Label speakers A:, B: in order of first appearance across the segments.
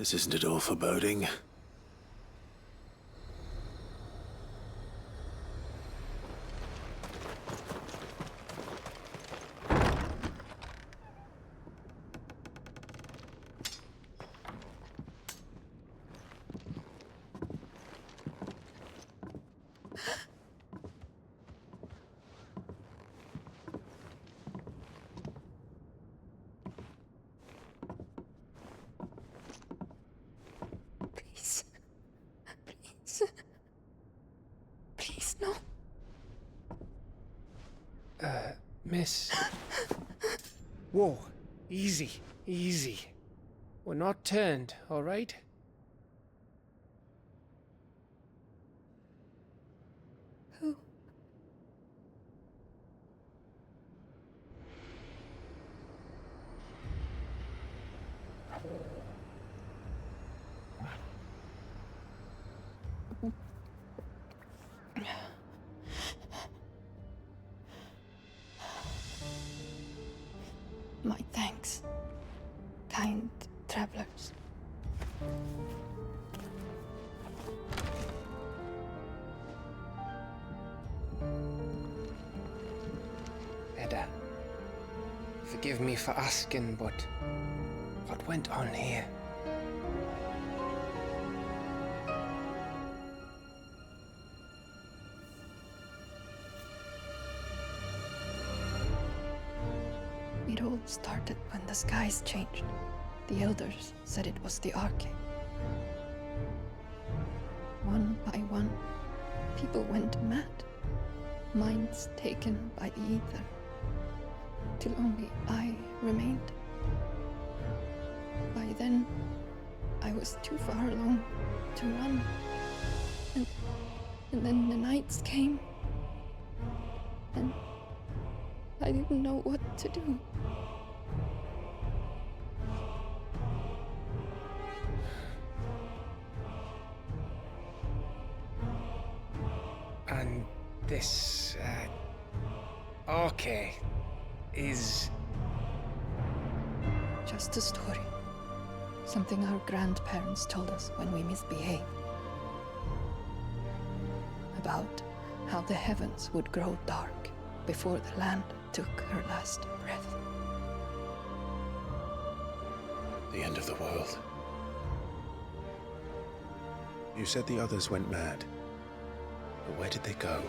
A: This isn't at all foreboding.
B: Please. Please. Please, no.
C: Miss. Whoa. Easy. Easy. We're not turned, all right?
B: Who? My thanks, kind travelers.
C: Edda, forgive me for asking, but what went on here?
B: It all started when the skies changed. The elders said it was the Arche. One by one, people went mad. Minds taken by the ether. Till only I remained. By then, I was too far along to run. And then the nights came. And I didn't know what to do.
C: And this, Arche is...
B: Just a story. Something our grandparents told us when we misbehaved. About how the heavens would grow dark before the land took her last breath.
A: The end of the world. You said the others went mad. But where did they go?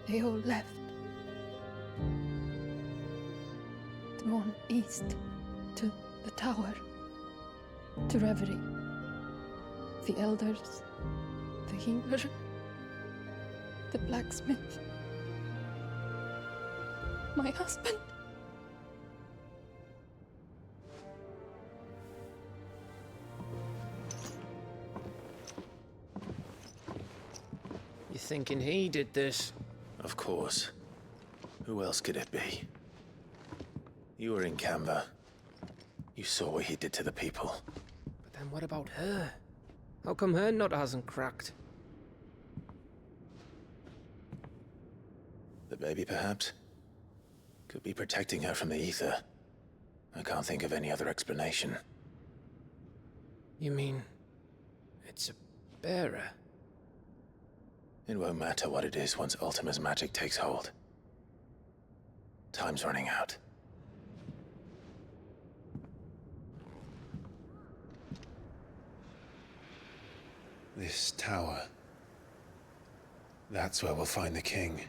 B: They all left. Drawn east to the tower, to Reverie. The elders, the healer, the blacksmith, my husband.
C: You thinking he did this?
A: Of course. Who else could it be? You were in Canva. You saw what he did to the people.
C: But then what about her? How come her nut hasn't cracked?
A: The baby, perhaps? Could be protecting her from the ether. I can't think of any other explanation.
C: You mean... it's a bearer?
A: It won't matter what it is once Ultima's magic takes hold. Time's running out. This tower. That's where we'll find the king.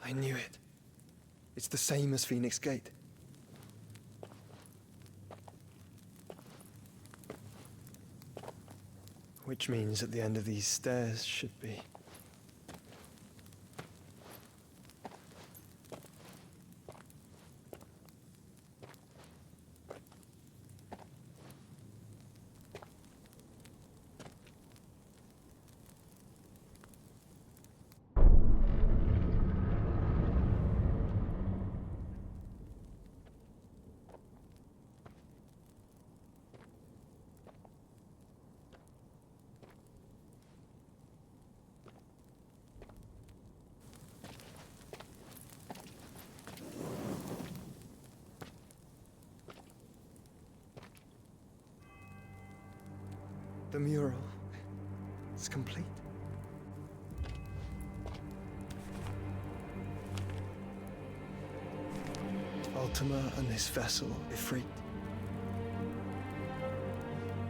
D: I knew it. It's the same as Phoenix Gate. Which means at the end of these stairs should be... The mural is complete. Ultima and his vessel, Ifrit.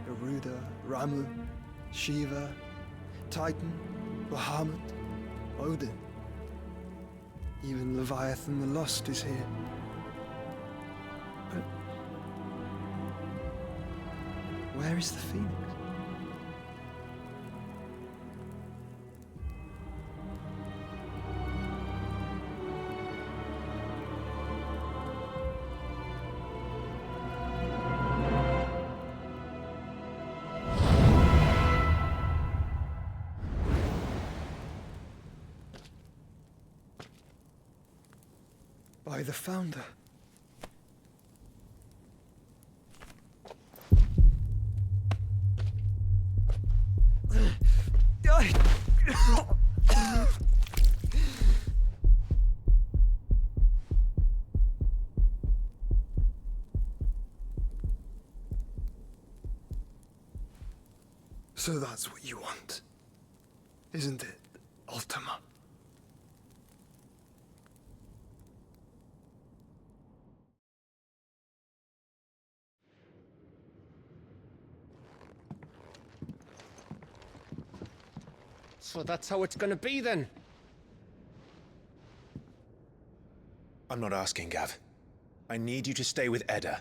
D: Garuda, Ramu, Shiva, Titan, Bahamut, Odin. Even Leviathan the Lost is here. But where is the Phoenix? By the Founder. So that's what you want, isn't it, Ultima?
C: So that's how it's gonna be then?
A: I'm not asking, Gav. I need you to stay with Edda.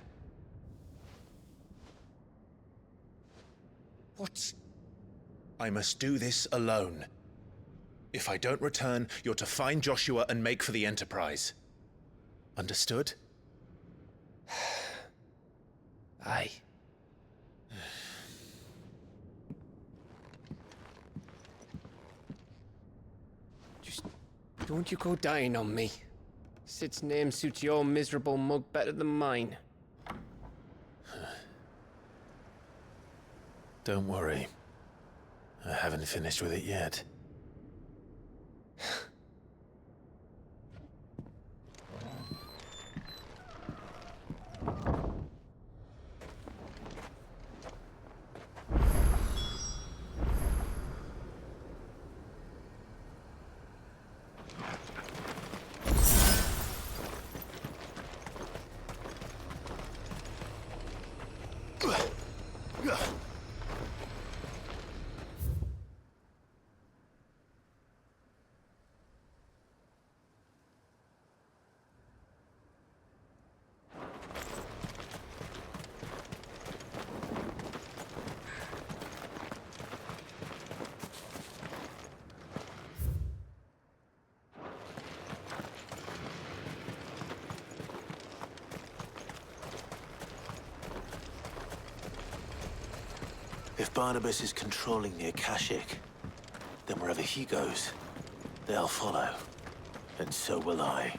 C: What?
A: I must do this alone. If I don't return, you're to find Joshua and make for the Enterprise. Understood?
C: Aye. Just don't you go dying on me. Sid's name suits your miserable mug better than mine.
A: Don't worry. I haven't finished with it yet. If Barnabas is controlling the Akashic, then wherever he goes, they'll follow. And so will I.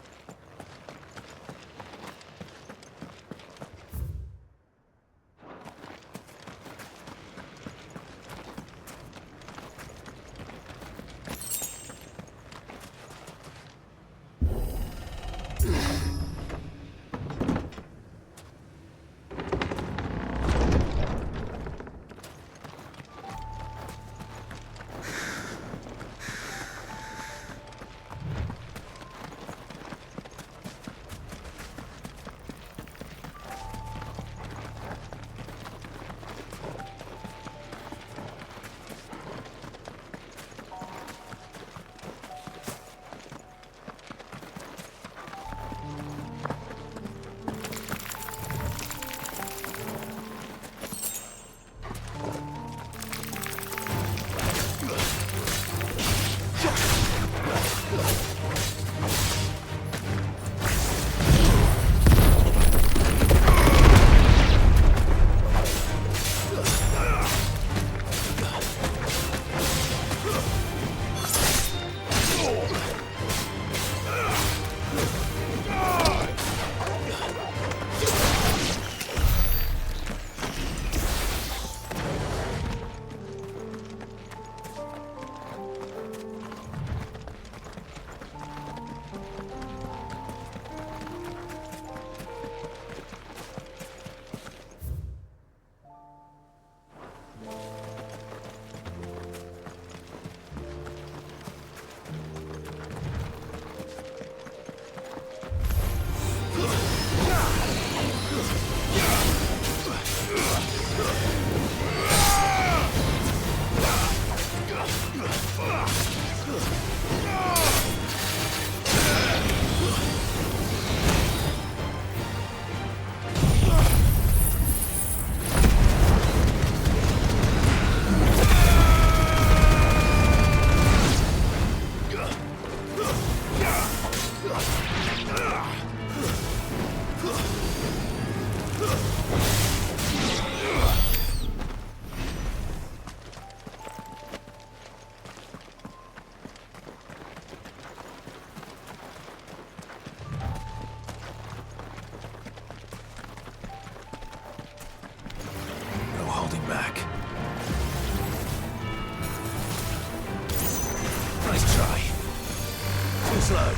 A: blood.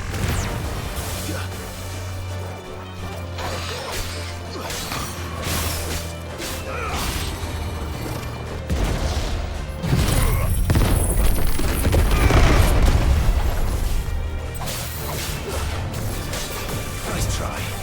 A: Nice try.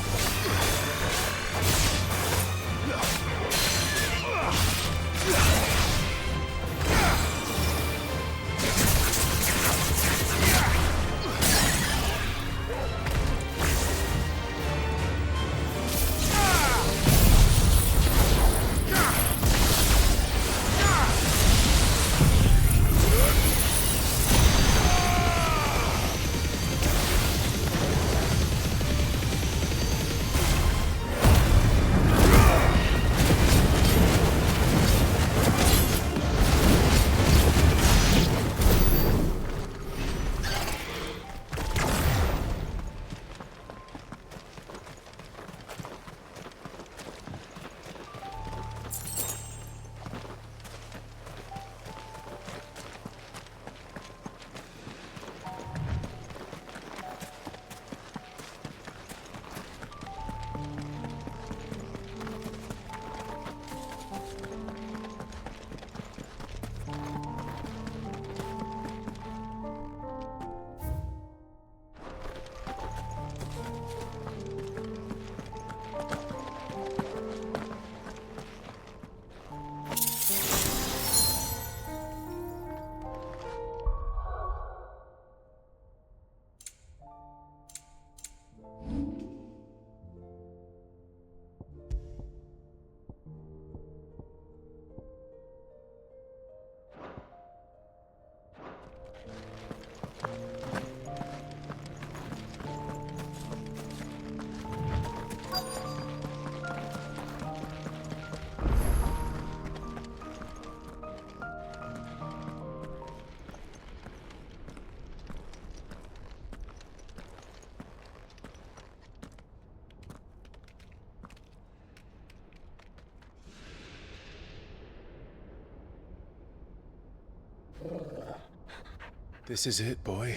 A: This is it, boy.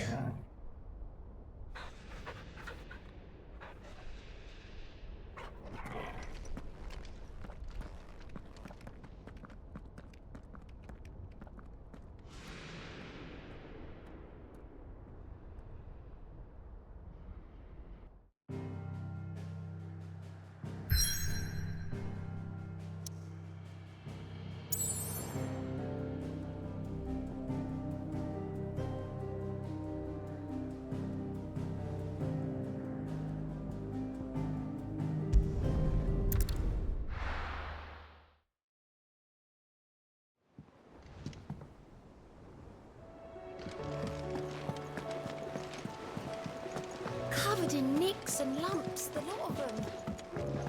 E: Covered in nicks and lumps, the lot of them.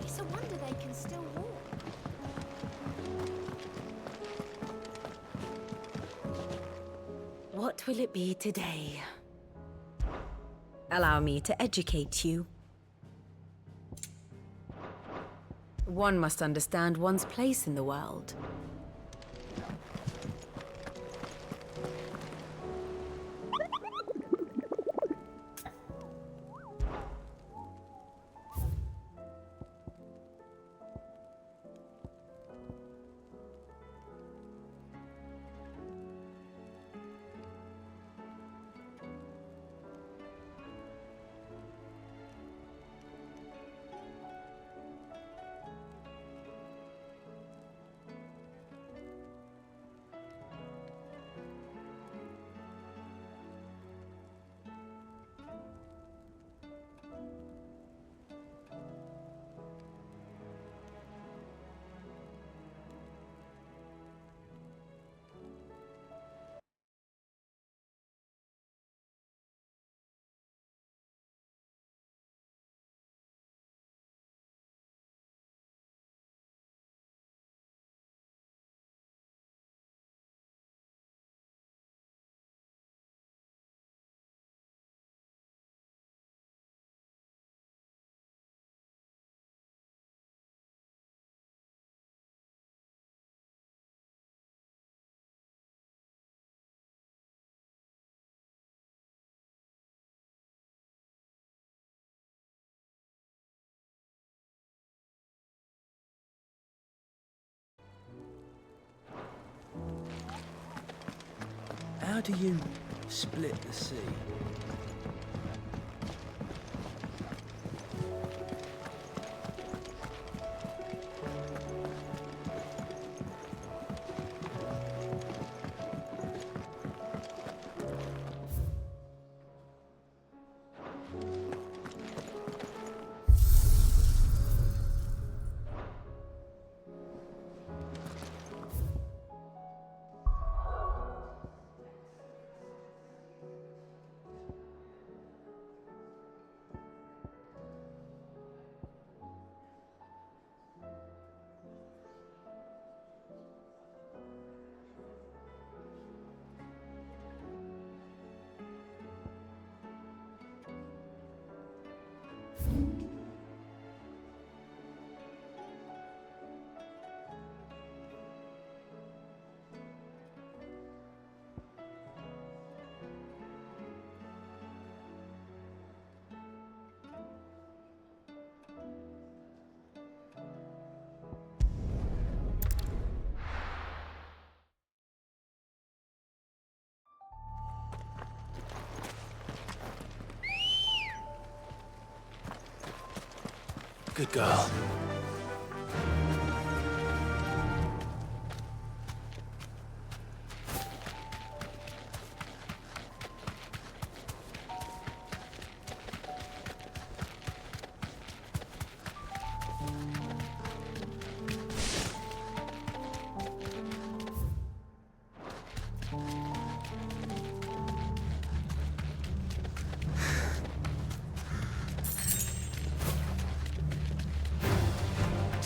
E: It's a wonder they can still walk.
F: What will it be today? Allow me to educate you. One must understand one's place in the world.
G: How do you split the sea?
A: Good girl.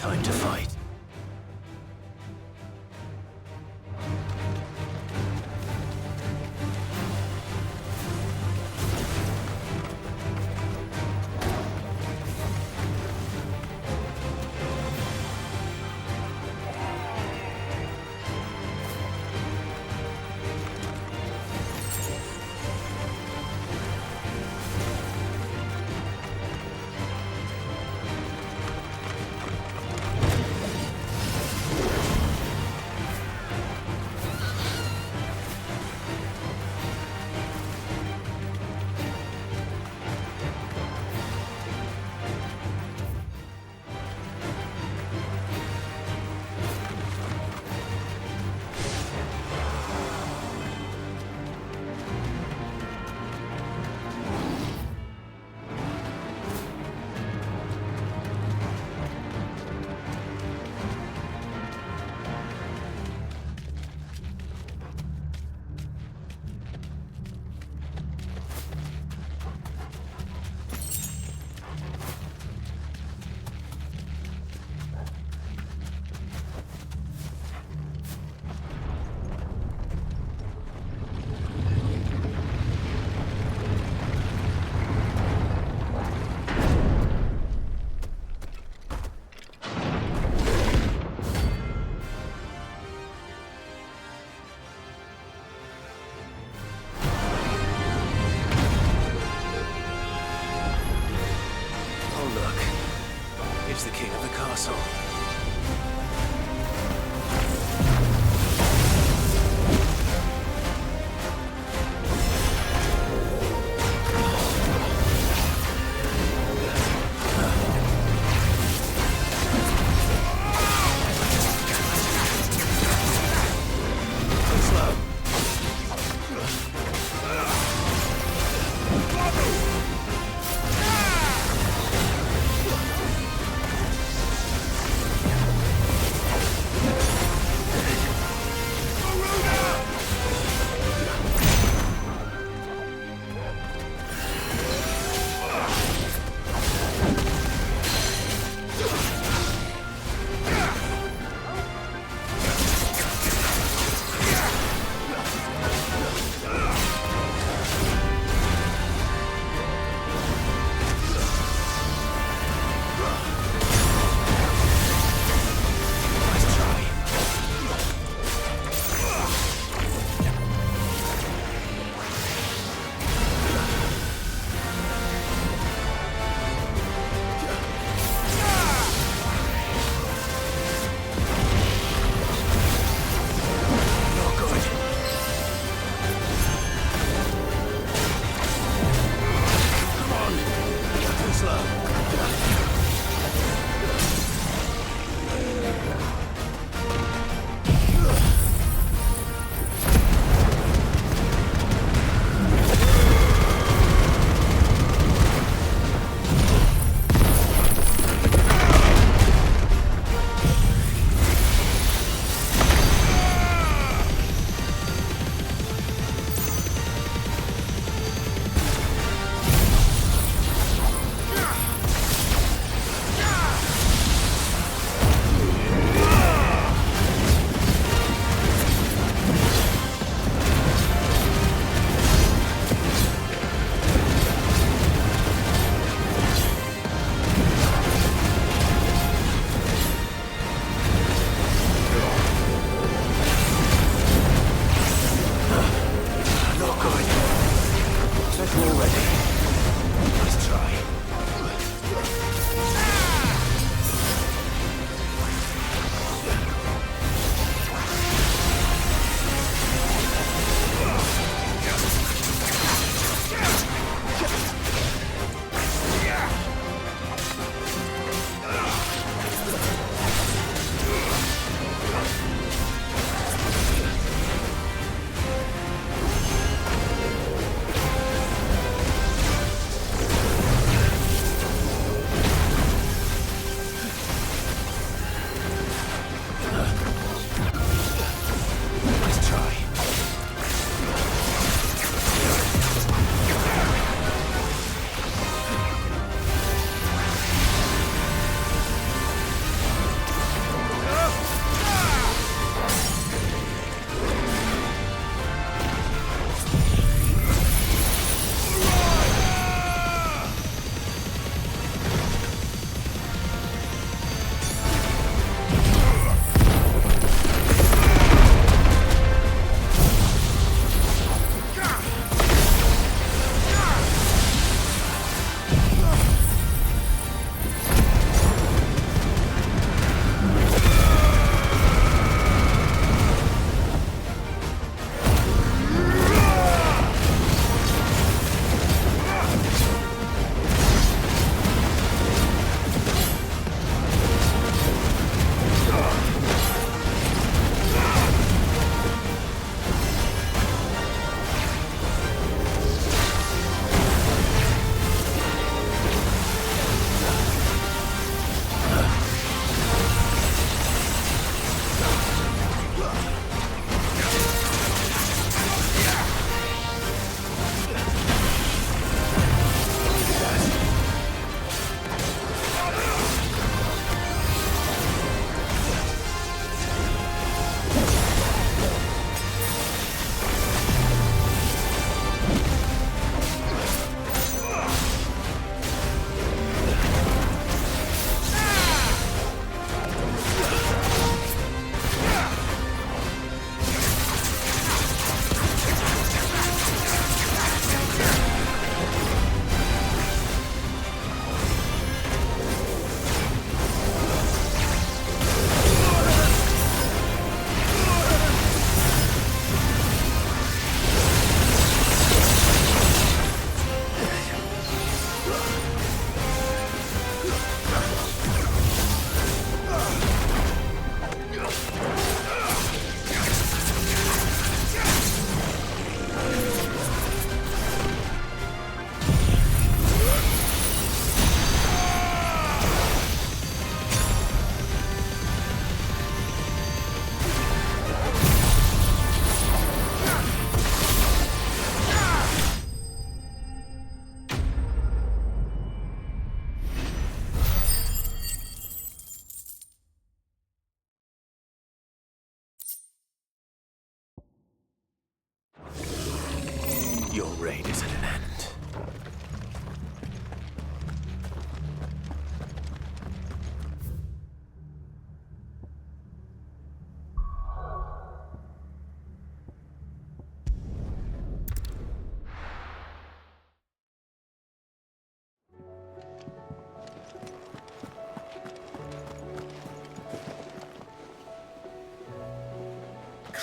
A: Time to fight.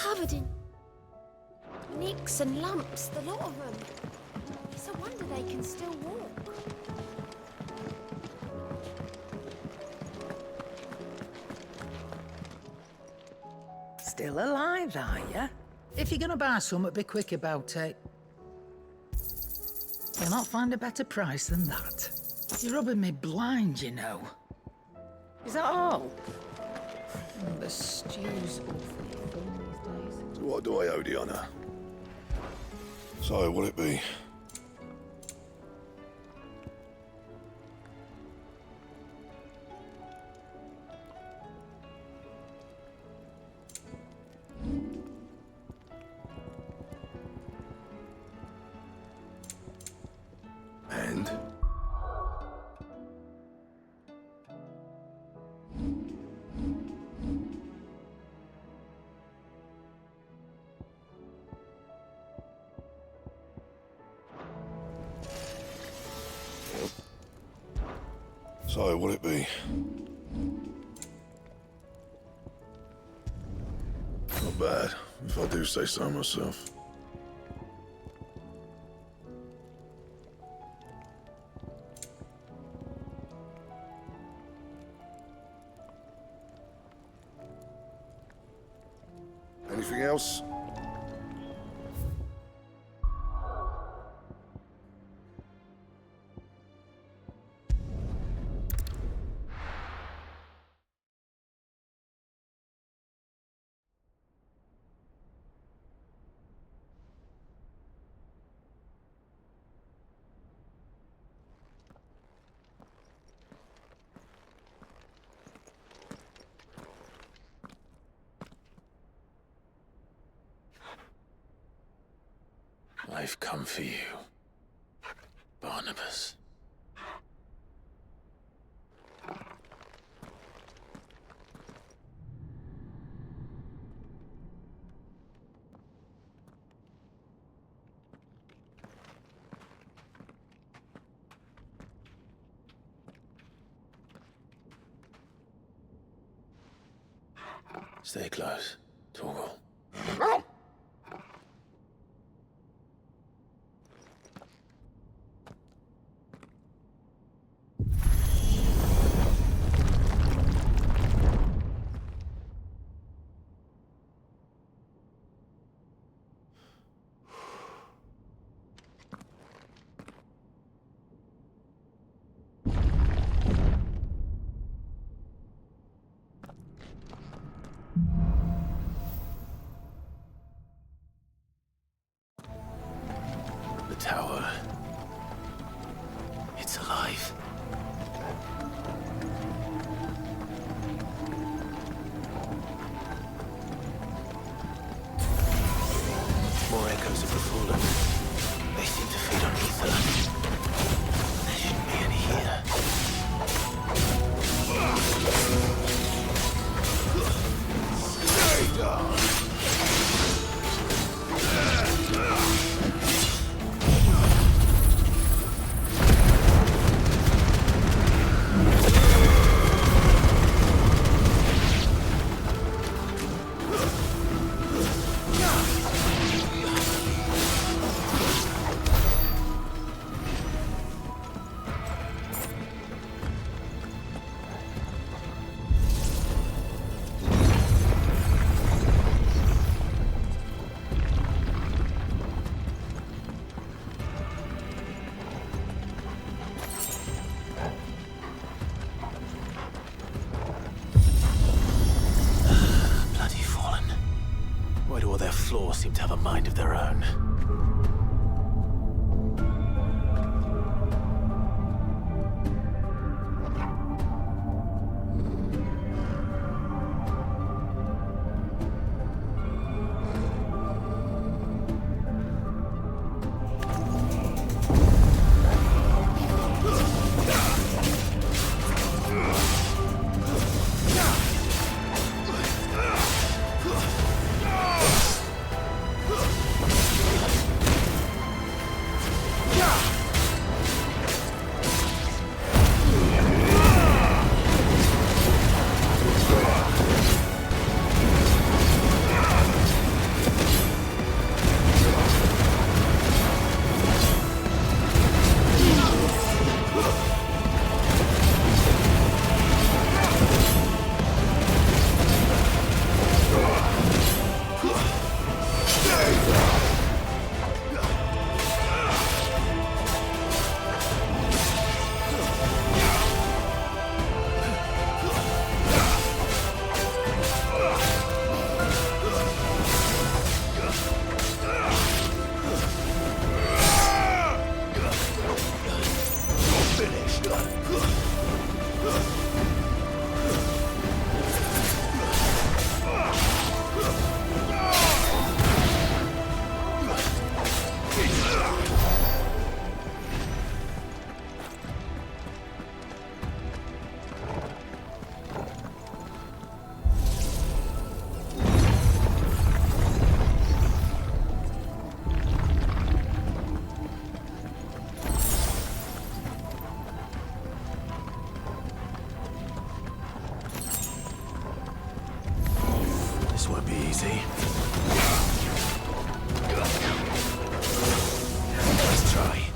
E: covered in nicks and lumps, the lot of them. It's a wonder they can still walk.
H: Still alive, are ya?
I: If you're gonna buy something, be quick about it. You'll not find a better price than that. You're rubbing me blind, you know.
H: Is that all?
F: The stew's awfully thin these days.
J: So what do I owe the honour? So, will it be? And? So, will it be? Not bad, if I do say so myself. Anything else?
A: I've come for you, Barnabas. Stay close, Torgal. The tower. It's alive. More echoes of the fallen. They seem to feed on ether. There shouldn't be any here. Stay down! Why do all their flaws seem to have a mind of their own? This won't be easy. Let's try.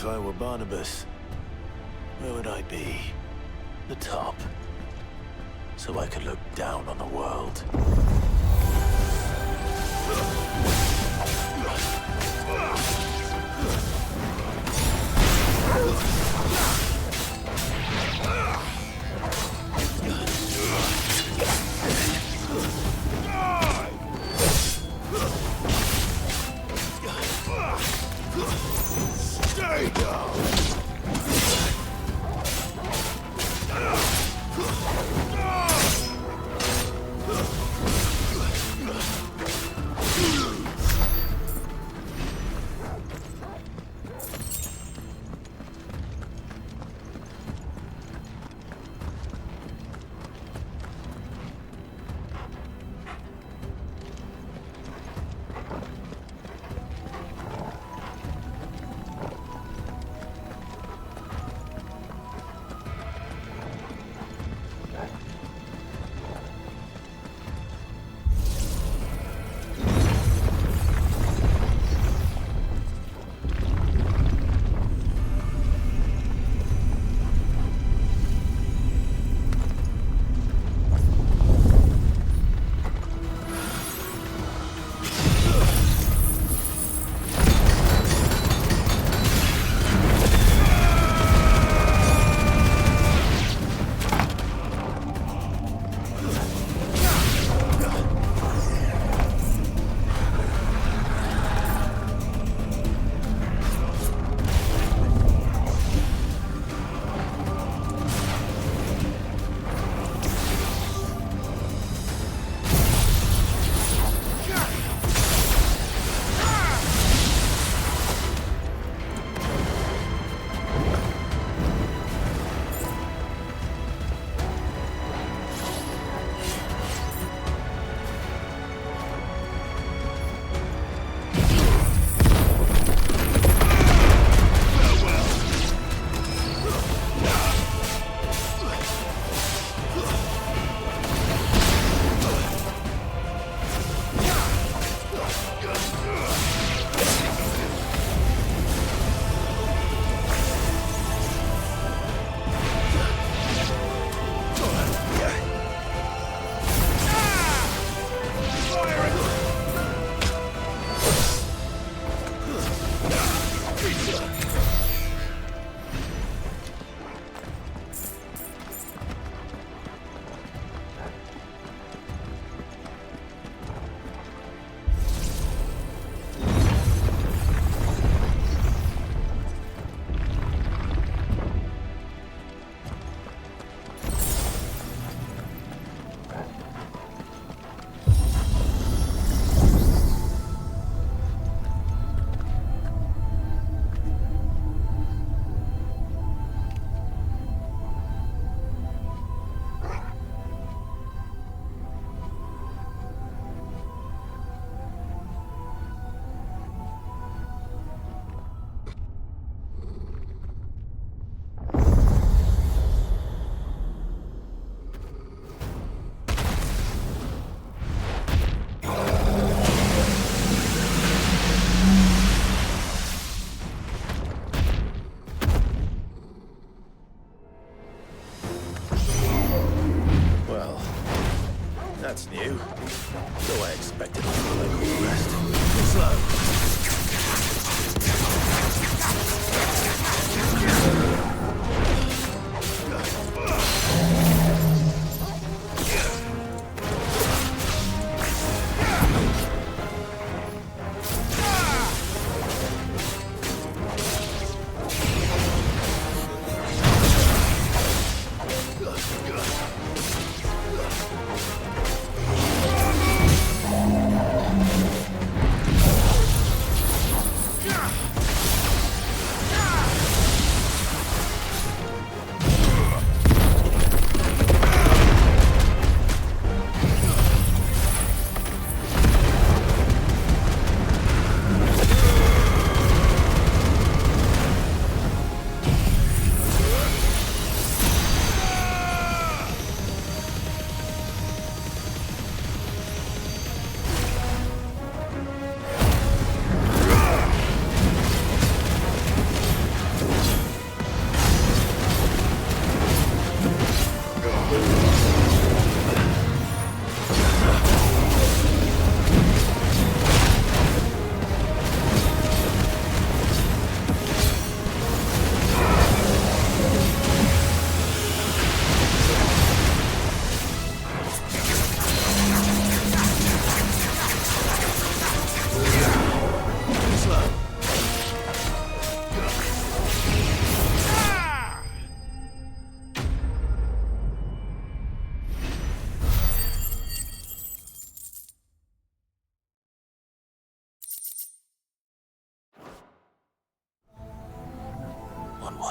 A: If I were Barnabas, where would I be? The top. So I could look down on the world. Stay down!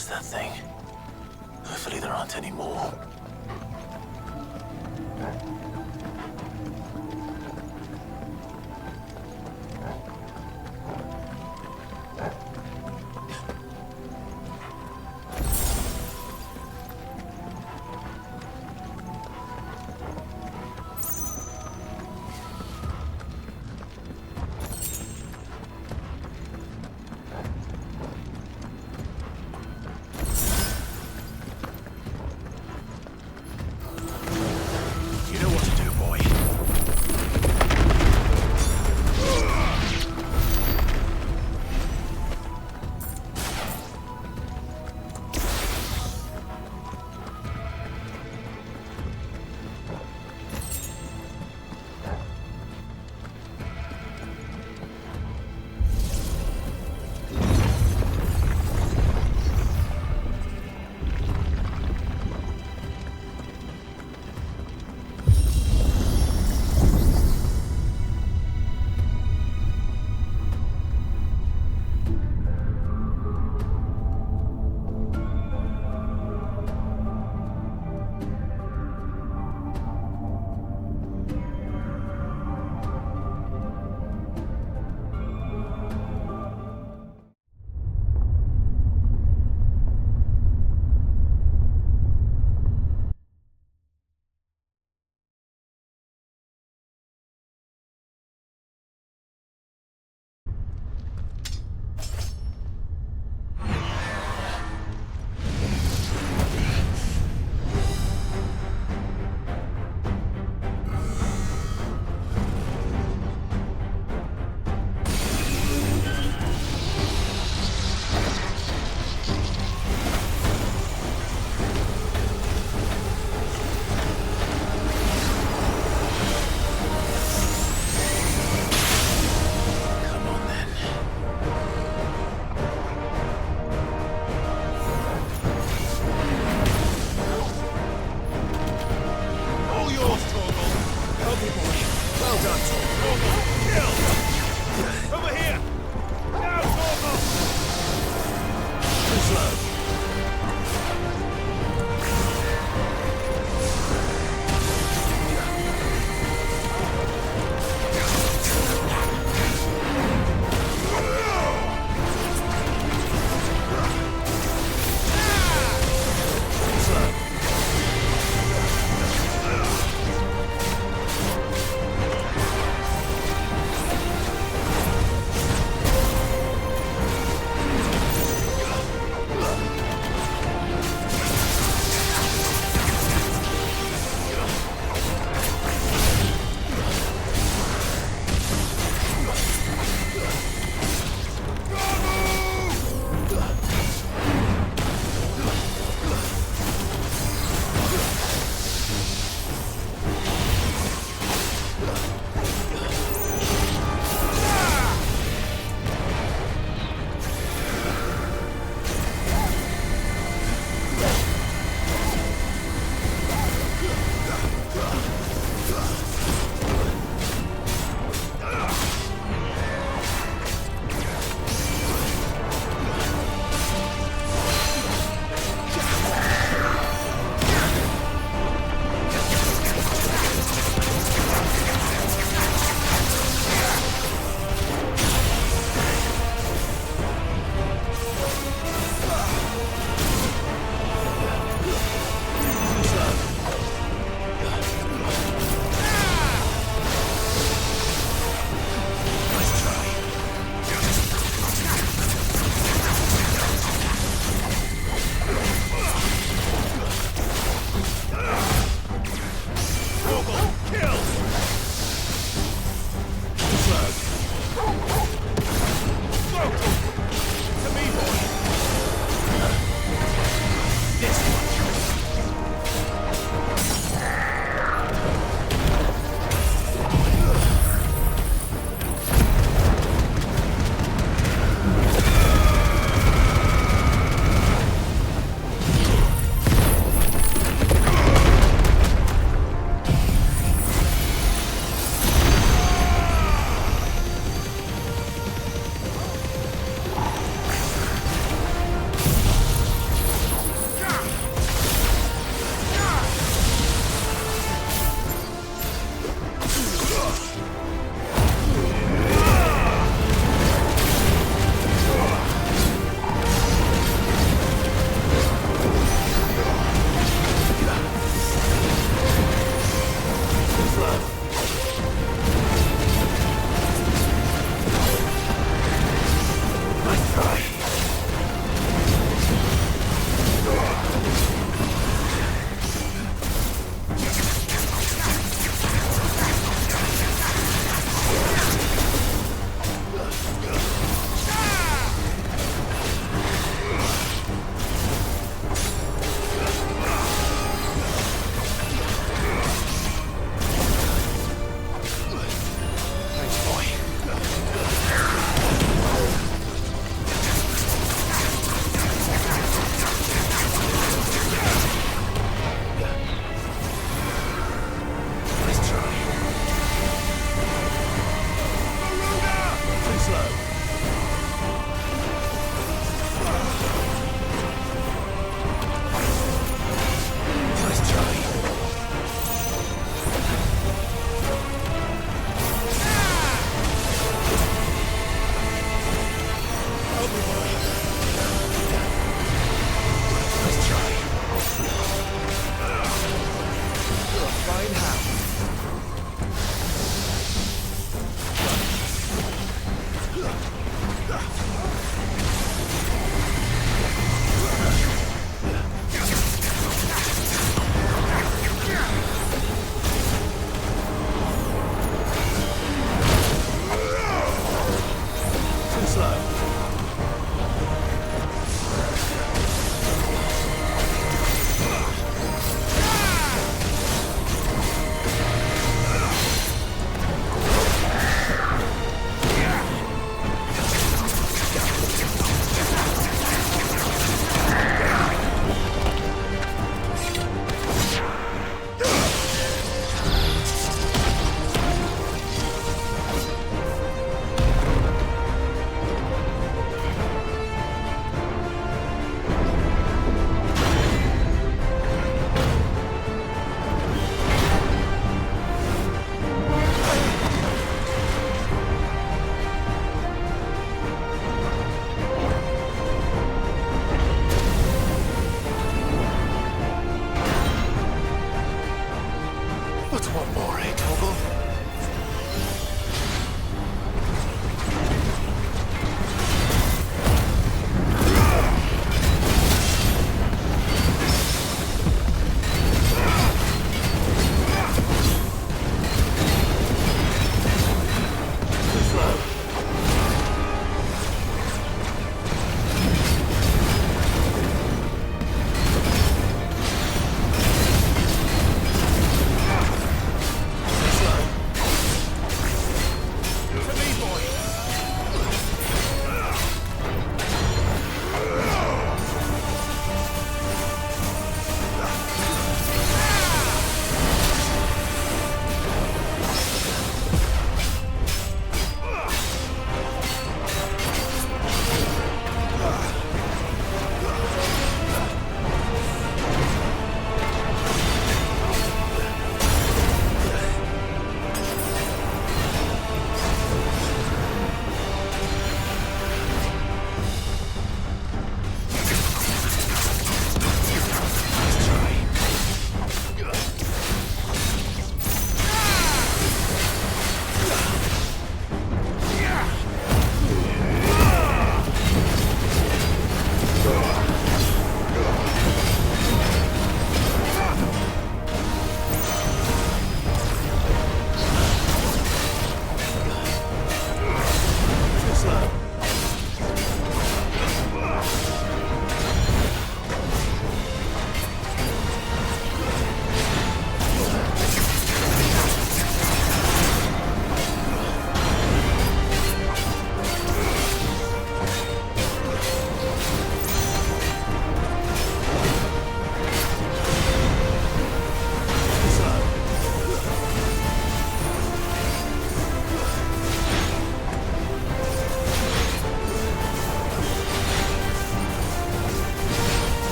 A: was that thing? Hopefully there aren't any more. You know what to do.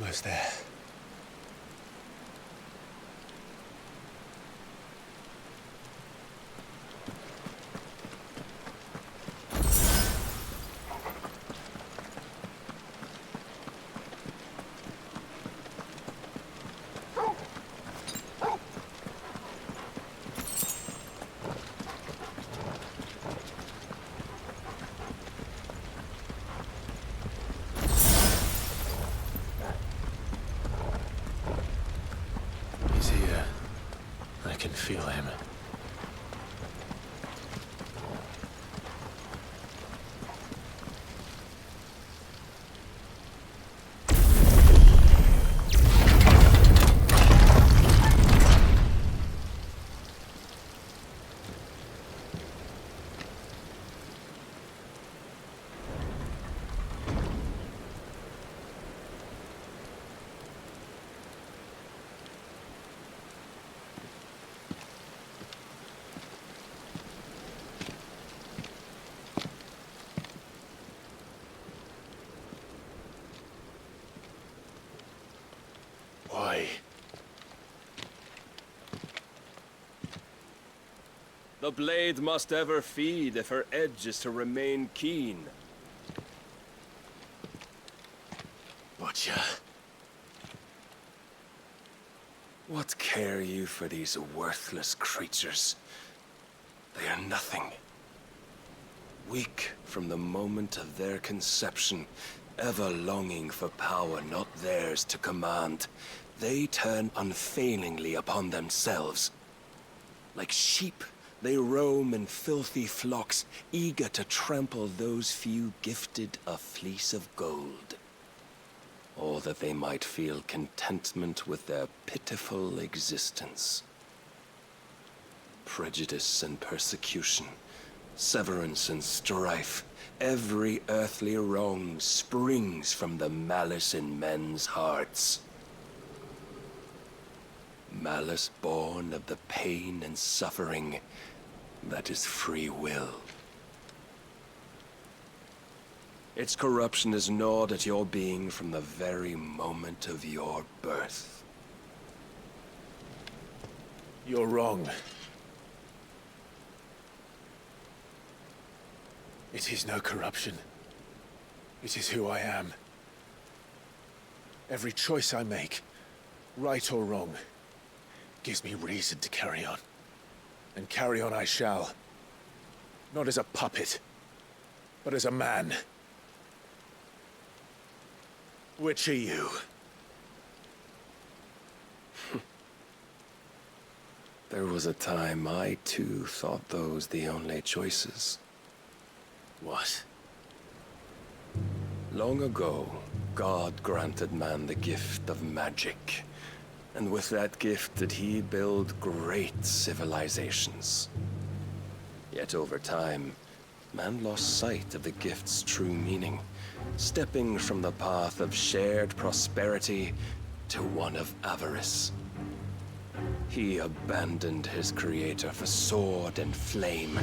C: Almost there.
A: He's here. I can feel him. Why?
K: The blade must ever feed if her edge is to remain keen.
A: Butcher.
K: What care you for these worthless creatures? They are nothing. Weak from the moment of their conception, ever longing for power not theirs to command, they turn unfailingly upon themselves. Like sheep, they roam in filthy flocks, eager to trample those few gifted a fleece of gold. Or that they might feel contentment with their pitiful existence. Prejudice and persecution, severance and strife, every earthly wrong springs from the malice in men's hearts. Malice born of the pain and suffering that is free will. Its corruption is gnawed at your being from the very moment of your birth.
A: You're wrong. It is no corruption. It is who I am. Every choice I make, right or wrong, gives me reason to carry on. And carry on I shall. Not as a puppet, but as a man. Which are you?
K: There was a time I too thought those the only choices.
A: What?
K: Long ago, God granted man the gift of magic. And with that gift did he build great civilizations. Yet over time, man lost sight of the gift's true meaning, stepping from the path of shared prosperity to one of avarice. He abandoned his creator for sword and flame,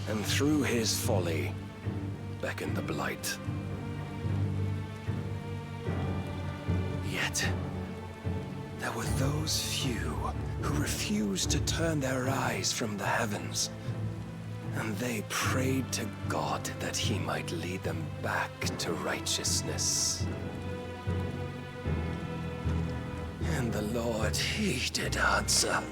K: and through his folly, beckoned the blight. Yet, there were those few who refused to turn their eyes from the heavens, and they prayed to God that he might lead them back to righteousness. And the Lord, he did answer.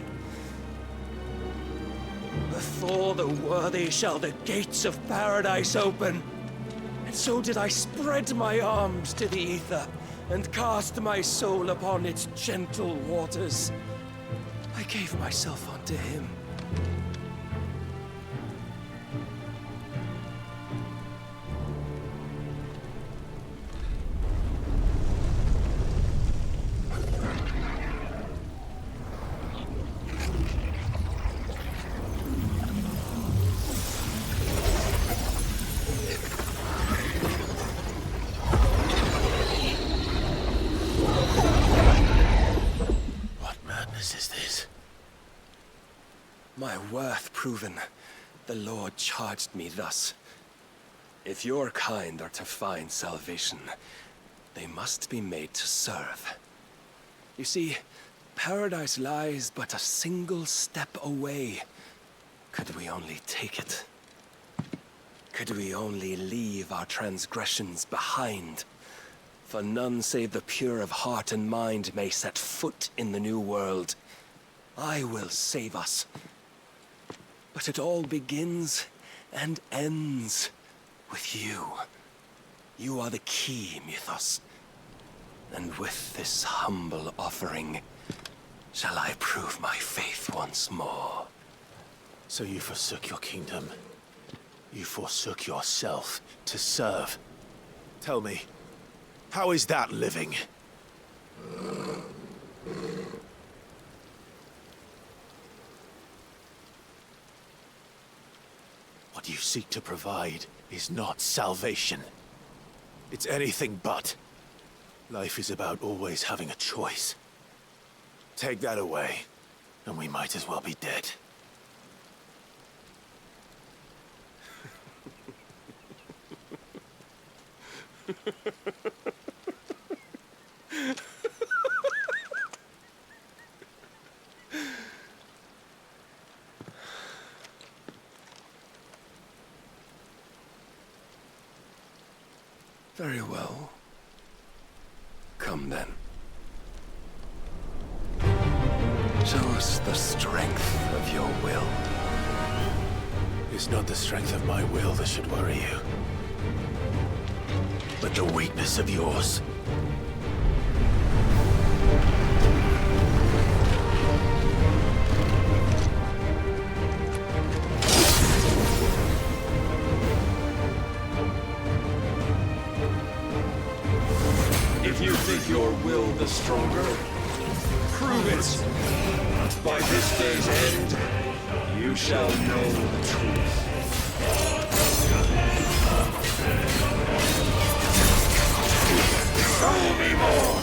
K: Before the worthy shall the gates of paradise open. And so did I spread my arms to the ether, and cast my soul upon its gentle waters. I gave myself unto him. My worth proven, the Lord charged me thus. If your kind are to find salvation, They must be made to serve. You see, paradise lies but a single step away. Could we only take it? Could we only leave our transgressions behind? For none save the pure of heart and mind may set foot in the new world. I will save us. But it all begins and ends with you. You are the key, Mythos. And with this humble offering, shall I prove my faith once more.
A: So you forsook your kingdom. You forsook yourself to serve. Tell me, how is that living? What you seek to provide is not salvation. It's anything but. Life is about always having a choice. Take that away, and we might as well be dead.
K: Very well. Come then. Show us the strength of your will.
A: It's not the strength of my will that should worry you, but the weakness of yours.
K: If you think your will the stronger, prove it. By this day's end, you shall know the truth. Show me more!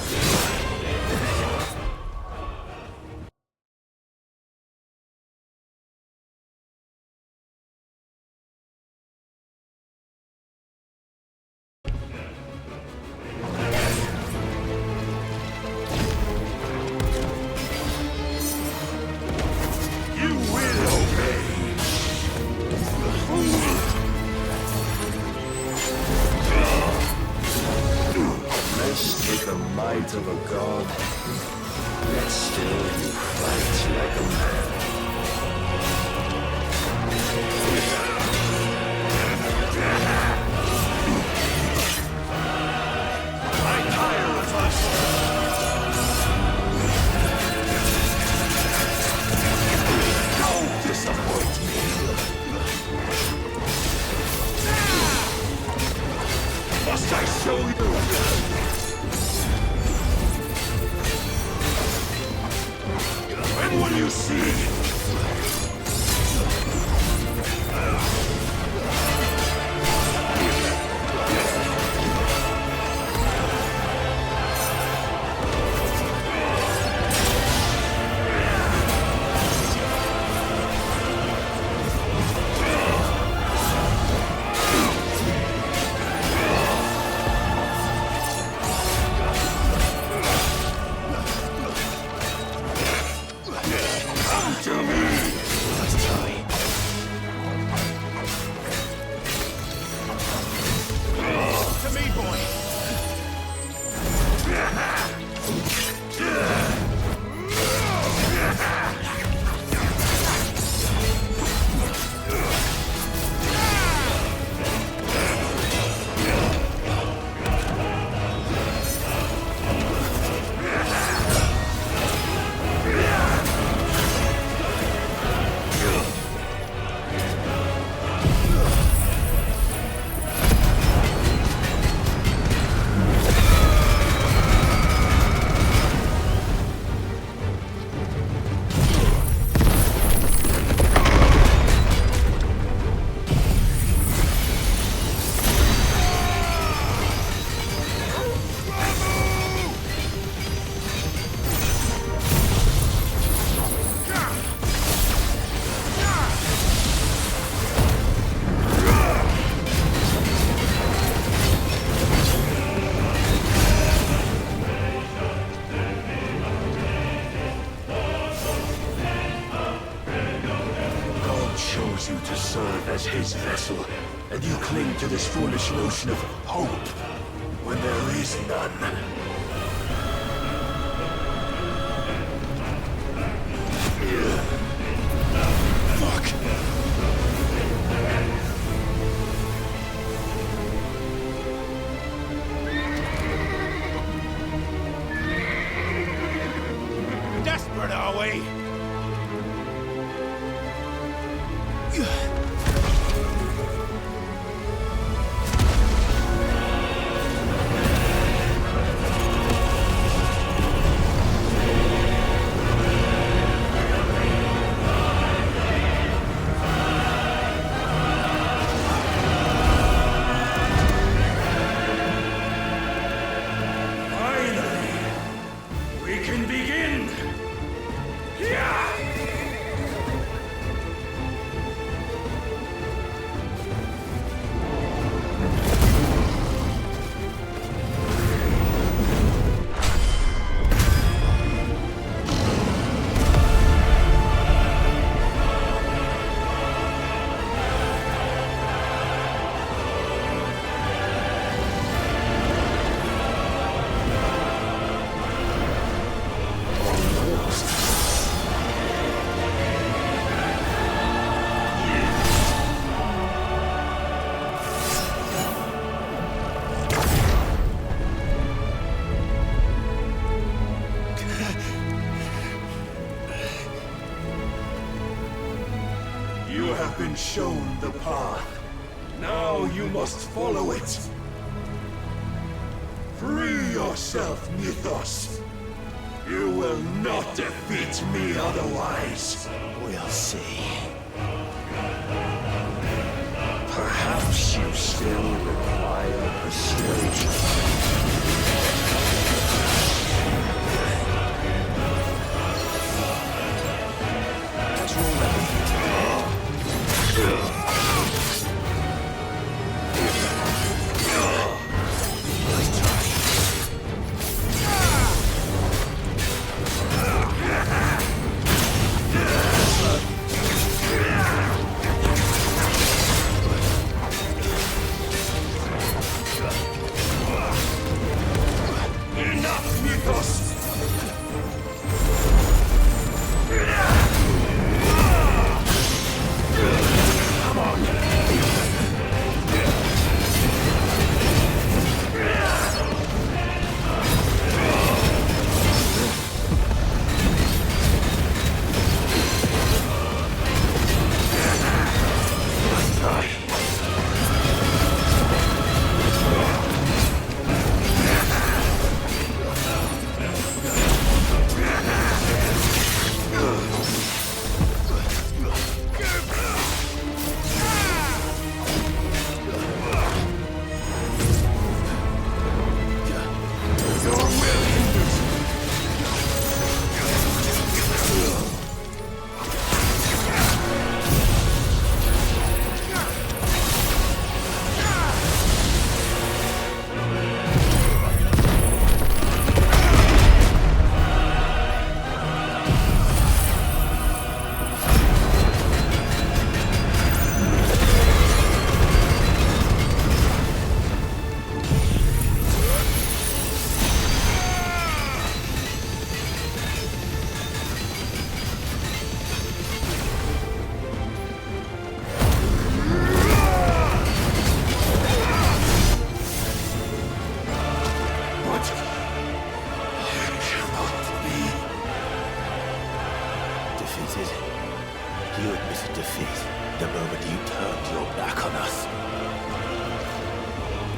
K: Of a god, yet still you fight like a man. I tire of us. Don't disappoint me. Must I show you? And what do you see? To me! chose you to serve as his vessel, and you cling to this foolish notion of hope when there is none. Fuck!
A: Desperate, are we?
K: You have been shown the path. Now you must follow it. Free yourself, Mythos. You will not defeat me otherwise. We'll see. Perhaps you still require persuasion.
A: You admitted defeat the moment you turned your back on us.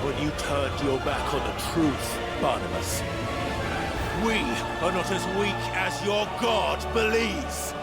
A: When you turned your back on the truth, Barnabas. We are not as weak as your god believes.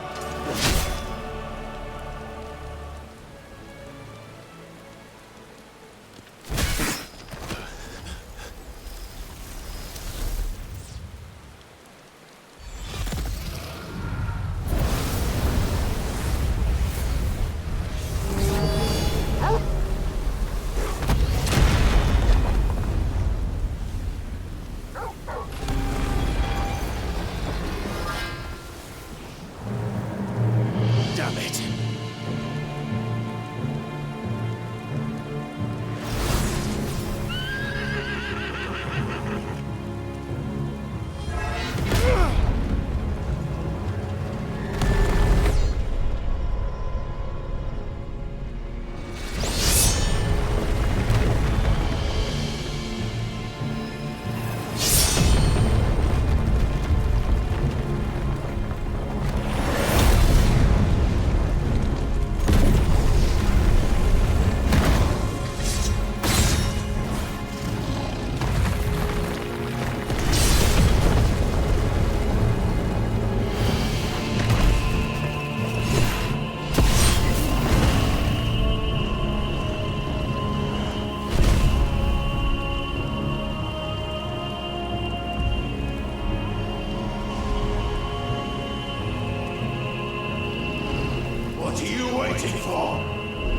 K: What are you waiting for?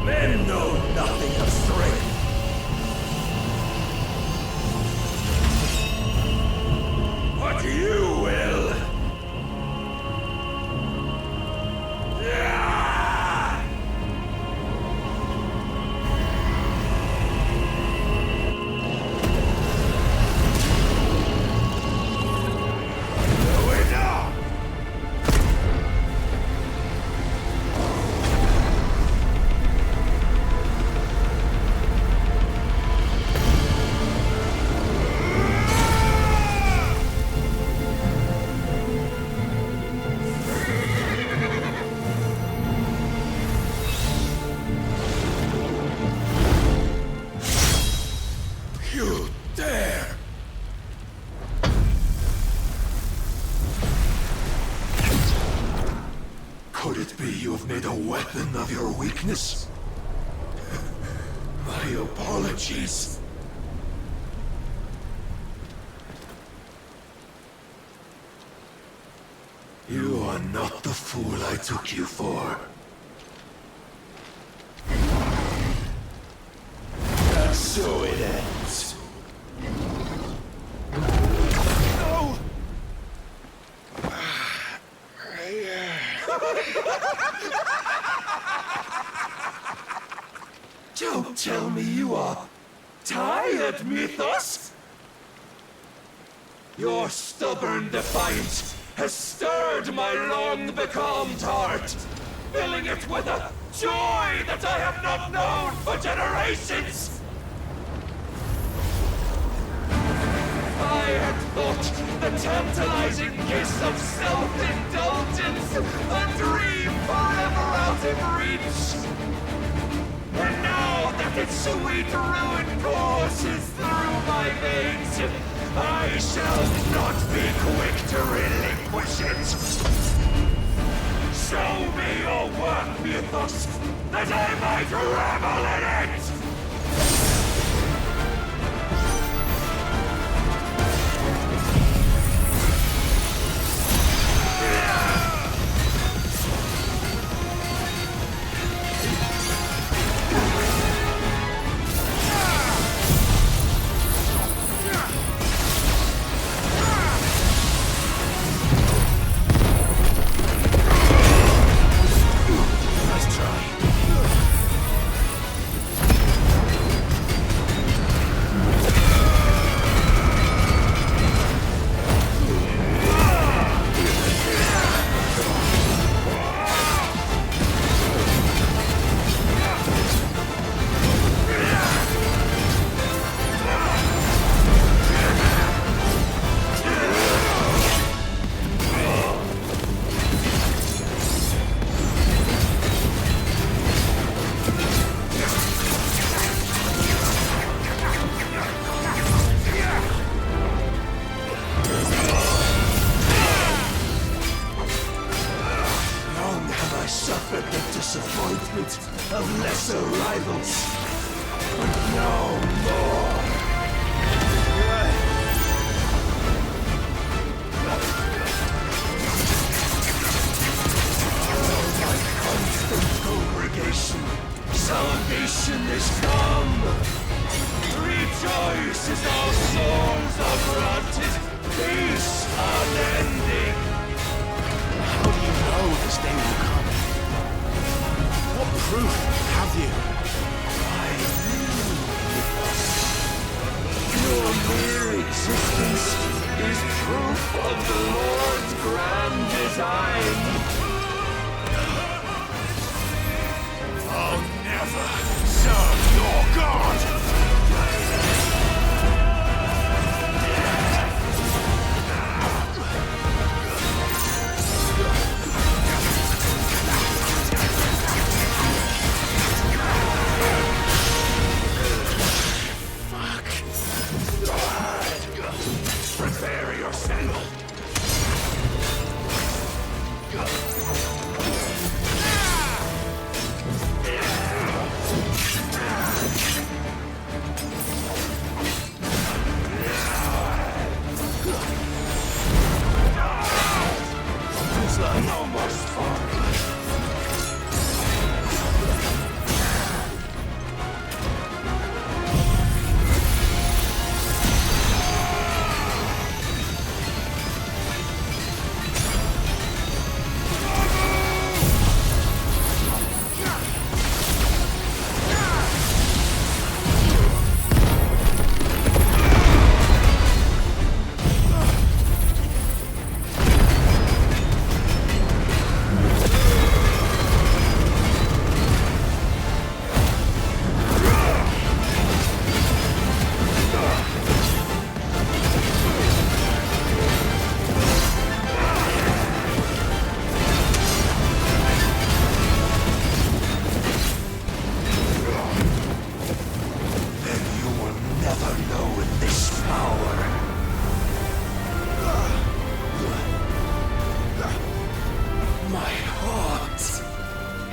K: Men know nothing of strength. But you will. You dare! Could it be you have made a weapon of your weakness? My apologies. You are not the fool I took you for. And so it ends. No! Don't tell me you are tired, Mythos! Your stubborn defiance has stirred my long-becalmed heart, filling it with a joy that I have not known for generations! I had thought the tantalizing kiss of self-indulgence a dream forever out of reach. And now that its sweet ruin courses through my veins, I shall not be quick to relinquish it. Show me your work, Mythos, that I might revel in it! Disappointment of lesser rivals, but no more. My constant congregation, salvation is come. Rejoice as our souls are granted peace unending.
A: How do you know this day will come? What proof have you?
K: Your mere existence is proof of the Lord's grand design. I'll never serve your God!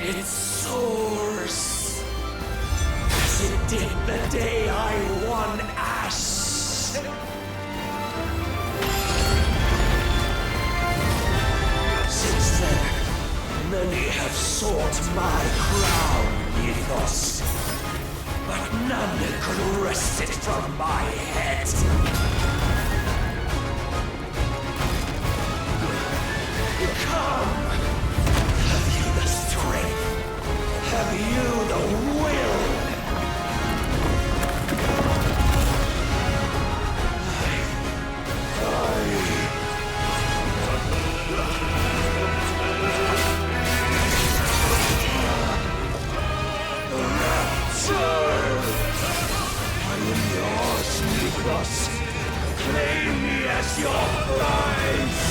K: It soars as it did the day I won Ash. Since then, many have sought my crown, Ethos, but none could wrest it from my head. Come! Have you the strength? Have you the will? I am yours, Nikos. Claim me as your prize!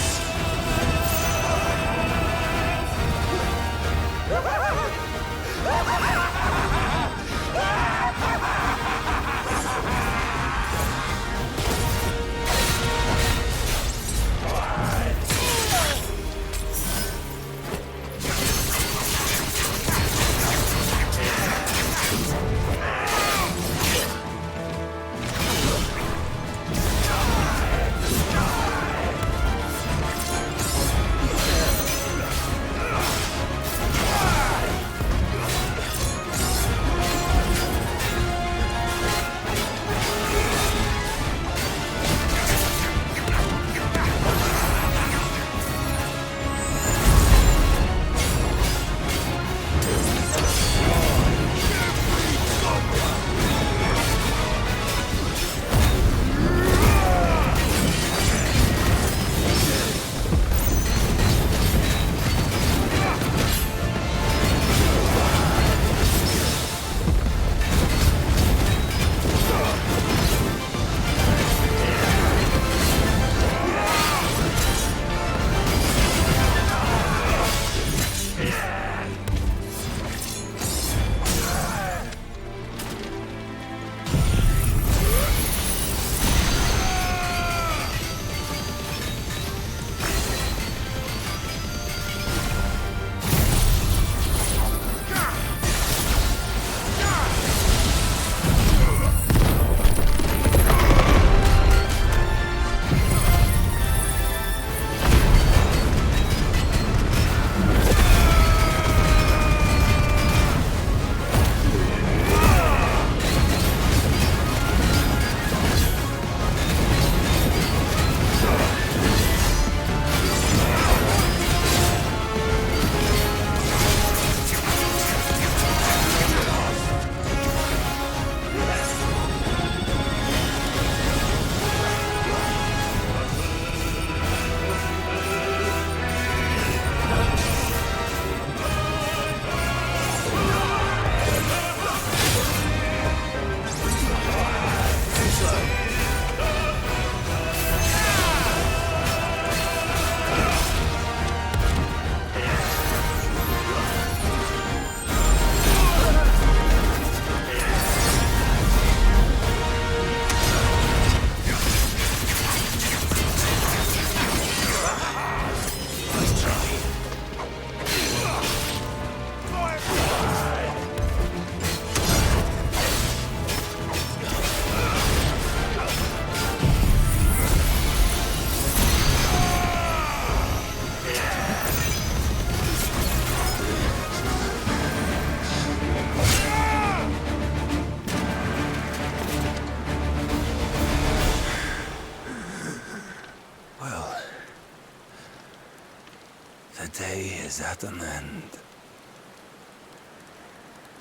K: Is at an end.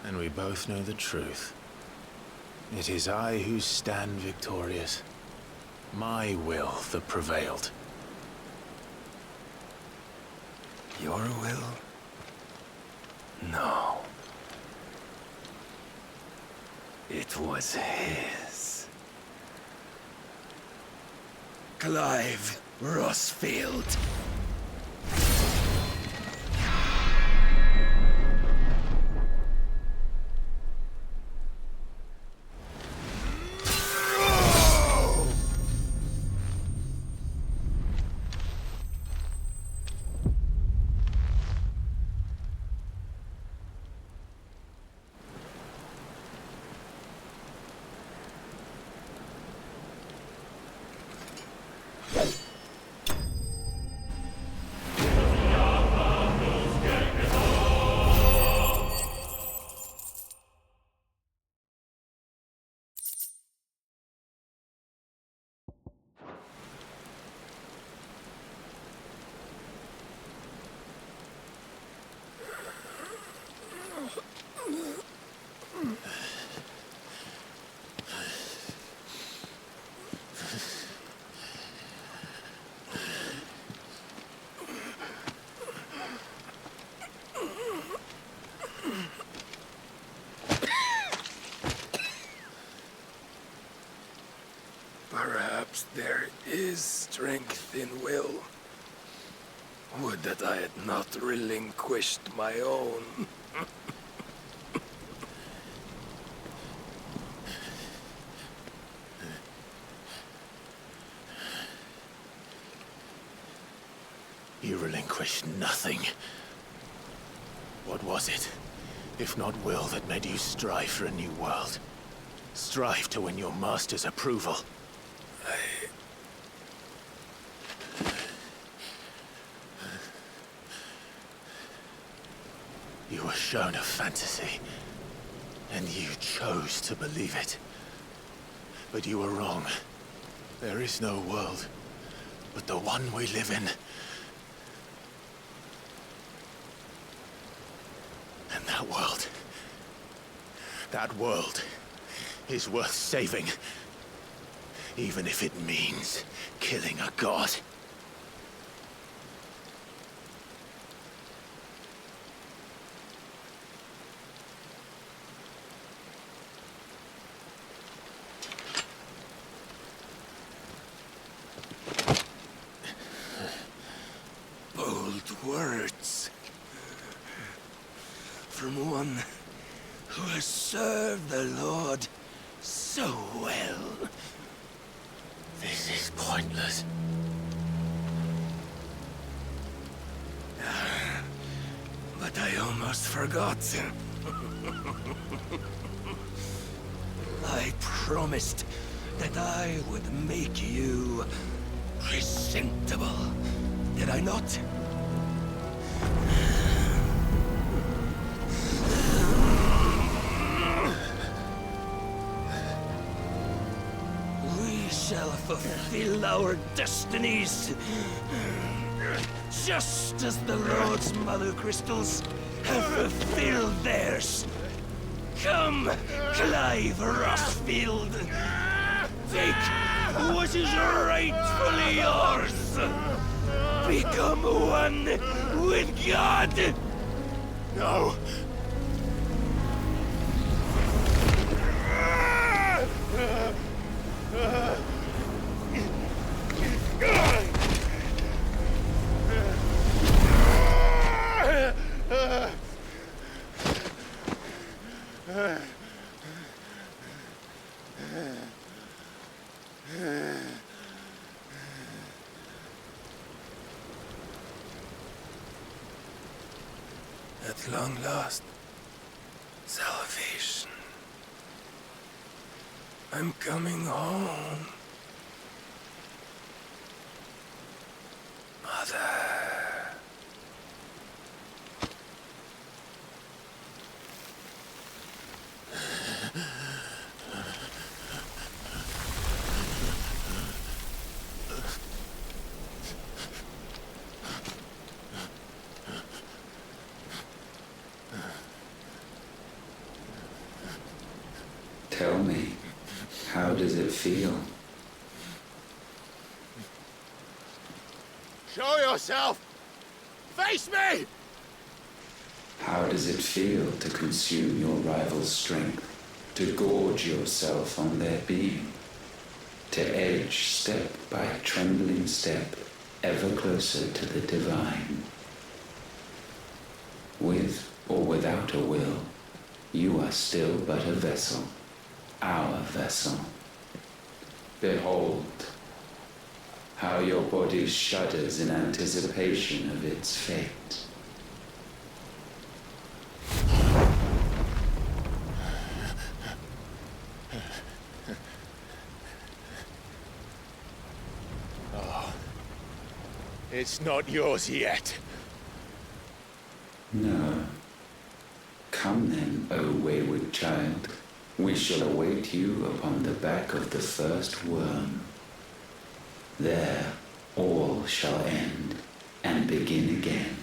A: And we both know the truth. It is I who stand victorious. My will that prevailed.
K: Your will? No. It was his. Clive Rossfield. Perhaps there is strength in will. Would that I had not relinquished my own.
A: You relinquished nothing. What was it, if not will, that made you strive for a new world? Strive to win your master's approval? You were shown a fantasy, and you chose to believe it. But you were wrong. There is no world, but the one we live in. And that world is worth saving, even if it means killing a god.
K: Bold words. From one who has served the Lord so well.
A: This is pointless.
K: But I almost forgot. I promised that I would make you presentable. Did I not? We shall fulfill our destinies, just as the Lord's Mother Crystals have fulfilled theirs. Come, Clive Rossfield. Take what is rightfully yours. Become one with God.
A: No.
K: At long last, salvation. I'm coming home. Mother.
L: Tell me, how does it feel?
A: Show yourself! Face me!
L: How does it feel to consume your rival's strength, to gorge yourself on their being, to edge step by trembling step ever closer to the divine? With or without a will, you are still but a vessel, our vessel. Behold, how your body shudders in anticipation of its fate.
A: Oh, it's not yours yet.
L: No. Come then, O wayward child. We shall await you upon the back of the first worm. There all shall end and begin again.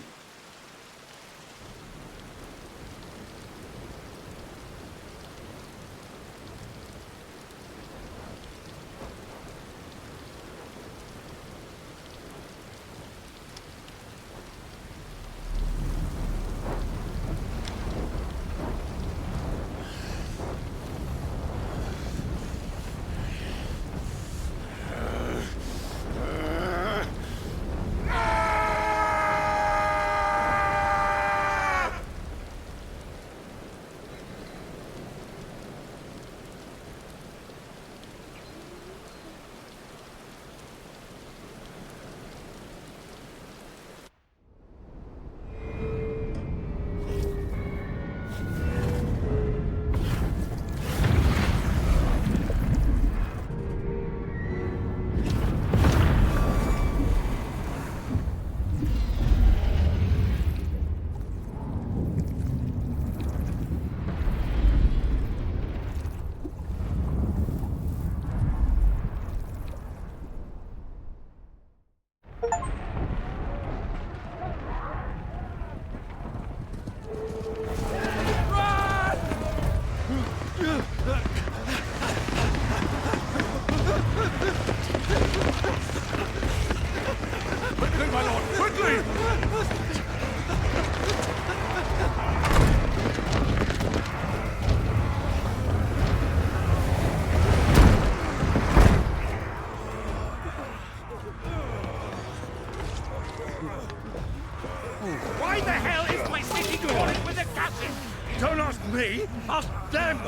M: the gashes! Don't ask me, ask them!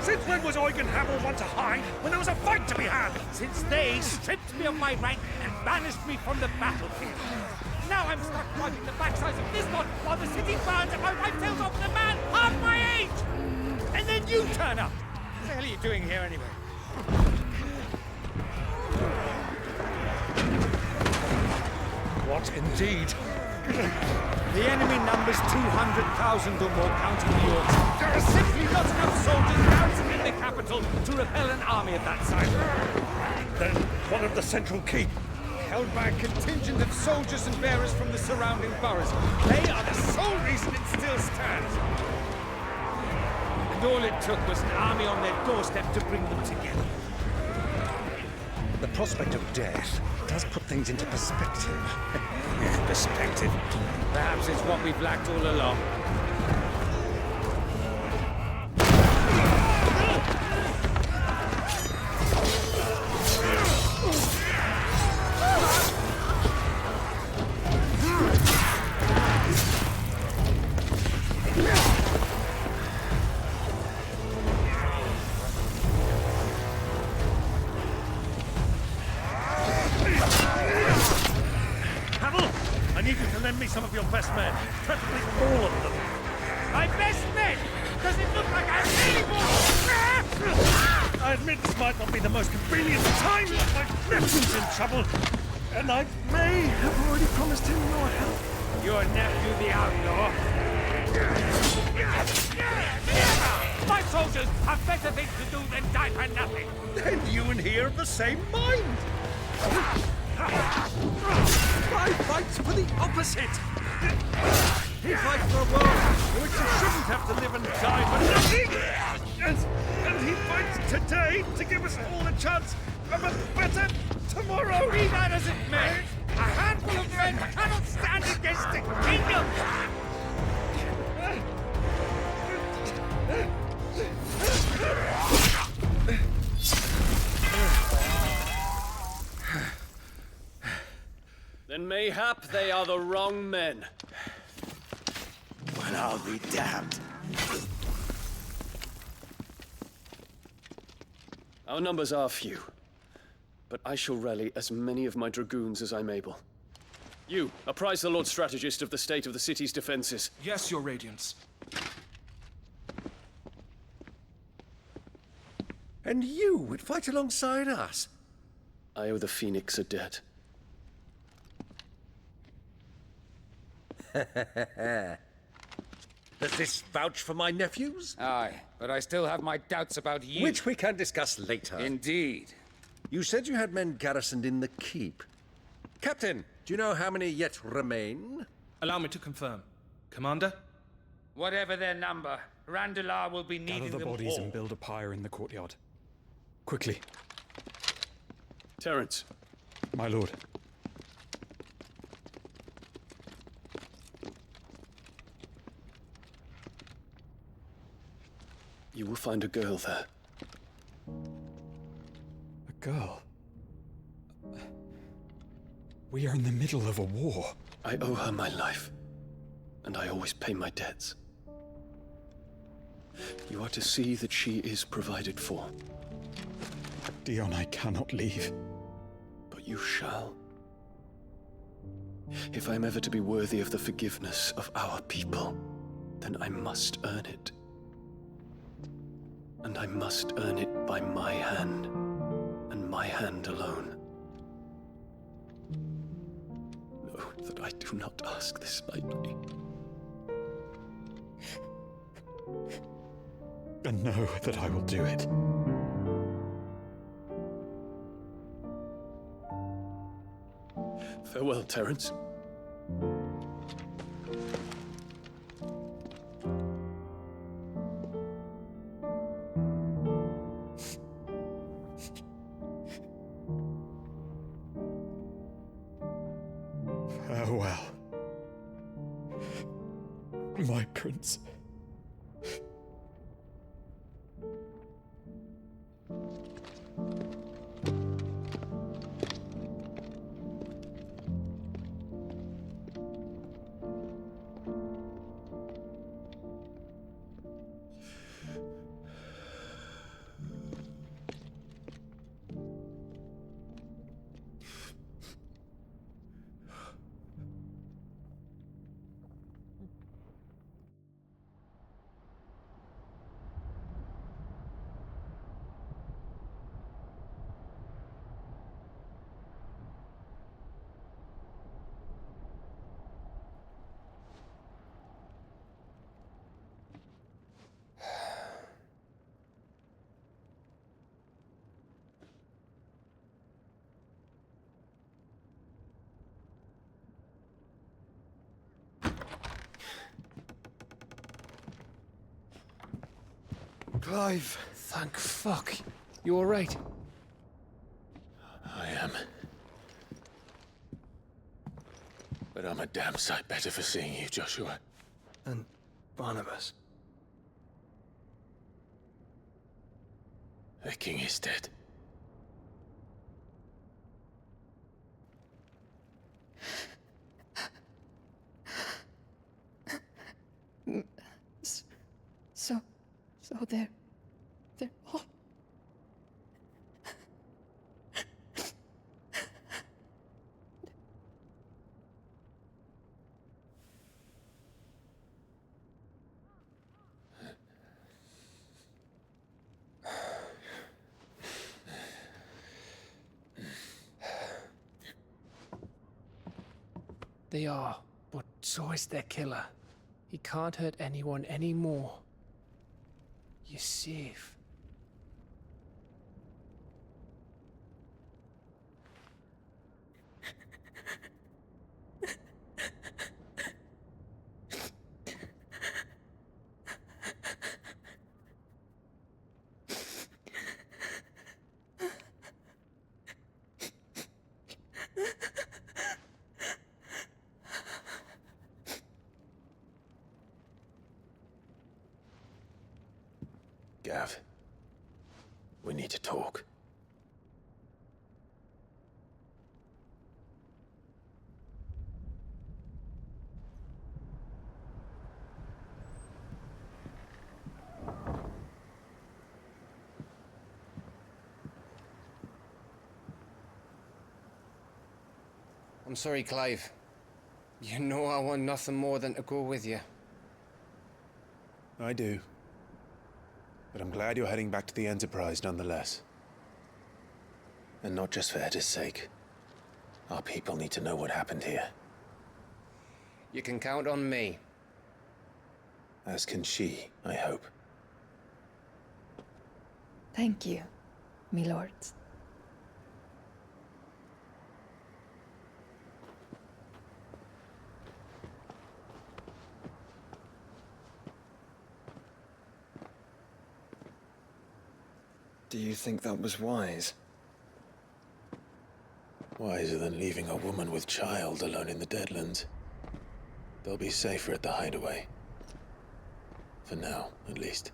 M: Since when was Eugen Hamel one to hide when there was a fight to be had? Since they stripped me of my rank and banished me from the battlefield. Now I'm stuck wiping the backsides of this lot while the city burns and my wife tails off with a man half my age! And then you turn up! What the hell are you doing here anyway? What indeed? The enemy numbers 200,000 or more, counting the orcs. There are simply not enough soldiers garrisoned in the capital to repel an army of that size. Then what of the central keep? Held by a contingent of soldiers and bearers from the surrounding boroughs. They are the sole reason it still stands. And all it took was an army on their doorstep to bring them together. The prospect of death does put things into perspective. Perspective. Perhaps it's what we've lacked all along. Some of your best men, preferably all of them. My best men? Does it look like I'm able? I admit this might not be the most convenient time, but my nephew's in trouble, and I may have already promised him your help. Your nephew, the outlaw? My soldiers have better things to do than die for nothing. Then you and he are of the same mind. I fight for the opposite! He fights for a world in which you shouldn't have to live and die for nothing! And he fights today to give us all a chance of a better tomorrow! Be that as it may, a handful of men cannot stand against a kingdom!
N: Then mayhap they are the wrong men.
M: Well, I'll be damned.
N: Our numbers are few, but I shall rally as many of my dragoons as I'm able. You, apprise the Lord Strategist of the state of the city's defenses.
D: Yes, Your Radiance.
M: And you would fight alongside us?
N: I owe the Phoenix a debt.
M: Does this vouch for my nephews?
O: Aye, but I still have my doubts about you.
M: Which we can discuss later.
O: Indeed.
M: You said you had men garrisoned in the keep. Captain, do you know how many yet remain?
D: Allow me to confirm. Commander?
O: Whatever their number, Randalar will be needing
P: Gather the
O: them
P: bodies
O: all.
P: and build a pyre in the courtyard. Quickly.
N: Terence.
P: My lord.
N: You will find a girl there.
P: A girl? We are in the middle of a war.
N: I owe her my life, and I always pay my debts. You are to see that she is provided for.
P: Dion, I cannot leave.
N: But you shall. If I am ever to be worthy of the forgiveness of our people, then I must earn it. And I must earn it by my hand, and my hand alone. Know that I do not ask this lightly.
P: And know that I will do it.
N: Farewell, Terence.
P: Farewell, my prince.
D: Clive!
C: Thank fuck. You alright?
A: I am. But I'm a damn sight better for seeing you, Joshua.
D: And Barnabas.
A: The king is dead.
B: So they're all...
C: They are, but so is their killer. He can't hurt anyone anymore. You're safe.
A: Gav, we need to talk.
C: I'm sorry, Clive. You know I want nothing more than to go with you.
A: I do. But I'm glad you're heading back to the Enterprise nonetheless. And not just for Edda's sake. Our people need to know what happened here.
C: You can count on me.
A: As can she, I hope.
B: Thank you, me lords.
D: Do you think that was wise?
A: Wiser than leaving a woman with child alone in the Deadlands. They'll be safer at the hideaway. For now, at least.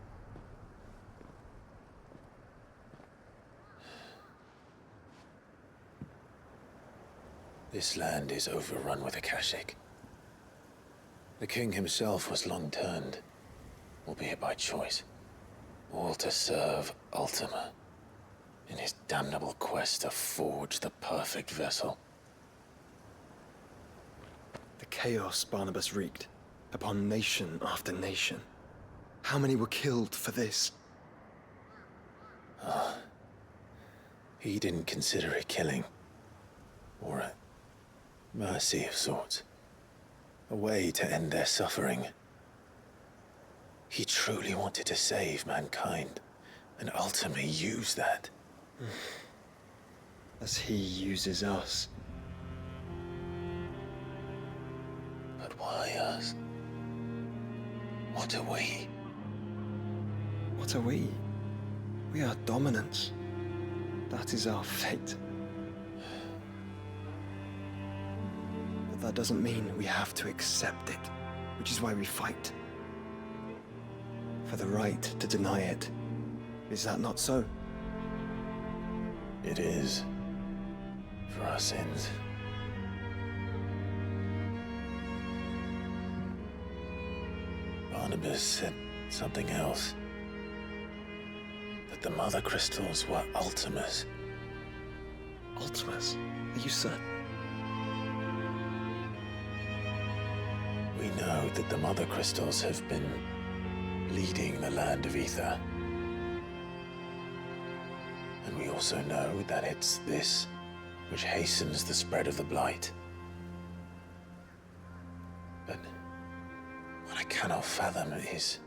A: This land is overrun with Akashic. The king himself was long turned, albeit by choice. All to serve Ultima, in his damnable quest to forge the perfect vessel.
D: The chaos Barnabas wreaked upon nation after nation. How many were killed for this?
A: He didn't consider it killing. Or a mercy of sorts. A way to end their suffering. He truly wanted to save mankind, and Ultima used that.
D: As he uses us.
A: But why us? What are we?
D: What are we? We are dominance. That is our fate. But that doesn't mean we have to accept it, which is why we fight. For the right to deny it. Is that not so?
A: It is. For our sins. Barnabas said something else. That the Mother Crystals were Ultimas.
D: Ultimas? Are you certain?
A: We know that the Mother Crystals have been leading the land of Ether. And we also know that it's this which hastens the spread of the Blight. But what I cannot fathom is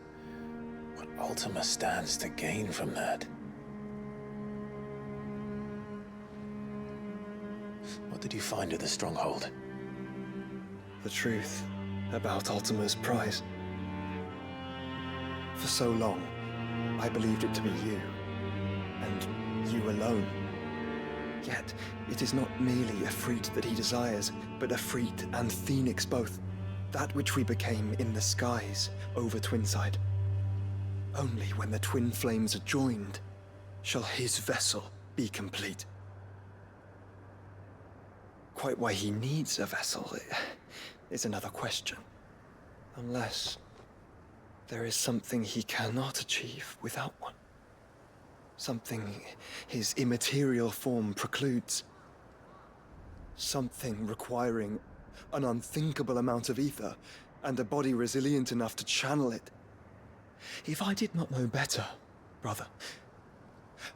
A: what Ultima stands to gain from that. What did you find at the Stronghold?
D: The truth about Ultima's prize. For so long, I believed it to be you, and you alone. Yet, it is not merely Efreet that he desires, but Efreet and Phoenix both. That which we became in the skies over Twinside. Only when the twin flames are joined shall his vessel be complete. Quite why he needs a vessel is another question. Unless there is something he cannot achieve without one. Something his immaterial form precludes. Something requiring an unthinkable amount of ether and a body resilient enough to channel it. If I did not know better, brother,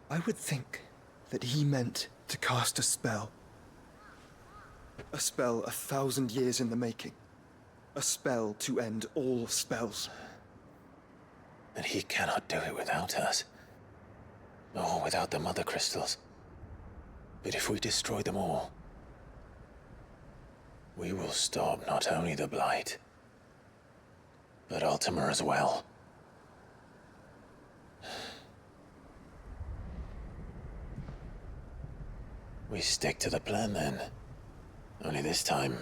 D: I would think that he meant to cast a spell. A spell 1,000 years in the making. A spell to end all spells.
A: And he cannot do it without us. Or without the Mother Crystals. But if we destroy them all, we will stop not only the Blight, but Ultima as well. We stick to the plan then. Only this time,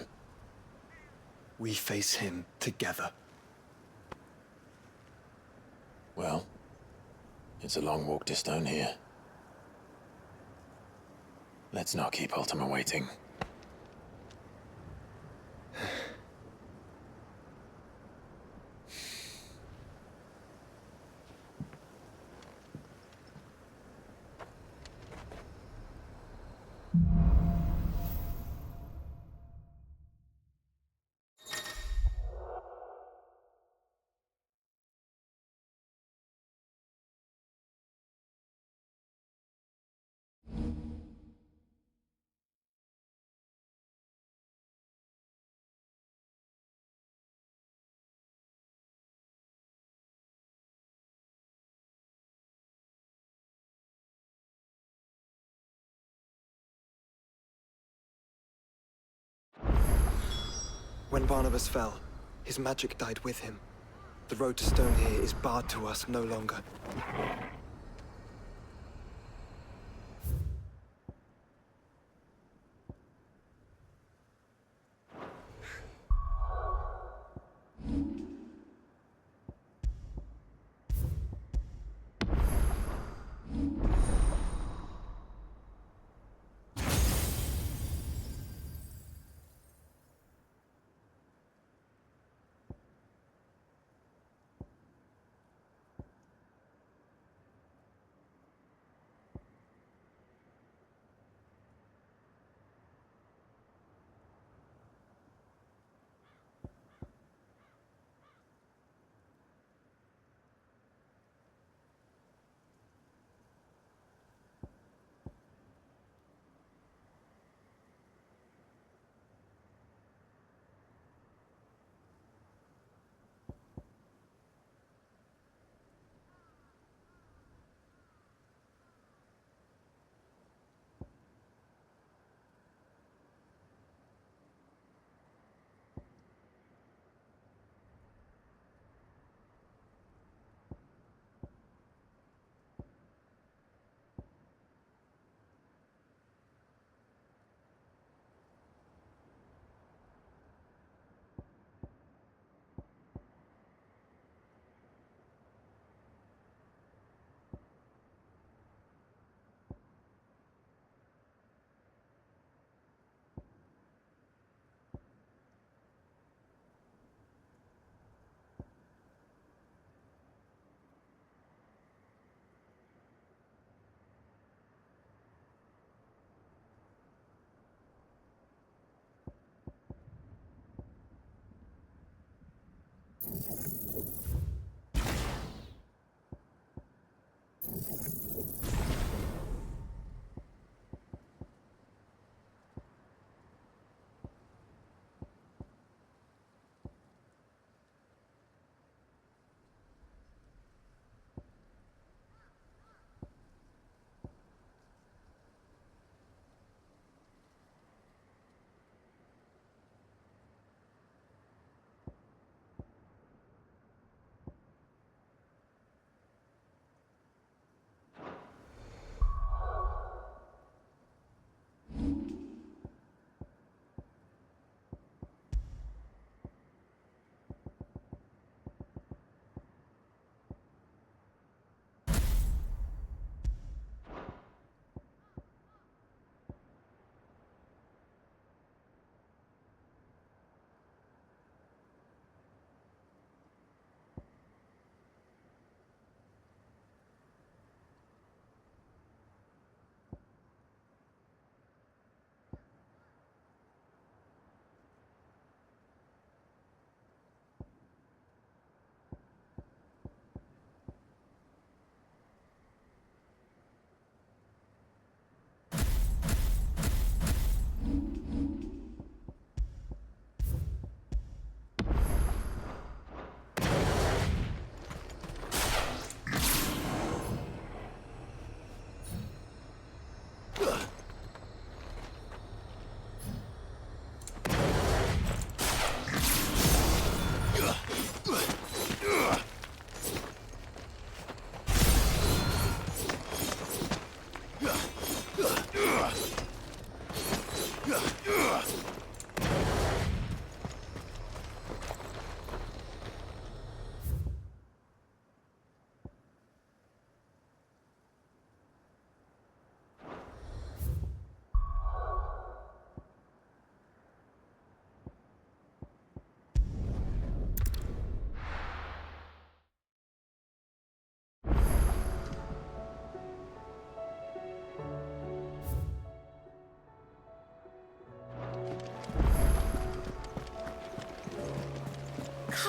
D: we face him together.
A: Well, it's a long walk to Stone here. Let's not keep Ultima waiting.
D: When Barnabas fell, his magic died with him. The road to Stone here is barred to us no longer.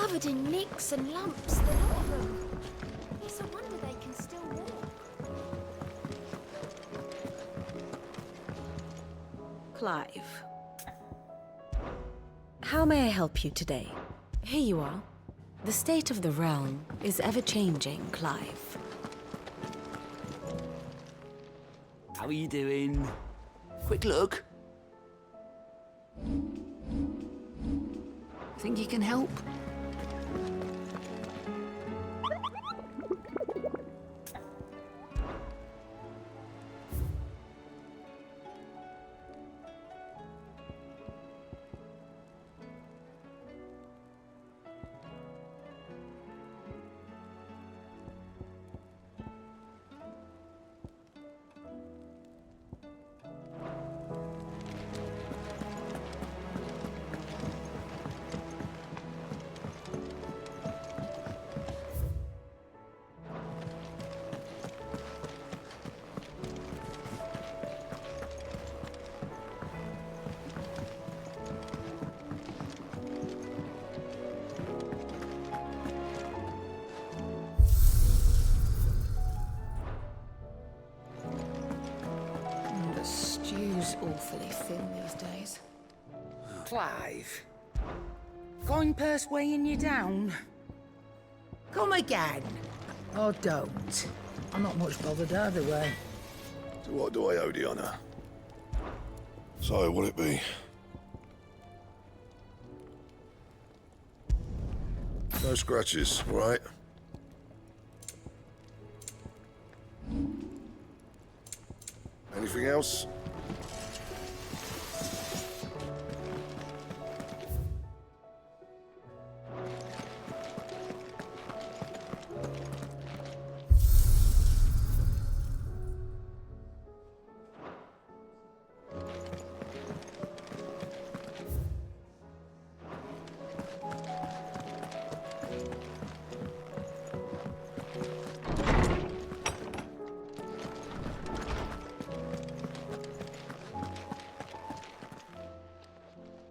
E: Covered in nicks and lumps, the lot of them. It's a wonder they can still walk.
F: Clive. How may I help you today? Here you are. The state of the realm is ever-changing, Clive.
G: How are you doing? Quick look.
I: Think you can help? The stew's awfully thin these days.
H: Clive. Coin purse weighing you down? Come again.
I: Or don't. I'm not much bothered either way.
J: So what do I owe the honour? So, what'll it be? No scratches, all right? Anything else?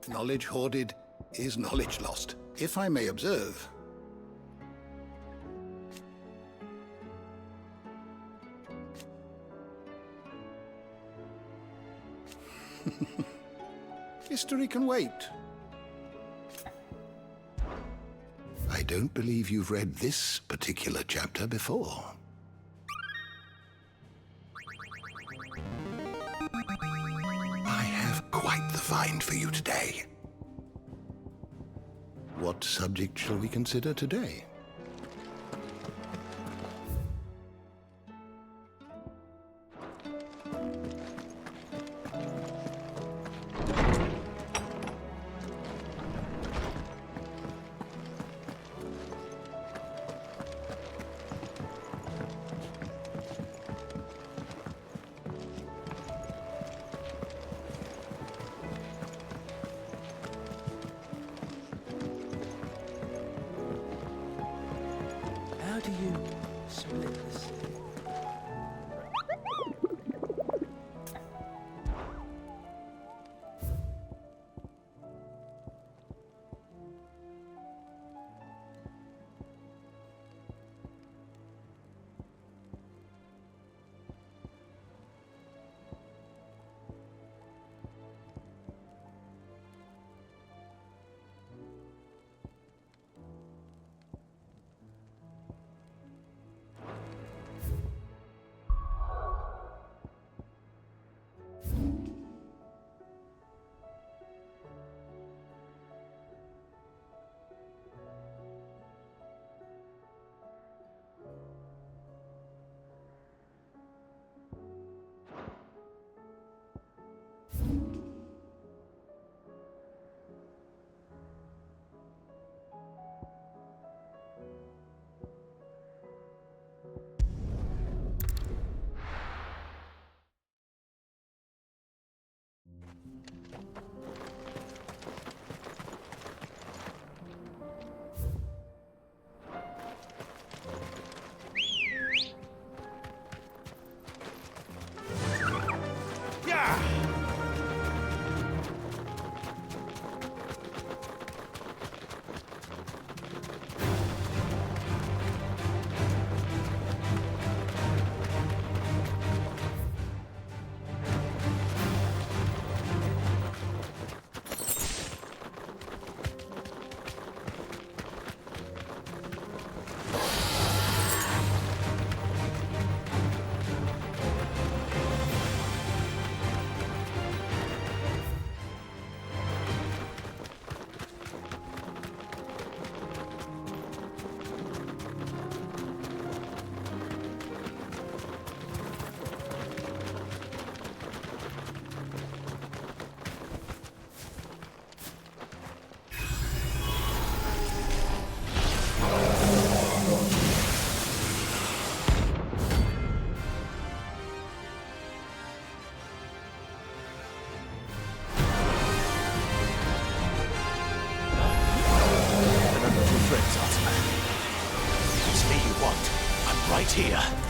Q: Knowledge hoarded is knowledge lost, if I may observe. History can wait. I don't believe you've read this particular chapter before. I have quite the find for you today. What subject shall we consider today?
G: How do you split the sea?
A: Tyr.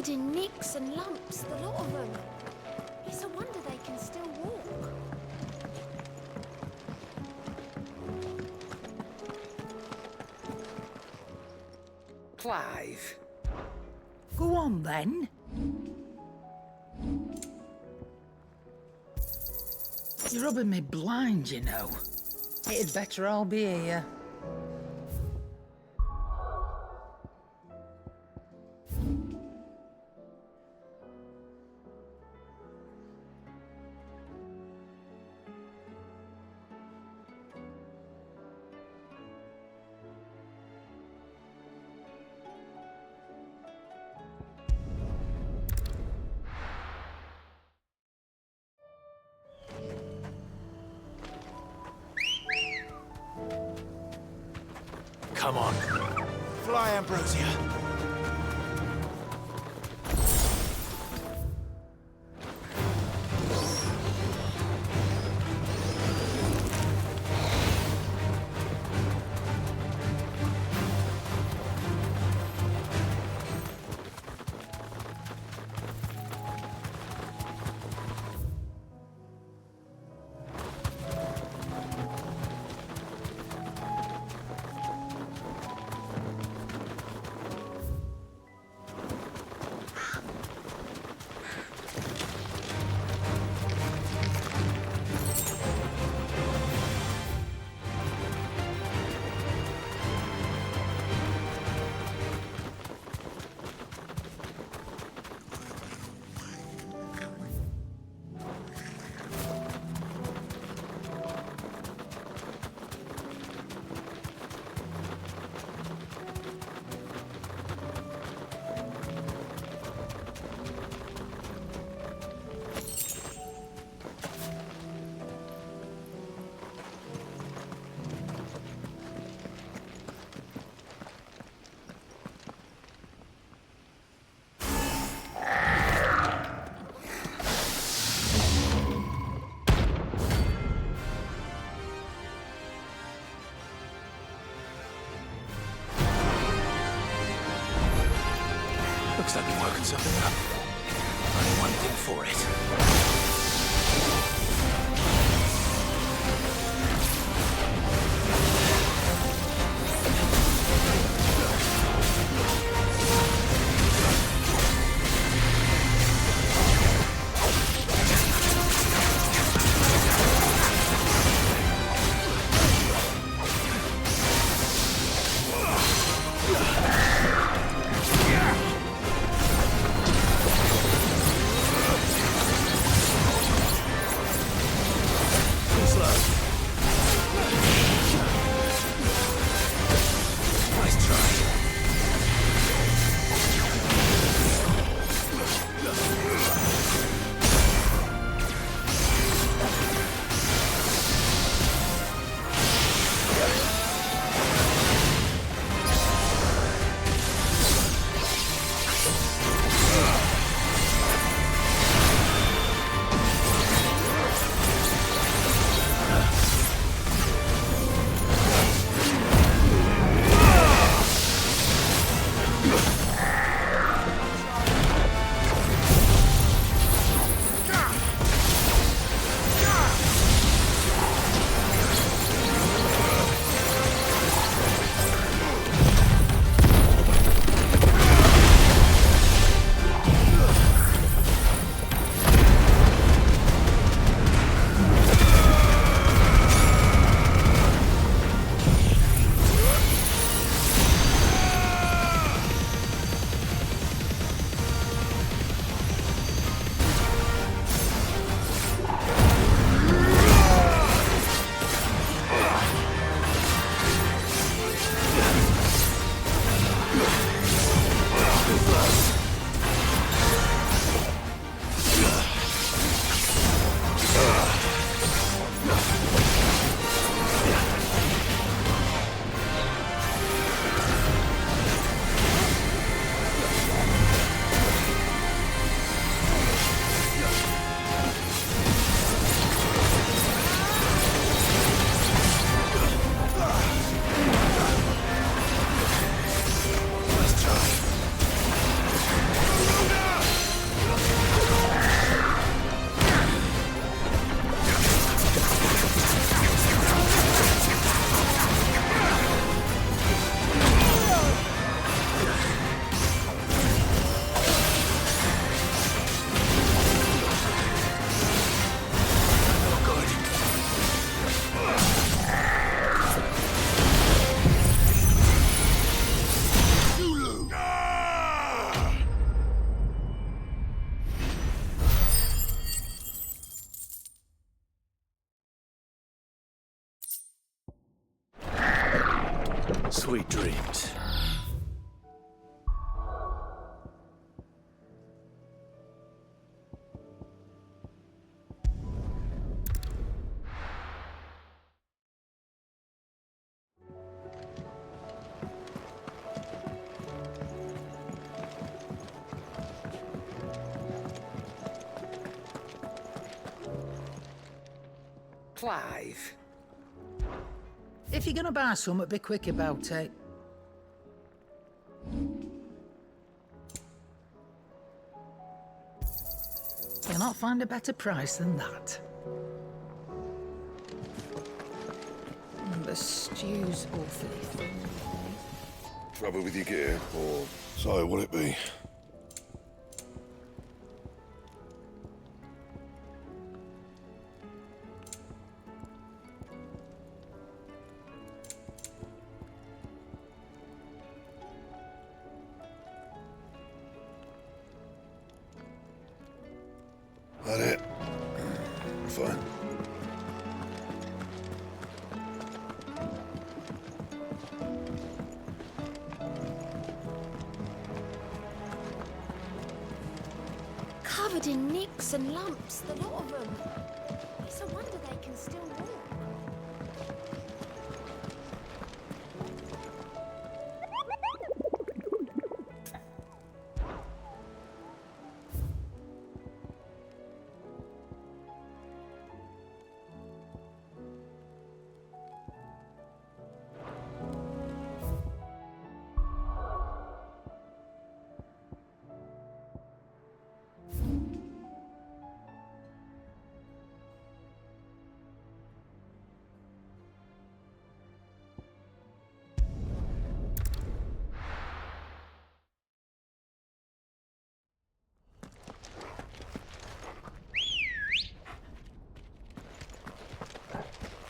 E: Covered in nicks and lumps, the lot of them. It's a wonder they can still walk.
H: Clive.
I: Go on then. You're rubbing me blind, you know. It'd better all be here.
A: Come on. Fly, Ambrosia. Looks like you're working something up. Only one thing for it.
K: Sweet dreams.
I: Clive. If you're gonna buy something, be quick about it. You'll not find a better price than that. The stew's awfully thin.
J: Trouble with your gear, or so will it be? That it? Fine.
E: Covered in nicks and lumps, the lot of them. It's a wonder they can still walk.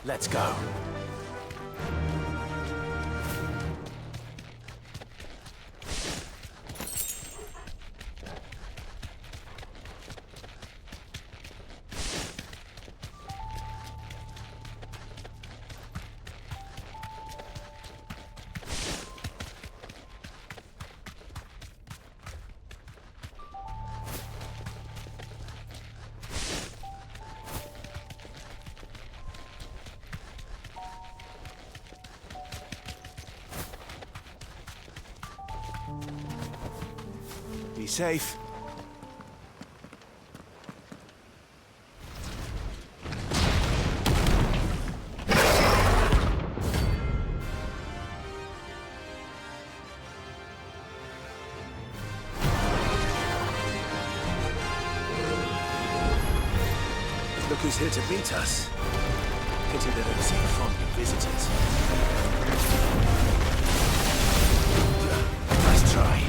K: Let's go. Be safe. Look who's here to meet us. Pity they don't seem fond of visitors. Nice try.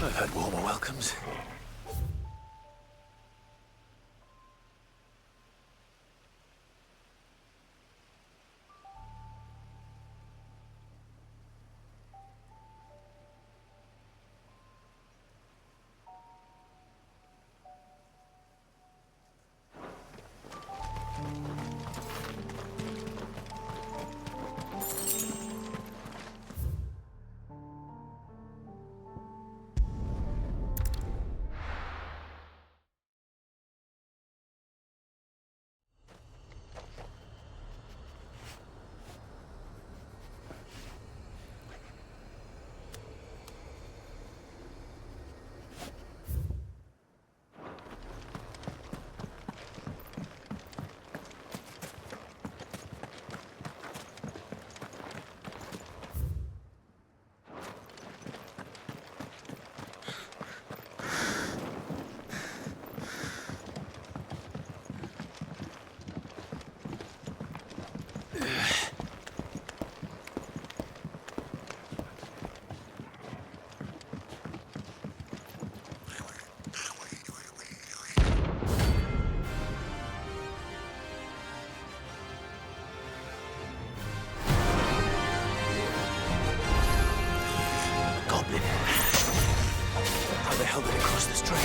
K: I've had warmer welcomes. How the hell did it cross the strait?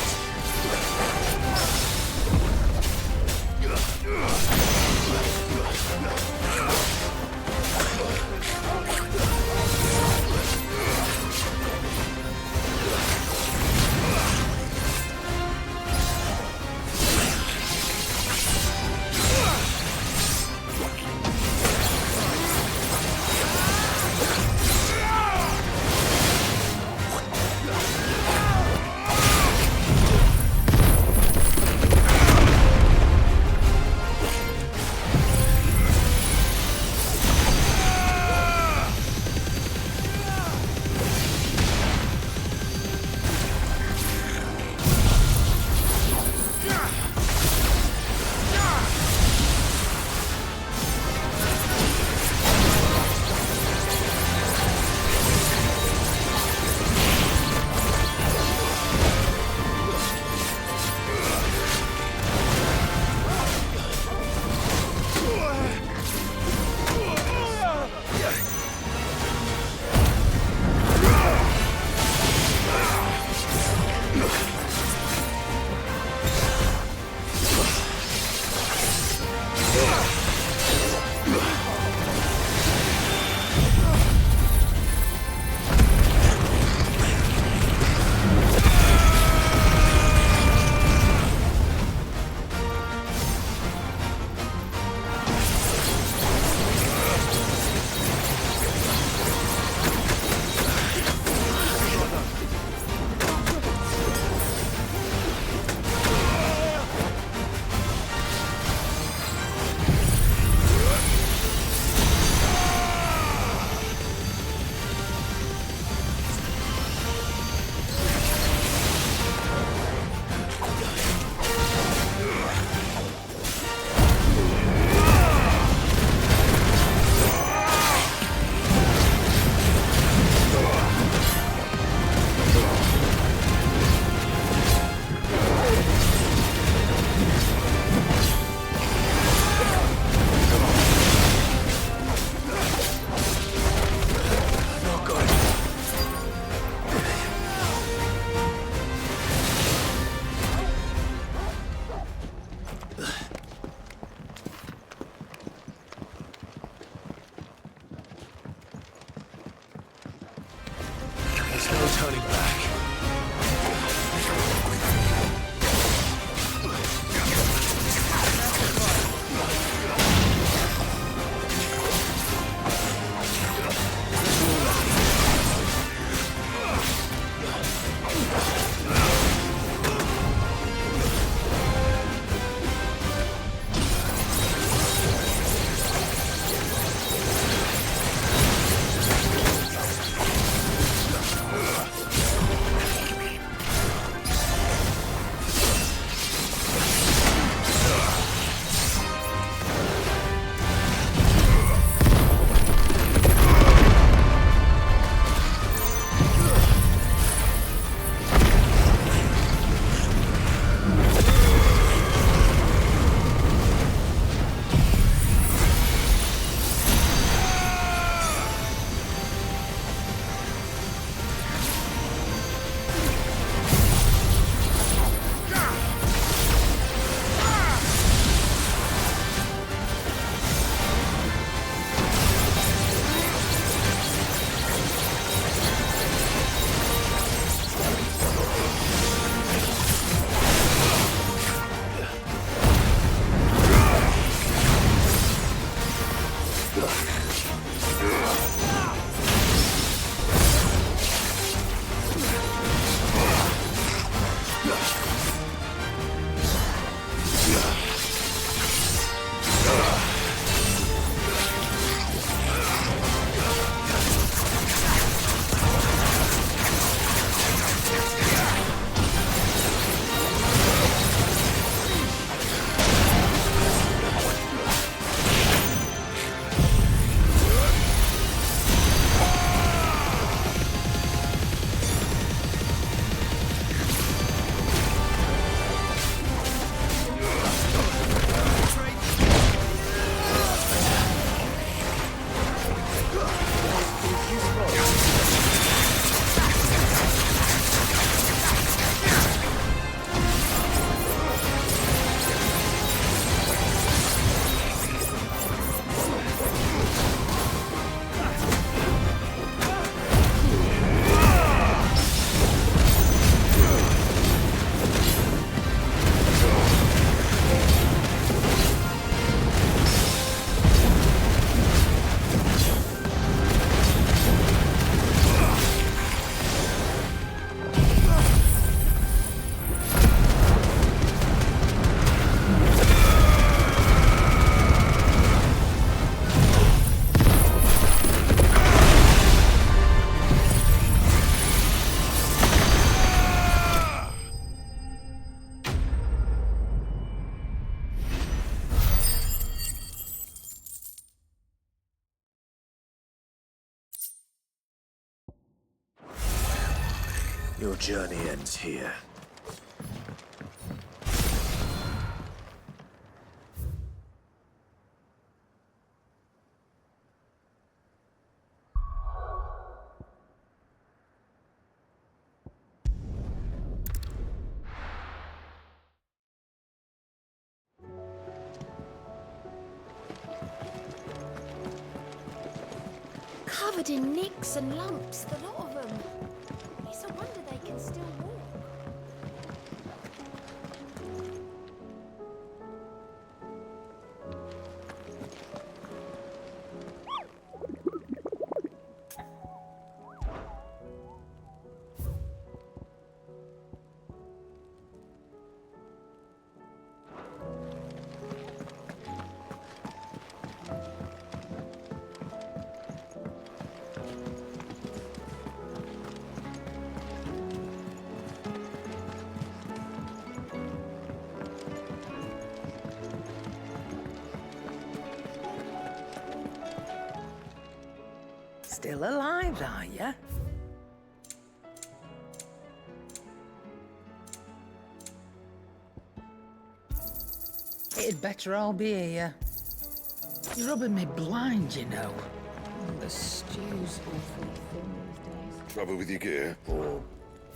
K: There's no turning back.
A: Your journey ends here.
E: Covered in nicks and lumps, the lot of them. It's a wonder they can still walk.
H: Still alive, are ya?
I: It'd better all be here. You're rubbing me blind, you know.
B: The stew's awfully thin these days.
J: Trouble with your gear, or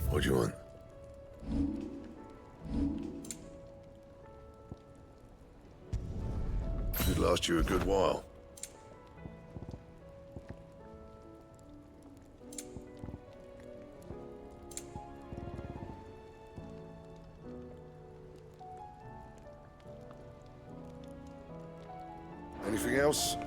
J: what do you want? Should last you a good while. Anything else?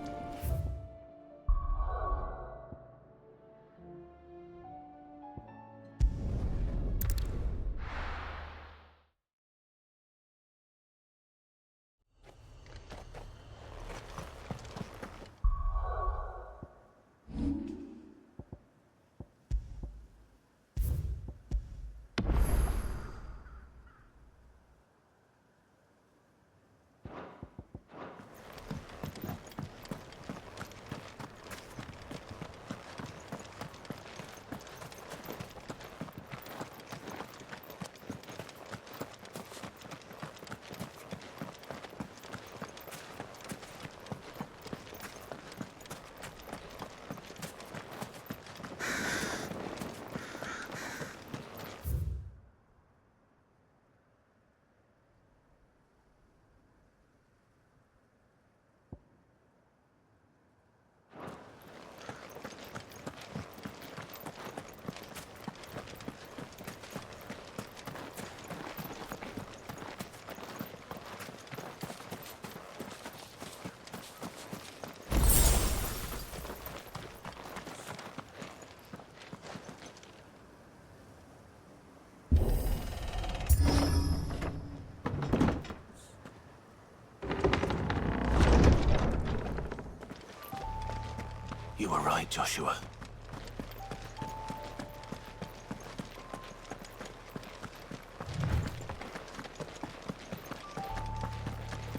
A: You were right, Joshua.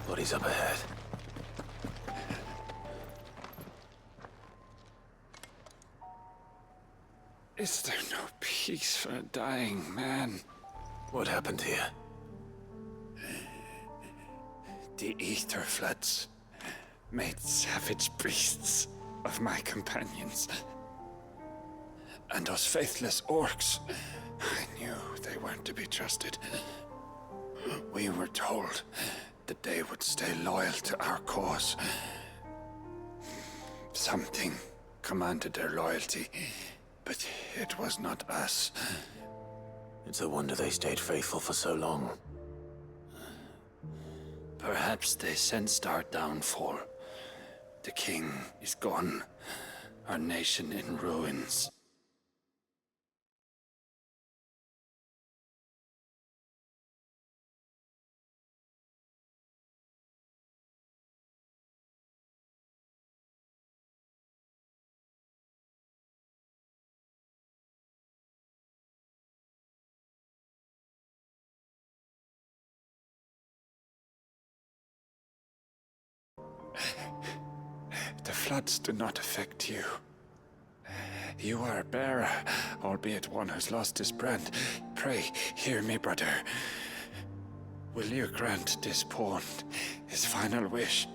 A: Bodies up ahead.
L: Is there no peace for a dying man?
A: What happened here?
L: The Ether Floods made savage beasts of my companions. And those faithless orcs, I knew they weren't to be trusted. We were told that they would stay loyal to our cause. Something commanded their loyalty, but it was not us.
A: It's a wonder they stayed faithful for so long.
L: Perhaps they sensed our downfall. The king is gone, our nation in ruins. The floods do not affect you. You are a bearer, albeit one who's lost his brand. Pray, hear me, brother. Will you grant this pawn his final wish?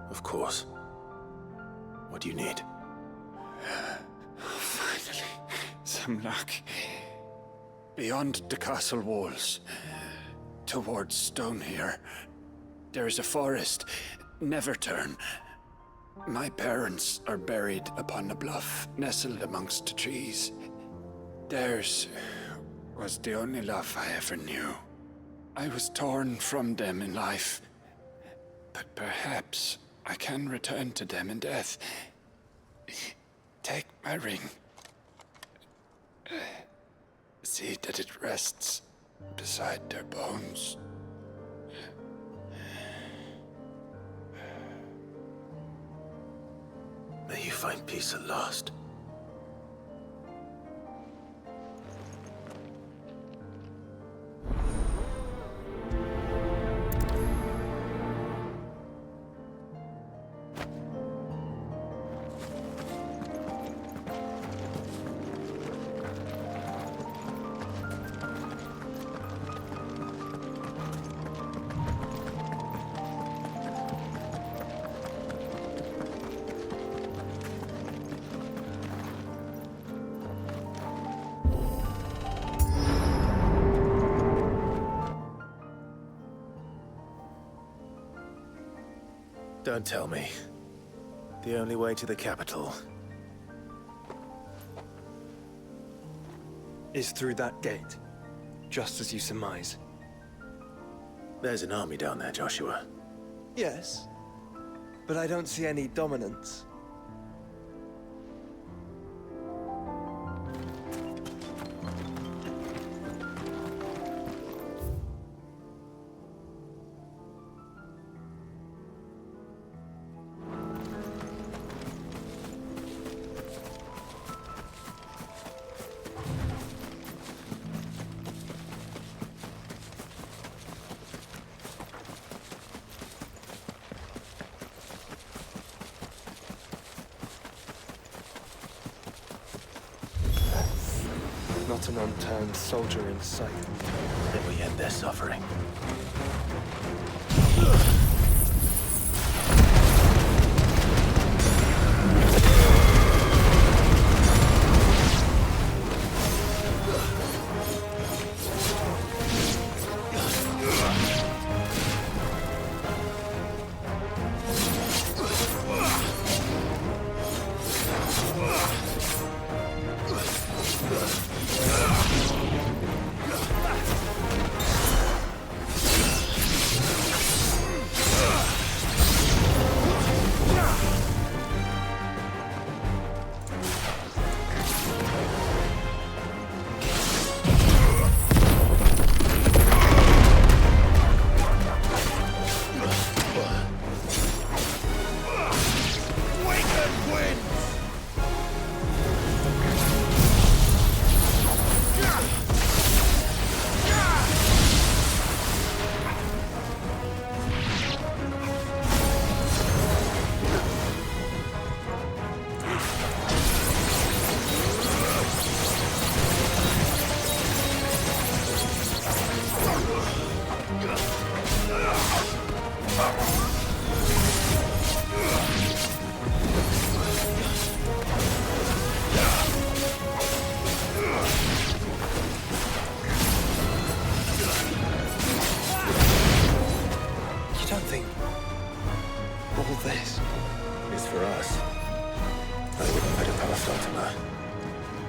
A: Of course. What do you need?
L: Finally, some luck. Beyond the castle walls, towards Stonehere, there is a forest. Never turn. My parents are buried upon a bluff, nestled amongst the trees. Theirs was the only love I ever knew. I was torn from them in life, but perhaps I can return to them in death. Take my ring. See that it rests beside their bones.
A: May you find peace at last. Don't tell me. The only way to the capital
D: is through that gate, just as you surmise.
A: There's an army down there, Joshua.
D: Yes, but I don't see any dominance. Not an unturned soldier in sight.
A: Then we end their suffering.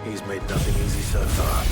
A: He's made nothing easy so far.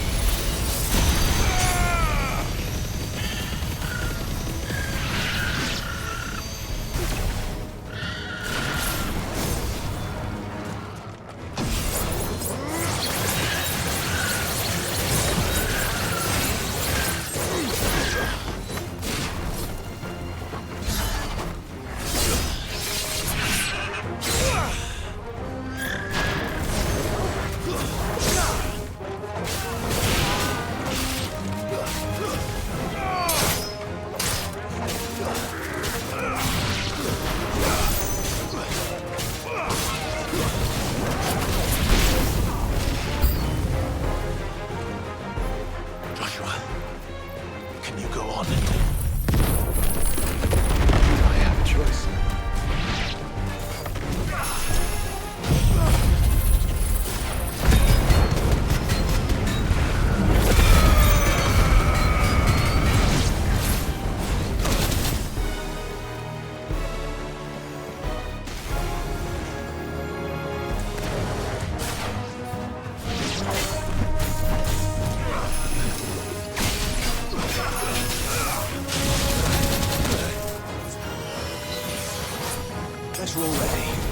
A: Let's roll ready.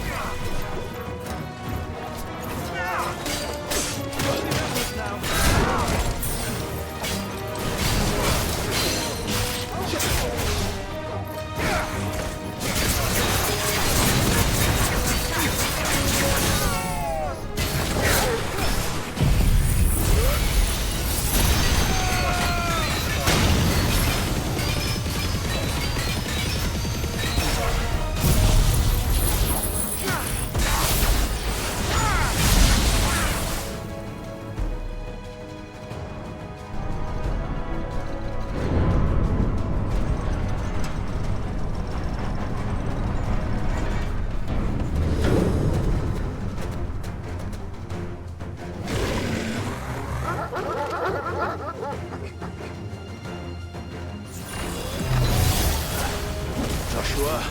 A: Joshua,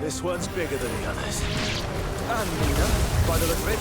A: this one's bigger than the others. And Nina, by the look of it.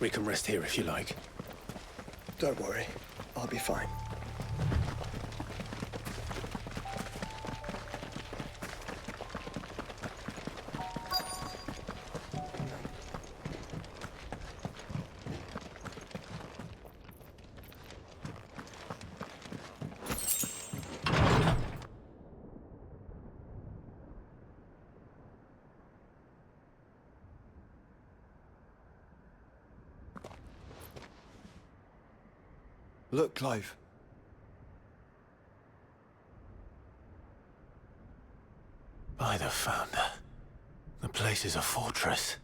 A: We can rest here if you like.
D: Don't worry. I'll be fine. Look, Clive.
A: By the Founder. The place is a fortress.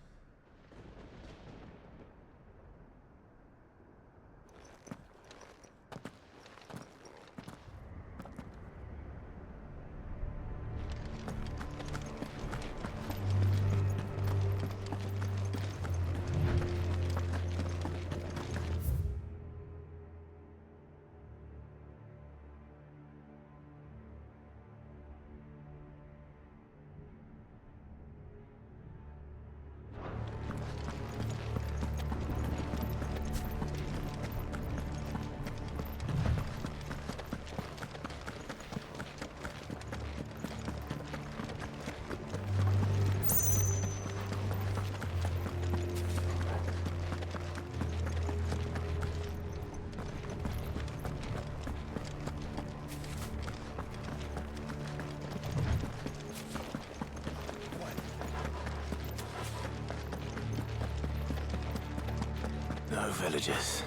A: No villagers.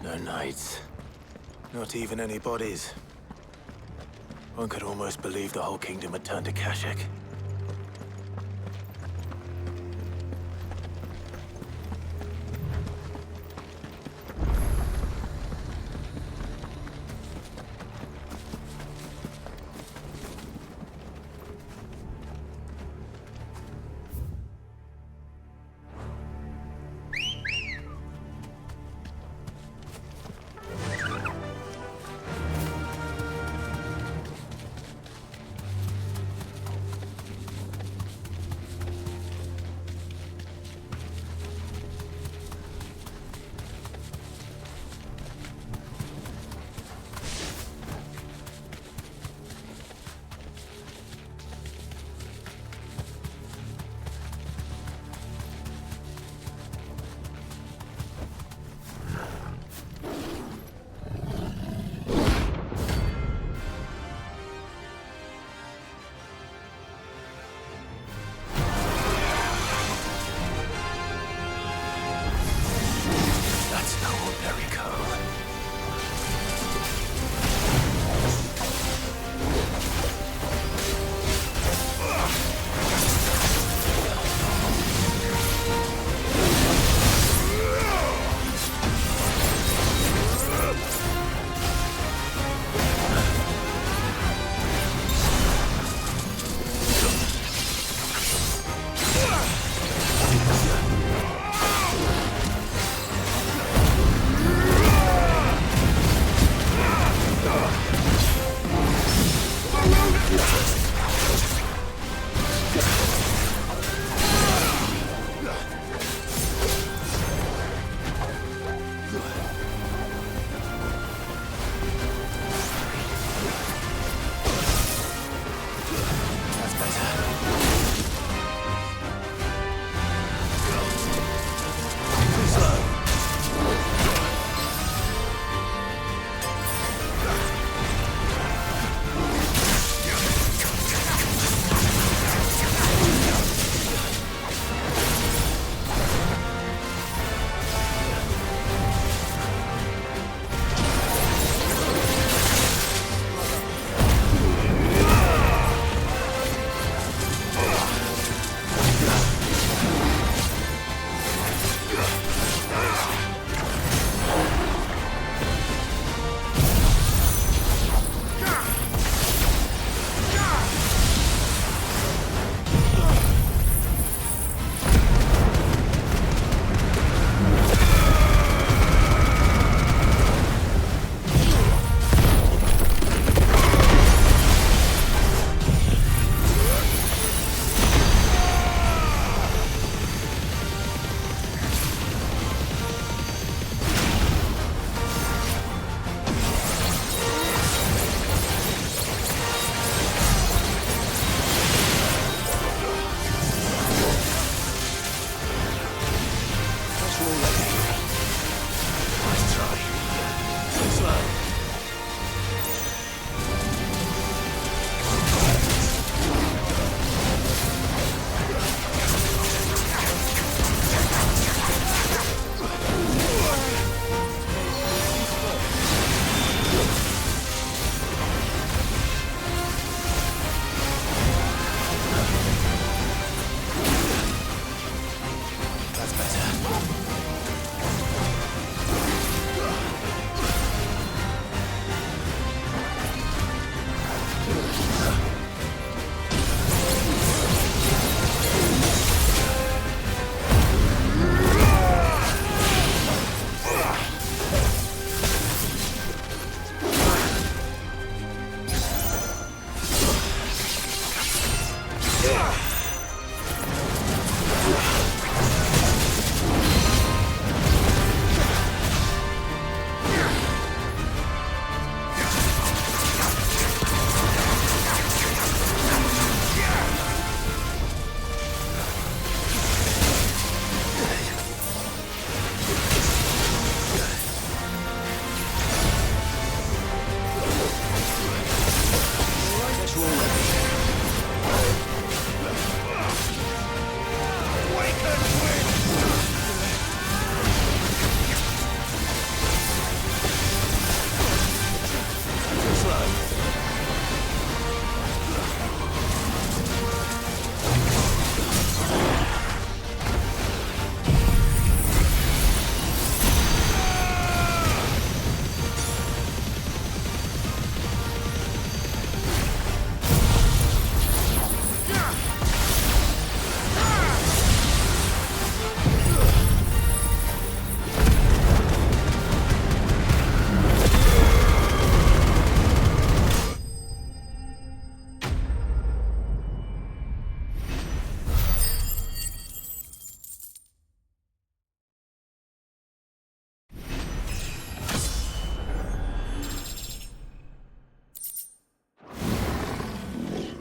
A: No knights. Not even any bodies. One could almost believe the whole kingdom had turned to Kashyyyk.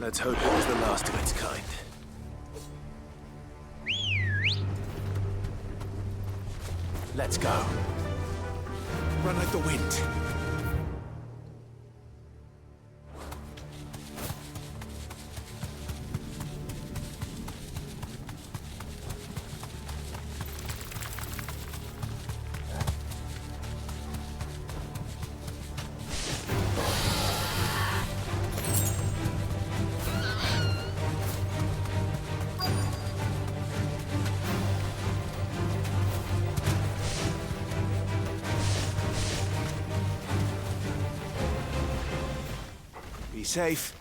A: Let's hope it was the last of its kind. Let's go. Run like the wind. Be safe.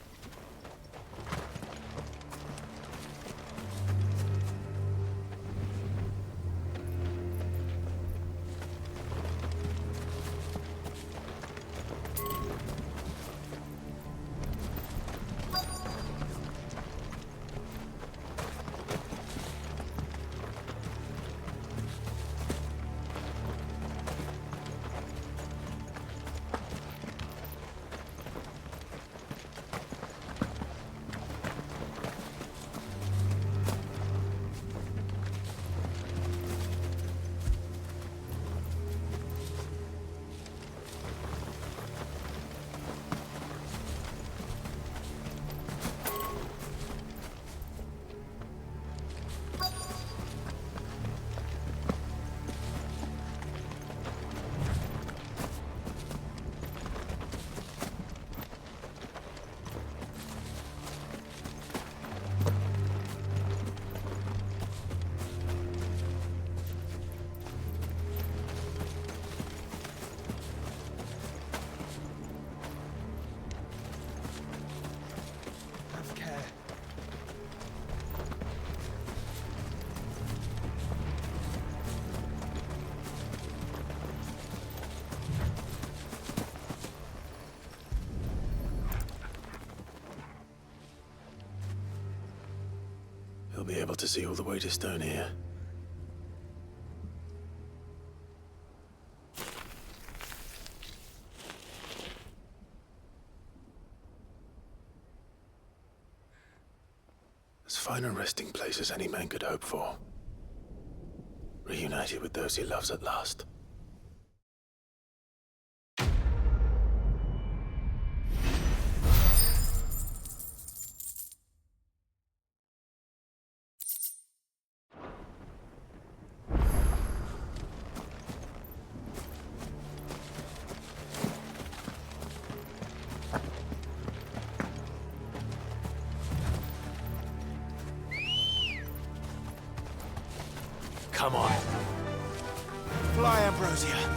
A: He'll be able to see all the way to Stone here. As fine a resting place as any man could hope for. Reunited with those he loves at last. Come on. Fly, Ambrosia.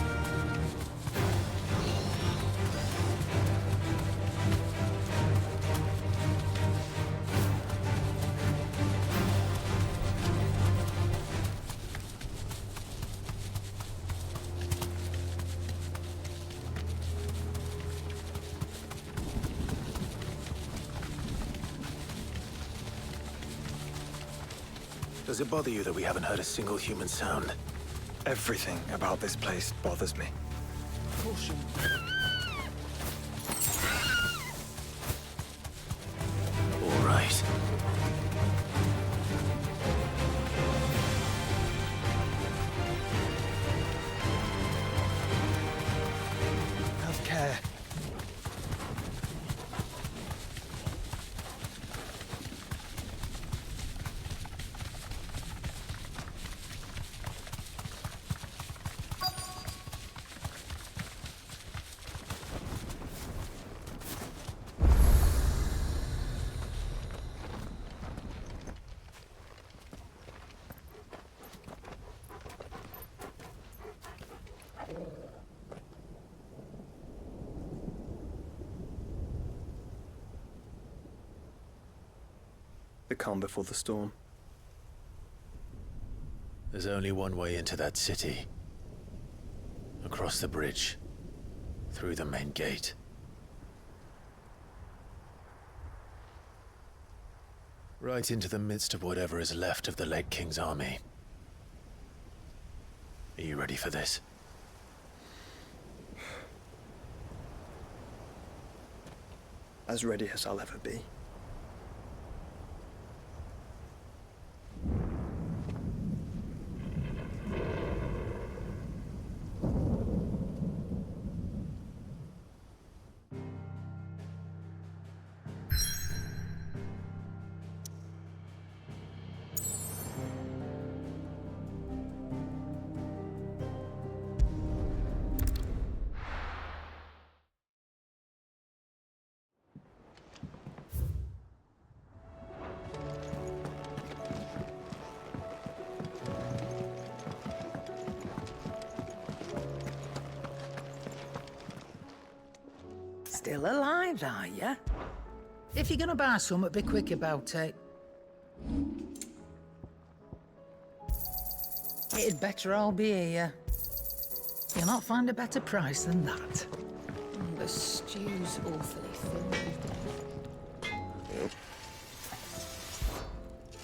A: Does it bother you that we haven't heard a single human sound?
D: Everything about this place bothers me.
A: Caution. All right.
D: Have care. The calm before the storm.
A: There's only one way into that city. Across the bridge. Through the main gate. Right into the midst of whatever is left of the late King's army. Are you ready for this?
D: As ready as I'll ever be.
H: Still alive, are ya?
I: If you're gonna buy something, be quick about it. It'd better all be here. You'll not find a better price than that.
F: The stew's awfully thin.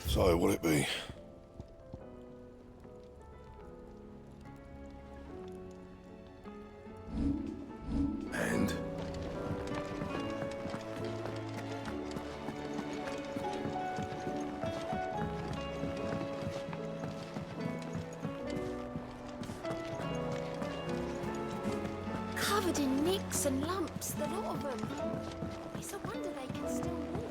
J: So, what'll it be? And?
E: Covered in nicks and lumps, the lot of them. It's a wonder they can still walk.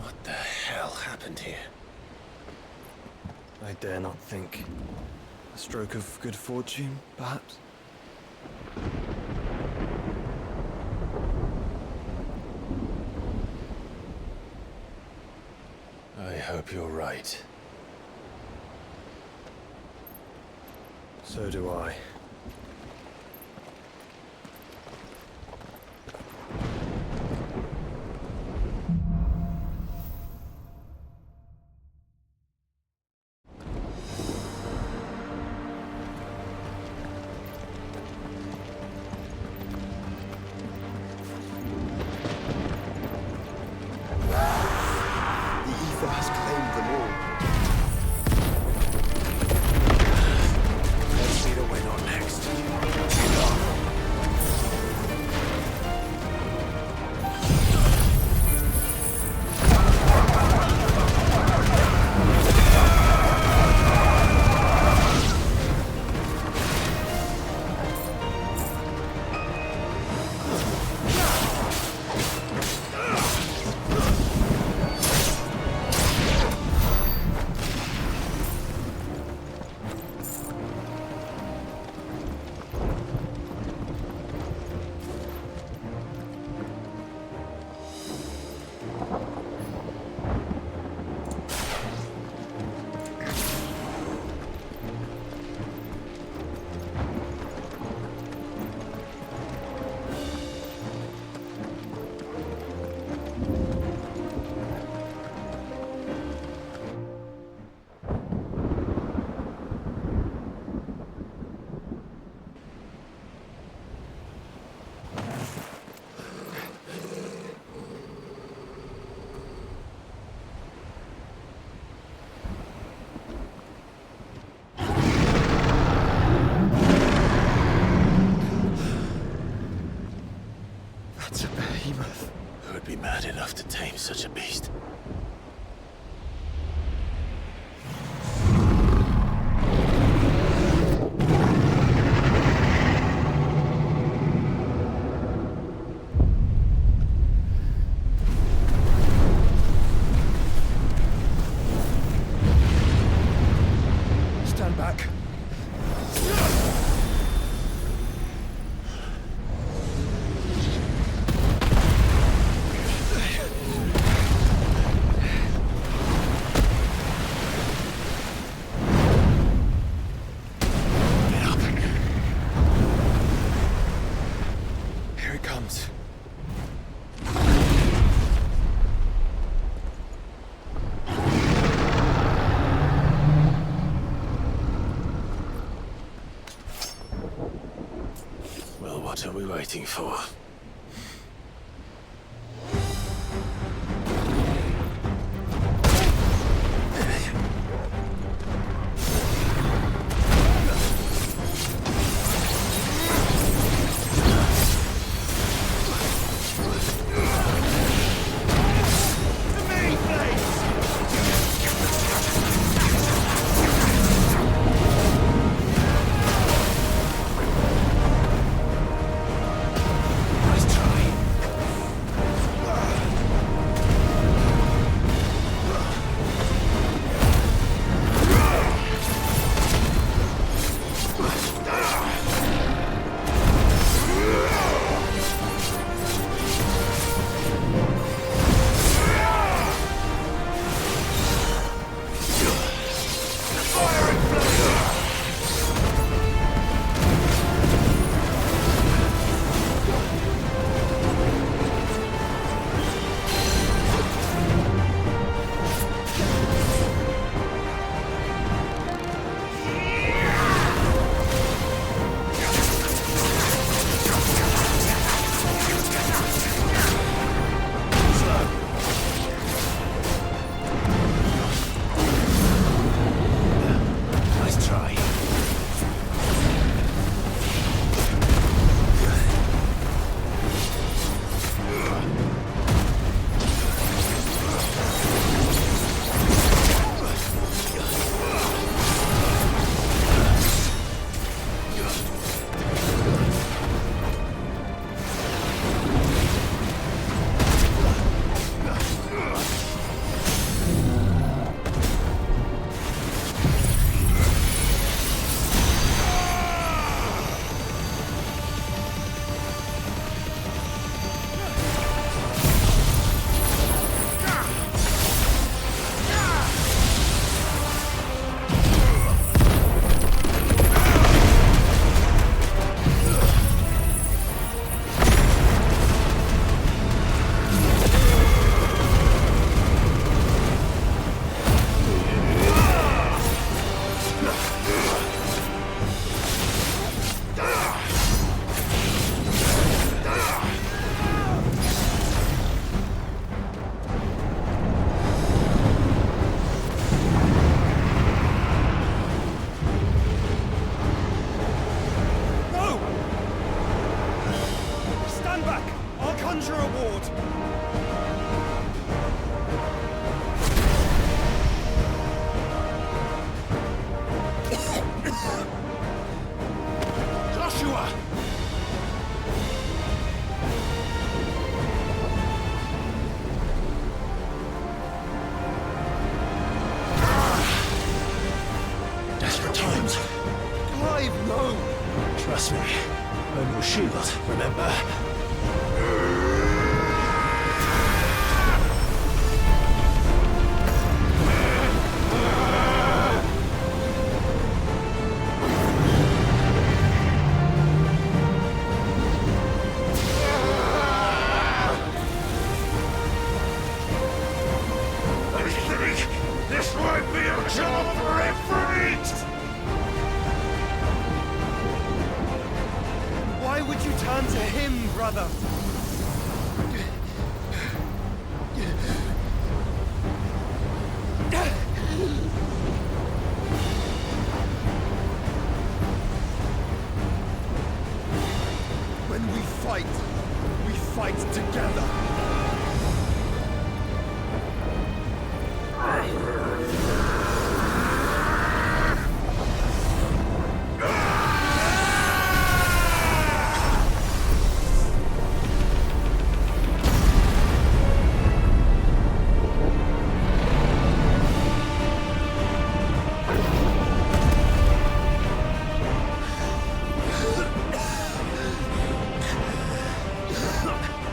K: What the hell happened here?
D: I dare not think. A stroke of good fortune, perhaps?
K: I hope you're right.
D: So do I.
A: Mad enough to tame such a beast.
D: Stand back.
A: What are we waiting for?
D: reward.
K: Joshua!
A: Desperate times.
D: Clive, no!
A: Trust me. I'm your shield, remember?
J: This won't be a job for Ifrit!
D: Why would you turn to him, brother? When we fight together.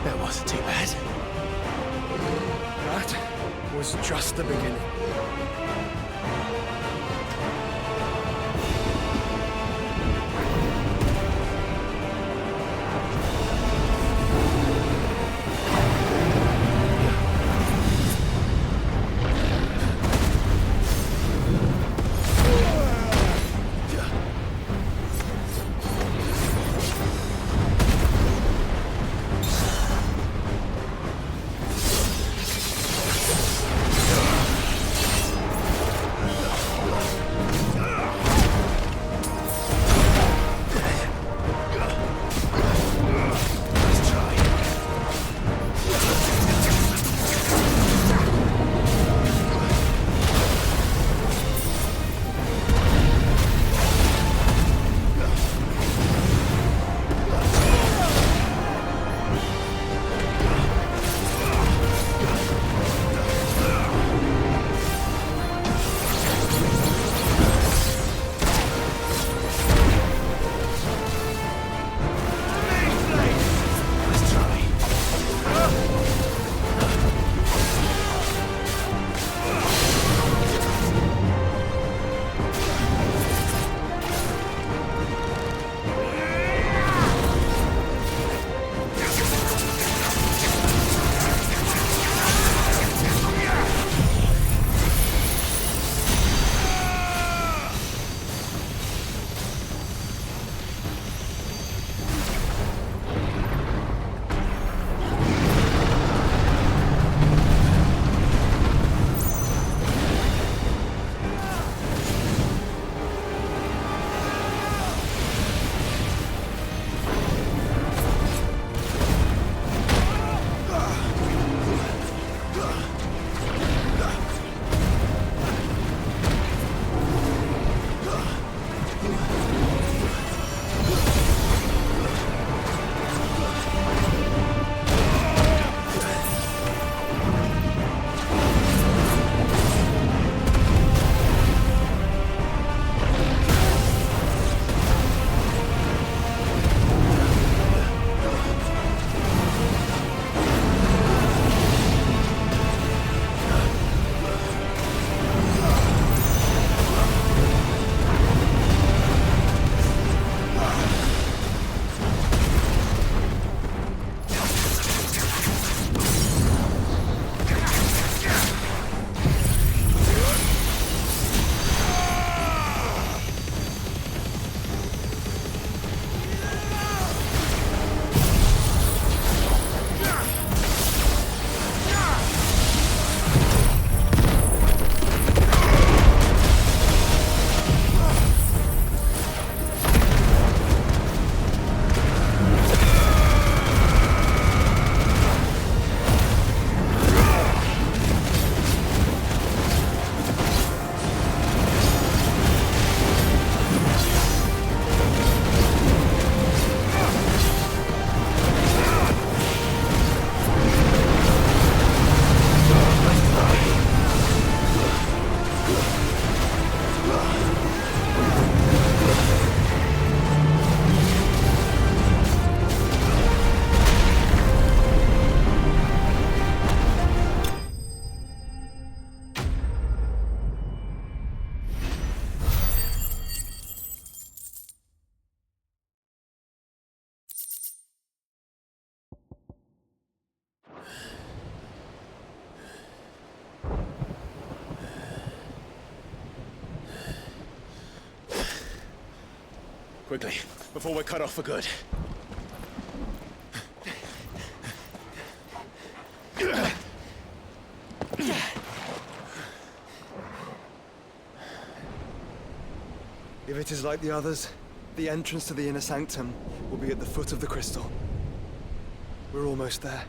A: That wasn't too bad.
D: That was just the beginning.
A: quickly, before we're cut off for good.
D: If it is like the others, the entrance to the inner sanctum will be at the foot of the crystal. We're almost there.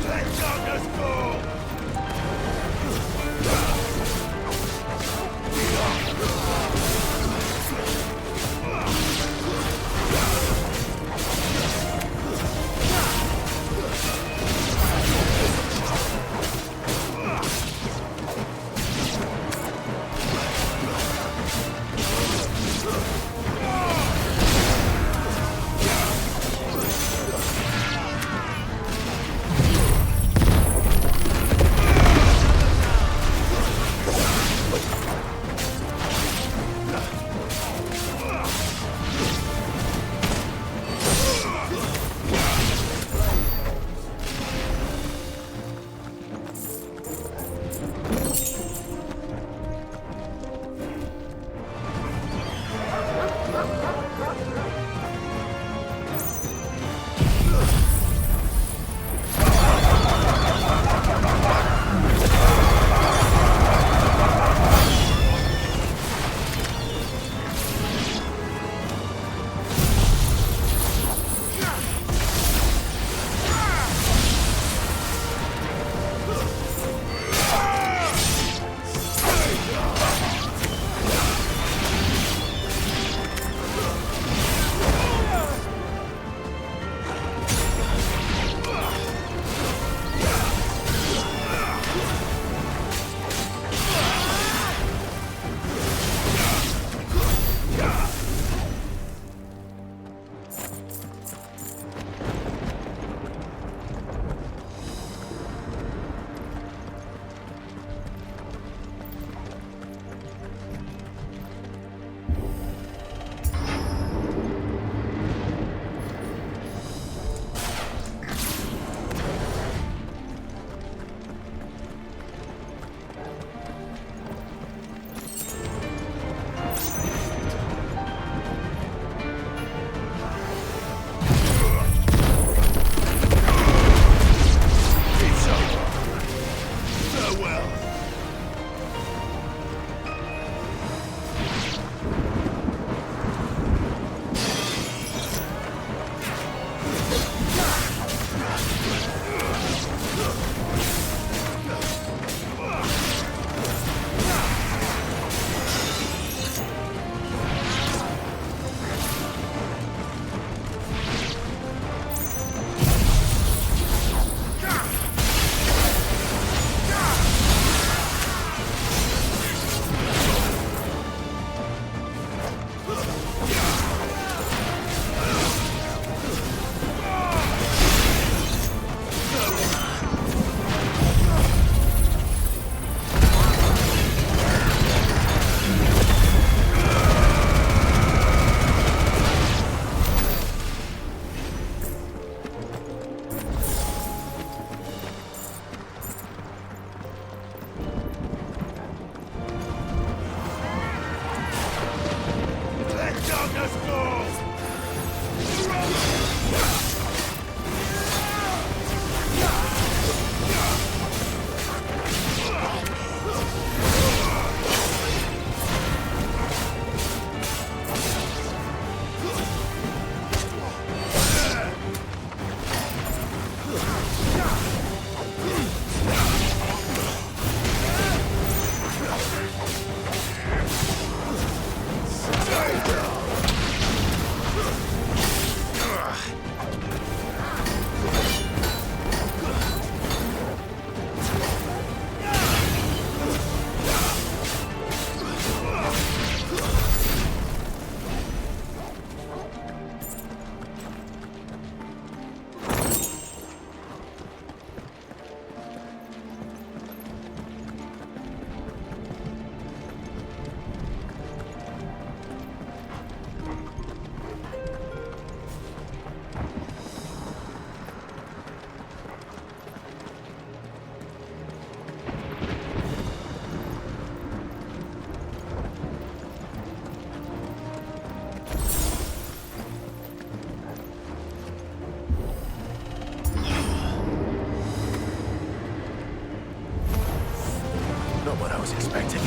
J: Let darkness go!
A: was expecting.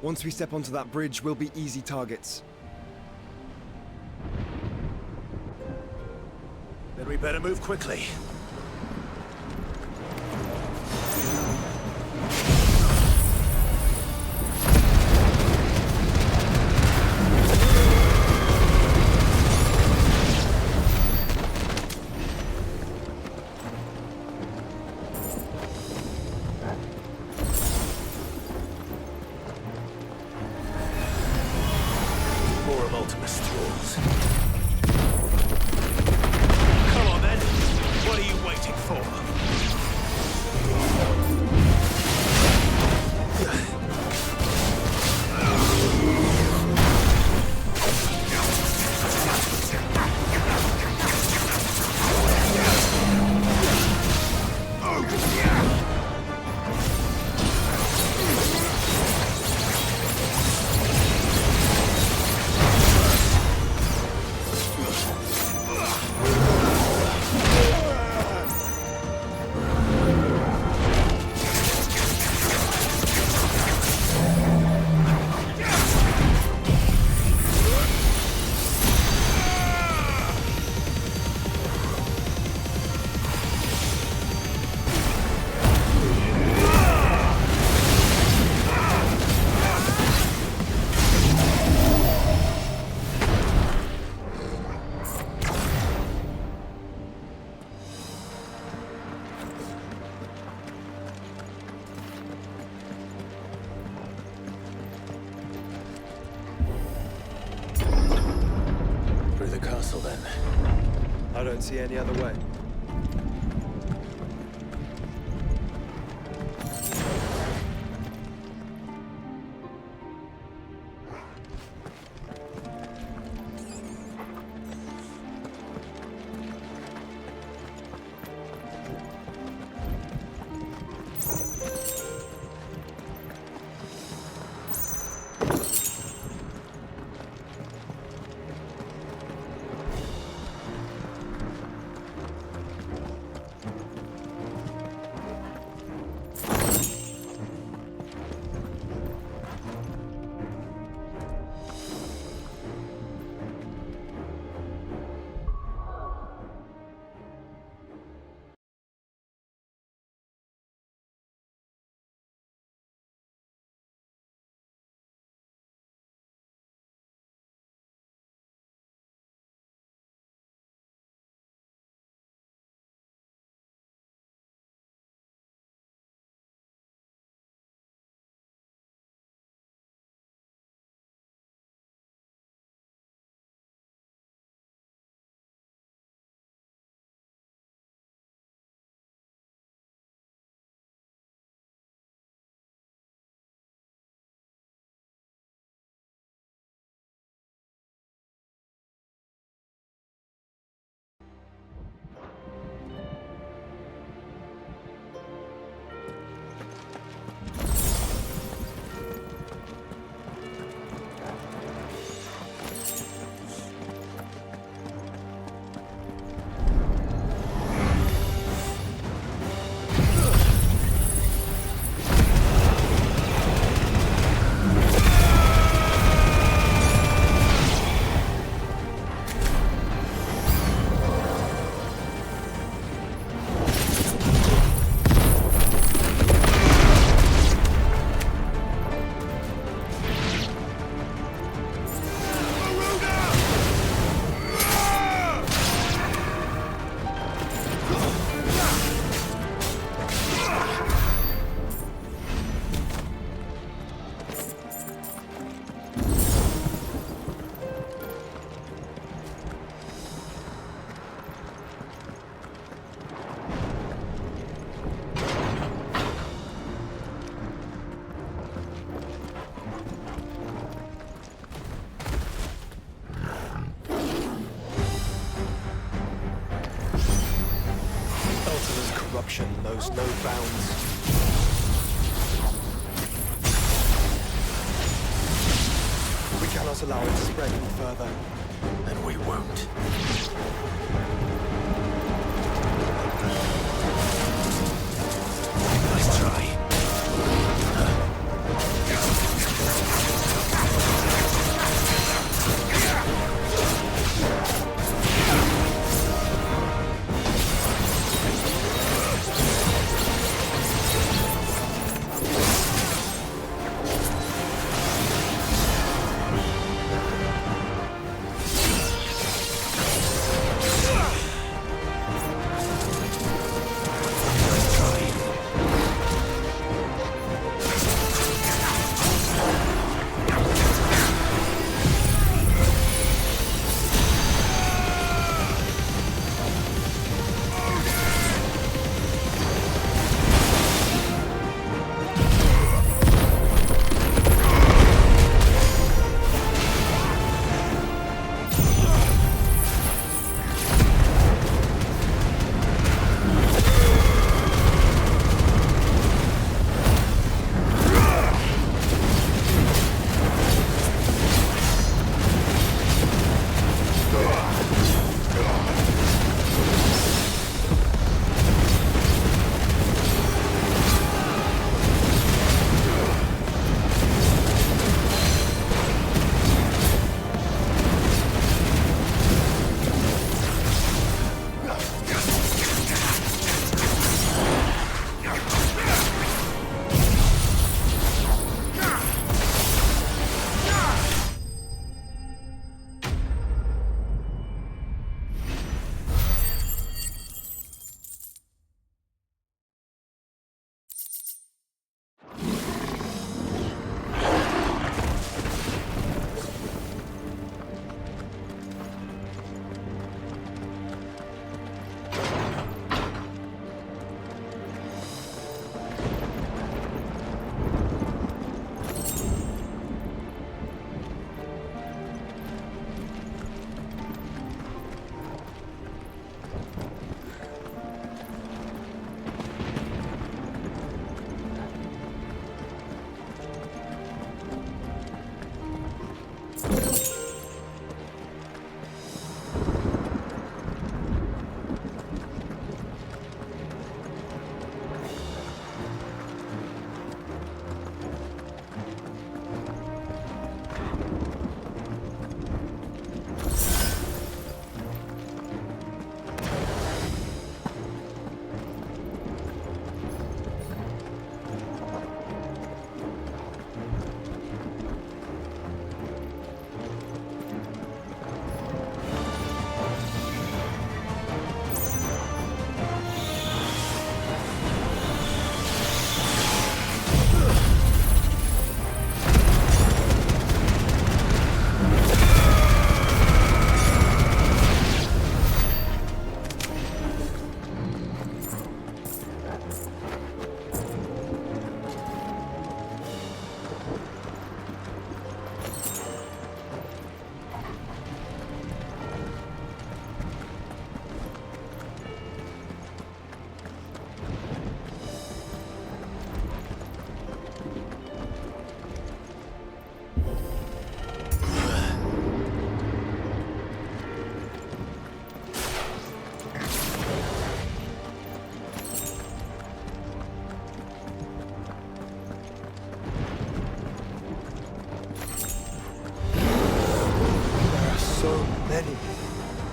D: Once we step onto that bridge, we'll be easy targets.
A: Then we better move quickly. More of Ultimus tools. Come on then. What are you waiting for? Through the castle, then.
D: I don't see any other way. destruction knows no bounds. We cannot allow it to spread any further.
A: And we won't. Nice try.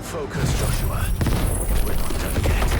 A: Focus, Joshua. We're not done yet.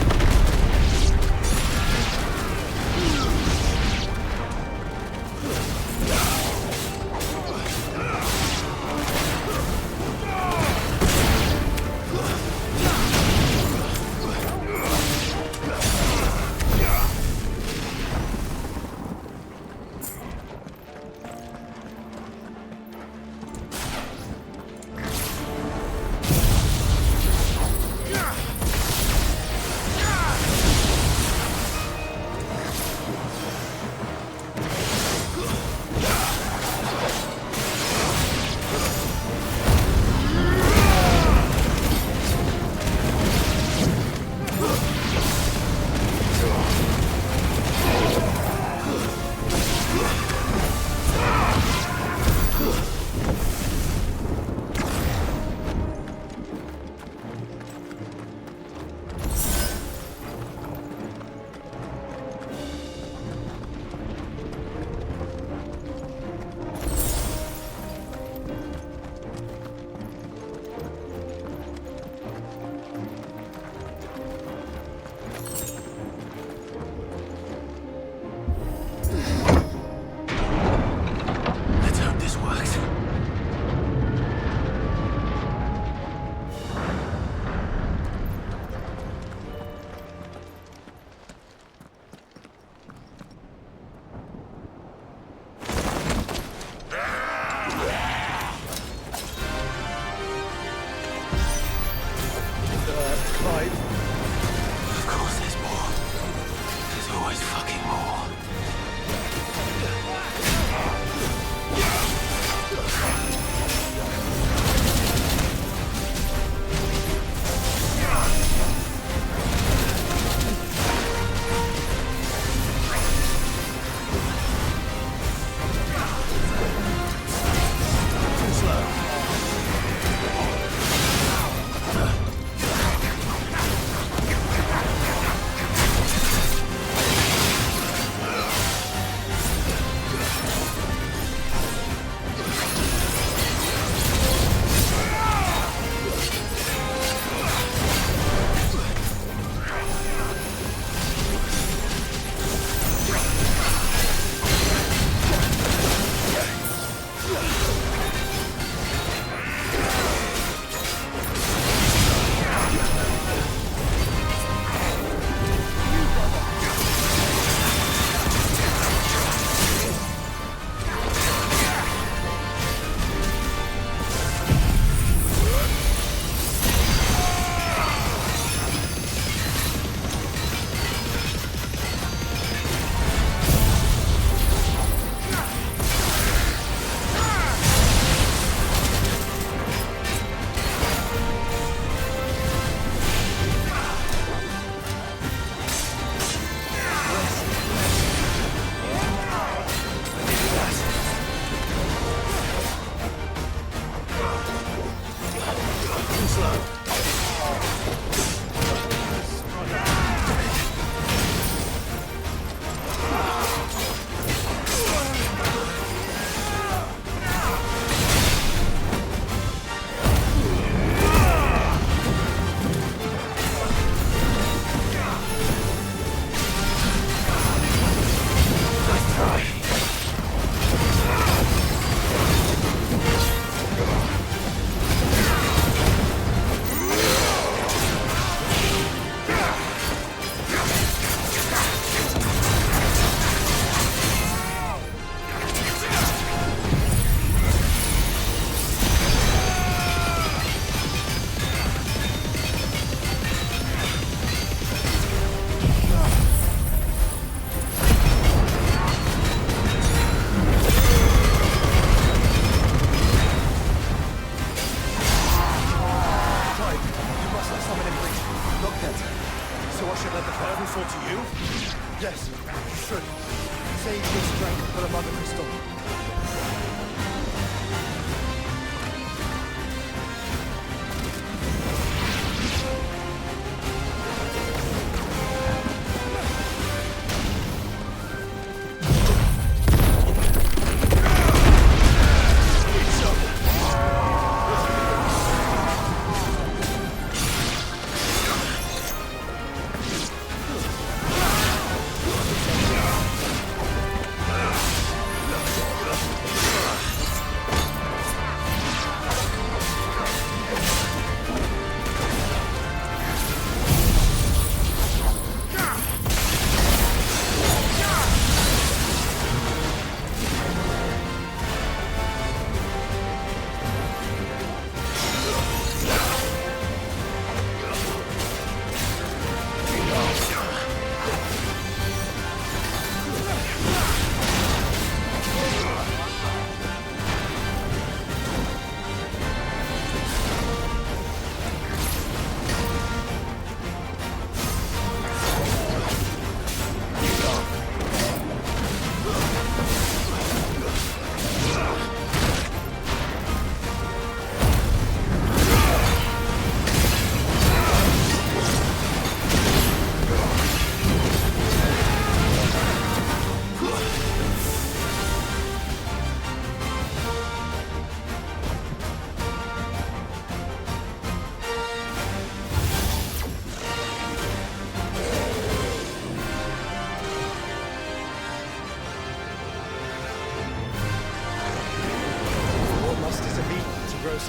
K: Nice and slow.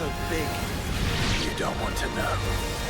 D: so big?
K: You don't want to know.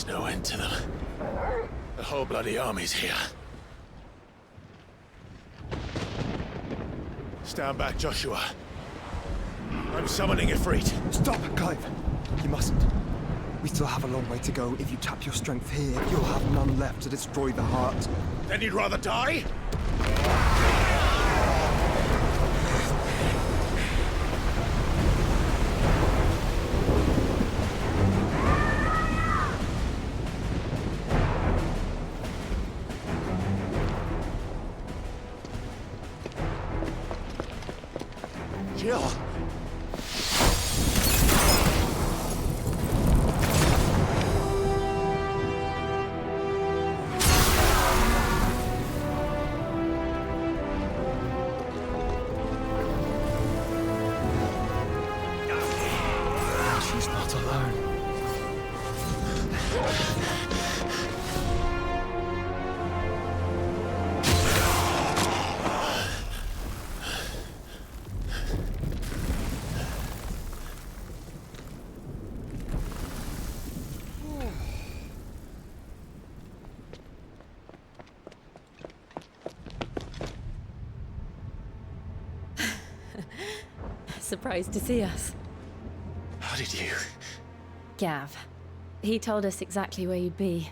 A: There's no end to them. The whole bloody army's here. Stand back, Joshua. I'm summoning Ifrit.
D: Stop, Clive! You mustn't. We still have a long way to go. If you tap your strength here, you'll have none left to destroy the heart.
A: Then you'd rather die? Jill!
D: She's not alone.
F: Surprised to see us.
A: How did you?
F: Gav. He told us exactly where you'd be.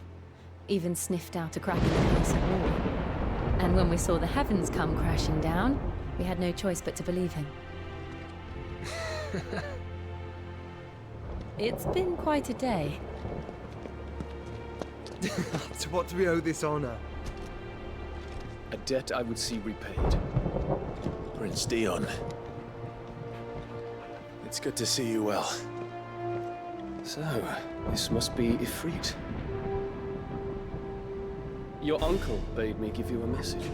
F: Even sniffed out a crack in the castle wall. And when we saw the heavens come crashing down, we had no choice but to believe him. It's been quite a day.
D: To what do we owe this honor?
N: A debt I would see repaid.
A: Prince Dion. It's good to see you well.
N: So, this must be Ifrit. Your uncle bade me give you a message.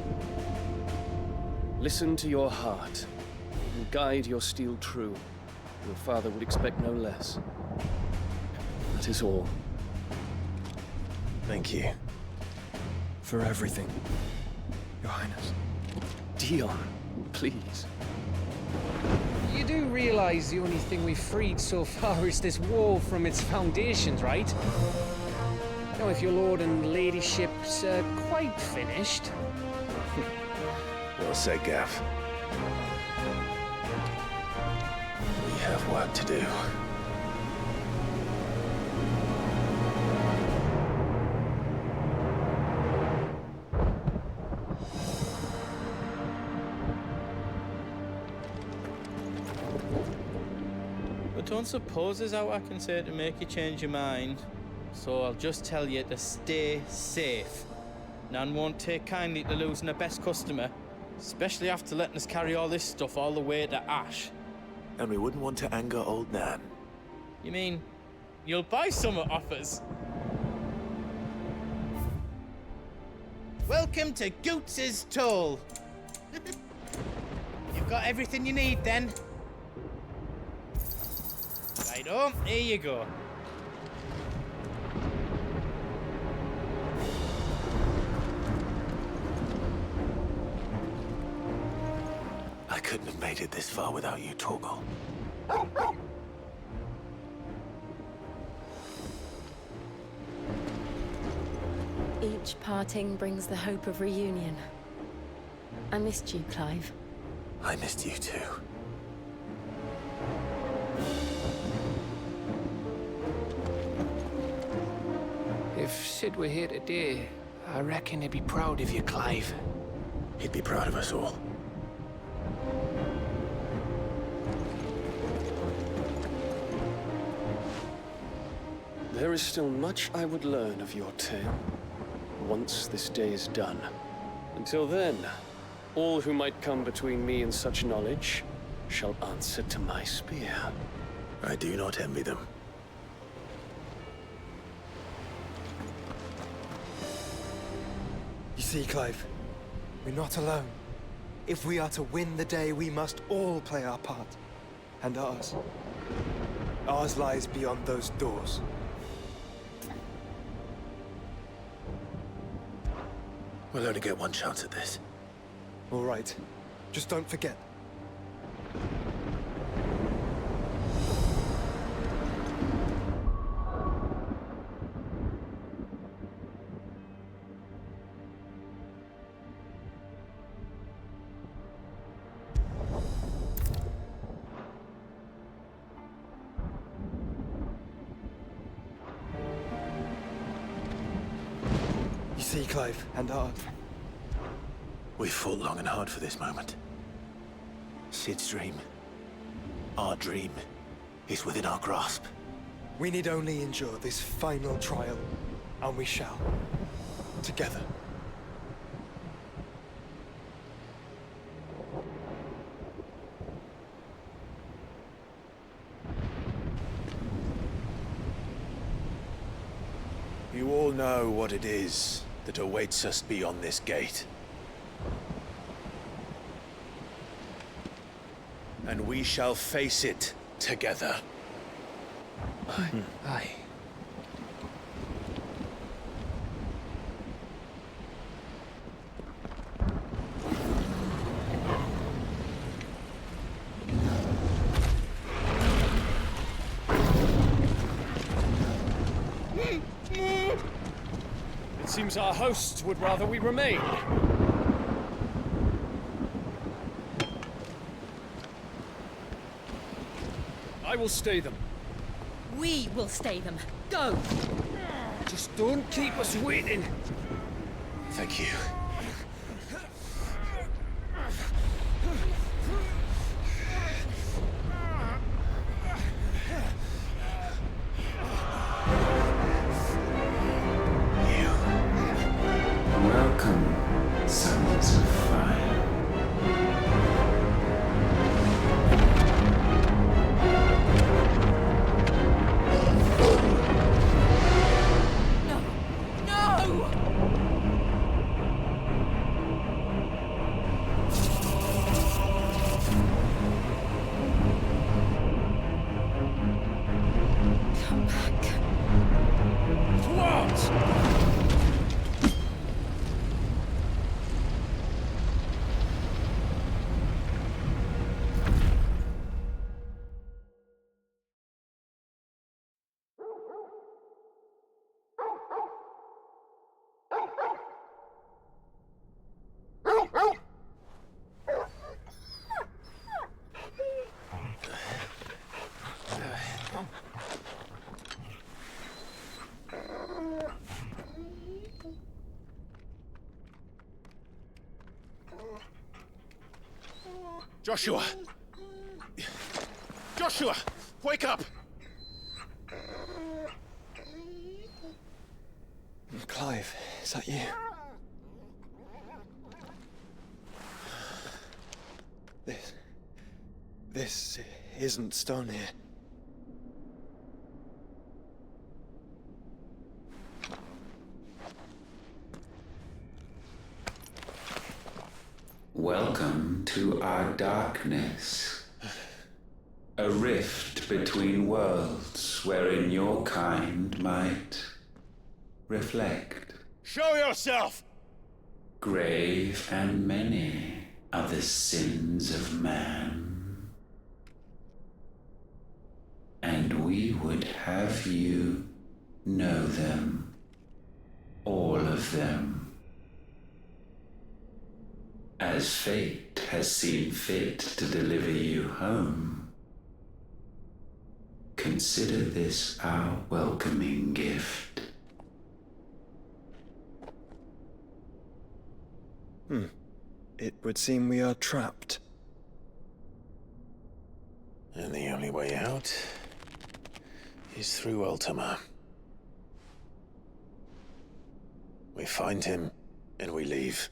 N: Listen to your heart, and guide your steel true. Your father would expect no less. That is all.
A: Thank you.
D: For everything, Your Highness.
N: Dion, please.
C: You do realize the only thing we've freed so far is this wall from its foundations, right? Now, if your lord and ladyship's quite finished...
A: Well said, Gav. We have work to do.
R: Don't suppose there's out I can say to make you change your mind. So I'll just tell you to stay safe. Nan won't take kindly to losing her best customer, especially after letting us carry all this stuff all the way to Ash.
A: And we wouldn't want to anger old Nan.
R: You mean, you'll buy some off us? Welcome to Goots's Toll. You've got everything you need then. Righto, here you go.
A: I couldn't have made it this far without you, Torgal.
F: Each parting brings the hope of reunion. I missed you, Clive.
A: I missed you too.
C: If Sid were here today, I reckon he'd be proud of you, Clive.
A: He'd be proud of us all.
N: There is still much I would learn of your tale, once this day is done. Until then, all who might come between me and such knowledge shall answer to my spear.
A: I do not envy them.
D: You see, Clive, we're not alone. If we are to win the day, we must all play our part. And ours. Ours lies beyond those doors.
A: We'll only get one chance at this.
D: All right. Just don't forget. see, Clive, and
A: We fought long and hard for this moment. Sid's dream, our dream, is within our grasp.
D: we need only endure this final trial, and we shall. Together.
A: You all know what it is that awaits us beyond this gate. And we shall face it together.
I: Aye.
C: It seems our hosts would rather we remain. I will stay them.
F: We will stay them. Go!
C: Just don't keep us waiting.
A: Thank you.
L: Welcome, sons of fire.
F: Come back.
C: What?
A: Joshua! Joshua! Wake up!
D: Clive, is that you? This isn't stone here.
L: Welcome to our darkness. A rift between worlds wherein your kind might reflect.
A: Show yourself!
L: Grave and many are the sins of man. And we would have you know them. All of them. As fate has seen fit to deliver you home, consider this our welcoming gift.
D: It would seem we are trapped.
A: And the only way out is through Ultima. We find him, and we leave.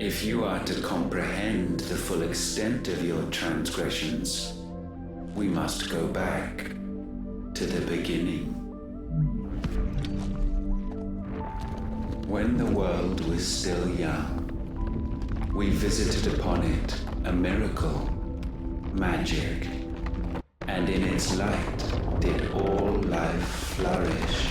L: If you are to comprehend the full extent of your transgressions, we must go back to the beginning. When the world was still young, we visited upon it a miracle, magic, and in its light did all life flourish.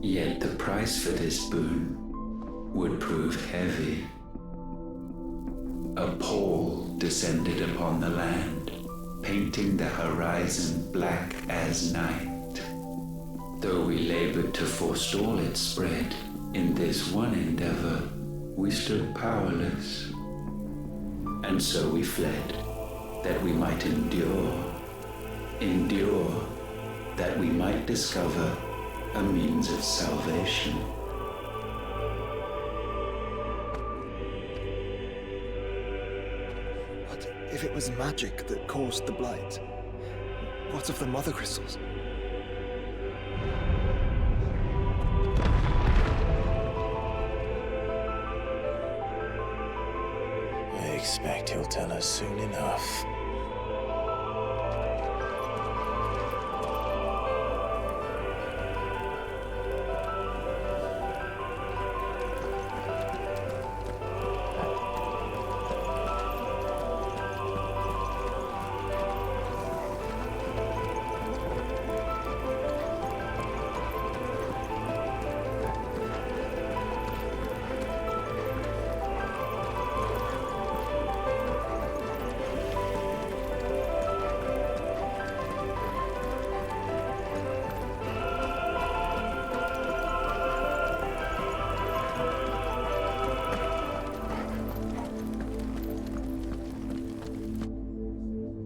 L: Yet the price for this boon would prove heavy. A pall descended upon the land, painting the horizon black as night. Though we labored to forestall its spread, in this one endeavor, we stood powerless. And so we fled, that we might endure, that we might discover a means of salvation.
D: But if it was magic that caused the blight, what of the mother crystals?
A: I expect he'll tell us soon enough.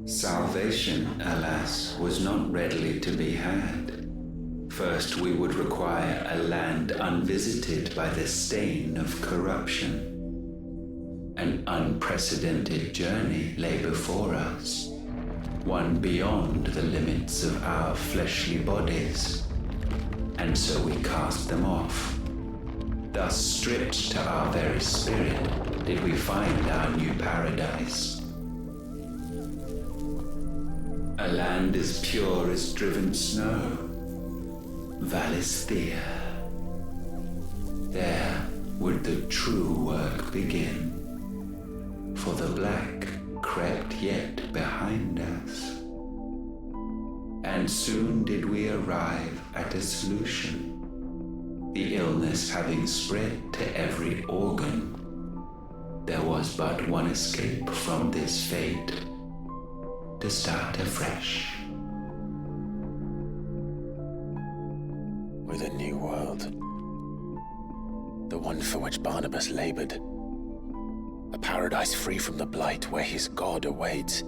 L: Salvation, alas, was not readily to be had. First, we would require a land unvisited by the stain of corruption. An unprecedented journey lay before us, one beyond the limits of our fleshly bodies. And so we cast them off. Thus, stripped to our very spirit, did we find our new paradise. A land as pure as driven snow, Valisthea. There would the true work begin, for the black crept yet behind us. And soon did we arrive at a solution. The illness having spread to every organ, there was but one escape from this fate: to start afresh.
A: With a new world. The one for which Barnabas labored. A paradise free from the blight where his God awaits.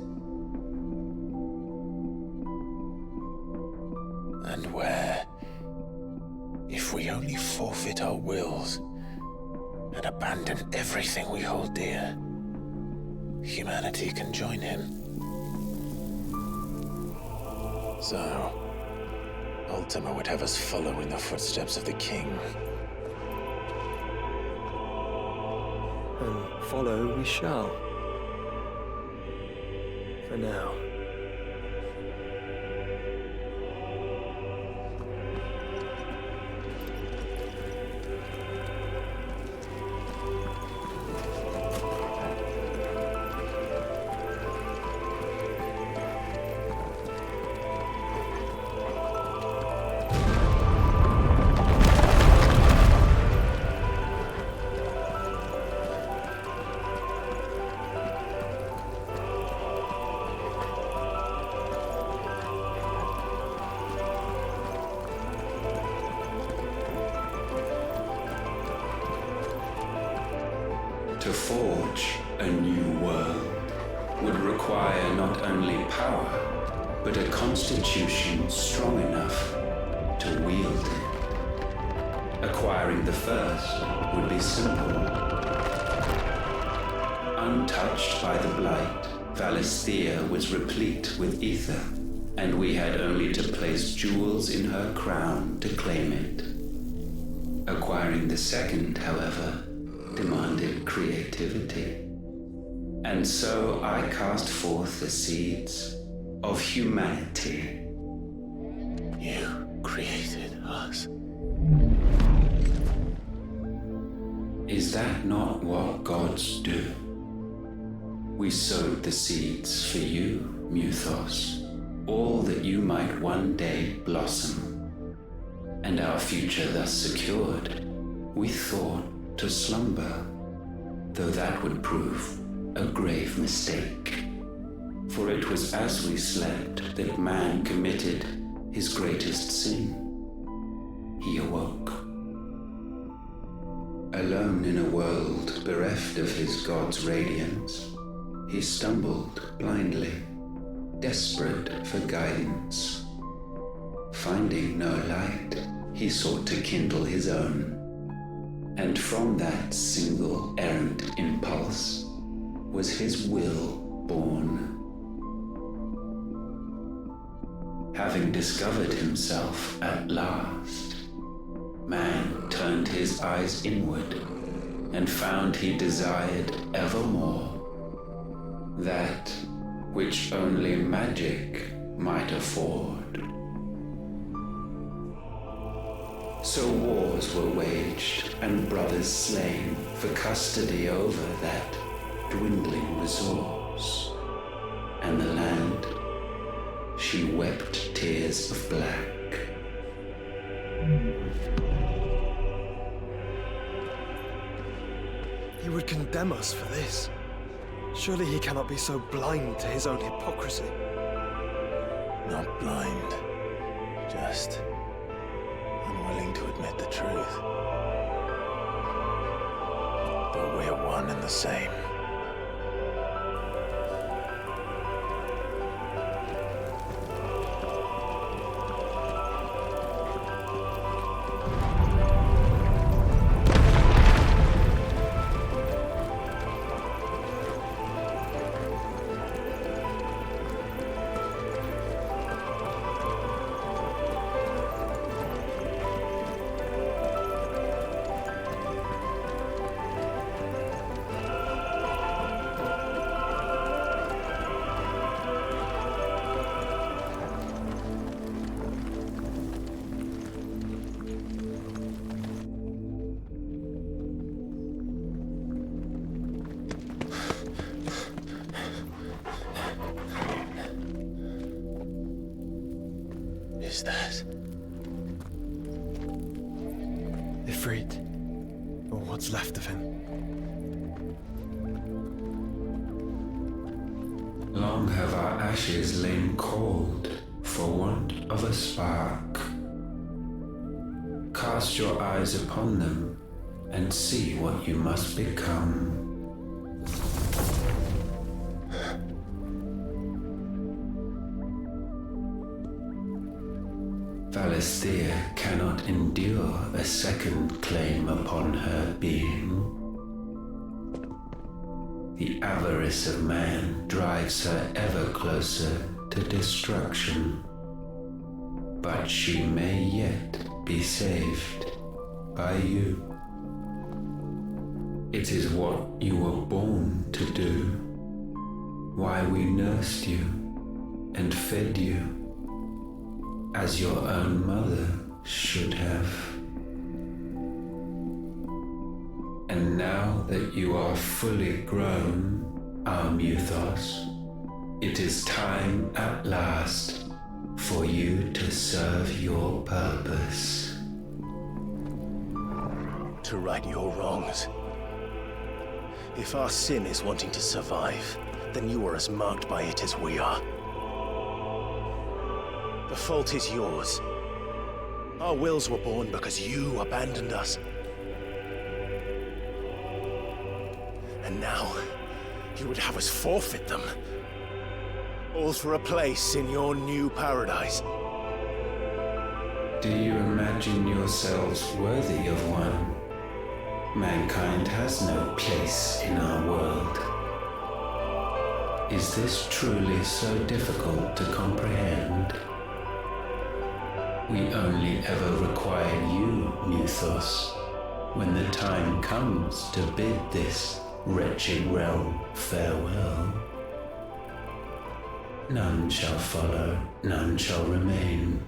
A: And where, if we only forfeit our wills and abandon everything we hold dear, humanity can join him. So, Ultima would have us follow in the footsteps of the king.
D: And follow we shall. For now.
L: To forge a new world would require not only power, but a constitution strong enough to wield it. Acquiring the first would be simple. Untouched by the blight, Valisthea was replete with ether, and we had only to place jewels in her crown to claim it. Acquiring the second, however, demanded creativity. And so I cast forth the seeds of humanity.
A: You created us.
L: Is that not what gods do? We sowed the seeds for you, Muthos, all that you might one day blossom. And our future thus secured, we thought to slumber, though that would prove a grave mistake. For it was as we slept that man committed his greatest sin. He awoke. Alone in a world bereft of his god's radiance, he stumbled blindly, desperate for guidance. Finding no light, he sought to kindle his own. And from that single errant impulse was his will born. Having discovered himself at last, man turned his eyes inward and found he desired evermore that which only magic might afford. So wars were waged and brothers slain for custody over that dwindling resource, and the land, she wept tears of black.
D: He would condemn us for this. Surely he cannot be so blind to his own hypocrisy.
A: Not blind, just unwilling to admit the truth. But we're one and the same. Is that
D: Ifrit, or what's left of him?
L: Long have our ashes lain cold for want of a spark. Cast your eyes upon them and see what you must become. Valisthea cannot endure a second claim upon her being. The avarice of man drives her ever closer to destruction. But she may yet be saved by you. It is what you were born to do, why we nursed you and fed you as your own mother should have. And now that you are fully grown, our Muthos, it is time at last for you to serve your purpose.
A: to right your wrongs? If our sin is wanting to survive, then you are as marked by it as we are. The fault is yours. Our wills were born because you abandoned us. And now, you would have us forfeit them. All for a place in your new paradise.
L: Do you imagine yourselves worthy of one? Mankind has no place in our world. Is this truly so difficult to comprehend? We only ever require you, Muthos, when the time comes to bid this wretched realm, farewell. None shall follow, none shall remain.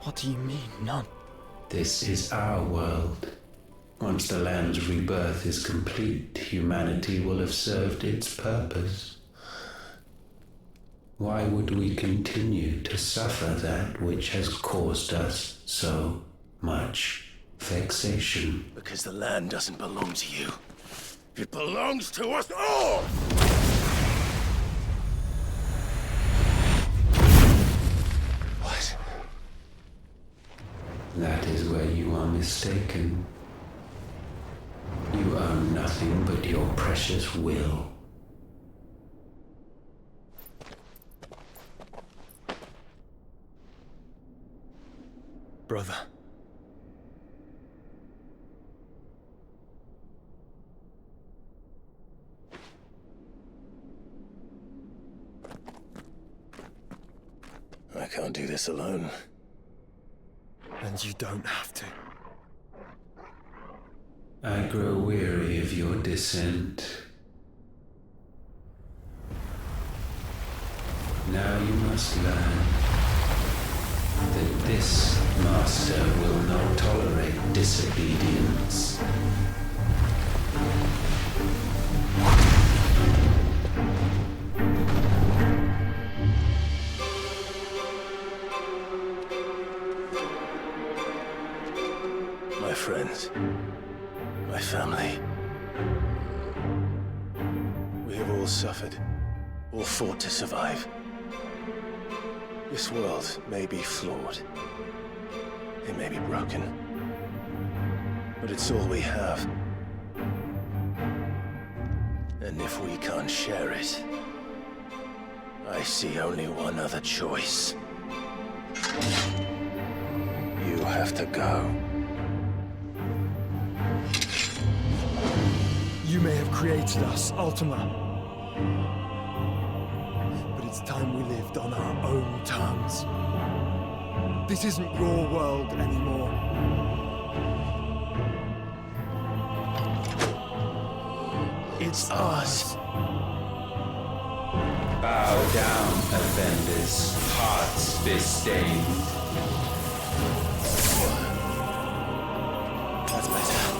D: What do you mean, none?
L: This is our world. Once the land's rebirth is complete, humanity will have served its purpose. Why would we continue to suffer that which has caused us so much vexation?
K: Because the land doesn't belong to you. It belongs to us all! What?
L: That is where you are mistaken. You own nothing but your precious will.
D: Brother.
K: I can't do this alone.
D: And you don't have to.
L: I grow weary of your dissent. Now you must learn that this master will not tolerate disobedience.
K: My friends, my family. We have all suffered, all fought to survive. This world may be flawed. It may be broken. But it's all we have. And if we can't share it, I see only one other choice. You have to go.
D: You may have created us, Ultima. But it's time we lived on our own terms. This isn't your world anymore. It's ours.
L: Bow down, offenders, hearts disdained.
K: That's better.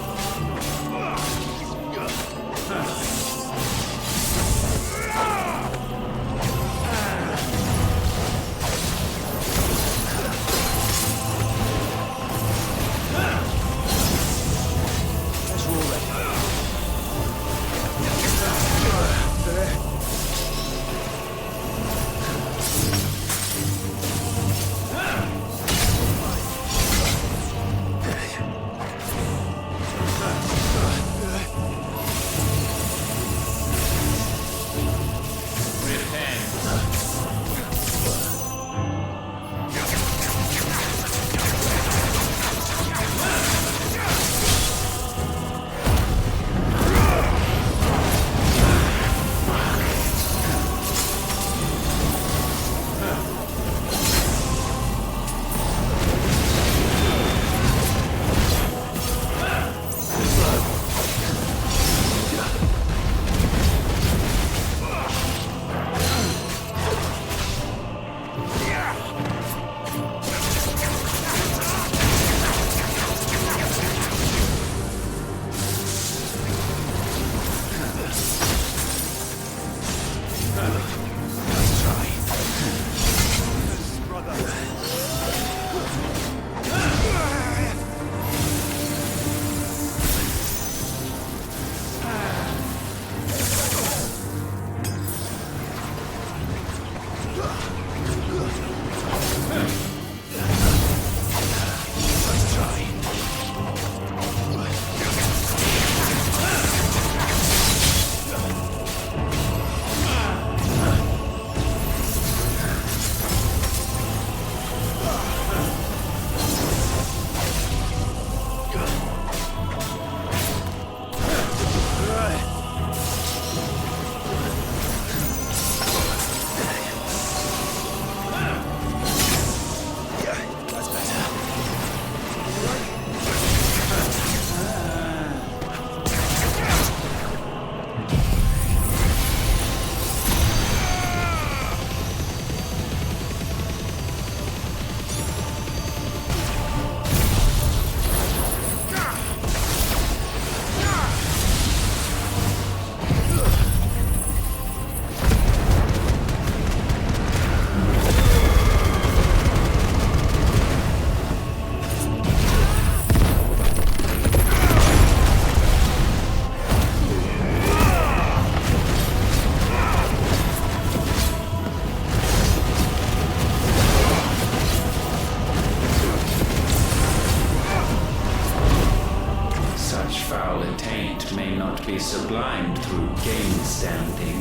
L: paint may not be sublimed through game standing.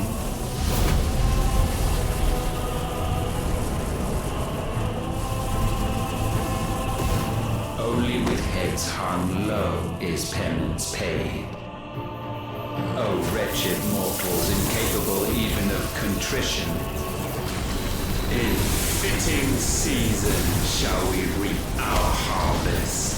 L: Only with heads hung low is penance paid. O wretched mortals, incapable even of contrition, in fitting season shall we reap our harvest.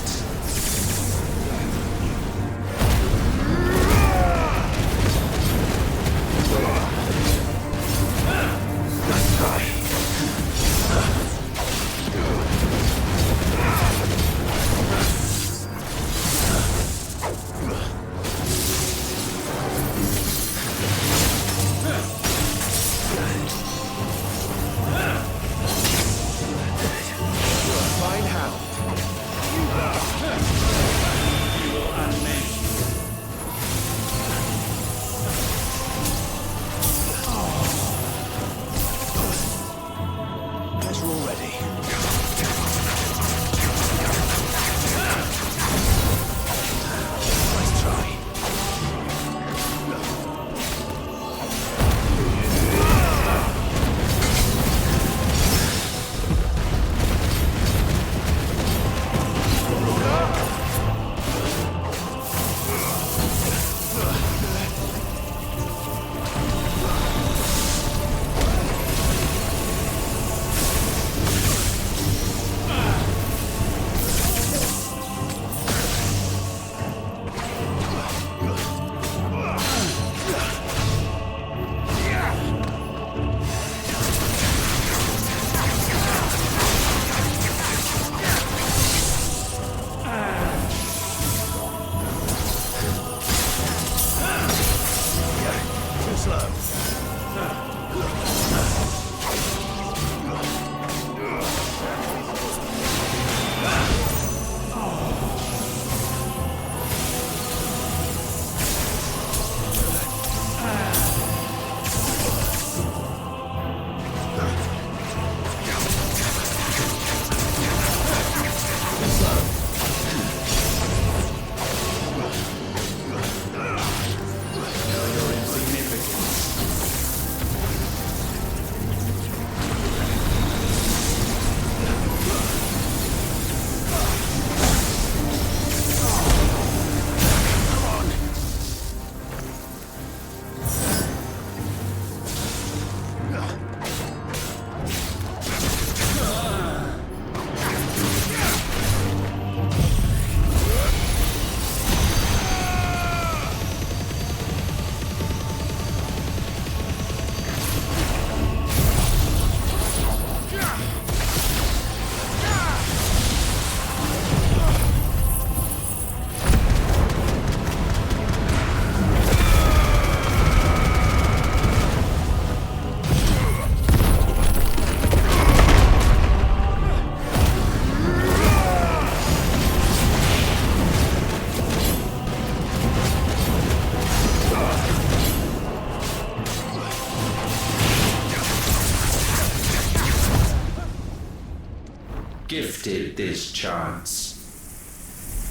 L: Gifted this chance,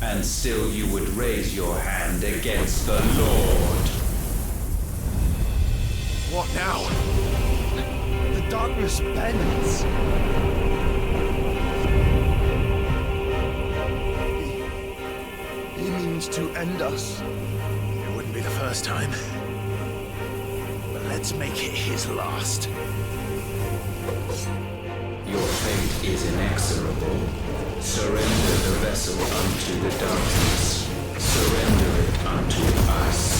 L: and still you would raise your hand against the Lord.
A: What now?
D: The darkness bends. He means to end us.
A: It wouldn't be the first time. But let's make it his last.
L: Your fate is inexorable. Surrender the vessel unto the darkness. Surrender it unto us.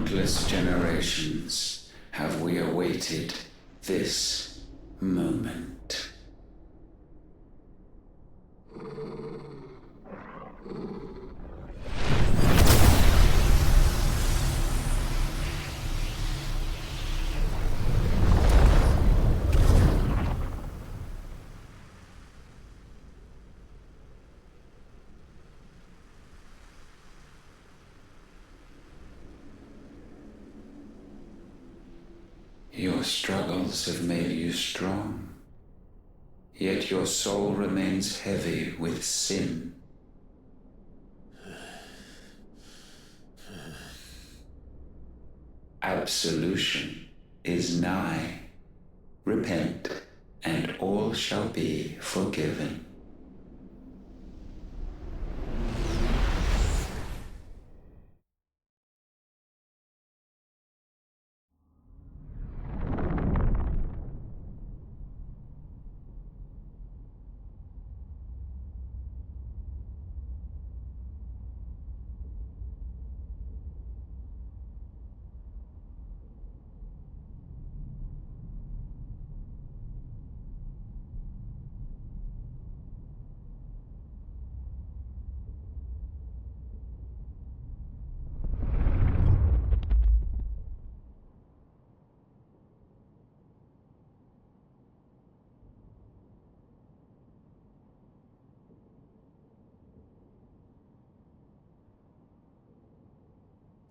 L: countless generations have we awaited this moment. Your struggles have made you strong, yet your soul remains heavy with sin. Absolution is nigh. Repent, and all shall be forgiven.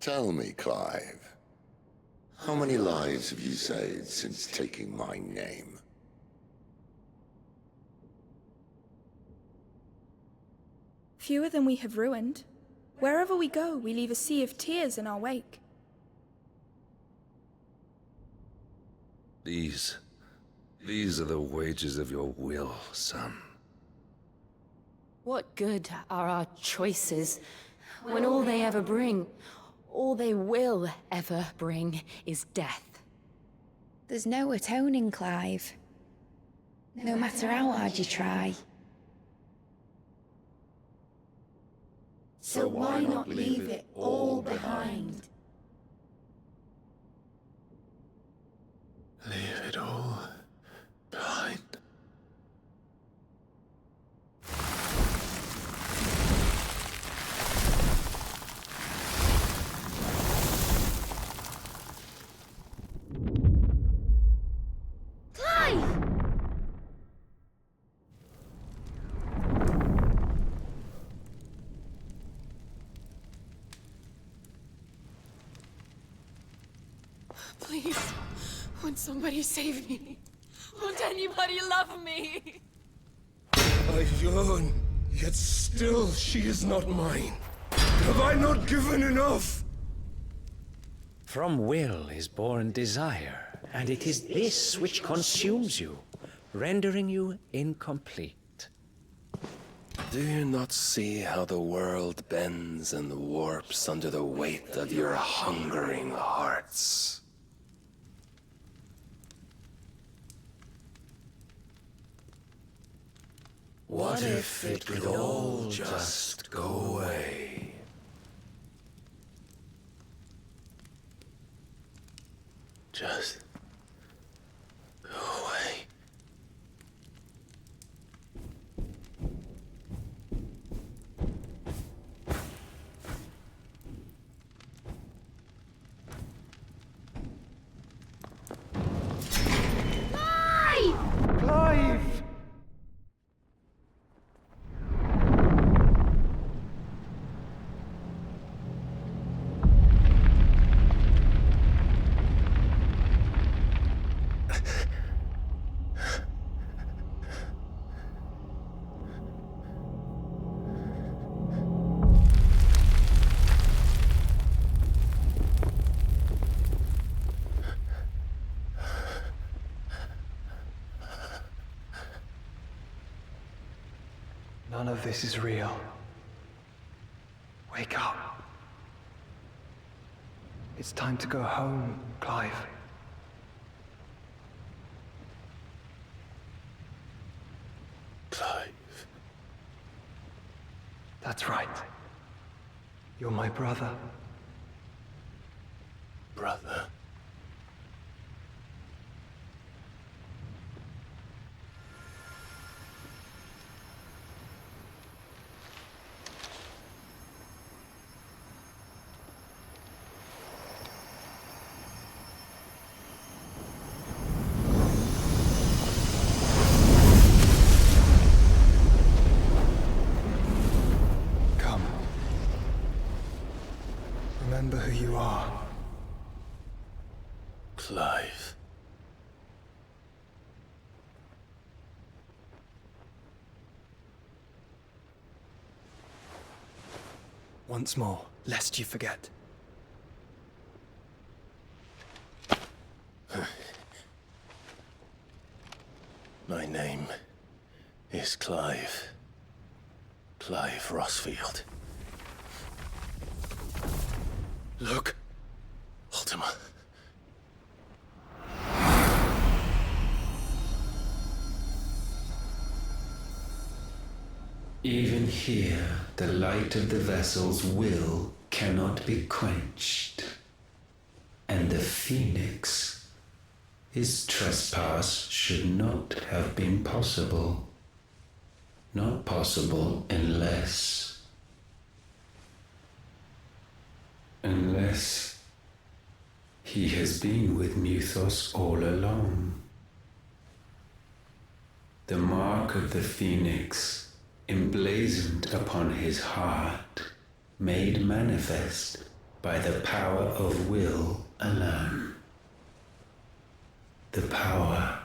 J: Tell me, Clive, how many lives have you saved since taking my name?
S: Fewer than we have ruined. Wherever we go, we leave a sea of tears in our wake.
K: These are the wages of your will, son.
F: What good are our choices when all they ever bring, all they will ever bring, is death?
E: There's no atoning, Clive. No matter how hard you try. So why not leave it all behind?
A: Leave it all behind.
T: Please, won't somebody save me? Won't anybody love me?
K: I yearn, yet still she is not mine. Have I not given enough?
U: From will is born desire, and it is this which consumes you, rendering you incomplete.
K: Do you not see how the world bends and warps under the weight of your hungering hearts? What if it could all just go away?
A: Just go away.
M: Clive!
D: None of this is real. Wake up. It's time to go home, Clive.
A: Clive.
D: That's right. You're my brother.
K: brother.
D: Come. Remember who you are.
K: Clive.
D: Once more, lest you forget.
K: My name is Clive. Clive Rossfield.
D: Look.
K: Ultima.
L: Even here, the light of the vessel's will cannot be quenched. And the Phoenix, his trespass should not have been possible. Not possible unless he has been with Mythos all along. The mark of the Phoenix, emblazoned upon his heart, made manifest by the power of will alone. The power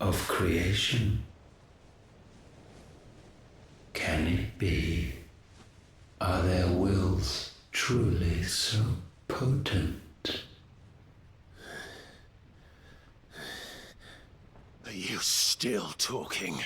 L: of creation. Can it be? Are their wills truly so potent?
K: Are you still talking?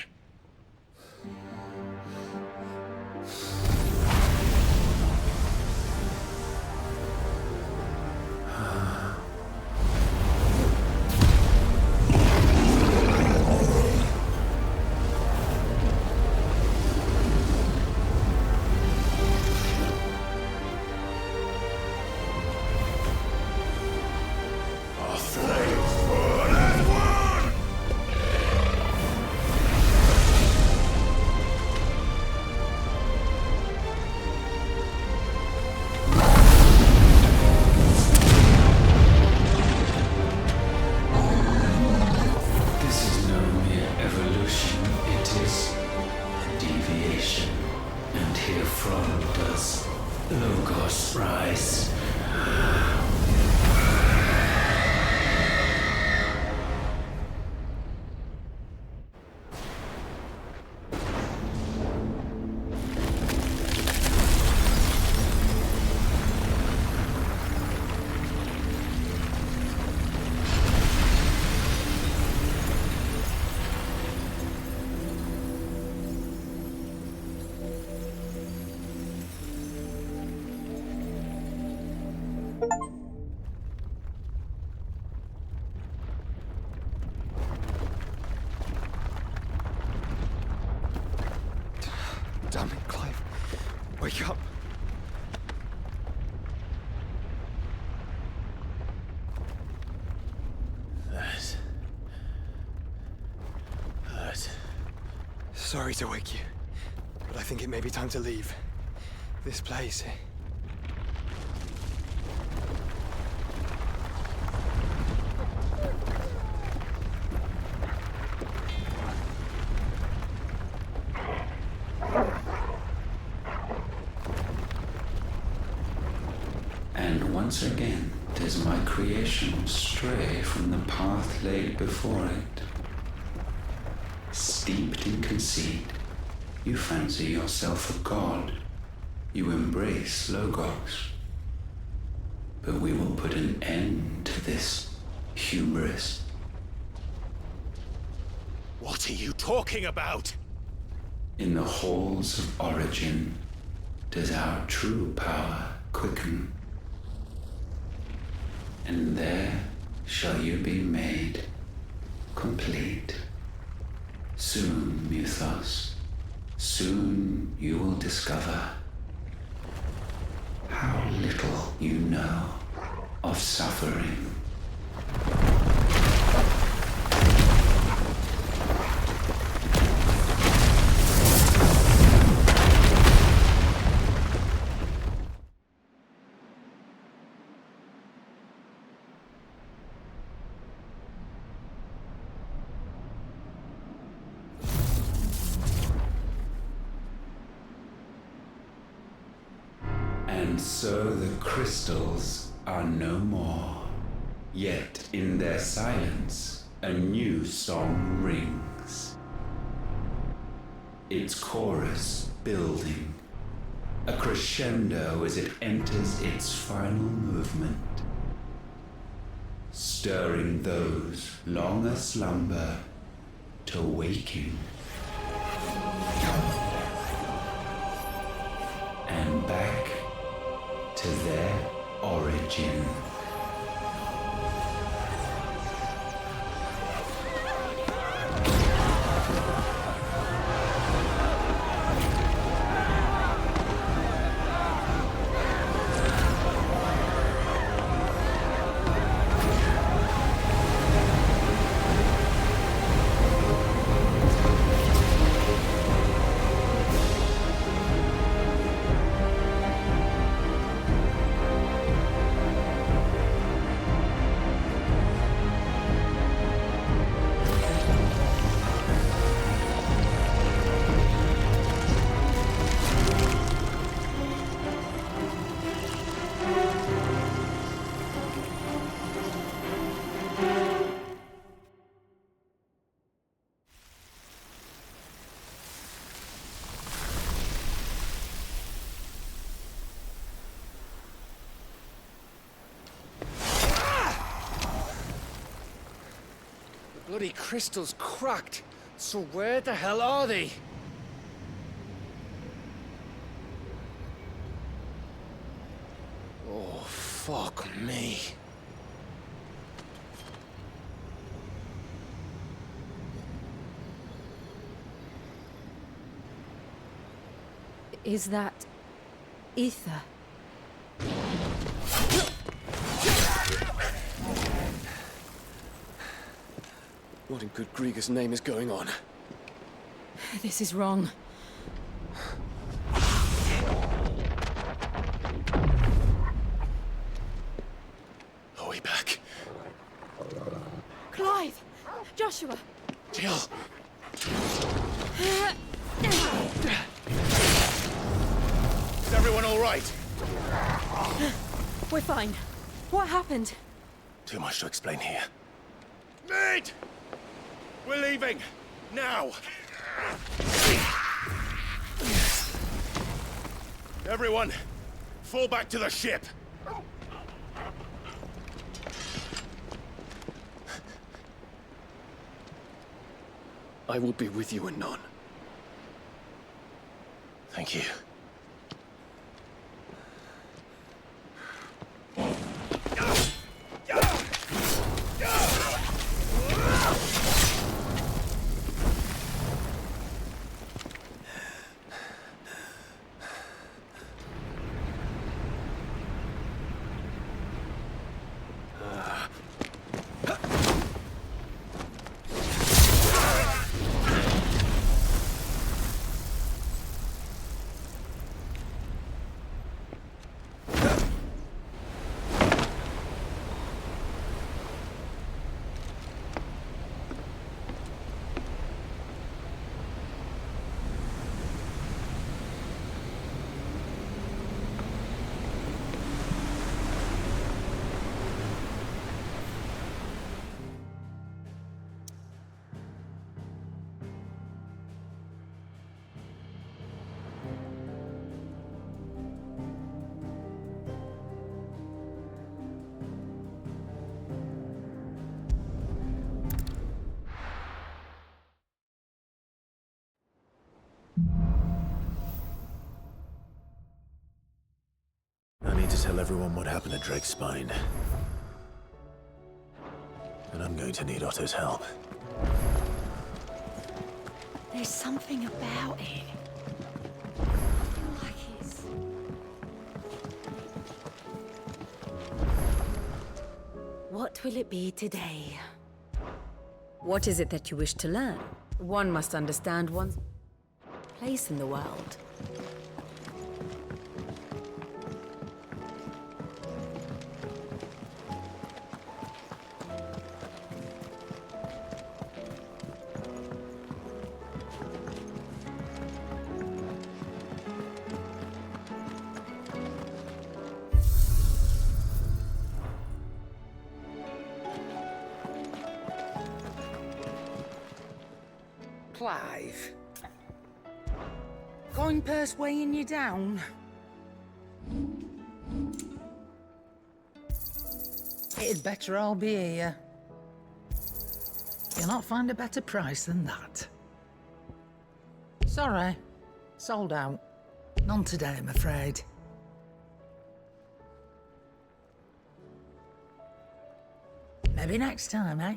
D: Damn it, Clive. Wake up.
K: That.
D: Sorry to wake you, but I think it may be time to leave. This place.
L: And once again does my creation stray from the path laid before it. Steeped in conceit, you fancy yourself a god. You embrace Logos. But we will put an end to this hubris.
K: What are you talking about?
L: In the halls of origin does our true power quicken. And there shall you be made complete. Soon, Mythos, soon you will discover how little you know of suffering. And so the crystals are no more. Yet in their silence, a new song rings. Its chorus building, a crescendo as it enters its final movement, stirring those long aslumber to waking. And back to their origin.
C: Bloody crystal's cracked. So where the hell are they? Oh, fuck me.
F: Is that ether?
N: What in good Grieger's name is going on?
F: This is wrong.
A: Are we back?
T: Clive! Joshua!
A: Jill! Is everyone all right?
F: We're fine. What happened?
A: Too much to explain here.
K: Mate! We're leaving! Now! Everyone, fall back to the ship!
N: I will be with you anon.
A: Thank you. I need to tell everyone what happened at Drake's Spine. And I'm going to need Otto's help.
E: There's something about it. Like it's...
H: will it be today?
F: What is it that you wish to learn? One must understand one's place in the world.
H: Clive. Going purse weighing you down?
I: It'd better all be here. You'll not find a better price than that. Sorry. Sold out. None today, I'm afraid. Maybe next time, eh?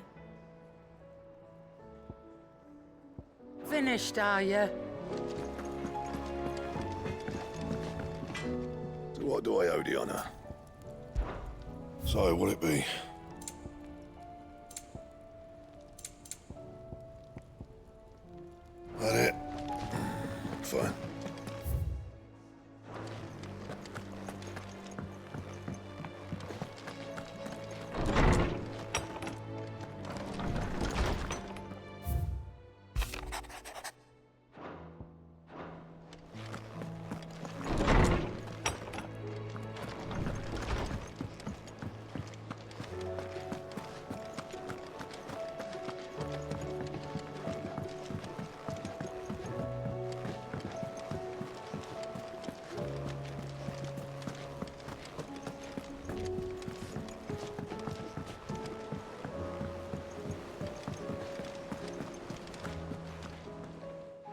I: Finished, are you?
J: So what do I owe the honour? So, will it be? That it? Fine.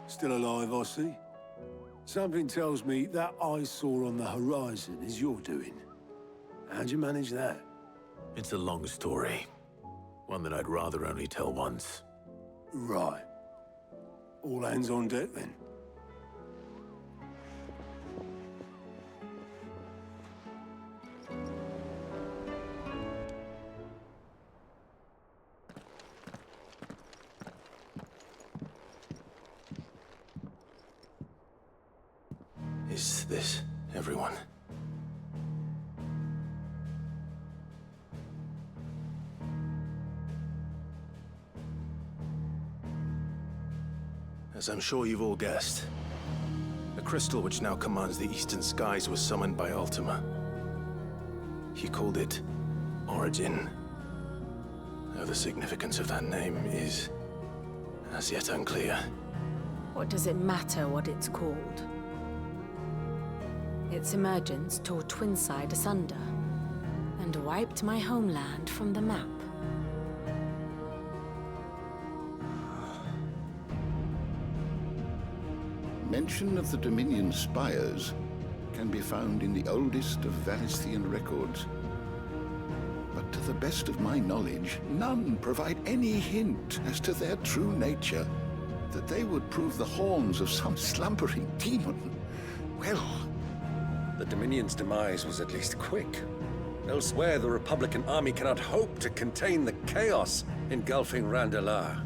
O: Still alive, I see. Something tells me that eyesore on the horizon is your doing. How'd you manage that?
A: It's a long story. One that I'd rather only tell once.
O: Right. All hands on deck, then.
A: Is this everyone? As I'm sure you've all guessed, the crystal which now commands the eastern skies was summoned by Ultima. He called it Origin. Though the significance of that name is as yet unclear.
F: What does it matter what it's called? Its emergence tore Twinside asunder and wiped my homeland from the map.
Q: Mention of the Dominion spires can be found in the oldest of Valisthian records. But to the best of my knowledge, none provide any hint as to their true nature. That they would prove the horns of some slumbering demon. Well,
K: the Dominion's demise was at least quick. Elsewhere, the Republican army cannot hope to contain the chaos engulfing Randalar.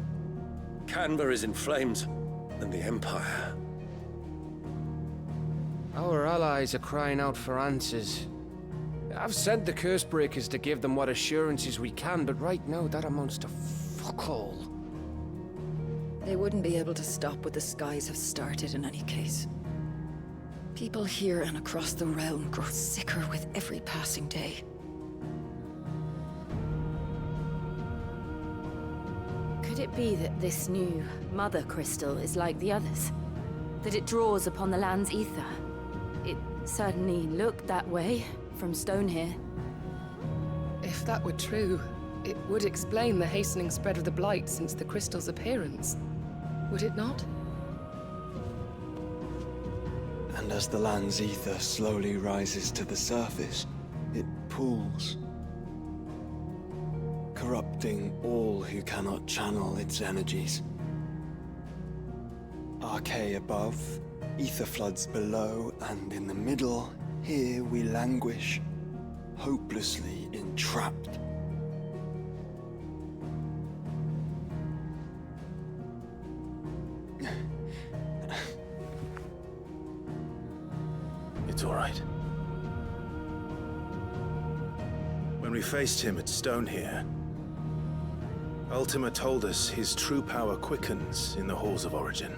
K: Canva is in flames, and the Empire.
C: Our allies are crying out for answers. I've sent the Cursebreakers to give them what assurances we can, but right now that amounts to fuck all.
B: They wouldn't be able to stop what the skies have started in any case. People here and across the realm grow sicker with every passing day.
F: Could it be that this new Mother Crystal is like the others? That it draws upon the land's ether? It certainly looked that way from stone here.
V: If that were true, it would explain the hastening spread of the Blight since the crystal's appearance. Would it not?
D: And as the land's ether slowly rises to the surface, it pools, corrupting all who cannot channel its energies. Archay above, ether floods below, and in the middle, here we languish, hopelessly entrapped.
A: It's all right. When we faced him at Stonehere, Ultima told us his true power quickens in the Halls of Origin.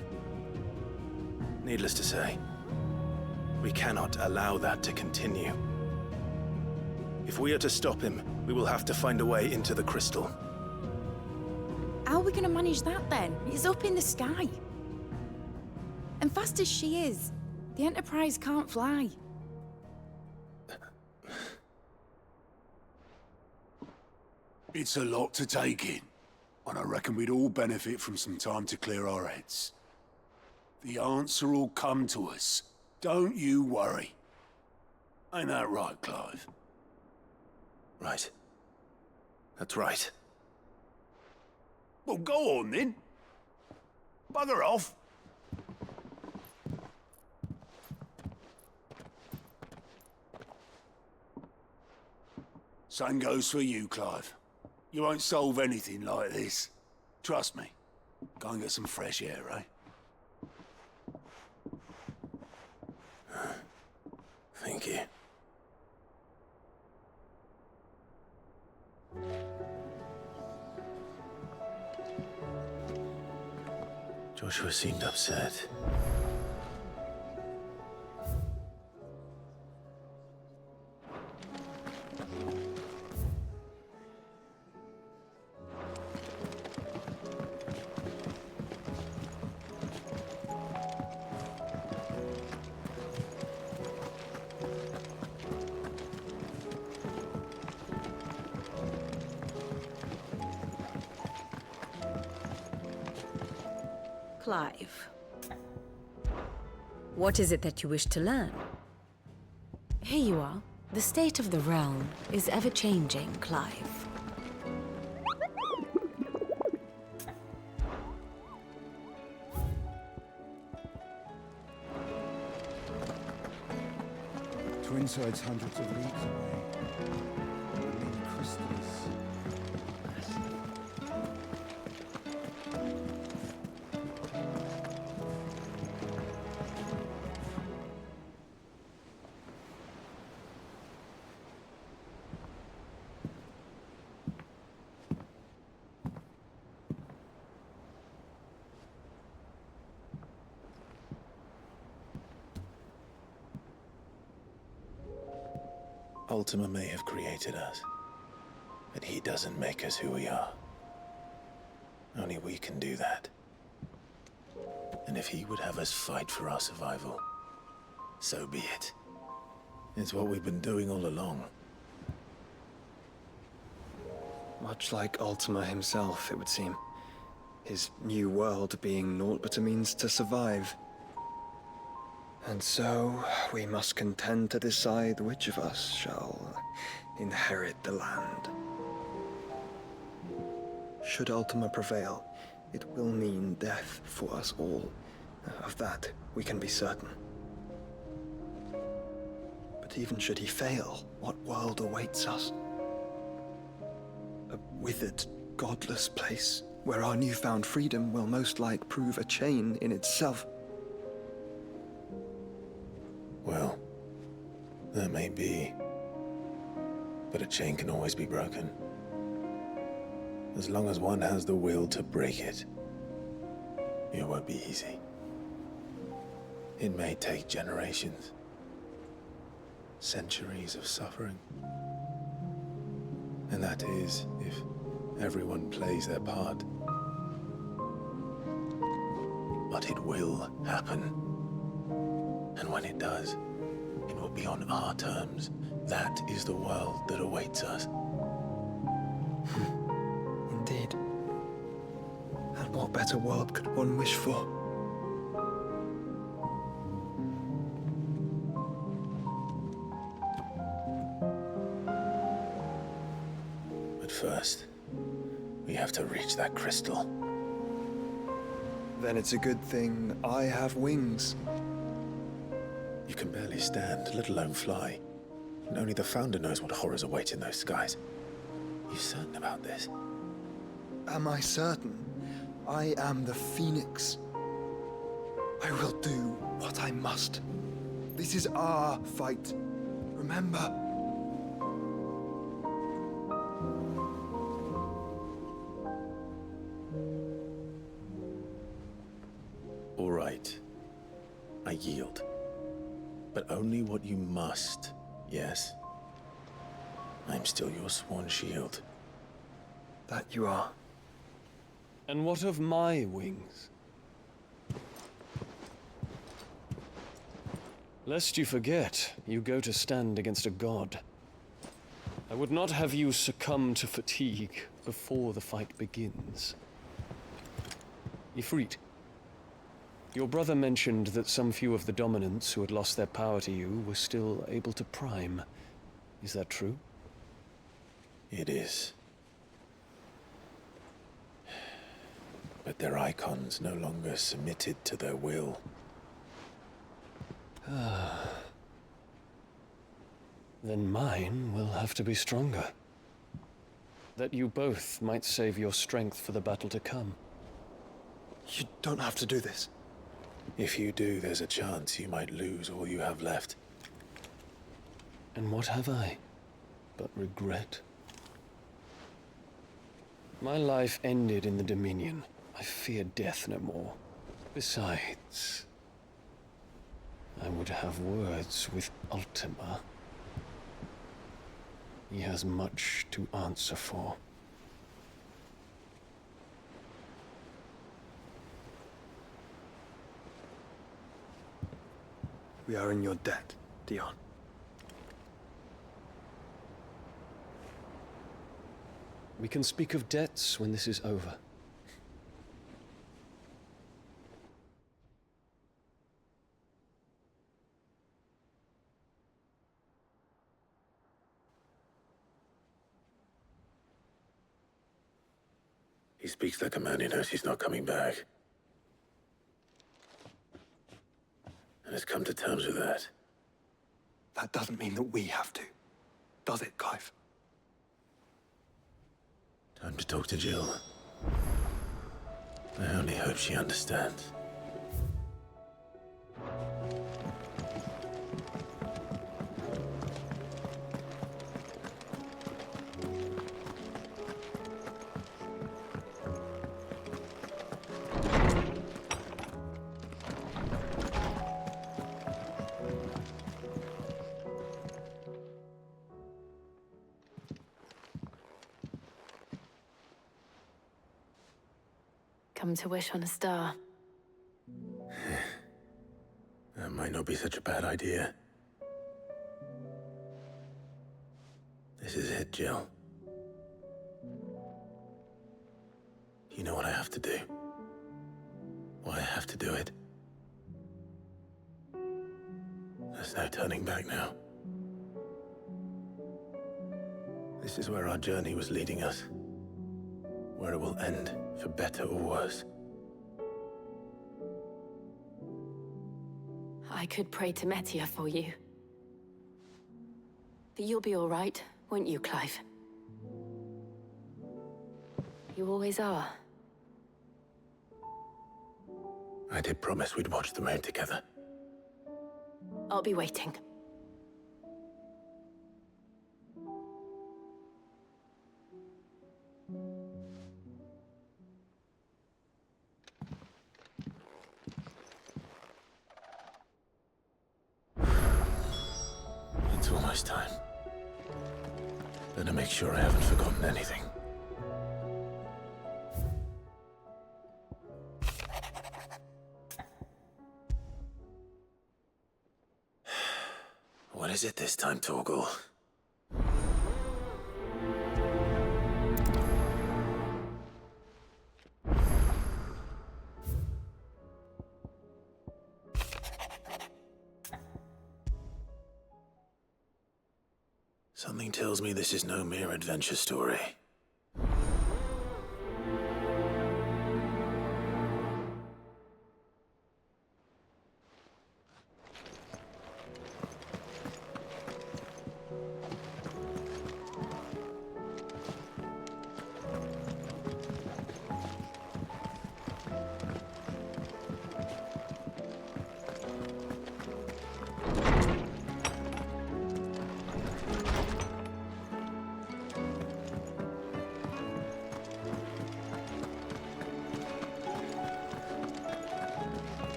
A: Needless to say, we cannot allow that to continue. If we are to stop him, we will have to find a way into the crystal.
G: How are we going to manage that then? It's up in the sky. And fast as she is, the Enterprise can't fly.
O: It's a lot to take in, and I reckon we'd all benefit from some time to clear our heads. The answer will come to us. Don't you worry. Ain't that right, Clive?
A: Right. That's right.
O: Well, go on then. Bugger off. Same goes for you, Clive. You won't solve anything like this. Trust me. Go and get some fresh air, eh?
A: Thank you. Joshua seemed upset.
P: Clive. What is it that you wish to learn?
G: Here you are. The state of the realm is ever-changing, Clive.
W: Twinside's hundreds of leagues away. The main crystals.
A: Ultima may have created us, but he doesn't make us who we are. Only we can do that. And if he would have us fight for our survival, so be it. It's what we've been doing all along.
D: Much like Ultima himself, it would seem. His new world being naught but a means to survive. And so, we must contend to decide which of us shall inherit the land. Should Ultima prevail, it will mean death for us all. Of that, we can be certain. But even should he fail, what world awaits us? A withered, godless place, where our newfound freedom will most like prove a chain in itself.
A: Well, that may be. But a chain can always be broken. As long as one has the will to break it. It won't be easy. It may take generations. Centuries of suffering. And that is if everyone plays their part. But it will happen. And when it does, it will be on our terms. That is the world that awaits us.
D: Indeed. And what better world could one wish for?
A: But first, we have to reach that crystal.
D: Then it's a good thing I have wings.
A: You can barely stand, let alone fly. And only the Founder knows what horrors await in those skies. You certain about this?
D: Am I certain? I am the Phoenix. I will do what I must. This is our fight. Remember?
A: All right. I yield. But only what you must, yes? I'm still your sworn shield.
D: That you are.
N: And what of my wings? Lest you forget, you go to stand against a god. I would not have you succumb to fatigue before the fight begins. Ifrit, your brother mentioned that some few of the dominants who had lost their power to you were still able to prime. Is that true?
A: It is. But their icons no longer submitted to their will.
N: Then mine will have to be stronger. That you both might save your strength for the battle to come.
D: You don't have to do this.
A: If you do, there's a chance you might lose all you have left.
N: And what have I but regret? My life ended in the Dominion. I fear death no more. Besides, I would have words with Ultima. He has much to answer for.
D: We are in your debt, Dion.
N: We can speak of debts when this is over.
A: He speaks like a man who knows he's not coming back. And has come to terms with that.
D: That doesn't mean that we have to, does it, Clive?
A: Time to talk to Jill. I only hope she understands.
F: Come to wish on a star.
A: That might not be such a bad idea. This is it, Jill. You know what I have to do. Why I have to do it. There's no turning back now. This is where our journey was leading us. Where it will end, for better or worse.
F: I could pray to Metia for you. But you'll be all right, won't you, Clive? You always are.
A: I did promise we'd watch the moon together.
F: I'll be waiting.
A: It's almost time. Better make sure I haven't forgotten anything. What is it this time, Torgal? Something tells me this is no mere adventure story.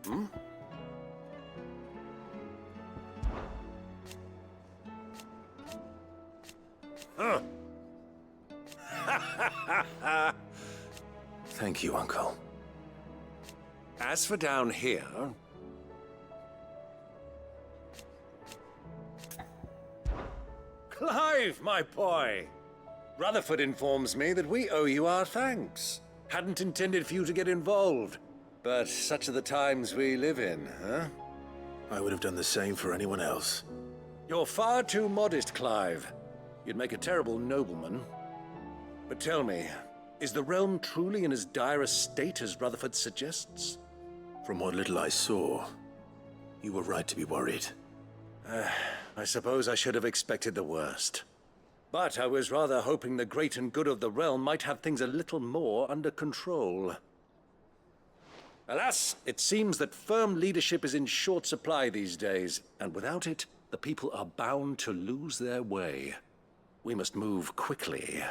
K: Hmm? Huh.
A: Thank you, Uncle.
K: As for down here... Clive, my boy! Rutherford informs me that we owe you our thanks. Hadn't intended for you to get involved, but such are the times we live in, huh?
A: I would have done the same for anyone else.
K: You're far too modest, Clive. You'd make a terrible nobleman. But tell me, is the realm truly in as dire a state as Rutherford suggests?
A: From what little I saw, you were right to be worried.
K: I suppose I should have expected the worst. But I was rather hoping the great and good of the realm might have things a little more under control. Alas, it seems that firm leadership is in short supply these days, and without it, the people are bound to lose their way. We must move quickly.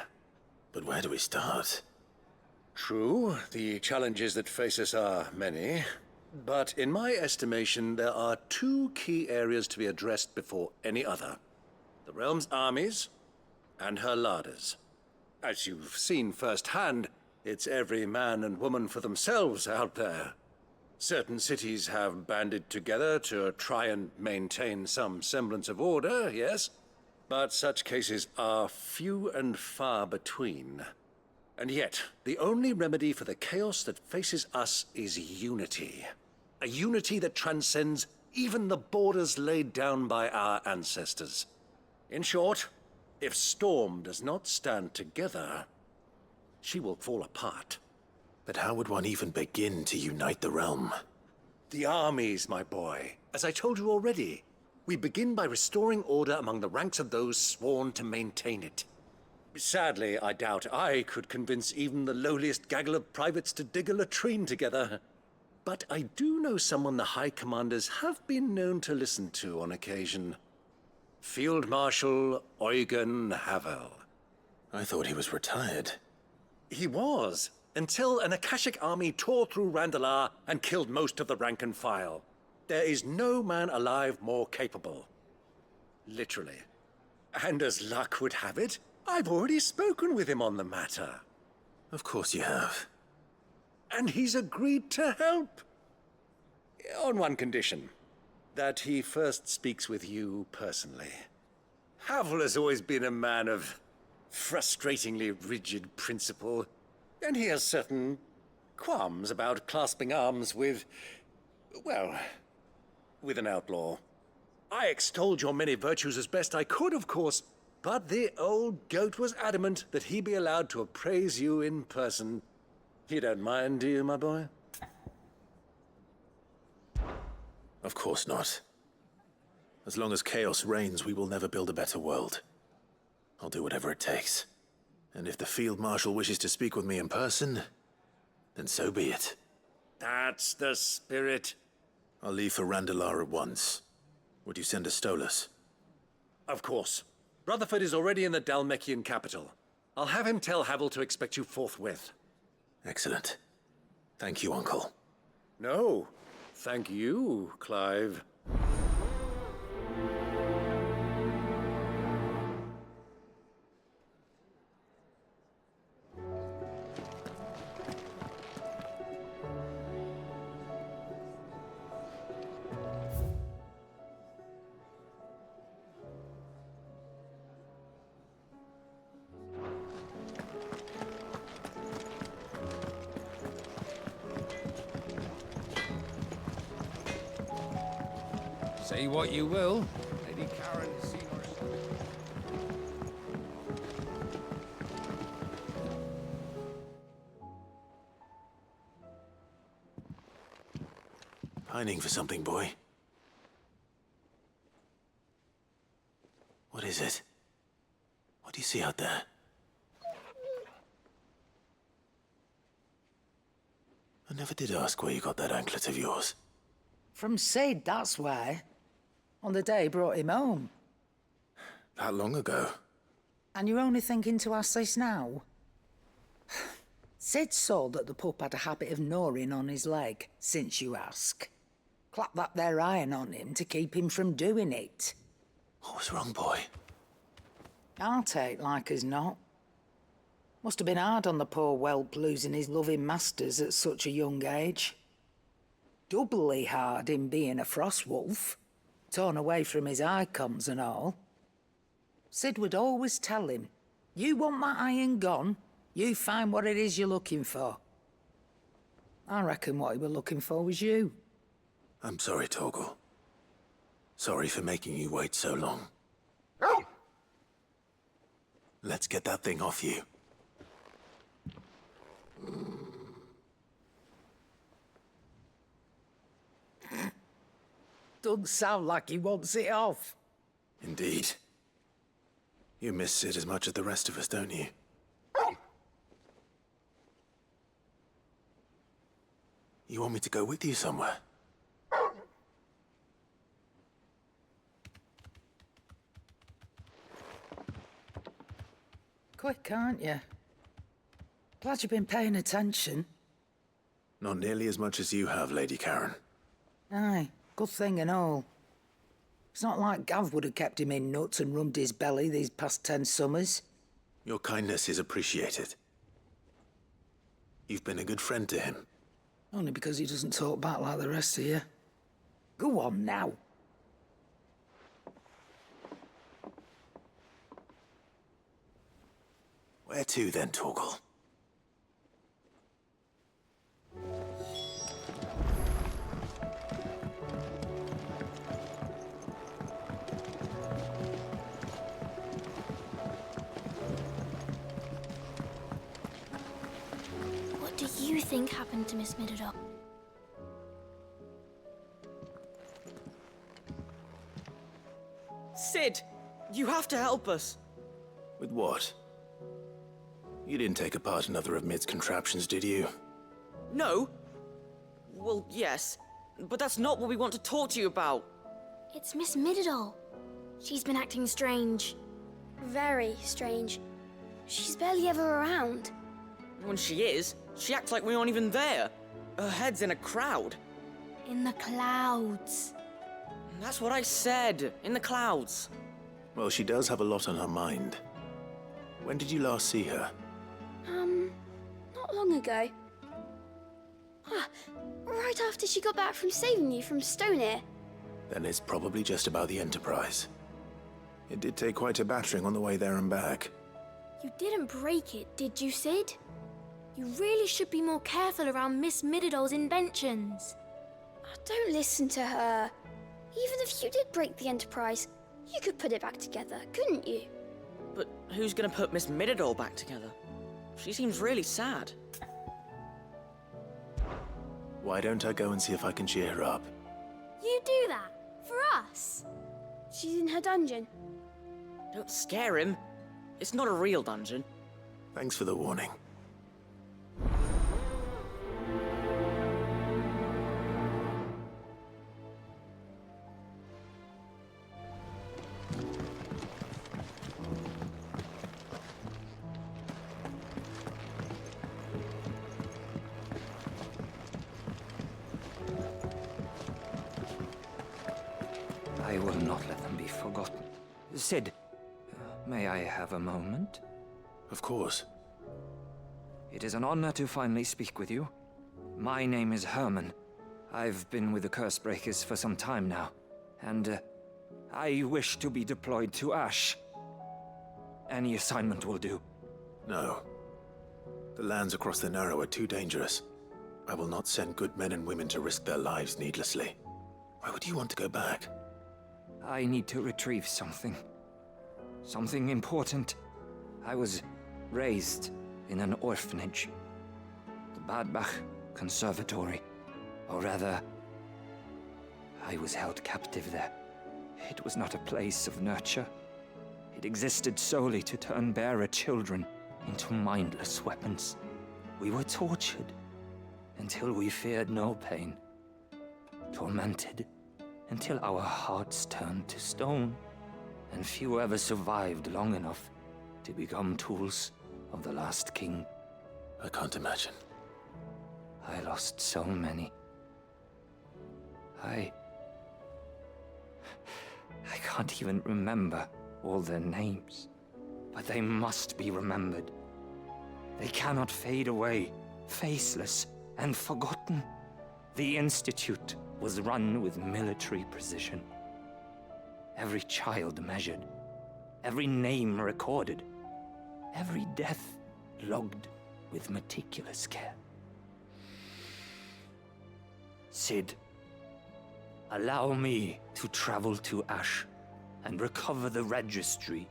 A: But where do we start?
K: True, the challenges that face us are many. But in my estimation, there are two key areas to be addressed before any other. The realm's armies and her larders. As you've seen firsthand, it's every man and woman for themselves out there. Certain cities have banded together to try and maintain some semblance of order, yes? But such cases are few and far between. And yet, the only remedy for the chaos that faces us is unity. A unity that transcends even the borders laid down by our ancestors. In short, if Storm does not stand together, she will fall apart.
A: But how would one even begin to unite the realm?
K: The armies, my boy. As I told you already, we begin by restoring order among the ranks of those sworn to maintain it. Sadly, I doubt I could convince even the lowliest gaggle of privates to dig a latrine together. But I do know someone the High Commanders have been known to listen to on occasion. Field Marshal Eugen Havel.
A: I thought he was retired.
K: He was, until an Akashic army tore through Randalar and killed most of the rank and file. There is no man alive more capable. Literally. And as luck would have it, I've already spoken with him on the matter.
A: Of course you have.
K: And he's agreed to help. On one condition. That he first speaks with you personally. Havel has always been a man of frustratingly rigid principle, and he has certain qualms about clasping arms with, well, with an outlaw. I extolled your many virtues as best I could, of course, but the old goat was adamant that he be allowed to appraise you in person. You don't mind, do you, my boy?
A: Of course not. As long as chaos reigns, we will never build a better world. I'll do whatever it takes. And if the Field Marshal wishes to speak with me in person, then so be it.
K: That's the spirit.
A: I'll leave for Randalar at once. Would you send a Stolas?
K: Of course. Rutherford is already in the Dhalmekian capital. I'll have him tell Havel to expect you forthwith.
A: Excellent. Thank you, Uncle.
K: No. Thank you, Clive.
M: Say what you will, Lady Karen has seen her son.
A: Pining for something, boy? What is it? What do you see out there? I never did ask where you got that anklet of yours.
I: From Sid, that's why. On the day he brought him home.
A: That long ago?
I: And you're only thinking to ask this now? Sid saw that the pup had a habit of gnawing on his leg, since you ask. Clap that there iron on him to keep him from doing it.
A: What was wrong, boy?
I: I'll take like as not. Must have been hard on the poor whelp losing his loving masters at such a young age. Doubly hard in being a frost wolf, torn away from his icons and all. Sid would always tell him, you want that iron gone, you find what it is you're looking for. I reckon what he was looking for was you.
A: I'm sorry, Torgal. Sorry for making you wait so long. Let's get that thing off you.
I: Doesn't sound like he wants it off.
A: Indeed. You miss Sid as much as the rest of us, don't you? You want me to go with you somewhere?
I: Quick, aren't you? Glad you've been paying attention.
A: Not nearly as much as you have, Lady Karen.
I: Aye, good thing and all. It's not like Gav would have kept him in nuts and rubbed his belly these past 10 summers.
A: Your kindness is appreciated. You've been a good friend to him.
I: Only because he doesn't talk back like the rest of you. Go on now.
A: Where to then, Torgal?
E: What do you think happened to Miss Midadol?
R: Sid, you have to help us.
A: With what? You didn't take apart another of Mid's contraptions, did you?
R: No. Well, yes, but that's not what we want to talk to you about.
E: It's Miss Midadol. She's been acting strange. Very strange. She's barely ever around.
R: When she is, she acts like we aren't even there. Her head's in a crowd.
E: In the clouds.
R: That's what I said, in the clouds.
A: Well, she does have a lot on her mind. When did you last see her?
E: Not long ago. Right after she got back from saving you from Stonehenge.
A: Then it's probably just about the Enterprise. It did take quite a battering on the way there and back.
E: You didn't break it, did you, Sid? You really should be more careful around Miss Midadol's inventions. Don't listen to her. Even if you did break the Enterprise, you could put it back together, couldn't you?
R: But who's gonna put Miss Midadol back together? She seems really sad.
A: Why don't I go and see if I can cheer her up?
E: You do that? For us? She's in her dungeon.
R: Don't scare him. It's not a real dungeon.
A: Thanks for the warning.
S: I will not let them be forgotten. Sid, may I have a moment?
A: Of course.
S: It is an honor to finally speak with you. My name is Herman. I've been with the Cursebreakers for some time now, and I wish to be deployed to Ash. Any assignment will do.
A: No. The lands across the Narrow are too dangerous. I will not send good men and women to risk their lives needlessly. Why would you want to go back?
S: I need to retrieve something. Something important. I was raised in an orphanage. The Badbach Conservatory. Or rather, I was held captive there. It was not a place of nurture. It existed solely to turn bearer children into mindless weapons. We were tortured until we feared no pain. Tormented until our hearts turned to stone, and few ever survived long enough to become tools of the last king.
A: I can't imagine.
S: I lost so many. I can't even remember all their names, but they must be remembered. They cannot fade away, faceless and forgotten. The Institute was run with military precision. Every child measured, every name recorded, every death logged with meticulous care. Cid, allow me to travel to Ash and recover the registry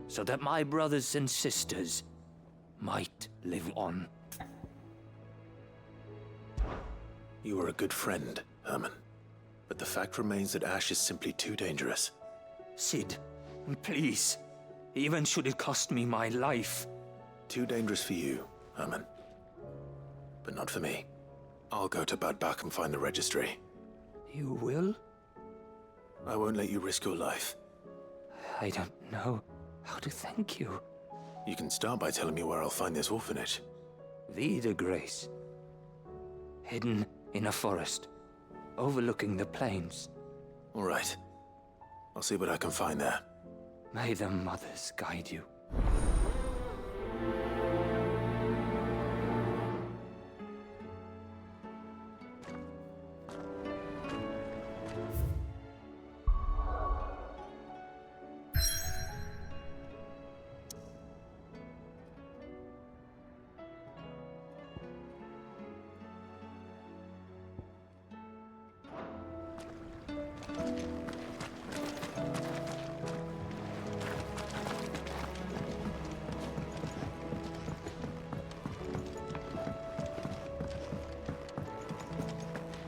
S: so that my brothers and sisters might live on.
A: You were a good friend, Herman. But the fact remains that Ash is simply too dangerous.
S: Cid, please. Even should it cost me my life.
A: Too dangerous for you, Herman. But not for me. I'll go to Bad Bach and find the registry.
S: You will?
A: I won't let you risk your life.
S: I don't know how to thank you.
A: You can start by telling me where I'll find this orphanage.
S: Vie de Grace. Hidden in a forest, overlooking the plains.
A: All right. I'll see what I can find there.
S: May the mothers guide you.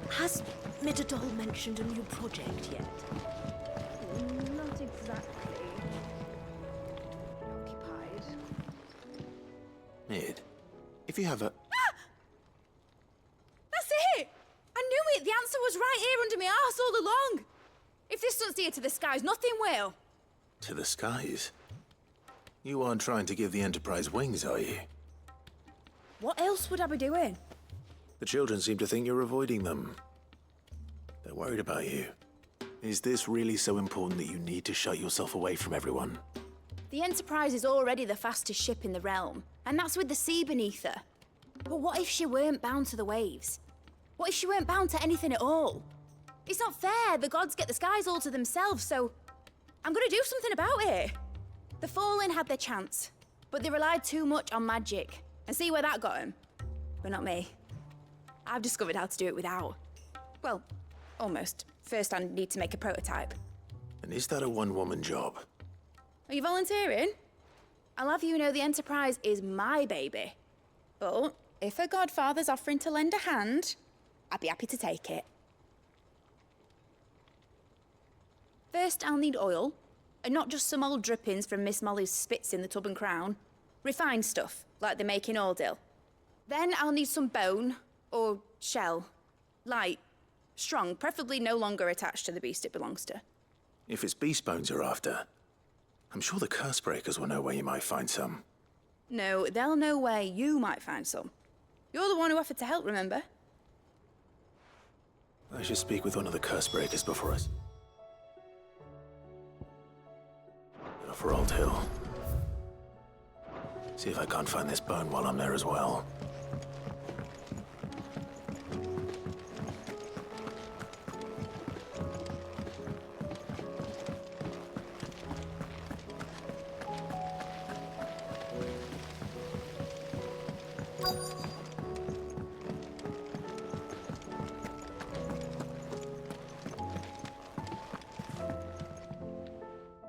P: Has Midadol mentioned a new project yet?
E: Not exactly. Occupied.
A: Mid, if you have a...
G: That's it! I knew it! The answer was right here under my arse all along! If this doesn't steer to the skies, nothing will!
A: To the skies? You aren't trying to give the Enterprise wings, are you?
G: What else would I be doing?
A: The children seem to think you're avoiding them. They're worried about you. Is this really so important that you need to shut yourself away from everyone?
G: The Enterprise is already the fastest ship in the realm, and that's with the sea beneath her. But what if she weren't bound to the waves? What if she weren't bound to anything at all? It's not fair. The gods get the skies all to themselves, so I'm gonna do something about it. The Fallen had their chance, but they relied too much on magic. And see where that got them? But not me. I've discovered how to do it without. Well, almost. First, I need to make a prototype.
A: And is that a one-woman job?
G: Are you volunteering? I'll have you know the Enterprise is my baby. But if a godfather's offering to lend a hand, I'd be happy to take it. First, I'll need oil, and not just some old drippings from Miss Molly's spits in the Tub and Crown. Refined stuff, like they make in Ordil. Then I'll need some bone, or shell. Light, strong, preferably no longer attached to the beast it belongs to.
A: If it's beast bones you're after, I'm sure the Cursebreakers will know where you might find some.
G: No, they'll know where you might find some. You're the one who offered to help, remember?
A: I should speak with one of the Cursebreakers before us. Go for Old Hill. See if I can't find this bone while I'm there as well.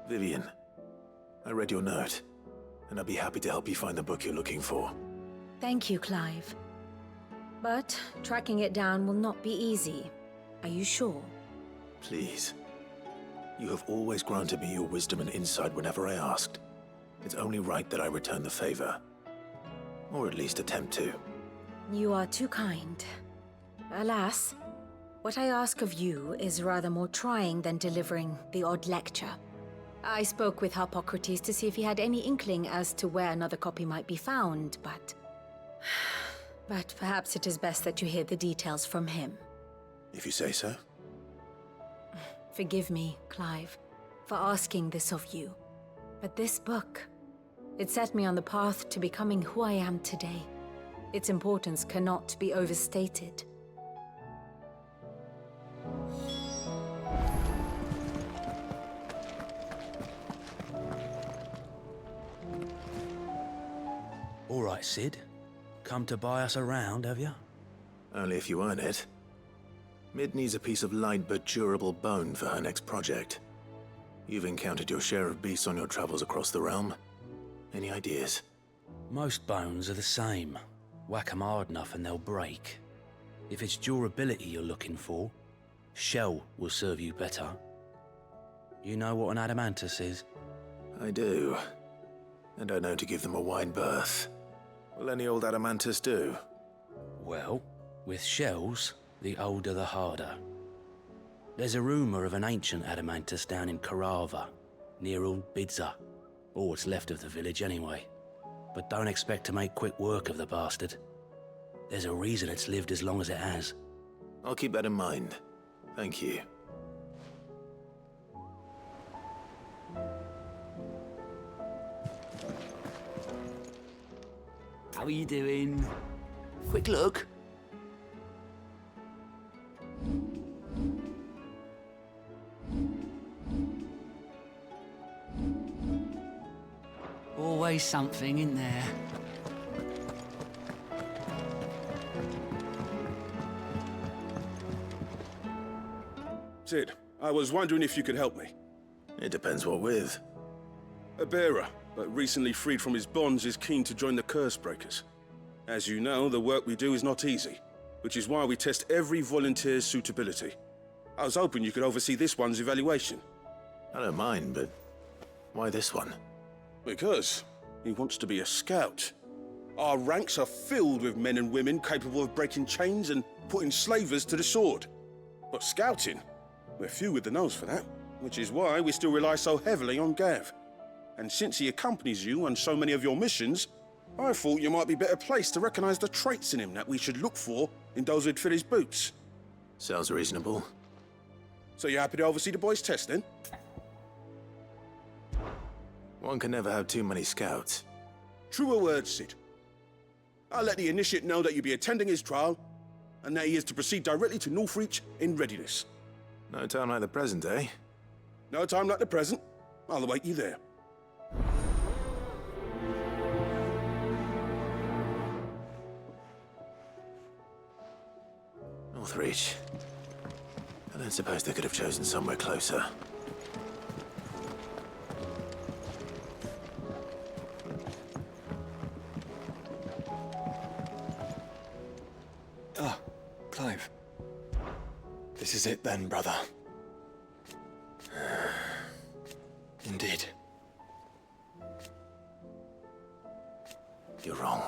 A: Vivian, I read your note, and I'd be happy to help you find the book you're looking for.
P: Thank you, Clive. But tracking it down will not be easy. Are you sure?
A: Please. You have always granted me your wisdom and insight whenever I asked. It's only right that I return the favor. Or at least attempt to.
P: You are too kind. Alas, what I ask of you is rather more trying than delivering the odd lecture. I spoke with Harpocrates to see if he had any inkling as to where another copy might be found, but perhaps it is best that you hear the details from him.
A: If you say so.
P: Forgive me, Clive, for asking this of you. But this book, it set me on the path to becoming who I am today. Its importance cannot be overstated.
L: All right, Cid. Come to buy us around, have you?
A: Only if you earn it. Mid needs a piece of light but durable bone for her next project. You've encountered your share of beasts on your travels across the realm. Any ideas?
L: Most bones are the same. Whack 'em hard enough and they'll break. If it's durability you're looking for, shell will serve you better. You know what an adamantus is?
A: I do. And I know to give them a wide berth. Will any old adamantus do?
L: Well, with shells, the older the harder. There's a rumour of an ancient adamantus down in Karava, near Old Bidza. Or what's left of the village anyway. But don't expect to make quick work of the bastard. There's a reason it's lived as long as it has.
A: I'll keep that in mind. Thank you.
T: How are you doing? Quick look. Always something in there.
U: Cid, I was wondering if you could help me.
A: It depends what with.
U: A bearer, but recently freed from his bonds, is keen to join the Curse Breakers. As you know, the work we do is not easy, which is why we test every volunteer's suitability. I was hoping you could oversee this one's evaluation.
A: I don't mind, but why this one?
U: Because he wants to be a scout. Our ranks are filled with men and women capable of breaking chains and putting slavers to the sword. But scouting, we're few with the nose for that, which is why we still rely so heavily on Gav. And since he accompanies you on so many of your missions, I thought you might be better placed to recognize the traits in him that we should look for in those who'd fill his boots.
A: Sounds reasonable.
U: So you're happy to oversee the boys' test, then?
A: One can never have too many scouts.
U: Truer words, Cid. I'll let the initiate know that you'll be attending his trial, and that he is to proceed directly to Northreach in readiness.
A: No time like the present, eh?
U: No time like the present. I'll await you there.
A: Northreach. I don't suppose they could have chosen somewhere closer.
D: Ah, Clive. This is it then, brother. Indeed.
A: You're wrong.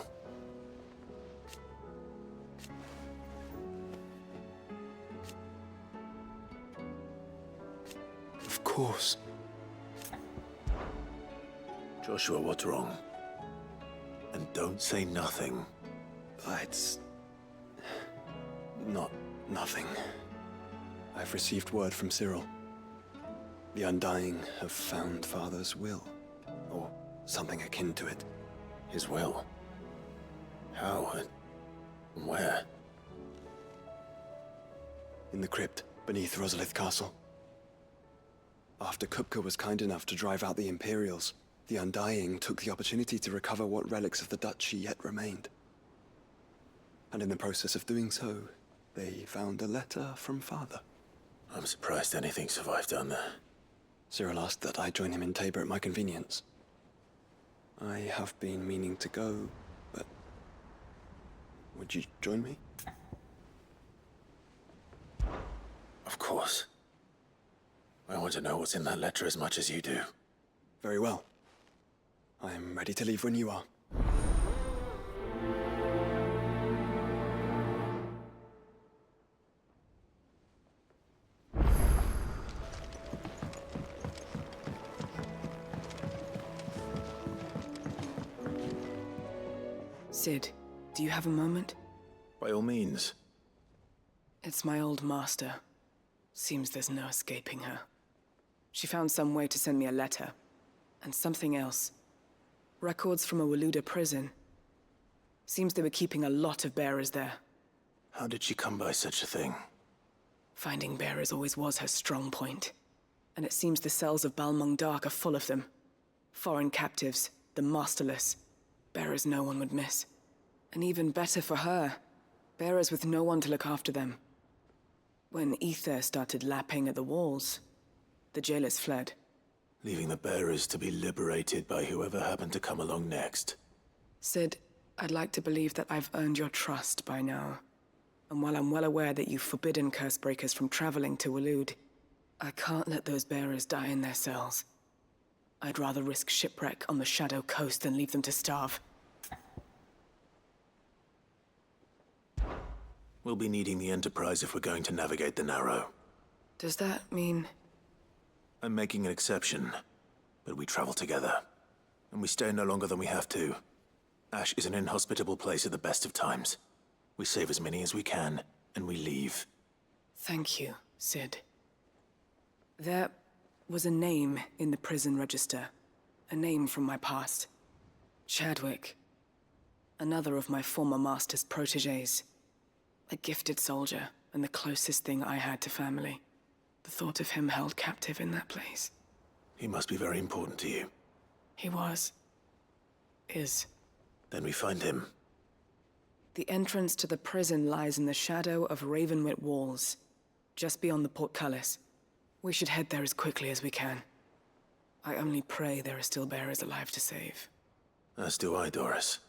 D: Of course.
A: Joshua, what's wrong? And don't say nothing.
D: It's not nothing. I've received word from Cyril. The Undying have found Father's will, or something akin to it.
A: His will? How and where?
D: In the crypt beneath Rosalith Castle. After Kupka was kind enough to drive out the Imperials, the Undying took the opportunity to recover what relics of the Duchy yet remained. And in the process of doing so, they found a letter from Father.
A: I'm surprised anything survived down there.
D: Cyril asked that I join him in Tabor at my convenience. I have been meaning to go, but would you join me?
A: Of course. I want to know what's in that letter as much as you do.
D: Very well. I am ready to leave when you are.
X: Cid, do you have a moment?
A: By all means.
X: It's my old master.
H: Seems there's no escaping her. She found some way to send me a letter. And something else. Records from a Waluda prison. Seems they were keeping a lot of bearers there.
A: How did she come by such a thing?
H: Finding bearers always was her strong point. And it seems the cells of Balmung Dark are full of them. Foreign captives, the masterless. Bearers no one would miss. And even better for her, bearers with no one to look after them. When Ether started lapping at the walls, the jailers fled.
A: Leaving the bearers to be liberated by whoever happened to come along next.
H: Sid, I'd like to believe that I've earned your trust by now. And while I'm well aware that you've forbidden Cursebreakers from traveling to Waloed, I can't let those bearers die in their cells. I'd rather risk shipwreck on the Shadow Coast than leave them to starve.
A: We'll be needing the Enterprise if we're going to navigate the Narrow.
H: Does that mean...
A: I'm making an exception, but we travel together. And we stay no longer than we have to. Ash is an inhospitable place at the best of times. We save as many as we can, and we leave.
H: Thank you, Sid. There was a name in the prison register. A name from my past. Chadwick. Another of my former master's protégés. A gifted soldier, and the closest thing I had to family. The thought of him held captive in that place.
A: He must be very important to you.
H: He was. Is.
A: Then we find him.
H: The entrance to the prison lies in the shadow of Ravenwit Walls, just beyond the portcullis. We should head there as quickly as we can. I only pray there are still bearers alive to save.
A: As do I, Doris.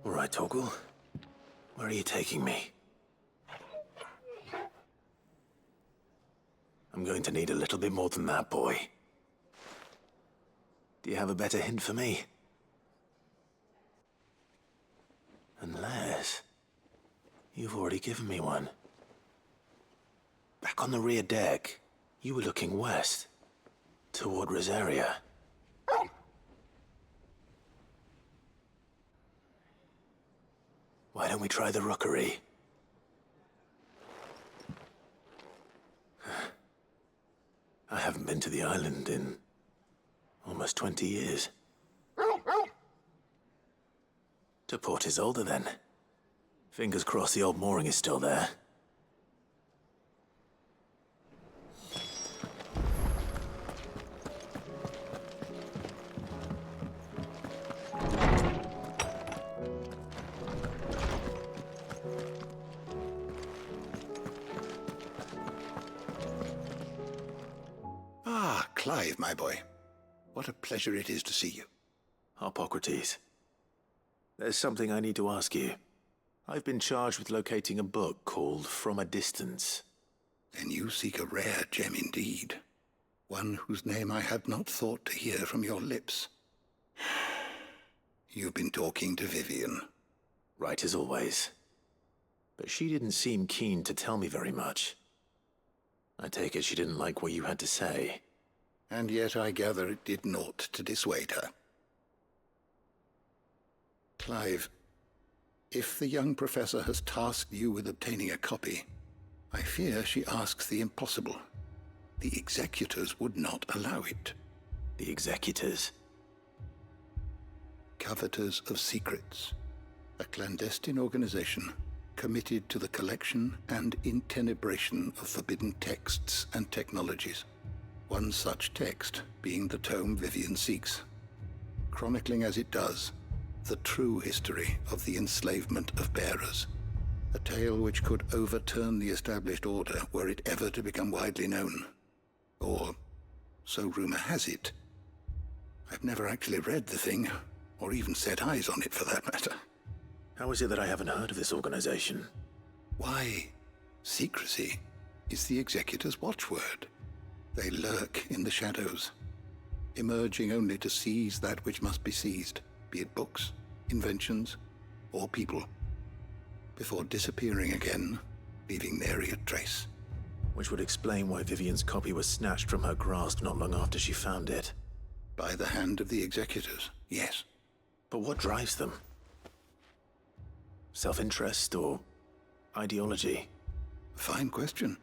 A: All right, Torgal. Where are you taking me? I'm going to need a little bit more than that, boy. Do you have a better hint for me? Unless... you've already given me one. Back on the rear deck, you were looking west. Toward Rosaria. Why don't we try the rookery? I haven't been to the island in almost 20 years. To Port Isolde, then. Fingers crossed the old mooring is still there.
O: Ah, Clive, my boy. What a pleasure it is to see you.
A: Harpocrates. There's something I need to ask you. I've been charged with locating a book called From a Distance.
O: Then you seek a rare gem indeed. One whose name I had not thought to hear from your lips. You've been talking to Vivian.
A: Right as always. But she didn't seem keen to tell me very much. I take it she didn't like what you had to say.
O: And yet I gather it did naught to dissuade her. Clive, if the young professor has tasked you with obtaining a copy, I fear she asks the impossible. The executors would not allow it.
A: The executors?
O: Coveters of Secrets. A clandestine organization committed to the collection and intenebration of forbidden texts and technologies. One such text being the tome Vivian seeks, chronicling as it does the true history of the enslavement of bearers, a tale which could overturn the established order were it ever to become widely known. Or, so rumor has it. I've never actually read the thing, or even set eyes on it for that matter.
A: How is it that I haven't heard of this organization?
O: Why, secrecy is the Executor's watchword. They lurk in the shadows, emerging only to seize that which must be seized, be it books, inventions, or people.
C: before disappearing again, leaving nary a trace.
A: Which would explain why Vivian's copy was snatched from her grasp not long after she found it.
C: By the hand of the executors, yes.
A: But what drives them? Self-interest or ideology?
C: Fine question.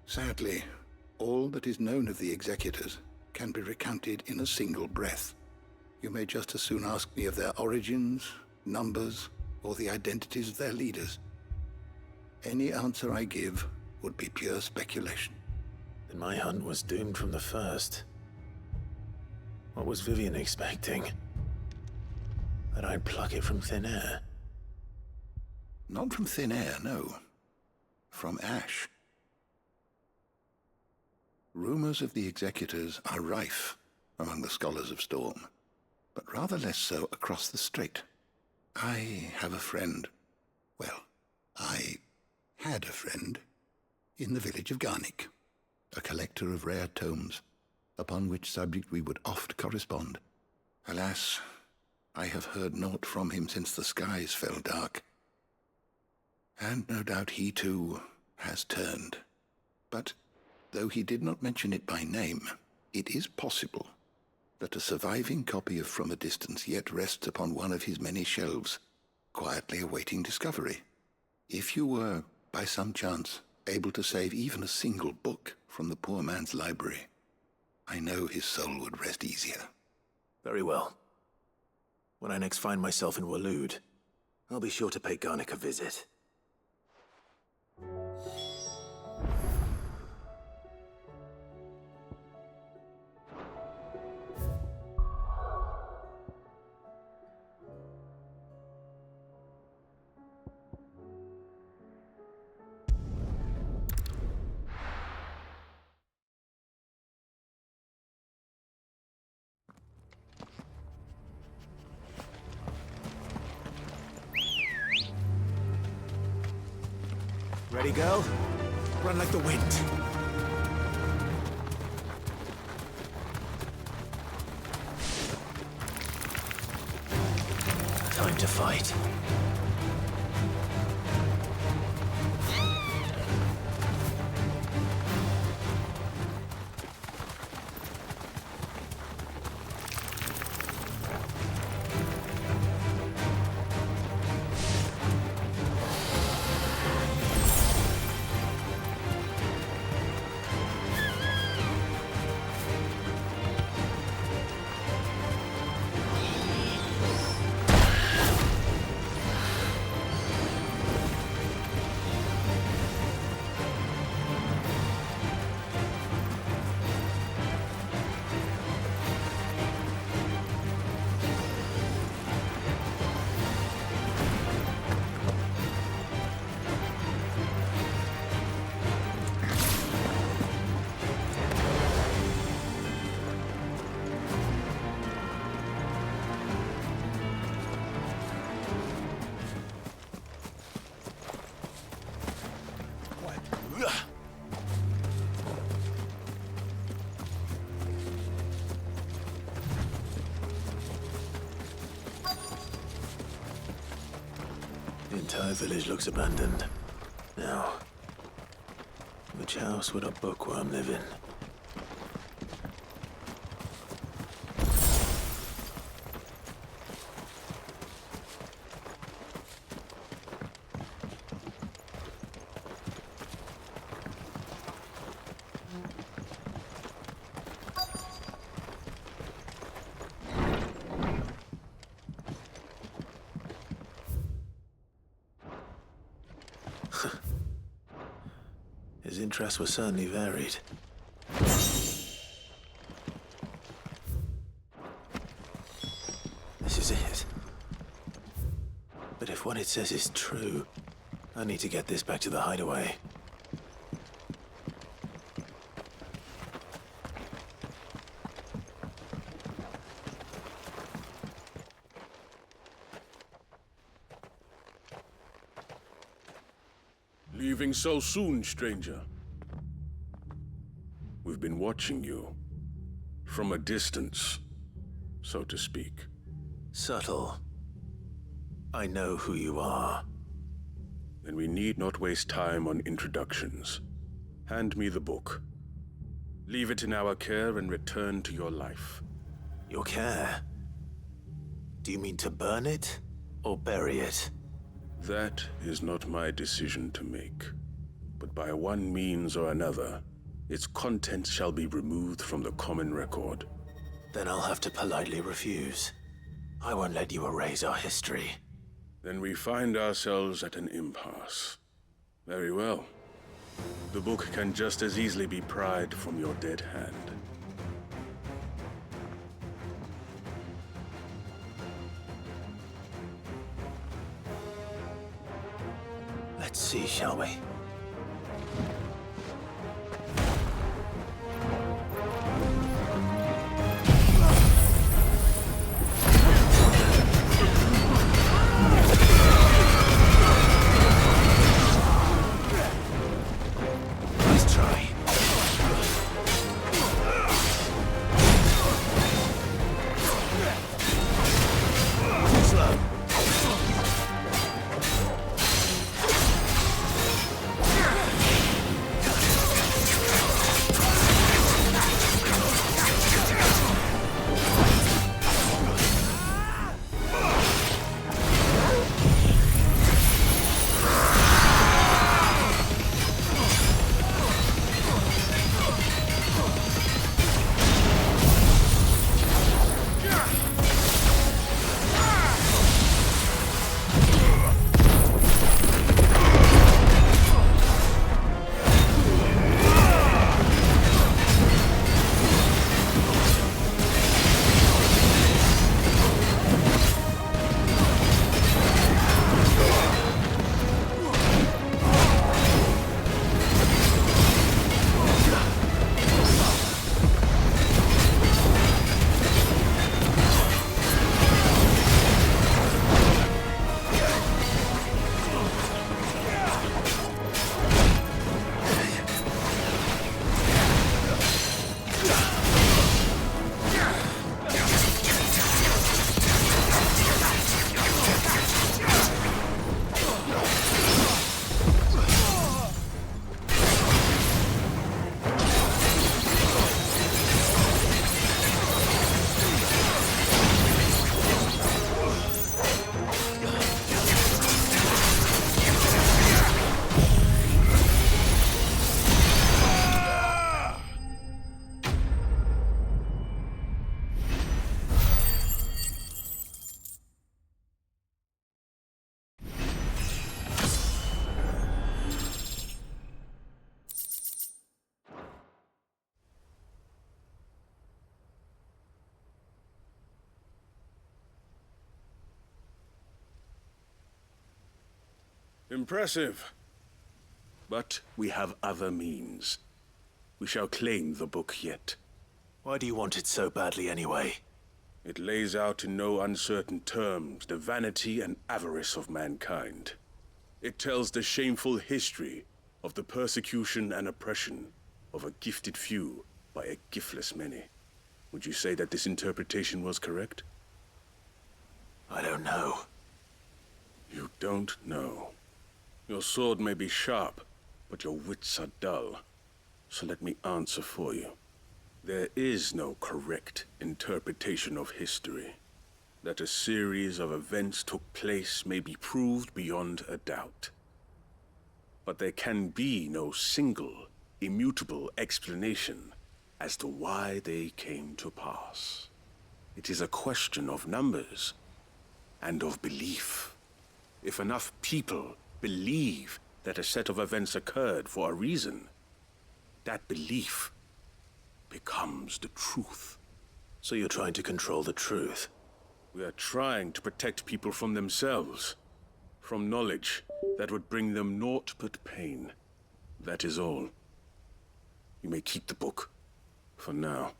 C: Sadly, all that is known of the executors can be recounted in a single breath. You may just as soon ask me of their origins, numbers, or the identities of their leaders. Any answer I give would be pure speculation.
A: Then my hunt was doomed from the first. What was Vivian expecting? That I'd pluck it from thin air?
C: Not from thin air, no. From ash. Rumors of the executors are rife among the scholars of Storm, but rather less so across the strait. I have a friend. Well, I had a friend in the village of Garnik, a collector of rare tomes, upon which subject we would oft correspond. Alas, I have heard naught from him since the skies fell dark. And no doubt he too has turned. But though he did not mention it by name, it is possible that a surviving copy of From a Distance yet rests upon one of his many shelves, quietly awaiting discovery. If you were, by some chance, able to save even a single book from the poor man's library, I know his soul would rest easier.
A: Very well. When I next find myself in Waloed, I'll be sure to pay Garnik a visit. Ready, girl? Run like the wind. Time to fight. The entire village looks abandoned. Now, which house would a bookworm live in? His interests were certainly varied. This is it. But if what it says is true, I need to get this back to the hideaway.
K: Leaving so soon, stranger? We've been watching you. From a distance, so to speak.
A: Subtle. I know who you are.
K: Then we need not waste time on introductions. Hand me the book. Leave it in our care and return to your life.
A: Your care? Do you mean to burn it or bury it?
K: That is not my decision to make. But by one means or another, its contents shall be removed from the common record.
A: Then I'll have to politely refuse. I won't let you erase our history.
K: Then we find ourselves at an impasse. Very well. The book can just as easily be pried from your dead hand.
A: Let's see, shall we? Nice try. Slow.
K: Impressive. But we have other means. We shall claim the book yet.
A: Why do you want it so badly anyway?
K: It lays out in no uncertain terms the vanity and avarice of mankind. It tells the shameful history of the persecution and oppression of a gifted few by a giftless many. Would you say that this interpretation was correct?
A: I don't know.
K: You don't know. Your sword may be sharp, but your wits are dull. So let me answer for you. There is no correct interpretation of history. That a series of events took place may be proved beyond a doubt. But there can be no single, immutable explanation as to why they came to pass. It is a question of numbers and of belief. If enough people believe that a set of events occurred for a reason, that belief becomes the truth.
A: So you're trying to control the truth?
K: We are trying to protect people from themselves, from knowledge that would bring them naught but pain. That is all. You may keep the book, for now.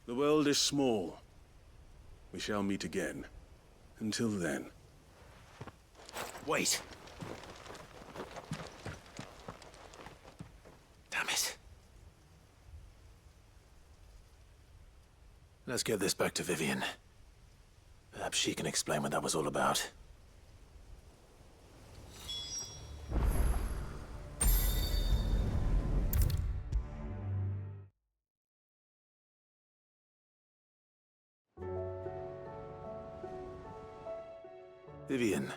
K: The world is small. We shall meet again. Until then.
A: Wait! Damn it. Let's get this back to Vivian. Perhaps she can explain what that was all about. Vivian.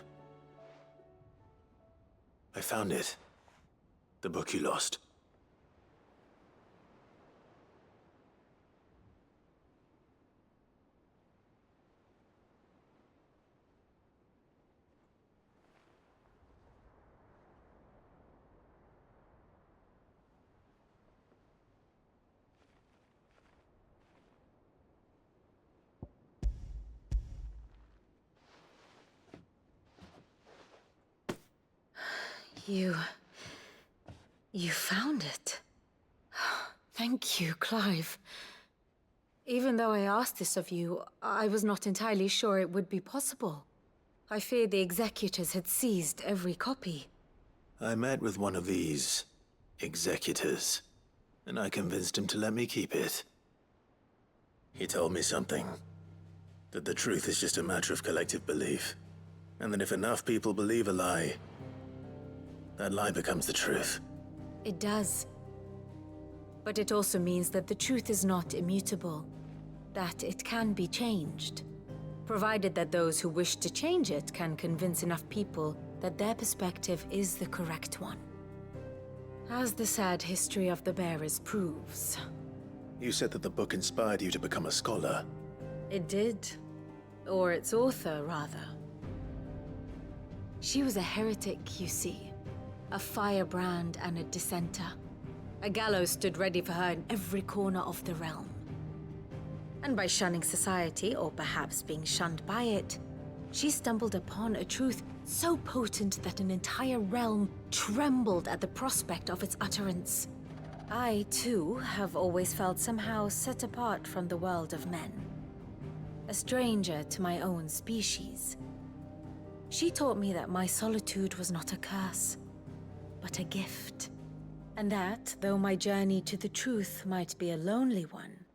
A: I found it. The book you lost.
P: You found it. Thank you, Clive. Even though I asked this of you, I was not entirely sure it would be possible. I feared the executors had seized every copy.
A: I met with one of these executors, and I convinced him to let me keep it. He told me something. That the truth is just a matter of collective belief. And that if enough people believe a lie, that lie becomes the truth.
P: It does. But it also means that the truth is not immutable. That it can be changed. Provided that those who wish to change it can convince enough people that their perspective is the correct one. As the sad history of the Bearers proves.
A: You said that the book inspired you to become a scholar.
P: It did. Or its author, rather. She was a heretic, you see. A firebrand and a dissenter. A gallows stood ready for her in every corner of the realm. And by shunning society, or perhaps being shunned by it, she stumbled upon a truth so potent that an entire realm trembled at the prospect of its utterance. I, too, have always felt somehow set apart from the world of men. A stranger to my own species. She taught me that my solitude was not a curse, but a gift. And that, though my journey to the truth might be a lonely one,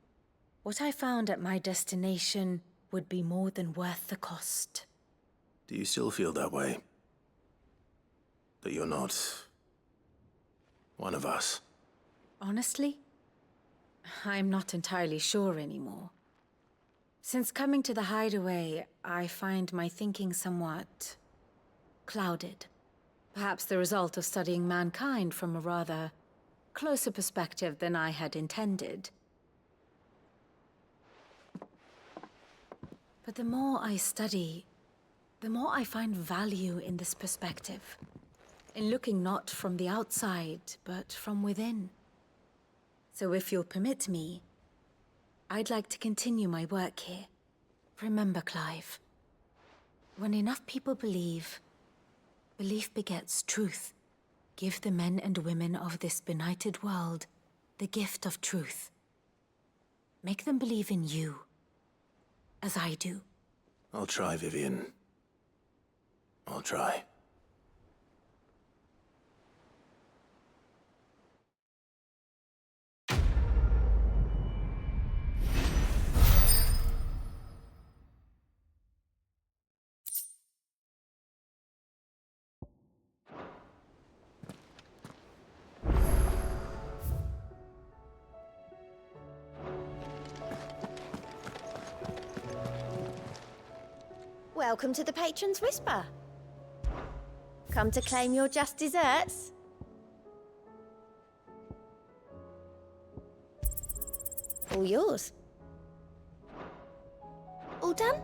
P: what I found at my destination would be more than worth the cost.
A: Do you still feel that way? That you're not one of us?
P: Honestly, I'm not entirely sure anymore. Since coming to the Hideaway, I find my thinking somewhat clouded. Perhaps the result of studying mankind from a rather closer perspective than I had intended. But the more I study, the more I find value in this perspective. In looking not from the outside, but from within. So if you'll permit me, I'd like to continue my work here. Remember, Clive, when enough people believe, belief begets truth. Give the men and women of this benighted world the gift of truth. Make them believe in you, as I do.
A: I'll try, Vivian. I'll try.
B: Welcome to the Patron's Whisper. Come to claim your just desserts? All yours. All done?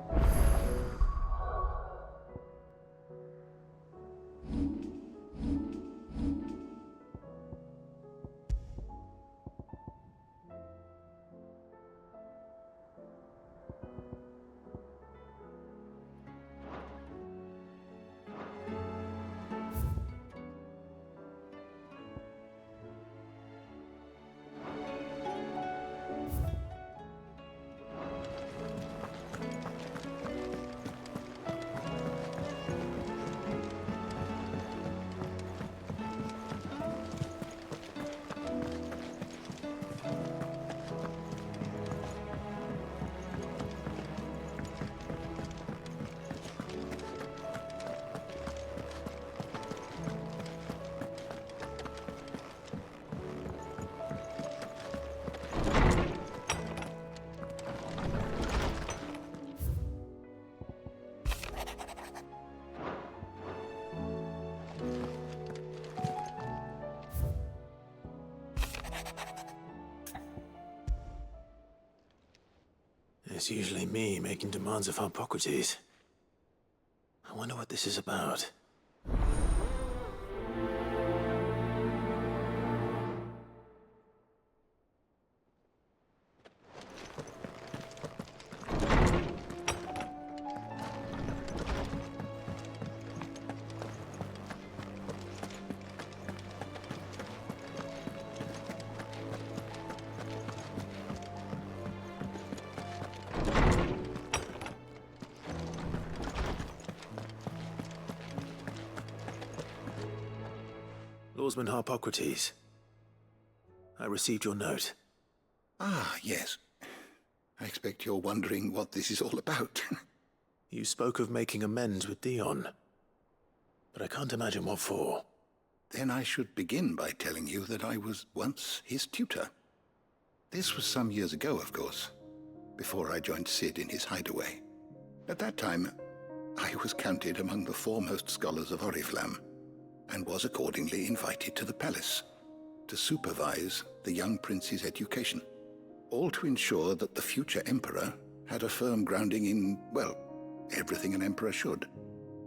A: It's usually me making demands of Harpocrates. I wonder what this is about. Lawsman Harpocrates. I received your note.
C: Ah, yes. I expect you're wondering what this is all about.
A: You spoke of making amends with Dion, but I can't imagine what for.
C: Then I should begin by telling you that I was once his tutor. This was some years ago, of course, before I joined Cid in his hideaway. At that time, I was counted among the foremost scholars of Oriflamme, and was accordingly invited to the palace to supervise the young prince's education, all to ensure that the future emperor had a firm grounding in, well, everything an emperor should.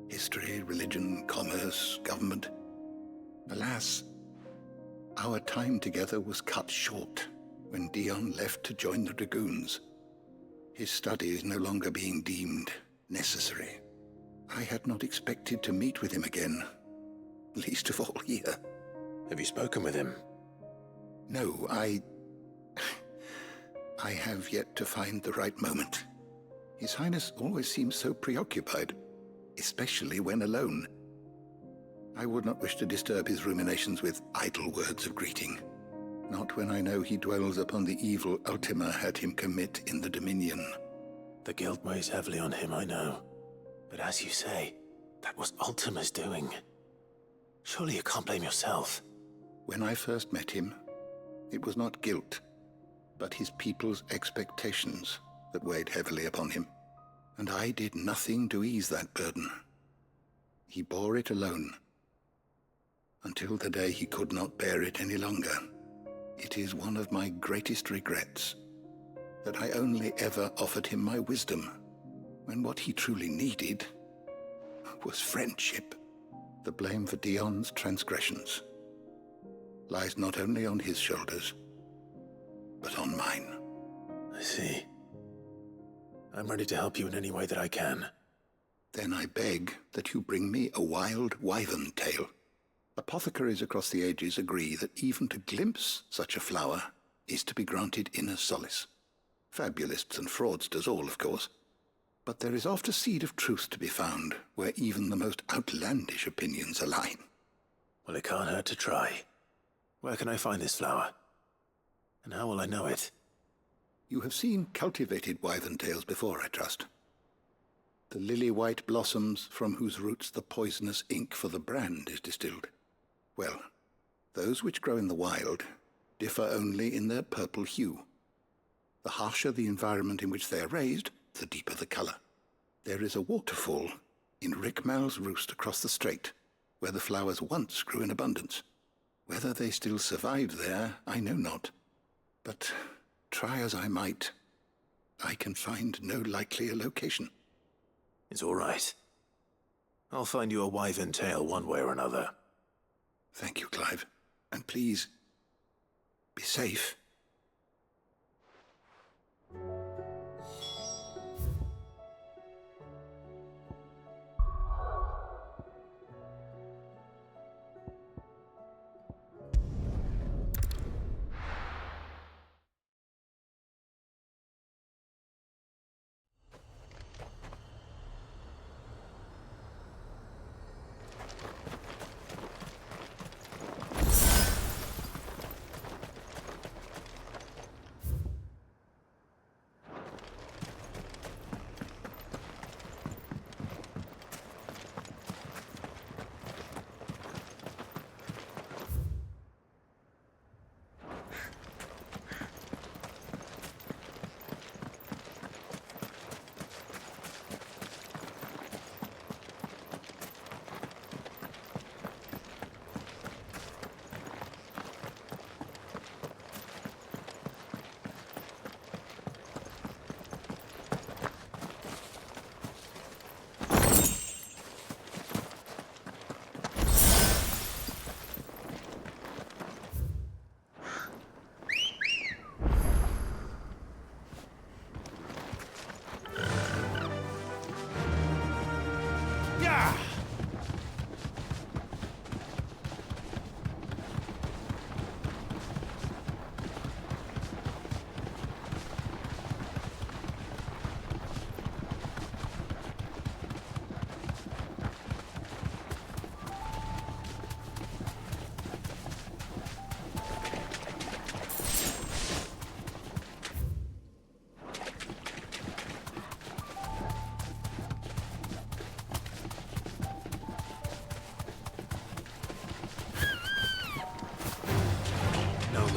C: History, religion, commerce, government. Alas, our time together was cut short when Dion left to join the Dragoons, his studies no longer being deemed necessary. I had not expected to meet with him again, least of all here.
A: Have you spoken with him?
C: No, I have yet to find the right moment. His Highness always seems so preoccupied, especially when alone. I would not wish to disturb his ruminations with idle words of greeting, not when I know he dwells upon the evil Ultima had him commit in the Dominion.
A: The guilt weighs heavily on him, I know. But as you say, that was Ultima's doing. Surely you can't blame yourself.
C: When I first met him, it was not guilt, but his people's expectations that weighed heavily upon him, and I did nothing to ease that burden. He bore it alone, until the day he could not bear it any longer. It is one of my greatest regrets that I only ever offered him my wisdom, when what he truly needed was friendship. The blame for Dion's transgressions lies not only on his shoulders, but on mine.
A: I see. I'm ready to help you in any way that I can.
C: Then I beg that you bring me a wild wyvern tail. Apothecaries across the ages agree that even to glimpse such a flower is to be granted inner solace. Fabulists and fraudsters all, of course. But there is oft a seed of truth to be found where even the most outlandish opinions align.
A: Well, it can't hurt to try. Where can I find this flower? And how will I know it?
C: You have seen cultivated wyvern tails before, I trust. The lily-white blossoms from whose roots the poisonous ink for the brand is distilled. Well, those which grow in the wild differ only in their purple hue. The harsher the environment in which they are raised, the deeper the color. There is a waterfall in Rickmal's roost across the strait, where the flowers once grew in abundance. Whether they still survive there, I know not. But try as I might, I can find no likelier location.
A: It's all right. I'll find you a wyvern tail one way or another.
C: Thank you, Clive. And please, be safe.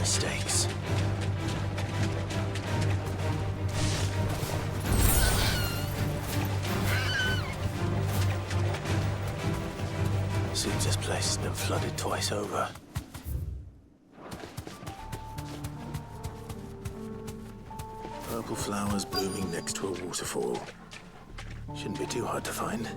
A: mistakes. Seems this place has been flooded twice over. Purple flowers blooming next to a waterfall. Shouldn't be too hard to find.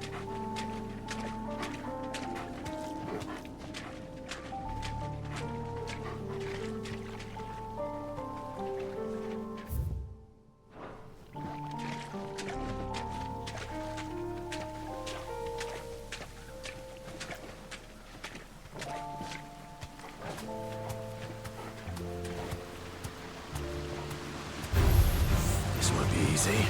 A: This won't be easy.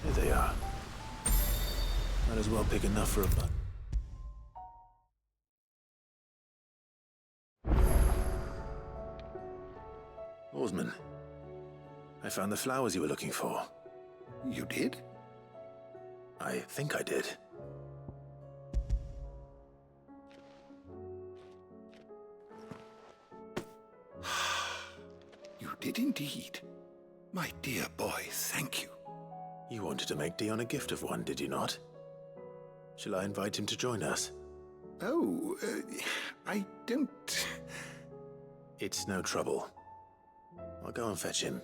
A: Here they are. Might as well pick enough for a buck. Oarsman, I found the flowers you were looking for.
C: You did?
A: I think I did.
C: You did indeed. My dear boy, thank you.
A: You wanted to make Dion a gift of one, did you not? Shall I invite him to join us?
C: Oh, I don't...
A: It's no trouble. I'll go and fetch him.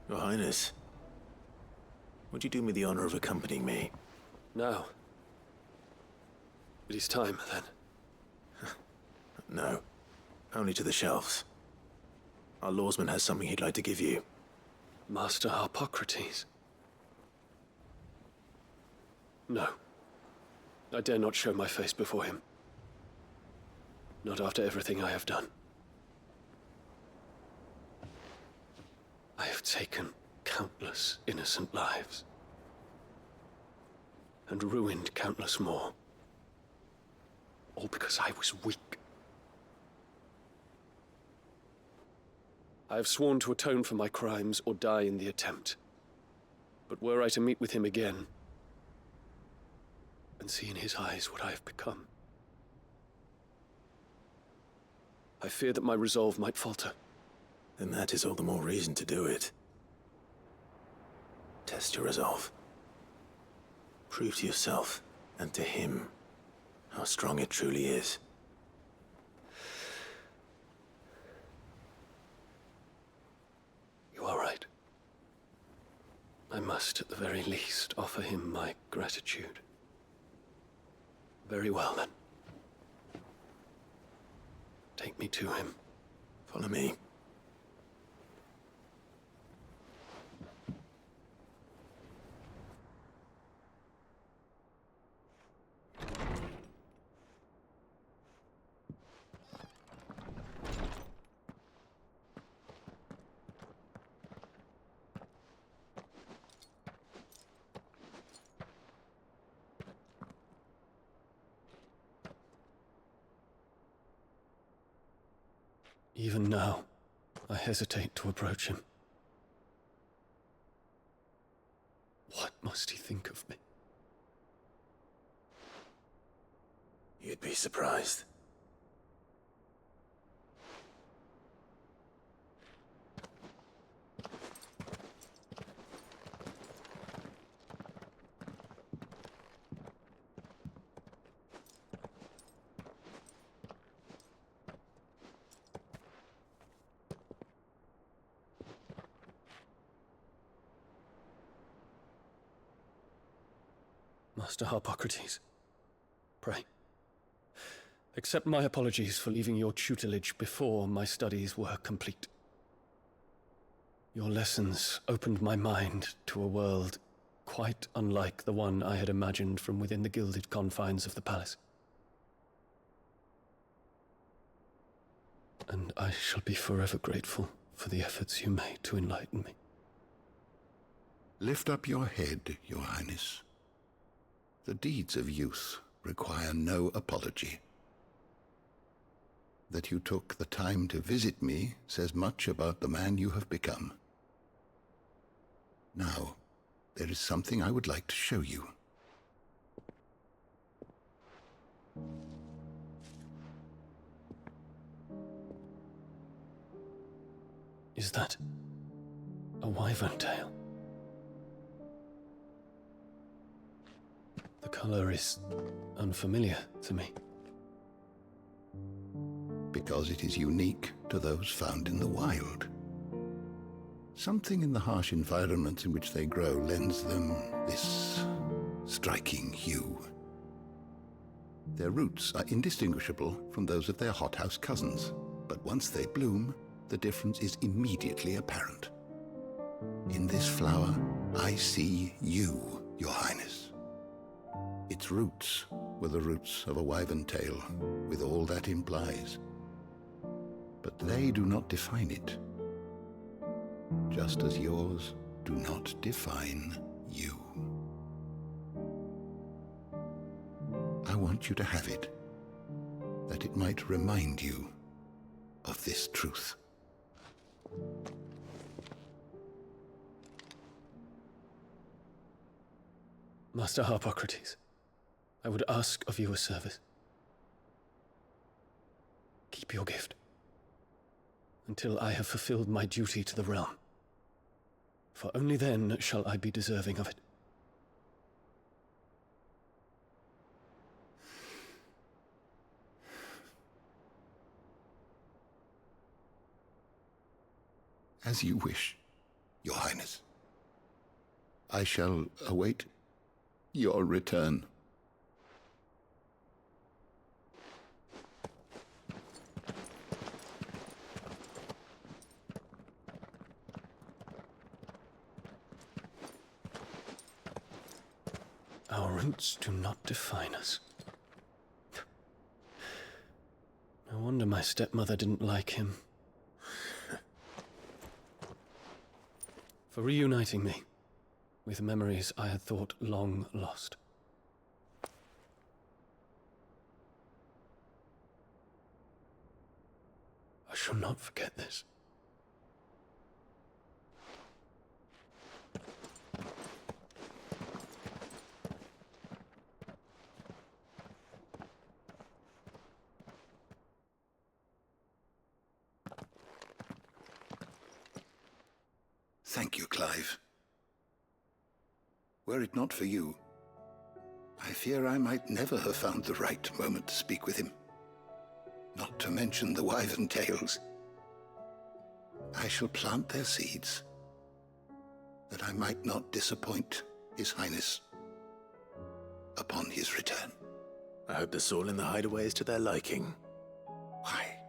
A: Your Highness, would you do me the honor of accompanying me?
N: Now. It is time, then.
A: No, only to the shelves. Our lawsman has something he'd like to give you.
N: Master Harpocrates. No. I dare not show my face before him. Not after everything I have done. I have taken countless innocent lives. And ruined countless more. All because I was weak. I have sworn to atone for my crimes or die in the attempt. But were I to meet with him again, and see in his eyes what I have become, I fear that my resolve might falter.
A: Then that is all the more reason to do it. Test your resolve. Prove to yourself, and to him, how strong it truly is.
N: I must, at the very least, offer him my gratitude. Very well, then. Take me to him.
A: Follow me.
N: Even now, I hesitate to approach him. What must he think of me?
A: You'd be surprised.
N: Master Harpocrates, pray, accept my apologies for leaving your tutelage before my studies were complete. Your lessons opened my mind to a world quite unlike the one I had imagined from within the gilded confines of the palace. And I shall be forever grateful for the efforts you made to enlighten me.
C: Lift up your head, Your Highness. The deeds of youth require no apology. That you took the time to visit me says much about the man you have become. Now, there is something I would like to show you.
N: Is that a wyvern tail? The color is unfamiliar to me.
C: Because it is unique to those found in the wild. Something in the harsh environments in which they grow lends them this striking hue. Their roots are indistinguishable from those of their hothouse cousins, but once they bloom, the difference is immediately apparent. In this flower, I see you, Your Highness. Its roots were the roots of a wyvern tail, with all that implies. But they do not define it, just as yours do not define you. I want you to have it, that it might remind you of this truth.
N: Master Harpocrates, I would ask of you a service. Keep your gift until I have fulfilled my duty to the realm, for only then shall I be deserving of it.
C: As you wish, Your Highness. I shall await your return.
N: Our roots do not define us. No wonder my stepmother didn't like him. For reuniting me with memories I had thought long lost. I shall not forget this.
C: Thank you, Clive. Were it not for you, I fear I might never have found the right moment to speak with him. Not to mention the wyvern tales. I shall plant their seeds that I might not disappoint His Highness upon his return.
A: I hope the soil in the hideaway is to their liking.
C: Why,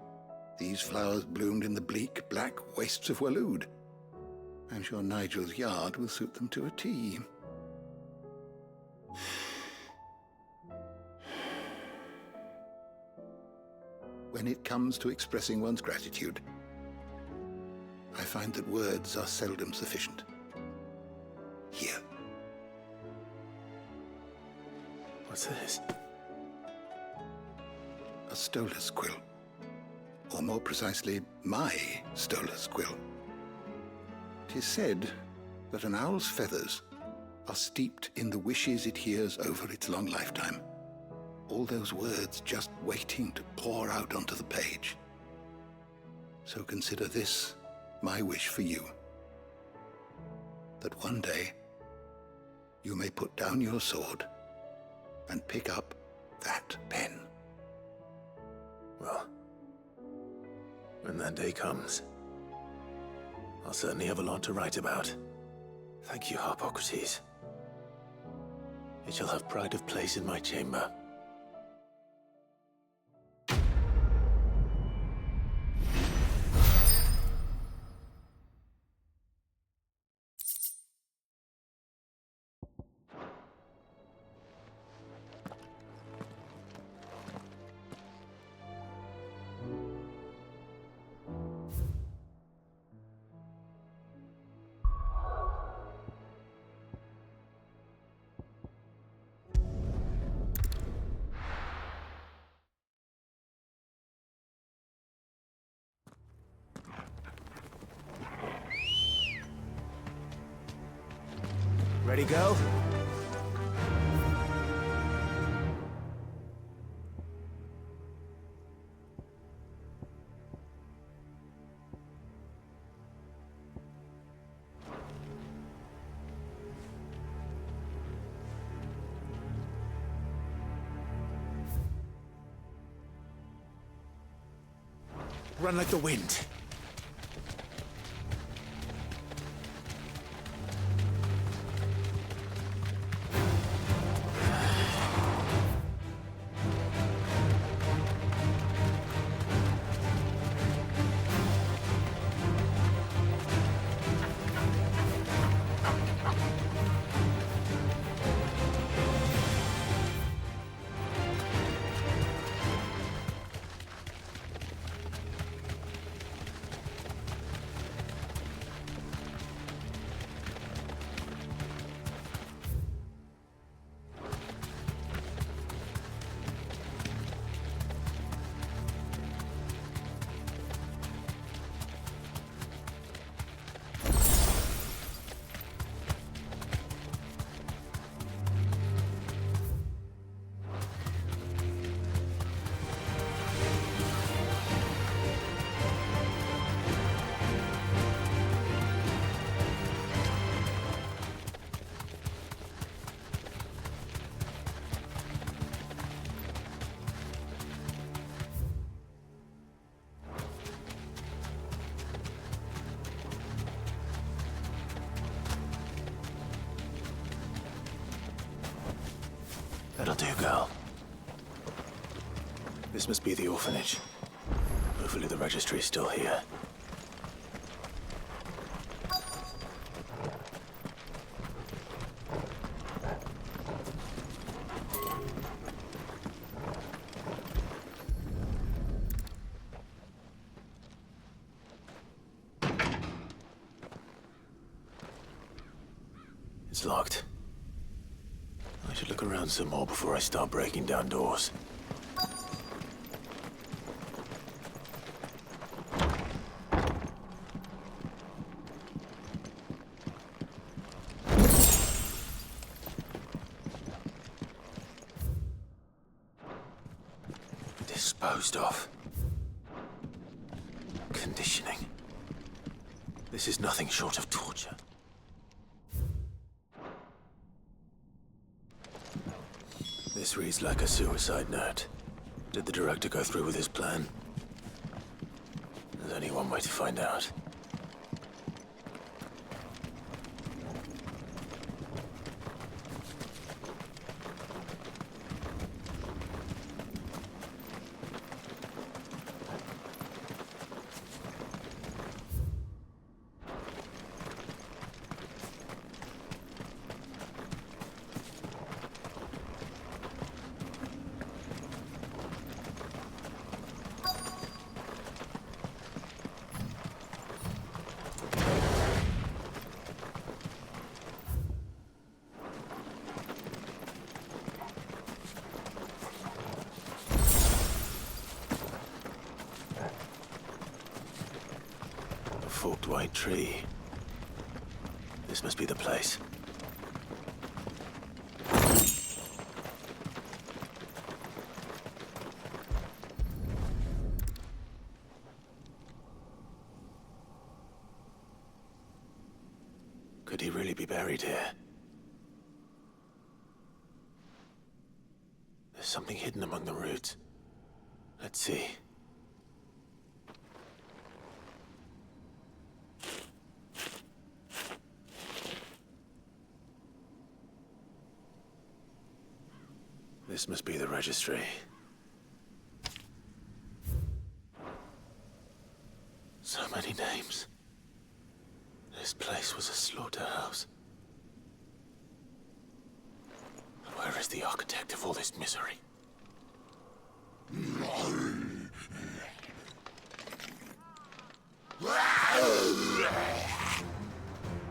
C: these flowers bloomed in the bleak, black wastes of Waloed. I'm sure Nigel's yard will suit them to a T. When it comes to expressing one's gratitude, I find that words are seldom sufficient. Here.
A: What's this?
C: A Stolas quill. Or more precisely, my Stolas quill. 'Tis said that an owl's feathers are steeped in the wishes it hears over its long lifetime. All those words just waiting to pour out onto the page. So consider this my wish for you. That one day you may put down your sword and pick up that pen.
A: Well, when that day comes, I'll certainly have a lot to write about. Thank you, Harpocrates. It shall have pride of place in my chamber. Ready, go? Run like the wind. That'll do, girl. This must be the orphanage. Hopefully the registry's still here. It's locked. I should look around some more before I start breaking down doors. Disposed of. Conditioning. This is nothing short of torture. This reads like a suicide note. Did the director go through with his plan? There's only one way to find out. forked white tree. This must be the place. Could he really be buried here? There's something hidden among the roots. Let's see. This must be the registry. So many names. This place was a slaughterhouse. But where is the architect of all this misery?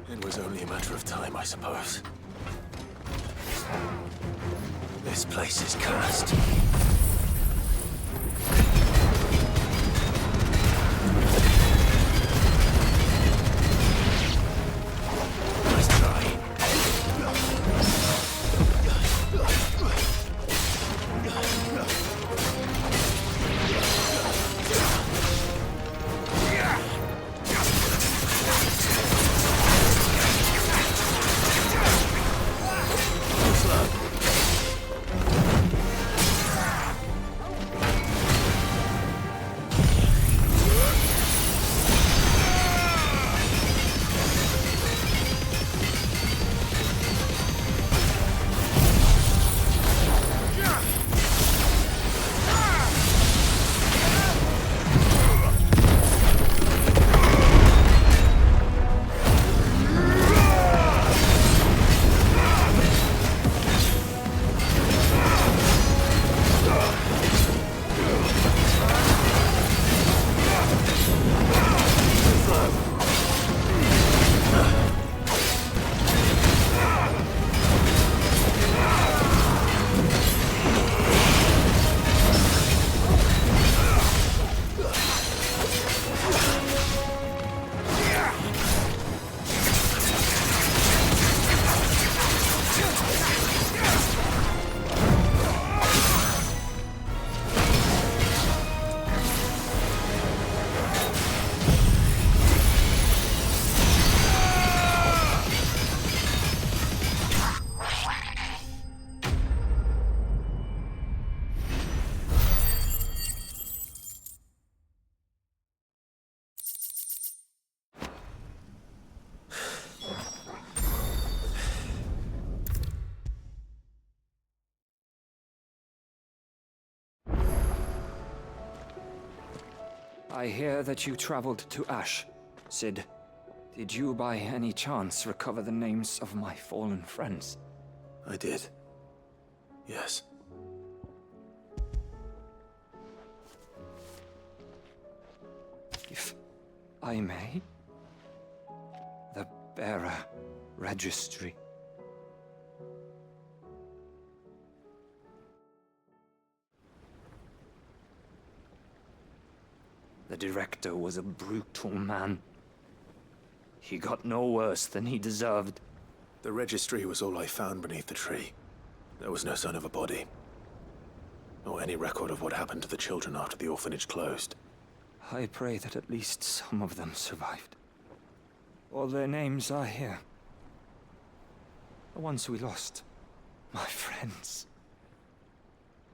A: It was only a matter of time, I suppose. This place is cursed. Nice try.
S: I hear that you traveled to Ash, Cid. Did you by any chance recover the names of my fallen friends?
A: I did. Yes.
S: If I may? The Bearer Registry. The director was a brutal man. He got no worse than he deserved.
A: The registry was all I found beneath the tree. There was no sign of a body. Or any record of what happened to the children after the orphanage closed.
S: I pray that at least some of them survived. All their names are here. The ones we lost. My friends.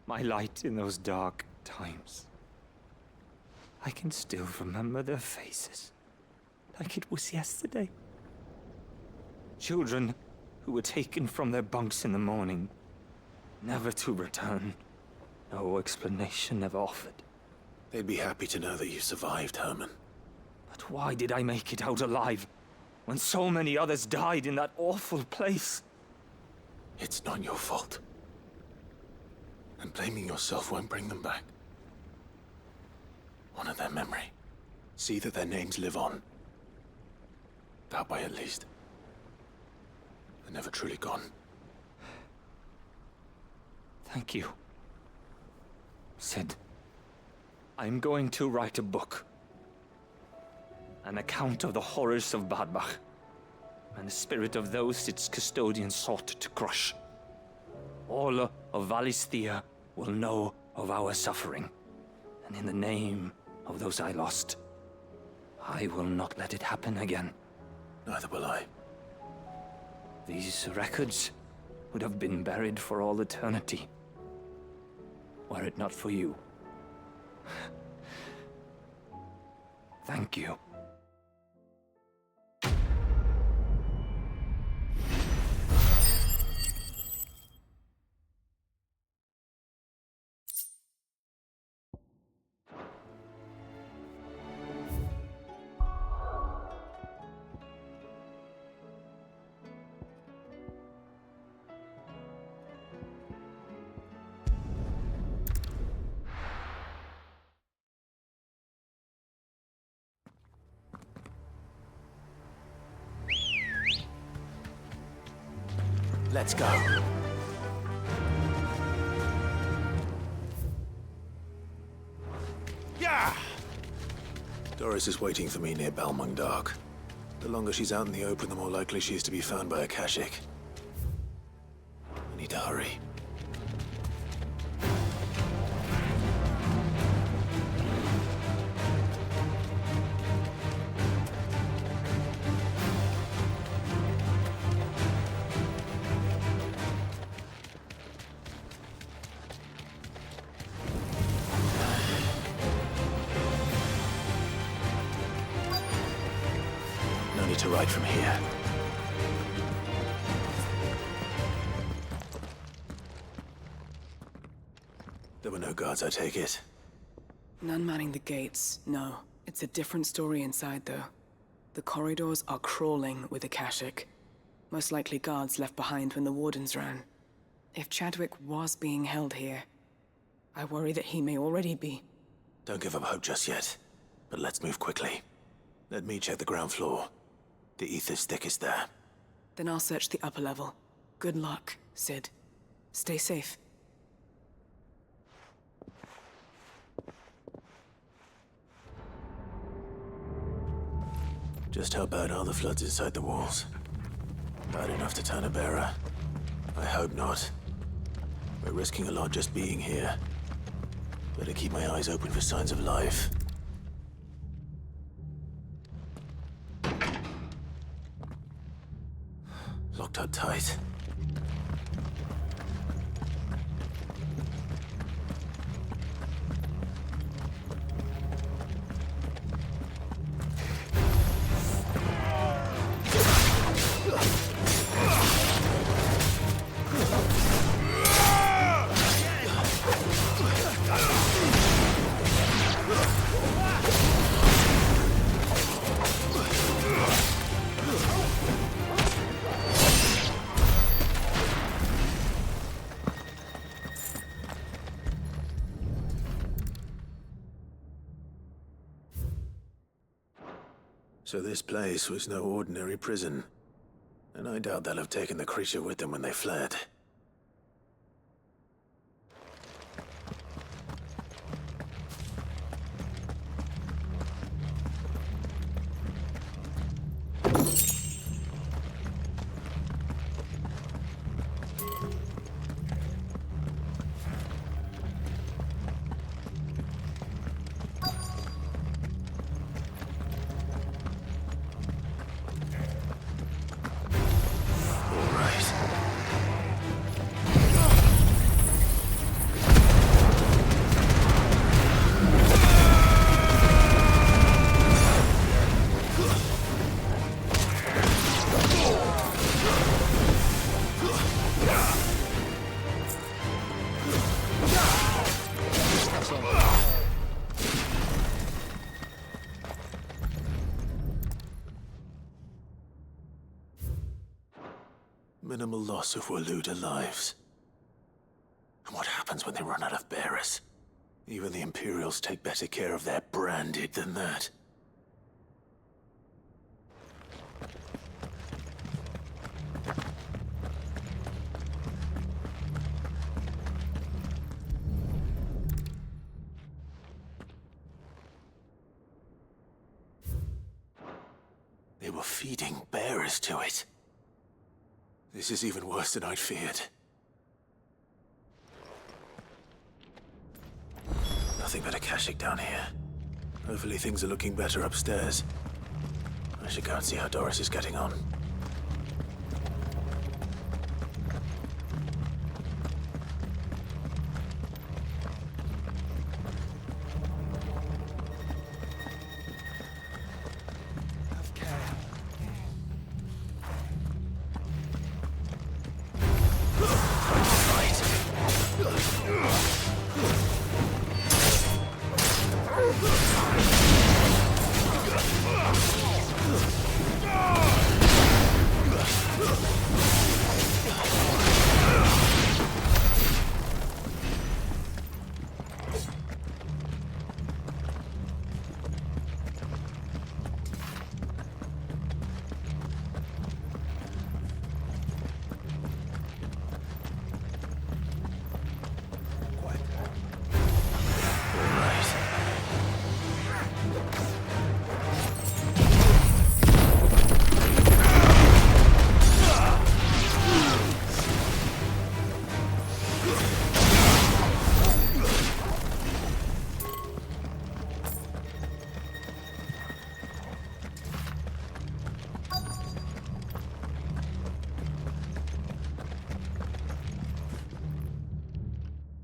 S: My light in those dark times. I can still remember their faces, like it was yesterday. Children who were taken from their bunks in the morning, never to return. No explanation ever offered.
A: They'd be happy to know that you survived, Herman.
S: But why did I make it out alive, when so many others died in that awful place?
A: It's not your fault. And blaming yourself won't bring them back. Honor their memory. See that their names live on. That way, at least. They're never truly gone.
S: Thank you. Cid, I'm going to write a book. An account of the horrors of Badbach, and the spirit of those its custodians sought to crush. All of Valisthea will know of our suffering, and in the name of those I lost, I will not let it happen again.
A: Neither will I.
S: These records would have been buried for all eternity, were it not for you. Thank you.
A: Let's go. Yeah! Doris is waiting for me near Balmung Dark. The longer she's out in the open, the more likely she is to be found by Akashic. I need to hurry. No need to ride from here. There were no guards, I take it.
H: None manning the gates, no. It's a different story inside, though. The corridors are crawling with Akashic. Most likely guards left behind when the Wardens ran. If Chadwick was being held here, I worry that he may already be.
A: Don't give up hope just yet, but let's move quickly. Let me check the ground floor. The ether's thickest there.
H: Then I'll search the upper level. Good luck, Sid. Stay safe.
A: Just how bad are the floods inside the walls? Bad enough to turn a bearer? I hope not. We're risking a lot just being here. Better keep my eyes open for signs of life. Locked up tight. So this place was no ordinary prison. And I doubt they'll have taken the creature with them when they fled. Minimal loss of Waluda lives. And what happens when they run out of bearers? Even the Imperials take better care of their branded than that. They were feeding bearers to it. This is even worse than I'd feared. Nothing but a Kashyyyk down here. Hopefully things are looking better upstairs. I should go and see how Doris is getting on.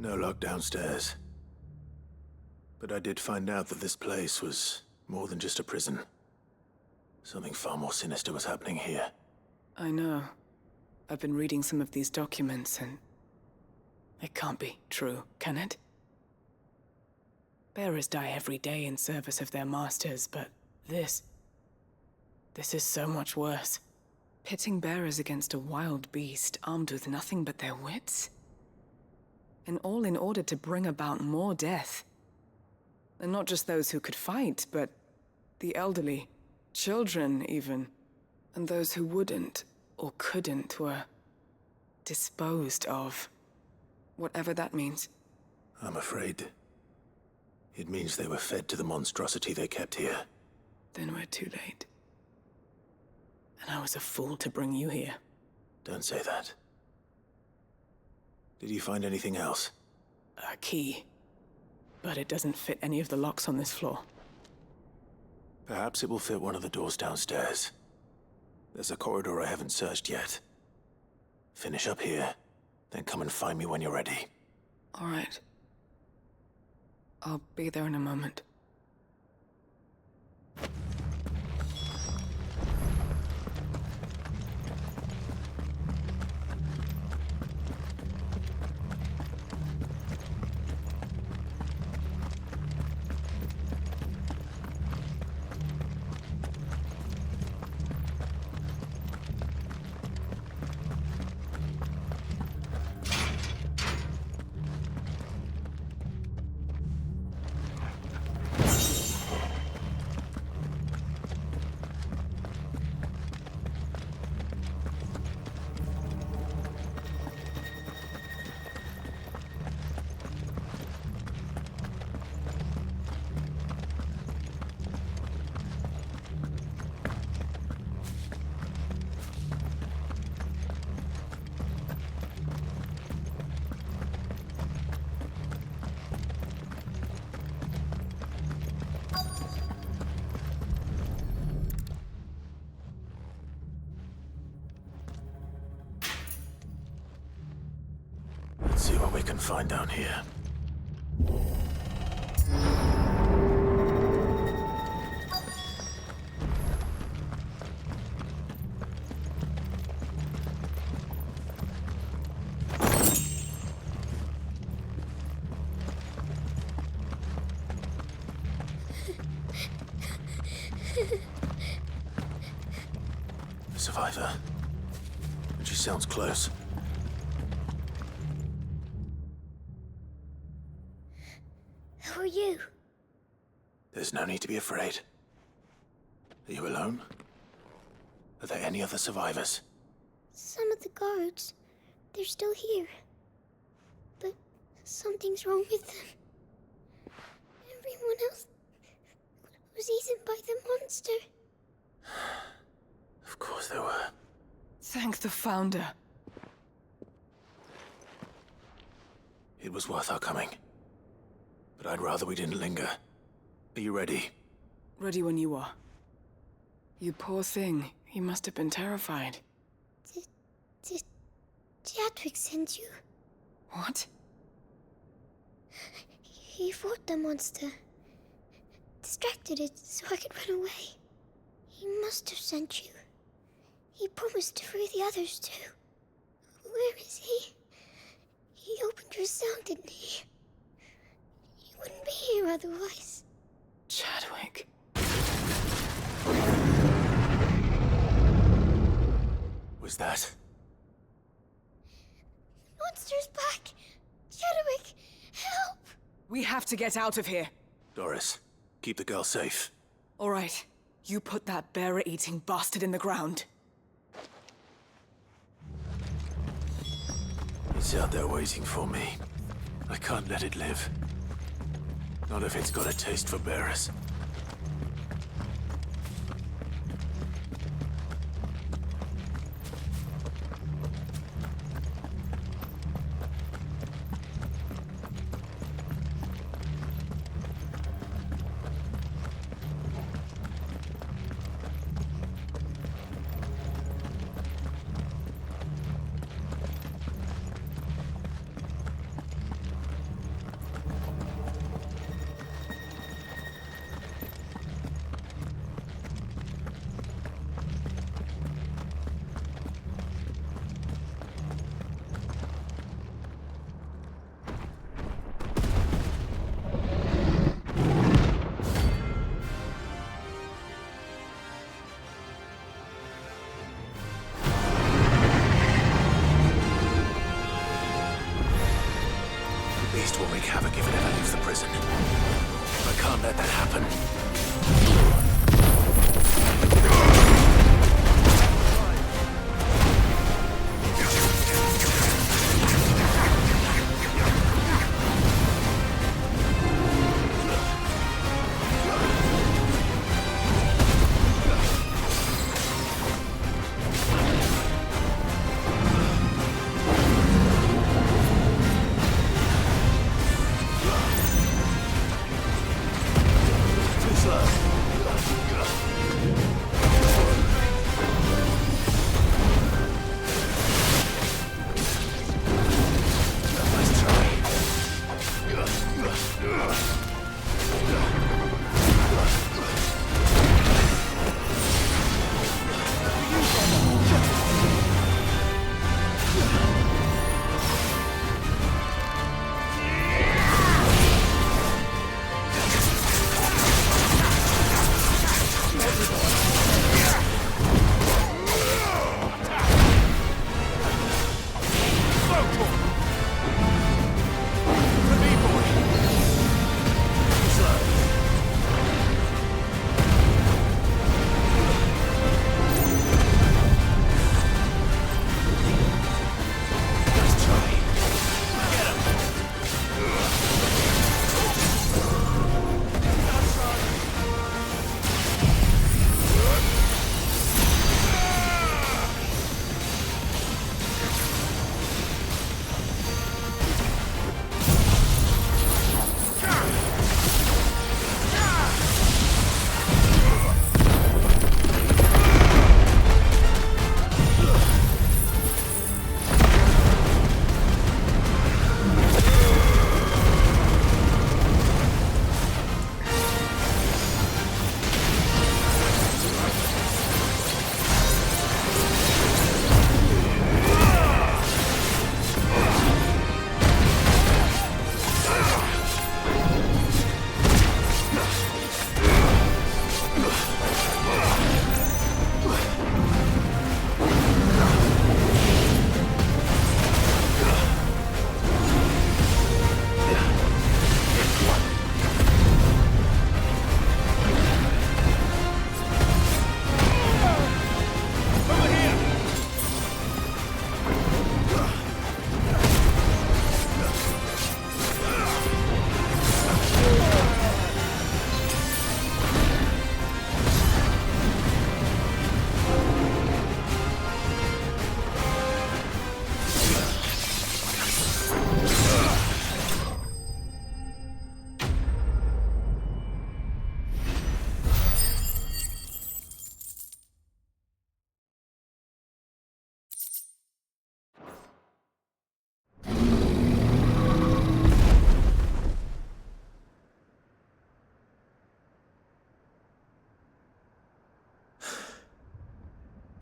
A: No luck downstairs. But I did find out that this place was more than just a prison. Something far more sinister was happening here.
H: I know. I've been reading some of these documents and... it can't be true, can it? Bearers die every day in service of their masters, but this is so much worse. Pitting bearers against a wild beast armed with nothing but their wits? And all in order to bring about more death. And not just those who could fight, but the elderly, children even. And those who wouldn't or couldn't were disposed of. Whatever that means.
A: I'm afraid it means they were fed to the monstrosity they kept here.
H: Then we're too late. And I was a fool to bring you here.
A: Don't say that. Did you find anything else?
H: A key. But it doesn't fit any of the locks on this floor.
A: Perhaps it will fit one of the doors downstairs. There's a corridor I haven't searched yet. Finish up here, then come and find me when you're ready.
H: All right. I'll be there in a moment.
A: Let's see what we can find down here. A survivor. And she sounds close.
E: Who are you?
A: There's no need to be afraid. Are you alone? Are there any other survivors?
E: Some of the guards. They're still here. But something's wrong with them. Everyone else was eaten by the monster.
H: Thank the Founder.
A: It was worth our coming. But I'd rather we didn't linger. Are you ready?
H: Ready when you are. You poor thing. He must have been terrified.
E: Did Chadwick send you?
H: What?
E: He fought the monster. Distracted it so I could run away. He must have sent you. He promised to free the others too. Where is he? He opened your cell, didn't he? He wouldn't be here otherwise.
H: Chadwick.
A: Was that?
E: Monster's back! Chadwick, help!
H: We have to get out of here.
A: Doris, keep the girl safe.
H: All right. You put that bearer-eating bastard in the ground.
A: It's out there waiting for me. I can't let it live. Not if it's got a taste for bearers. Will wreak havoc if it ever leaves the prison. I can't let that happen.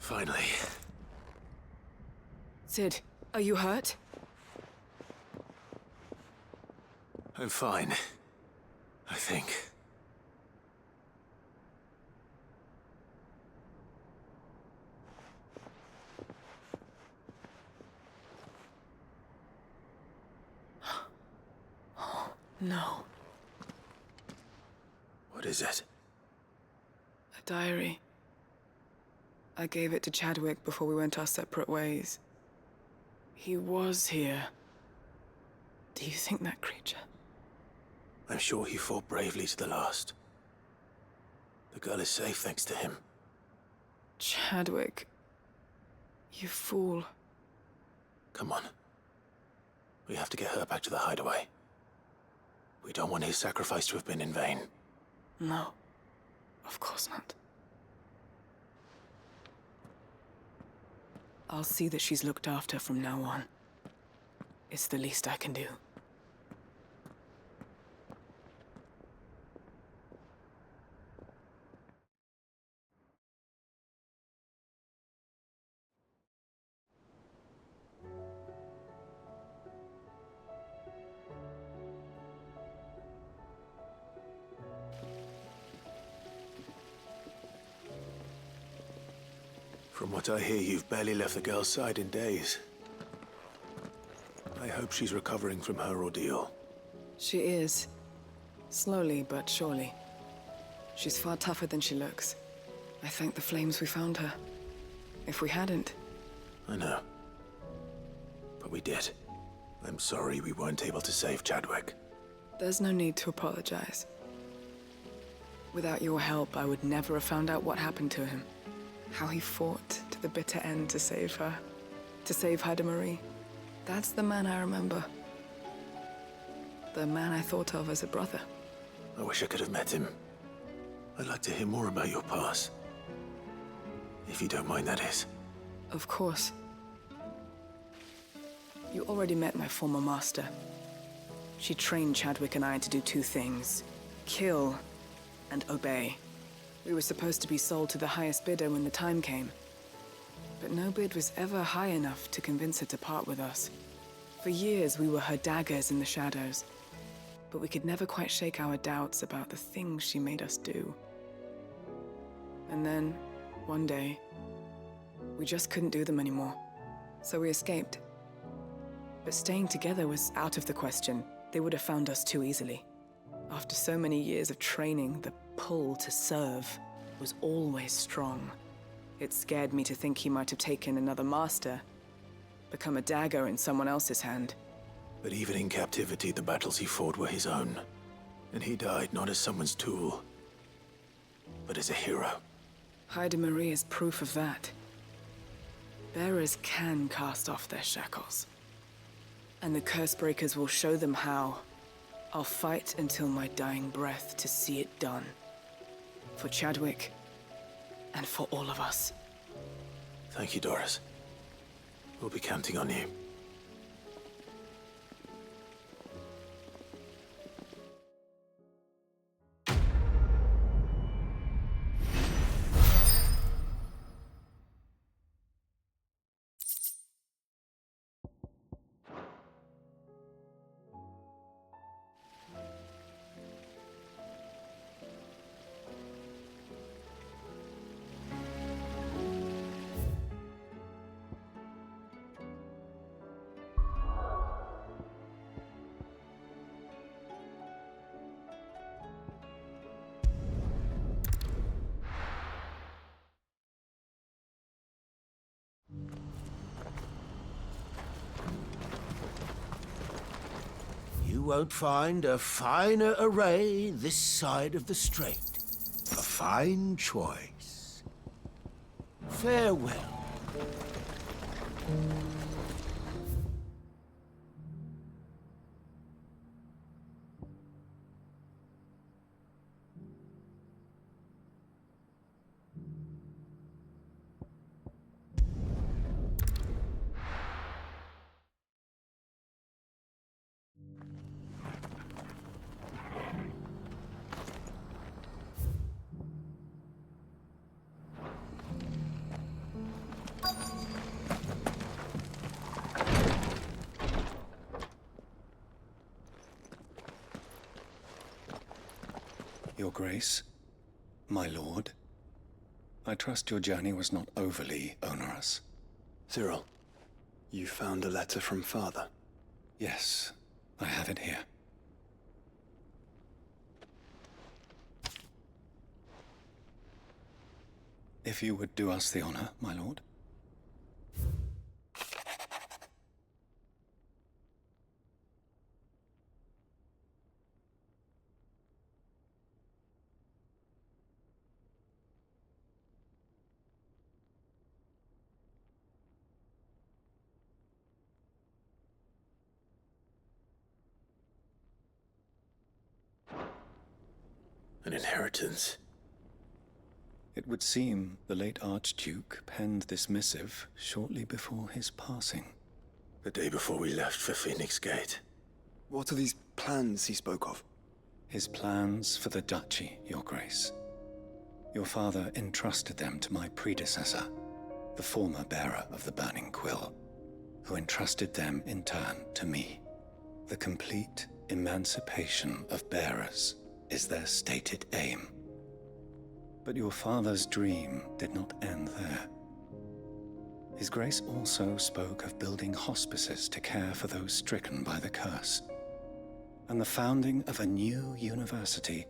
A: Finally.
H: Cid, are you hurt?
A: I'm fine. I think.
H: No.
A: What is it?
H: A diary. I gave it to Chadwick before we went our separate ways. He was here. Do you think that creature?
A: I'm sure he fought bravely to the last. The girl is safe thanks to him.
H: Chadwick. You fool.
A: Come on. We have to get her back to the hideaway. We don't want his sacrifice to have been in vain.
H: No. Of course not. I'll see that she's looked after from now on. It's the least I can do.
A: From what I hear, you've barely left the girl's side in days. I hope she's recovering from her ordeal.
H: She is. Slowly but surely. She's far tougher than she looks. I thank the flames we found her. If we hadn't...
A: I know. But we did. I'm sorry we weren't able to save Chadwick.
H: There's no need to apologize. Without your help, I would never have found out what happened to him. How he fought to the bitter end to save her. To save Haida Marie. That's the man I remember. The man I thought of as a brother.
A: I wish I could have met him. I'd like to hear more about your past. If you don't mind, that is.
H: Of course. You already met my former master. She trained Chadwick and I to do two things. Kill and obey. We were supposed to be sold to the highest bidder when the time came. But no bid was ever high enough to convince her to part with us. For years, we were her daggers in the shadows. But we could never quite shake our doubts about the things she made us do. And then, one day, we just couldn't do them anymore. So we escaped. But staying together was out of the question. They would have found us too easily. After so many years of training, the pull to serve was always strong. It scared me to think he might have taken another master, become a dagger in someone else's hand.
A: But even in captivity, the battles he fought were his own. And he died not as someone's tool, but as a hero.
H: Haida Marie is proof of that. Bearers can cast off their shackles. And the Cursebreakers will show them how. I'll fight until my dying breath to see it done. For Chadwick, and for all of us.
A: Thank you, Doris. We'll be counting on you.
J: You won't find a finer array this side of the strait. A fine choice. Farewell.
Q: Your Grace, my lord, I trust your journey was not overly onerous.
D: Cyril, you found a letter from Father?
Q: Yes, I have it here. If you would do us the honor, my lord.
A: An inheritance.
Q: It would seem the late Archduke penned this missive shortly before his passing.
A: The day before we left for Phoenix Gate.
D: What are these plans he spoke of?
Q: His plans for the duchy, Your Grace. Your father entrusted them to my predecessor, the former bearer of the Burning Quill, who entrusted them in turn to me. The complete emancipation of bearers is their stated aim. But your father's dream did not end there. His Grace also spoke of building hospices to care for those stricken by the curse, and the founding of a new university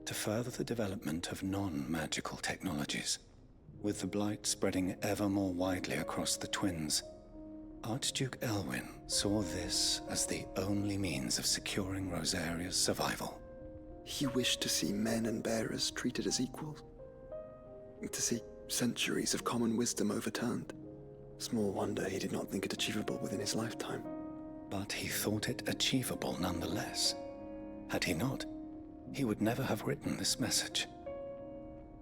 Q: to further the development of non-magical technologies. With the blight spreading ever more widely across the Twins, Archduke Elwyn saw this as the only means of securing Rosaria's survival.
D: He wished to see men and bearers treated as equals. To see centuries of common wisdom overturned. Small wonder he did not think it achievable within his lifetime.
Q: But he thought it achievable nonetheless. Had he not, he would never have written this message.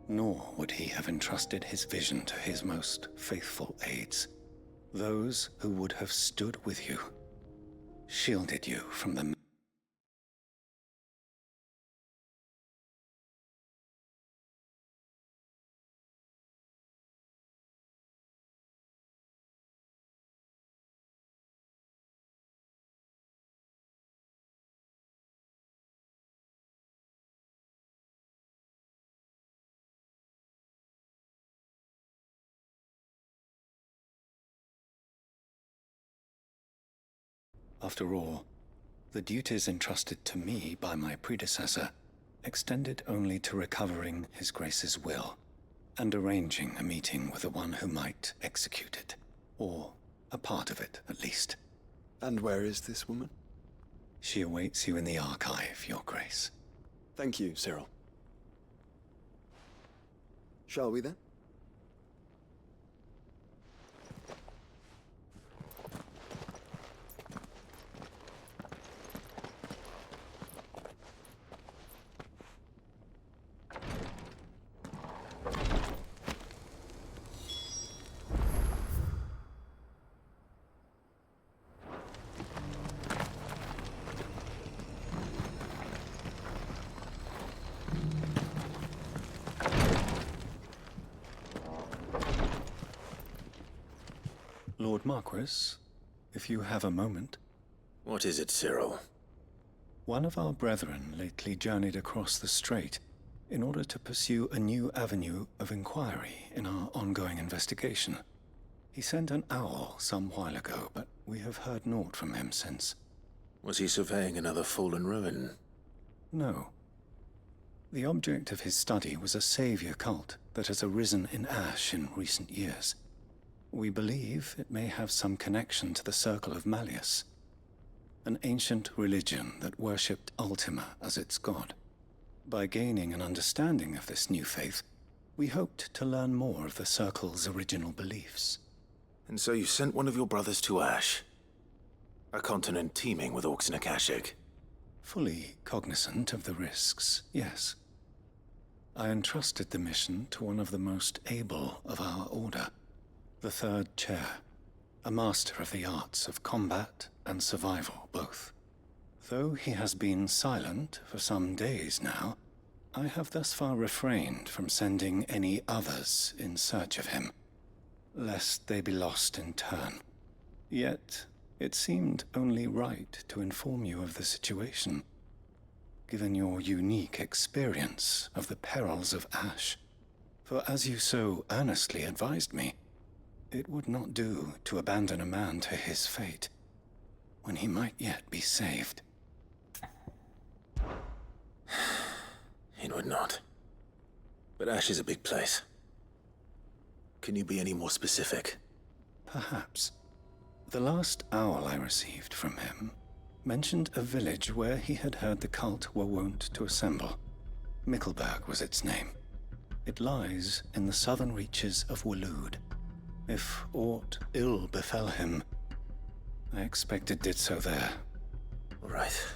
Q: Nor would he have entrusted his vision to his most faithful aides. Those who would have stood with you, shielded you from the After all, the duties entrusted to me by my predecessor extended only to recovering His Grace's will and arranging a meeting with the one who might execute it, or a part of it at least.
D: And where is this woman?
Q: She awaits you in the archive, Your Grace.
D: Thank you, Cyril. Shall we then?
Q: Lord Marquis, if you have a moment.
A: What is it, Cyril?
Q: One of our brethren lately journeyed across the strait in order to pursue a new avenue of inquiry in our ongoing investigation. He sent an owl some while ago, but we have heard naught from him since.
A: Was he surveying another fallen ruin?
Q: No. The object of his study was a savior cult that has arisen in Ash in recent years. We believe it may have some connection to the Circle of Malleus, an ancient religion that worshipped Ultima as its god. By gaining an understanding of this new faith, we hoped to learn more of the Circle's original beliefs.
A: And so you sent one of your brothers to Ash? A continent teeming with orcs and Akashic?
Q: Fully cognizant of the risks, yes. I entrusted the mission to one of the most able of our order, the Third Chair, a master of the arts of combat and survival both. Though he has been silent for some days now, I have thus far refrained from sending any others in search of him, lest they be lost in turn. Yet, it seemed only right to inform you of the situation. given your unique experience of the perils of Ash. For as you so earnestly advised me, it would not do to abandon a man to his fate, when he might yet be saved.
A: It would not. But Ash is a big place. Can you be any more specific?
Q: Perhaps. The last owl I received from him mentioned a village where he had heard the cult were wont to assemble. Mickleburg was its name. It lies in the southern reaches of Waloed. If aught ill befell him, I expect it did so there.
A: Right.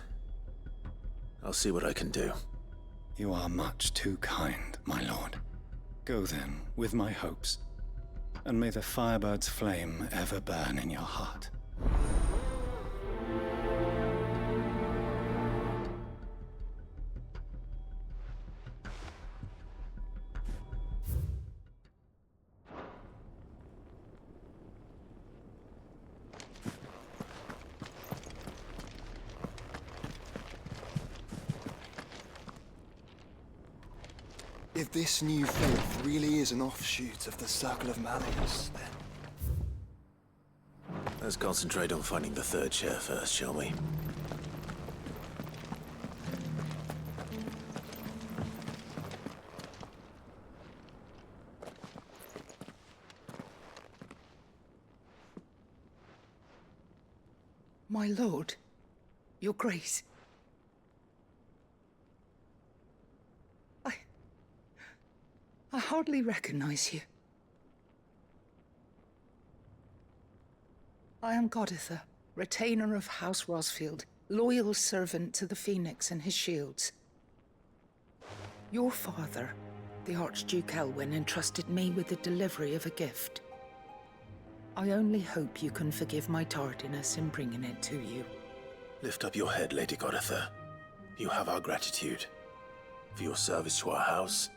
A: I'll see what I can do.
Q: You are much too kind, my lord. Go then, with my hopes, and may the Firebird's flame ever burn in your heart.
D: If this new faith really is an offshoot of the Circle of Malleus, then...
A: Let's concentrate on finding the third chair first, shall we?
I: My lord, your grace. I hardly recognize you. I am Goditha, retainer of House Rosfield, loyal servant to the Phoenix and his shields. Your father, the Archduke Elwyn, entrusted me with the delivery of a gift. I only hope you can forgive my tardiness in bringing it to you.
A: Lift up your head, Lady Goditha. You have our gratitude for your service to our house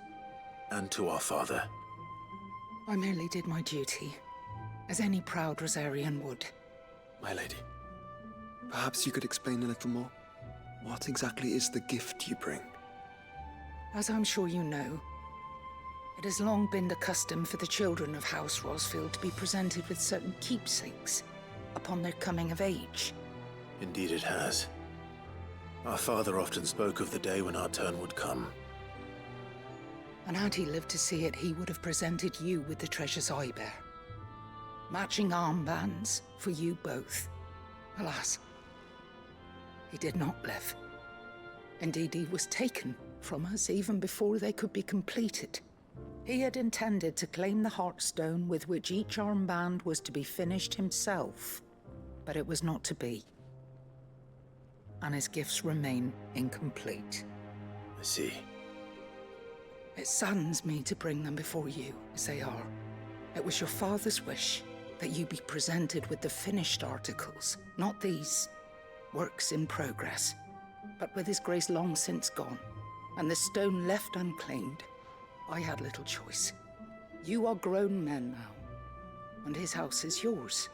A: and to our father.
I: I merely did my duty, as any proud Rosarian would.
A: My lady.
D: Perhaps you could explain a little more? What exactly is the gift you bring?
I: As I'm sure you know, it has long been the custom for the children of House Rosfield to be presented with certain keepsakes upon their coming of age.
A: Indeed it has. Our father often spoke of the day when our turn would come.
I: And had he lived to see it, he would have presented you with the treasures I bear. Matching armbands for you both. Alas, he did not live. Indeed, he was taken from us even before they could be completed. He had intended to claim the Heartstone with which each armband was to be finished himself, but it was not to be. And his gifts remain incomplete.
A: I see.
I: It saddens me to bring them before you, as they are. It was your father's wish that you be presented with the finished articles, not these works in progress. But with his grace long since gone, and the stone left unclaimed, I had little choice. You are grown men now, and his house is yours.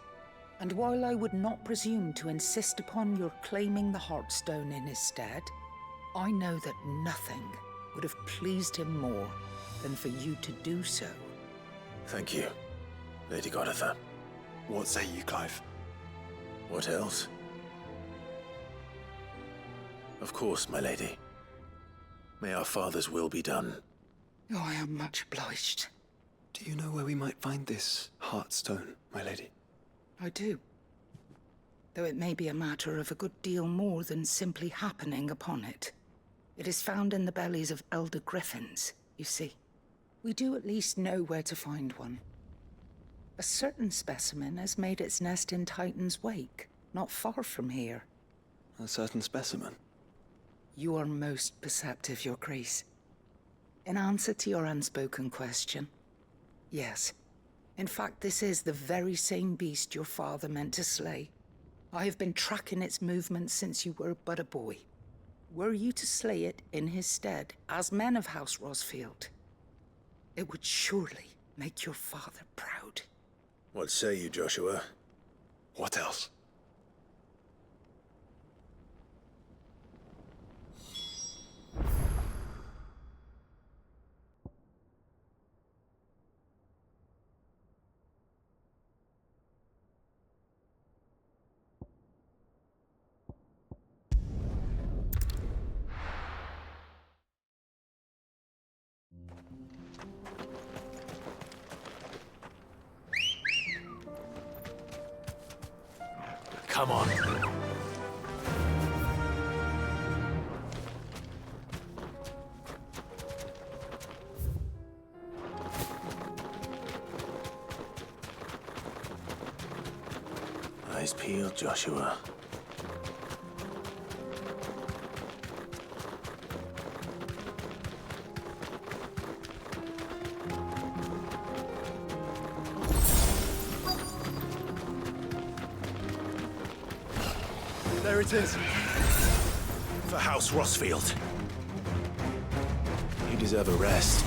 I: And while I would not presume to insist upon your claiming the Heartstone in his stead, I know that nothing would have pleased him more than for you to do so.
A: Thank you, Lady Goditha.
D: What say you, Clive?
A: What else? Of course, my lady. May our father's will be done.
I: Oh, I am much obliged.
D: Do you know where we might find this Heartstone, my lady?
I: I do. Though it may be a matter of a good deal more than simply happening upon it. It is found in the bellies of elder griffins, you see. We do at least know where to find one. A certain specimen has made its nest in Titan's Wake, not far from here.
D: A certain specimen?
I: You are most perceptive, Your Grace. In answer to your unspoken question, yes. In fact, this is the very same beast your father meant to slay. I have been tracking its movements since you were but a boy. Were you to slay it in his stead, as men of House Rosfield, it would surely make your father proud.
A: What say you, Joshua?
D: What else?
A: Come on. Eyes peeled, Joshua. There it is. For House Rossfield. You deserve a rest.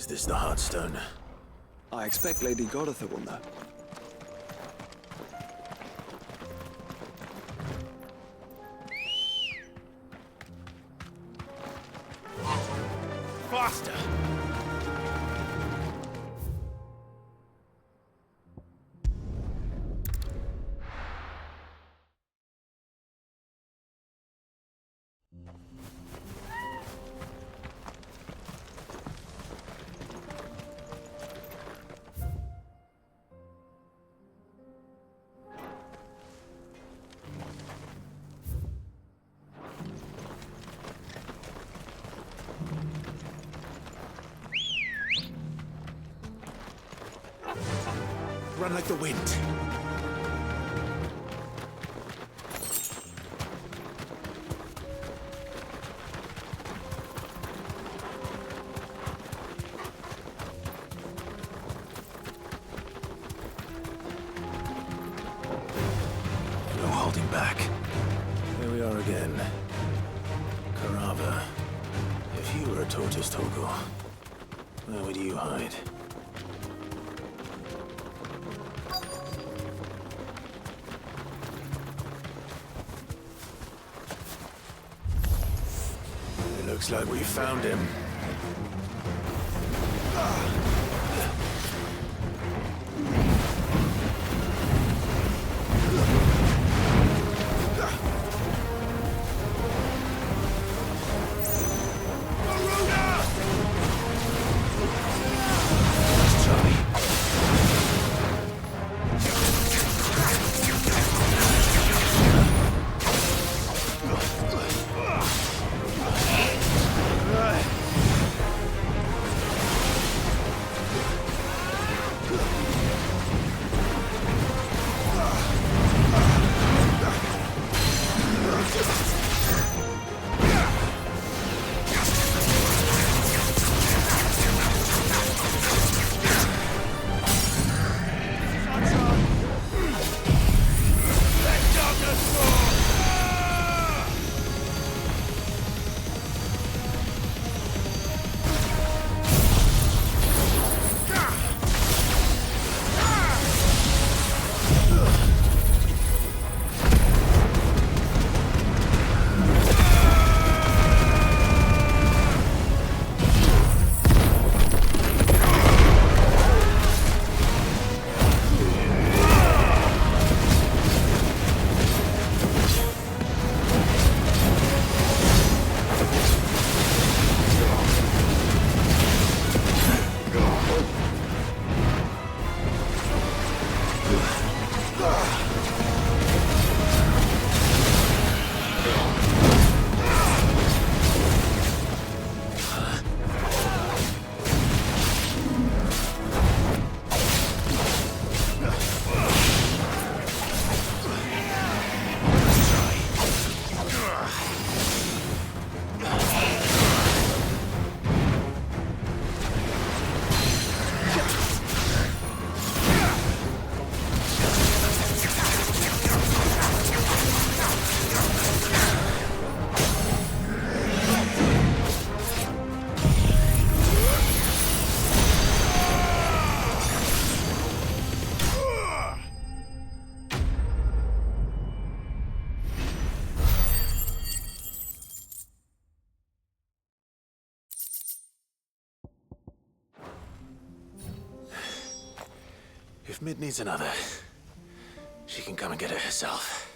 A: Is this the Heartstone?
D: I expect Lady Goditha will know.
A: Faster! Run like the wind. No holding back. Here we are again. Carava. If you were a tortoise, Torgal, where would you hide? It looks like we found him. If Mid needs another, she can come and get it herself.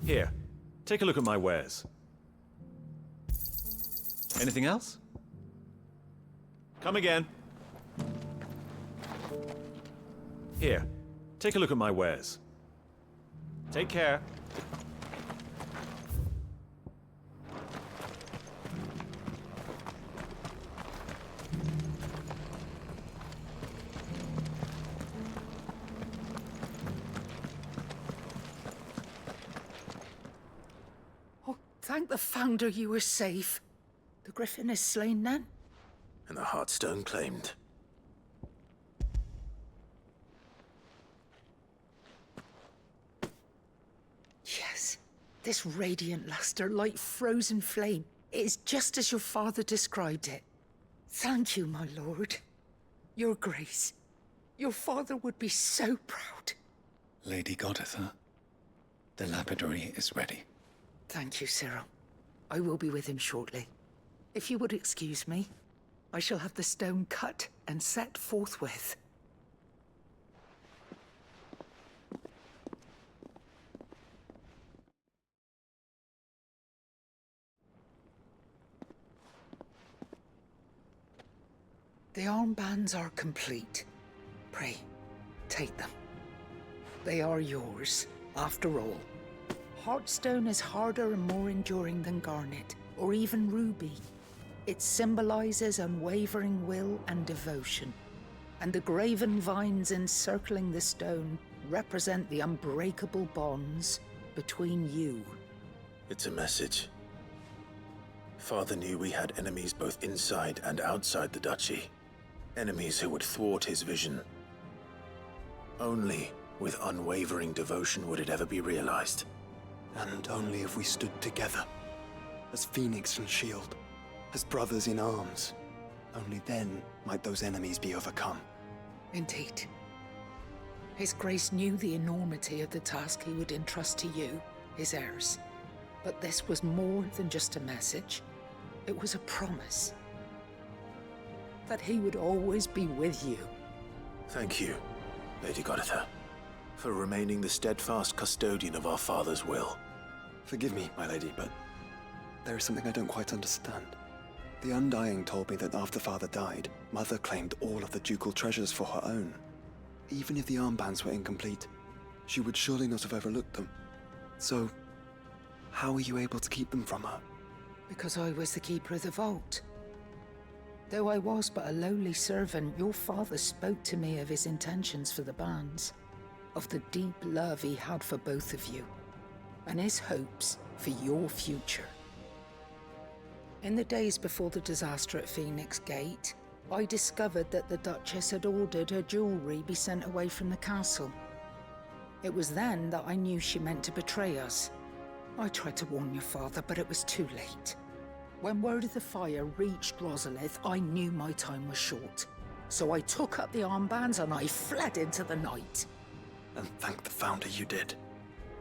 F: Here, take a look at my wares. Anything else? Come again. Here, take a look at my wares. Take care.
I: Oh, thank the Founder you were safe. The Griffin is slain then?
A: And the Heartstone claimed.
I: Yes, this radiant luster like frozen flame. It is just as your father described it. Thank you, my lord. Your grace. Your father would be so proud.
Q: Lady Goditha, the lapidary is ready.
I: Thank you, Cyril. I will be with him shortly. If you would excuse me, I shall have the stone cut and set forthwith. The armbands are complete. pray, take them. They are yours, after all. Heartstone is harder and more enduring than garnet, or even ruby. It symbolizes unwavering will and devotion, and the graven vines encircling the stone represent the unbreakable bonds between you.
A: It's a message. Father knew we had enemies both inside and outside the duchy. Enemies who would thwart his vision. Only with unwavering devotion would it ever be realized.
D: And only if we stood together, as Phoenix and Shield, as brothers in arms. Only then might those enemies be overcome.
I: Indeed. His Grace knew the enormity of the task he would entrust to you, his heirs. But this was more than just a message. It was a promise. That he would always be with you.
A: Thank you, Lady Goditha, for remaining the steadfast custodian of our father's will.
D: Forgive me, my lady, but there is something I don't quite understand. The Undying told me that after Father died, Mother claimed all of the ducal treasures for her own. Even if the armbands were incomplete, she would surely not have overlooked them. So, how were you able to keep them from her?
I: Because I was the keeper of the vault. Though I was but a lowly servant, your father spoke to me of his intentions for the bands, of the deep love he had for both of you, and his hopes for your future. In the days before the disaster at Phoenix Gate, I discovered that the Duchess had ordered her jewelry be sent away from the castle. It was then that I knew she meant to betray us. I tried to warn your father, but it was too late. When word of the fire reached Rosalith, I knew my time was short. So I took up the armbands and I fled into the night.
D: And thank the Founder you did.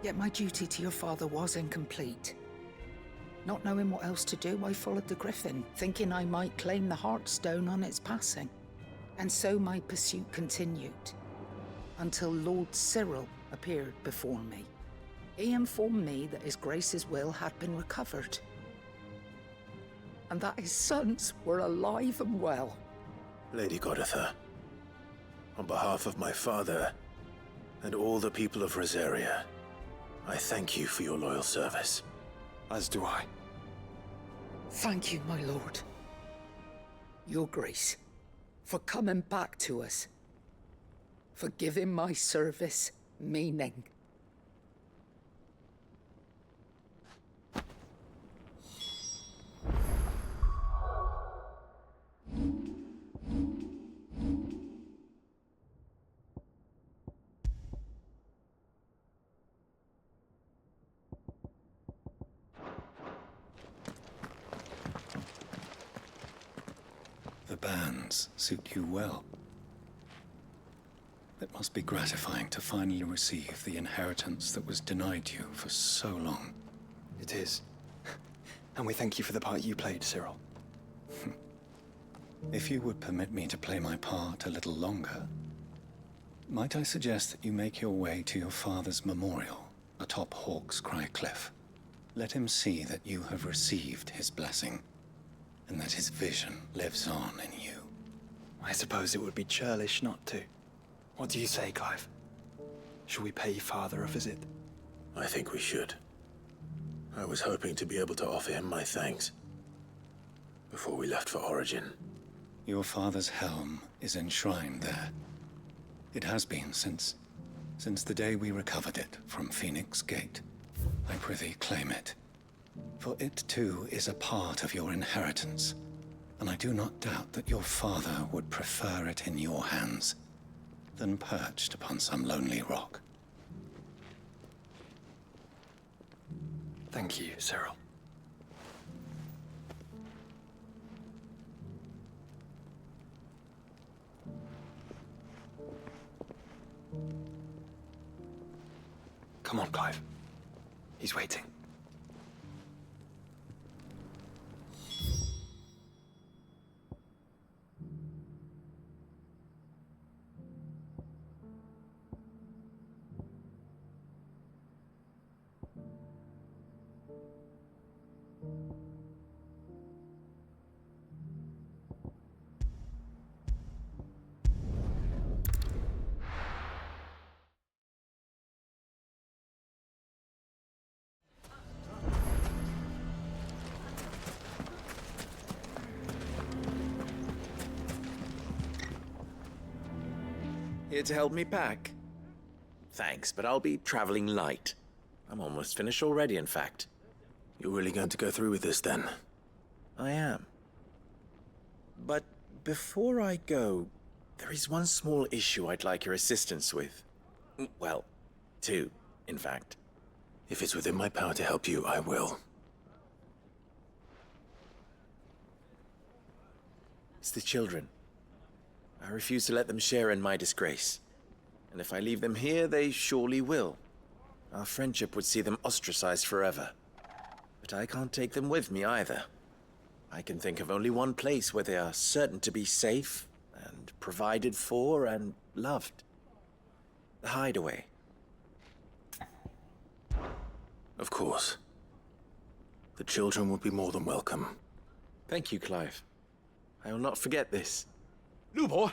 I: Yet my duty to your father was incomplete. Not knowing what else to do, I followed the Griffin, thinking I might claim the Heartstone on its passing. And so my pursuit continued, until Lord Cyril appeared before me. He informed me that His Grace's will had been recovered, and that his sons were alive and well.
A: Lady Goditha, on behalf of my father and all the people of Rosaria, I thank you for your loyal service.
D: As do I.
I: Thank you, my lord. Your Grace, for coming back to us, for giving my service meaning.
Q: The bands suit you well. It must be gratifying to finally receive the inheritance that was denied you for so long.
D: It is. And we thank you for the part you played, Cyril.
Q: If you would permit me to play my part a little longer, might I suggest that you make your way to your father's memorial atop Hawk's Cry Cliff. Let him see that you have received his blessing, and that his vision lives on in you.
D: I suppose it would be churlish not to. What do you say, Clive? Shall we pay Father a visit?
A: I think we should. I was hoping to be able to offer him my thanks before we left for Origin.
Q: Your father's helm is enshrined there. It has been since the day we recovered it from Phoenix Gate. I prithee claim it. For it too is a part of your inheritance, and I do not doubt that your father would prefer it in your hands than perched upon some lonely rock.
D: Thank you, Cyril. Come on, Clive. He's waiting.
M: Here to help me pack? Thanks, but I'll be traveling light. I'm almost finished already, in fact.
A: You're really going to go through with this, then?
M: I am. But before I go, there is one small issue I'd like your assistance with. Well, two, in fact.
A: If it's within my power to help you, I will.
M: It's the children. I refuse to let them share in my disgrace. And if I leave them here, they surely will. Our friendship would see them ostracized forever. But I can't take them with me either. I can think of only one place where they are certain to be safe and provided for and loved. The Hideaway.
A: Of course. The children would be more than welcome.
M: Thank you, Clive. I will not forget this.
J: Lubor,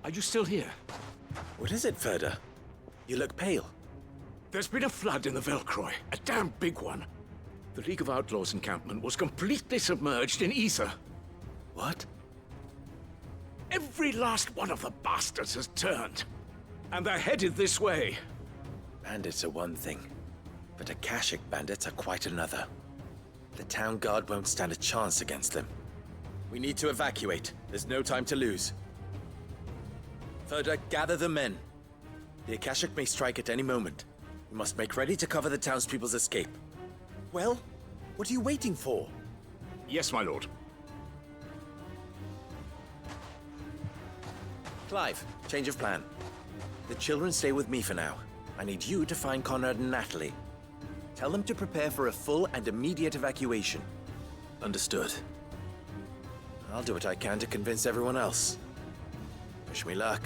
J: are you still here?
M: What is it, Ferda? You look pale.
J: There's been a flood in the Velcroy, a damn big one. The League of Outlaws encampment was completely submerged in ether.
M: What?
J: Every last one of the bastards has turned. And they're headed this way.
M: Bandits are one thing, but Akashic bandits are quite another. The town guard won't stand a chance against them. We need to evacuate. There's no time to lose. Ferda, gather the men. The Akashic may strike at any moment. We must make ready to cover the townspeople's escape. Well, what are you waiting for?
J: Yes, my lord.
M: Clive, change of plan. The children stay with me for now. I need you to find Conrad and Natalie. Tell them to prepare for a full and immediate evacuation.
A: Understood.
M: I'll do what I can to convince everyone else. Wish me luck.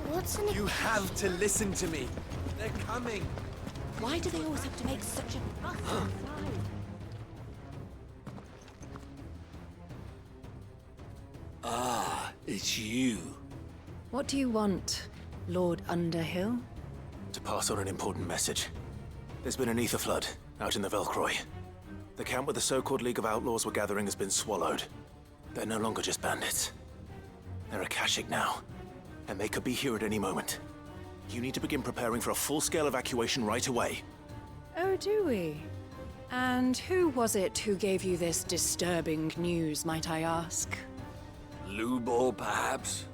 B: What's an...
M: You have to listen to me. They're coming.
G: Why do they always have to make such a fuss inside?
J: Ah, it's you.
P: What do you want, Lord Underhill?
A: To pass on an important message. There's been an ether flood out in the Velcroy. The camp where the so-called League of Outlaws were gathering has been swallowed. They're no longer just bandits. They're Akashic now, and they could be here at any moment. You need to begin preparing for a full-scale evacuation right away.
V: Oh, do we? And who was it who gave you this disturbing news, might I ask?
J: Lubor, perhaps?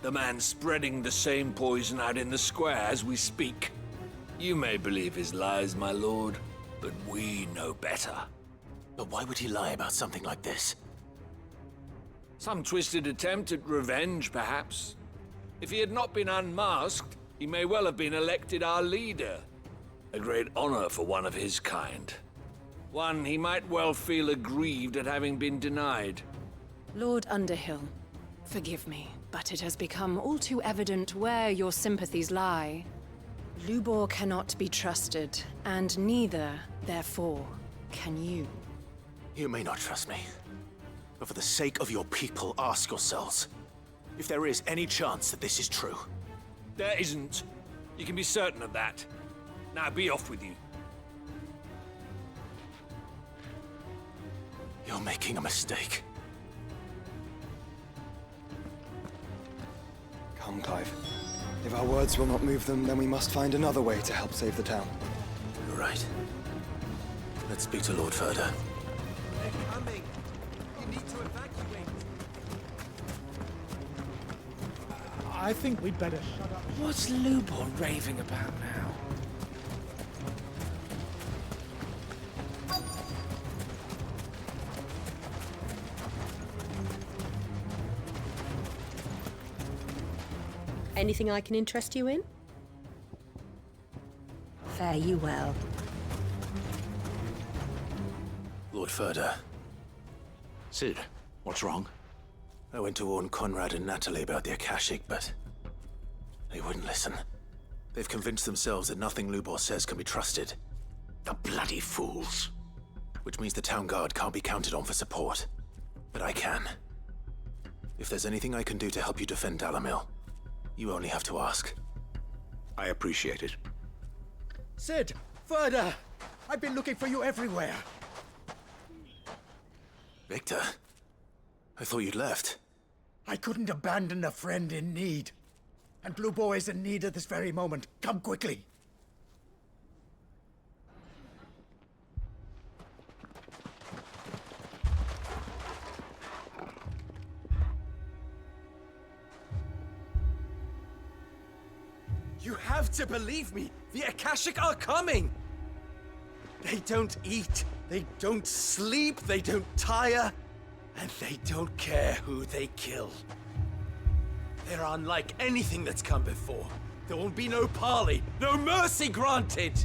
J: The man spreading the same poison out in the square as we speak. You may believe his lies, my lord, but we know better.
A: But why would he lie about something like this?
J: Some twisted attempt at revenge, perhaps. If he had not been unmasked, he may well have been elected our leader. A great honor for one of his kind. One he might well feel aggrieved at having been denied.
V: Lord Underhill, forgive me, but it has become all too evident where your sympathies lie. Lubor cannot be trusted, and neither, therefore, can you.
A: You may not trust me, but for the sake of your people, ask yourselves if there is any chance that this is true.
J: There isn't. You can be certain of that. Now be off with you.
A: You're making a mistake.
D: Come, Clive. If our words will not move them, then we must find another way to help save the town.
A: You're right. Let's speak to Lord Ferda.
M: They're coming. You need to evacuate.
W: I think we'd better shut up.
L: What's Lubor raving about now?
X: Anything I can interest you in?
P: Fare you well.
A: Lord Ferda.
J: Cid, what's wrong?
A: I went to warn Conrad and Natalie about the Akashic, but they wouldn't listen. They've convinced themselves that nothing Lubor says can be trusted.
J: The bloody fools.
A: Which means the town guard can't be counted on for support. But I can. If there's anything I can do to help you defend Dalamil, you only have to ask.
J: I appreciate it.
O: Cid! Further! I've been looking for you everywhere.
M: Victor? I thought you'd left.
O: I couldn't abandon a friend in need. And Blue Boar is in need at this very moment. Come quickly.
M: You have to believe me! The Akashic are coming! They don't eat, they don't sleep, they don't tire, and they don't care who they kill. They're unlike anything that's come before. There won't be no parley, no mercy granted!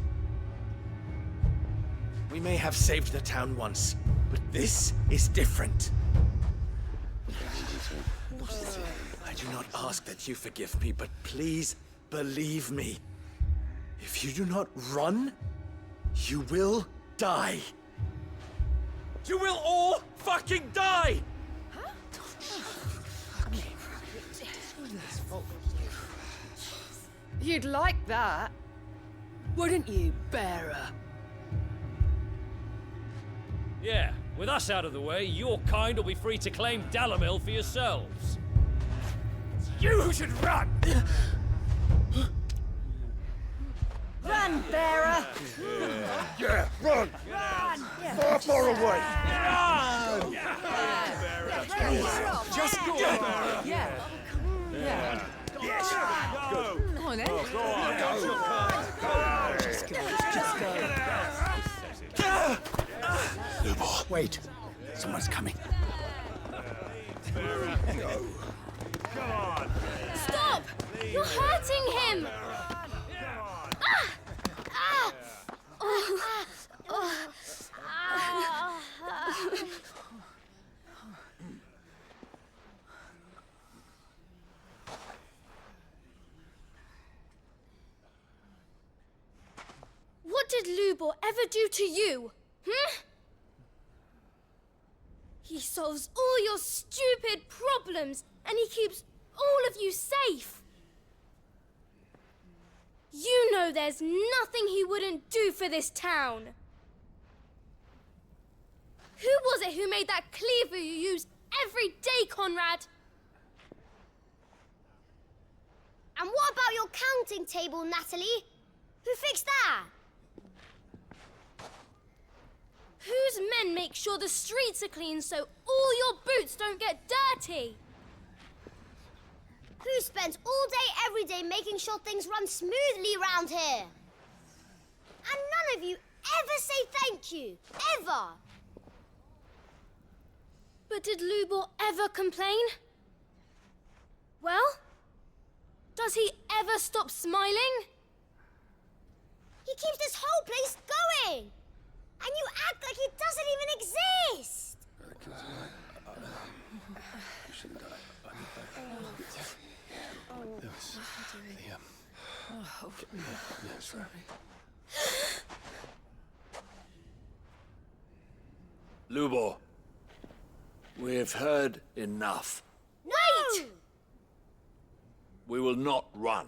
M: We may have saved the town once, but this is different. I do not ask that you forgive me, but please believe me. If you do not run, you will die. You will all fucking die!
R: You'd like that, wouldn't you, Bearer?
T: Yeah, with us out of the way, your kind will be free to claim Dalamil for yourselves.
O: It's you who should run!
R: Run, Bearer!
O: Yeah, run!
R: Run!
O: Far, far away!
R: Run!
O: Just go!
R: Yeah. Yeah.
O: Yes! Go!
R: Come on, then.
O: Go on! Go!
R: Just go.
O: Lubor, wait. Someone's coming.
T: Go. Come on!
E: Stop! You're hurting him! What did Lubor ever do to you? He solves all your stupid problems, and he keeps all of you safe. You know there's nothing he wouldn't do for this town. Who was it who made that cleaver you use every day, Conrad?
B: And what about your counting table, Natalie? Who fixed that?
E: Whose men make sure the streets are clean so all your boots don't get dirty?
B: Who spends all day, every day making sure things run smoothly round here? And none of you ever say thank you. Ever.
E: But did Lubor ever complain? Well, does he ever stop smiling?
B: He keeps this whole place going. And you act like it doesn't even exist.
J: Lubor, we've heard enough.
B: Wait!
J: We will not run.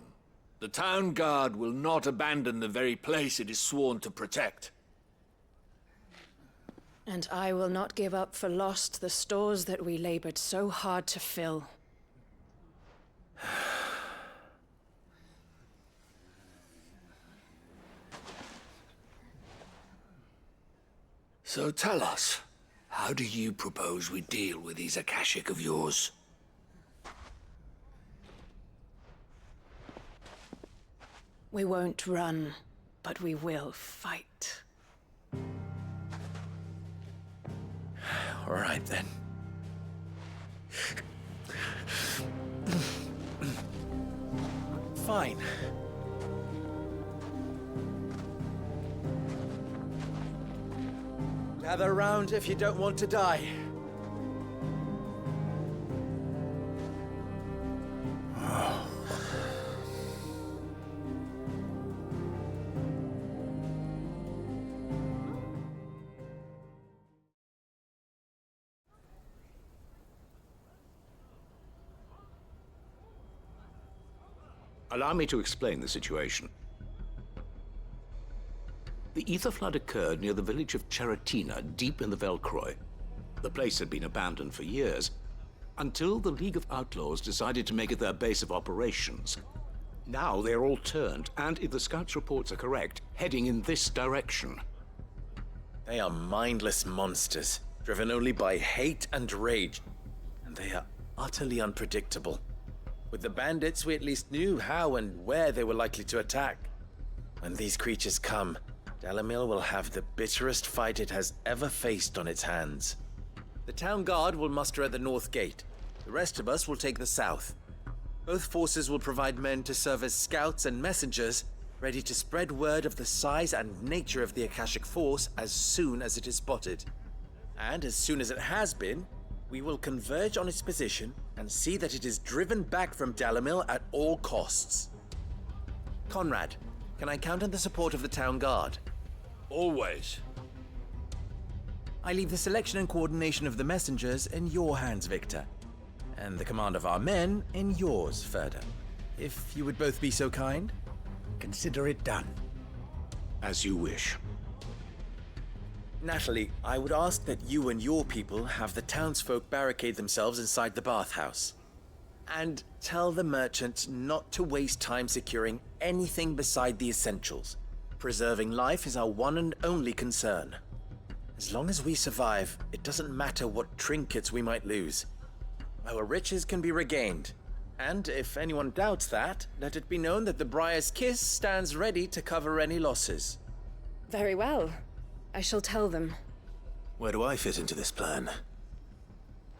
J: The town guard will not abandon the very place it is sworn to protect.
V: And I will not give up for lost the stores that we labored so hard to fill.
J: So tell us, how do you propose we deal with these Akashic of yours?
V: We won't run, but we will fight.
M: All right, then. Fine. Gather round if you don't want to die.
U: Allow me to explain the situation.
C: The ether flood occurred near the village of Cheratina, deep in the Velcroy. The place had been abandoned for years, until the League of Outlaws decided to make it their base of operations. Now they're all turned, and if the scouts' reports are correct, heading in this direction.
M: They are mindless monsters, driven only by hate and rage, and they are utterly unpredictable. With the bandits, we at least knew how and where they were likely to attack. When these creatures come, Dalimil will have the bitterest fight it has ever faced on its hands. The town guard will muster at the north gate. The rest of us will take the south. Both forces will provide men to serve as scouts and messengers, ready to spread word of the size and nature of the Akashic Force as soon as it is spotted. And as soon as it has been, we will converge on its position and see that it is driven back from Dalimil at all costs. Conrad, can I count on the support of the town guard?
J: Always.
M: I leave the selection and coordination of the messengers in your hands, Victor. And the command of our men in yours, Ferda. If you would both be so kind.
O: Consider it done.
C: As you wish.
M: Natalie, I would ask that you and your people have the townsfolk barricade themselves inside the bathhouse. And tell the merchants not to waste time securing anything beside the essentials. Preserving life is our one and only concern. As long as we survive, it doesn't matter what trinkets we might lose. Our riches can be regained. And if anyone doubts that, let it be known that the Briar's Kiss stands ready to cover any losses.
V: Very well. I shall tell them.
A: Where do I fit into this plan?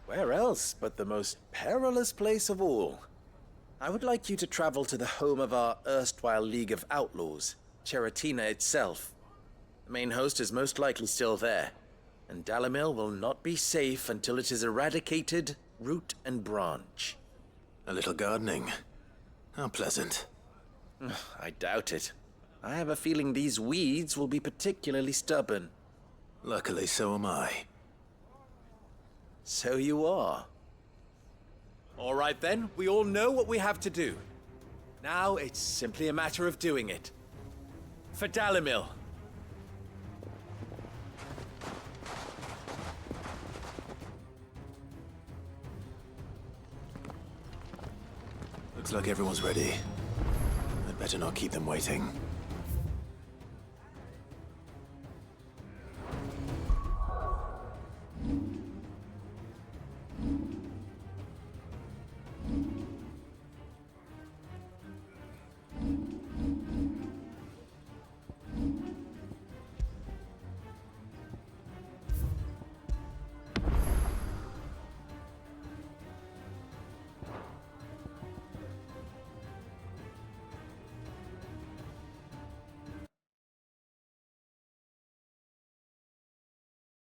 M: Where else but the most perilous place of all? I would like you to travel to the home of our erstwhile League of Outlaws, Cheratina itself. The main host is most likely still there, and Dalimil will not be safe until it is eradicated, root and branch.
A: A little gardening. How pleasant.
M: I doubt it. I have a feeling these weeds will be particularly stubborn.
A: Luckily, so am I.
M: So you are. All right then, we all know what we have to do. Now it's simply a matter of doing it. For Dalimil.
A: Looks like everyone's ready. I'd better not keep them waiting.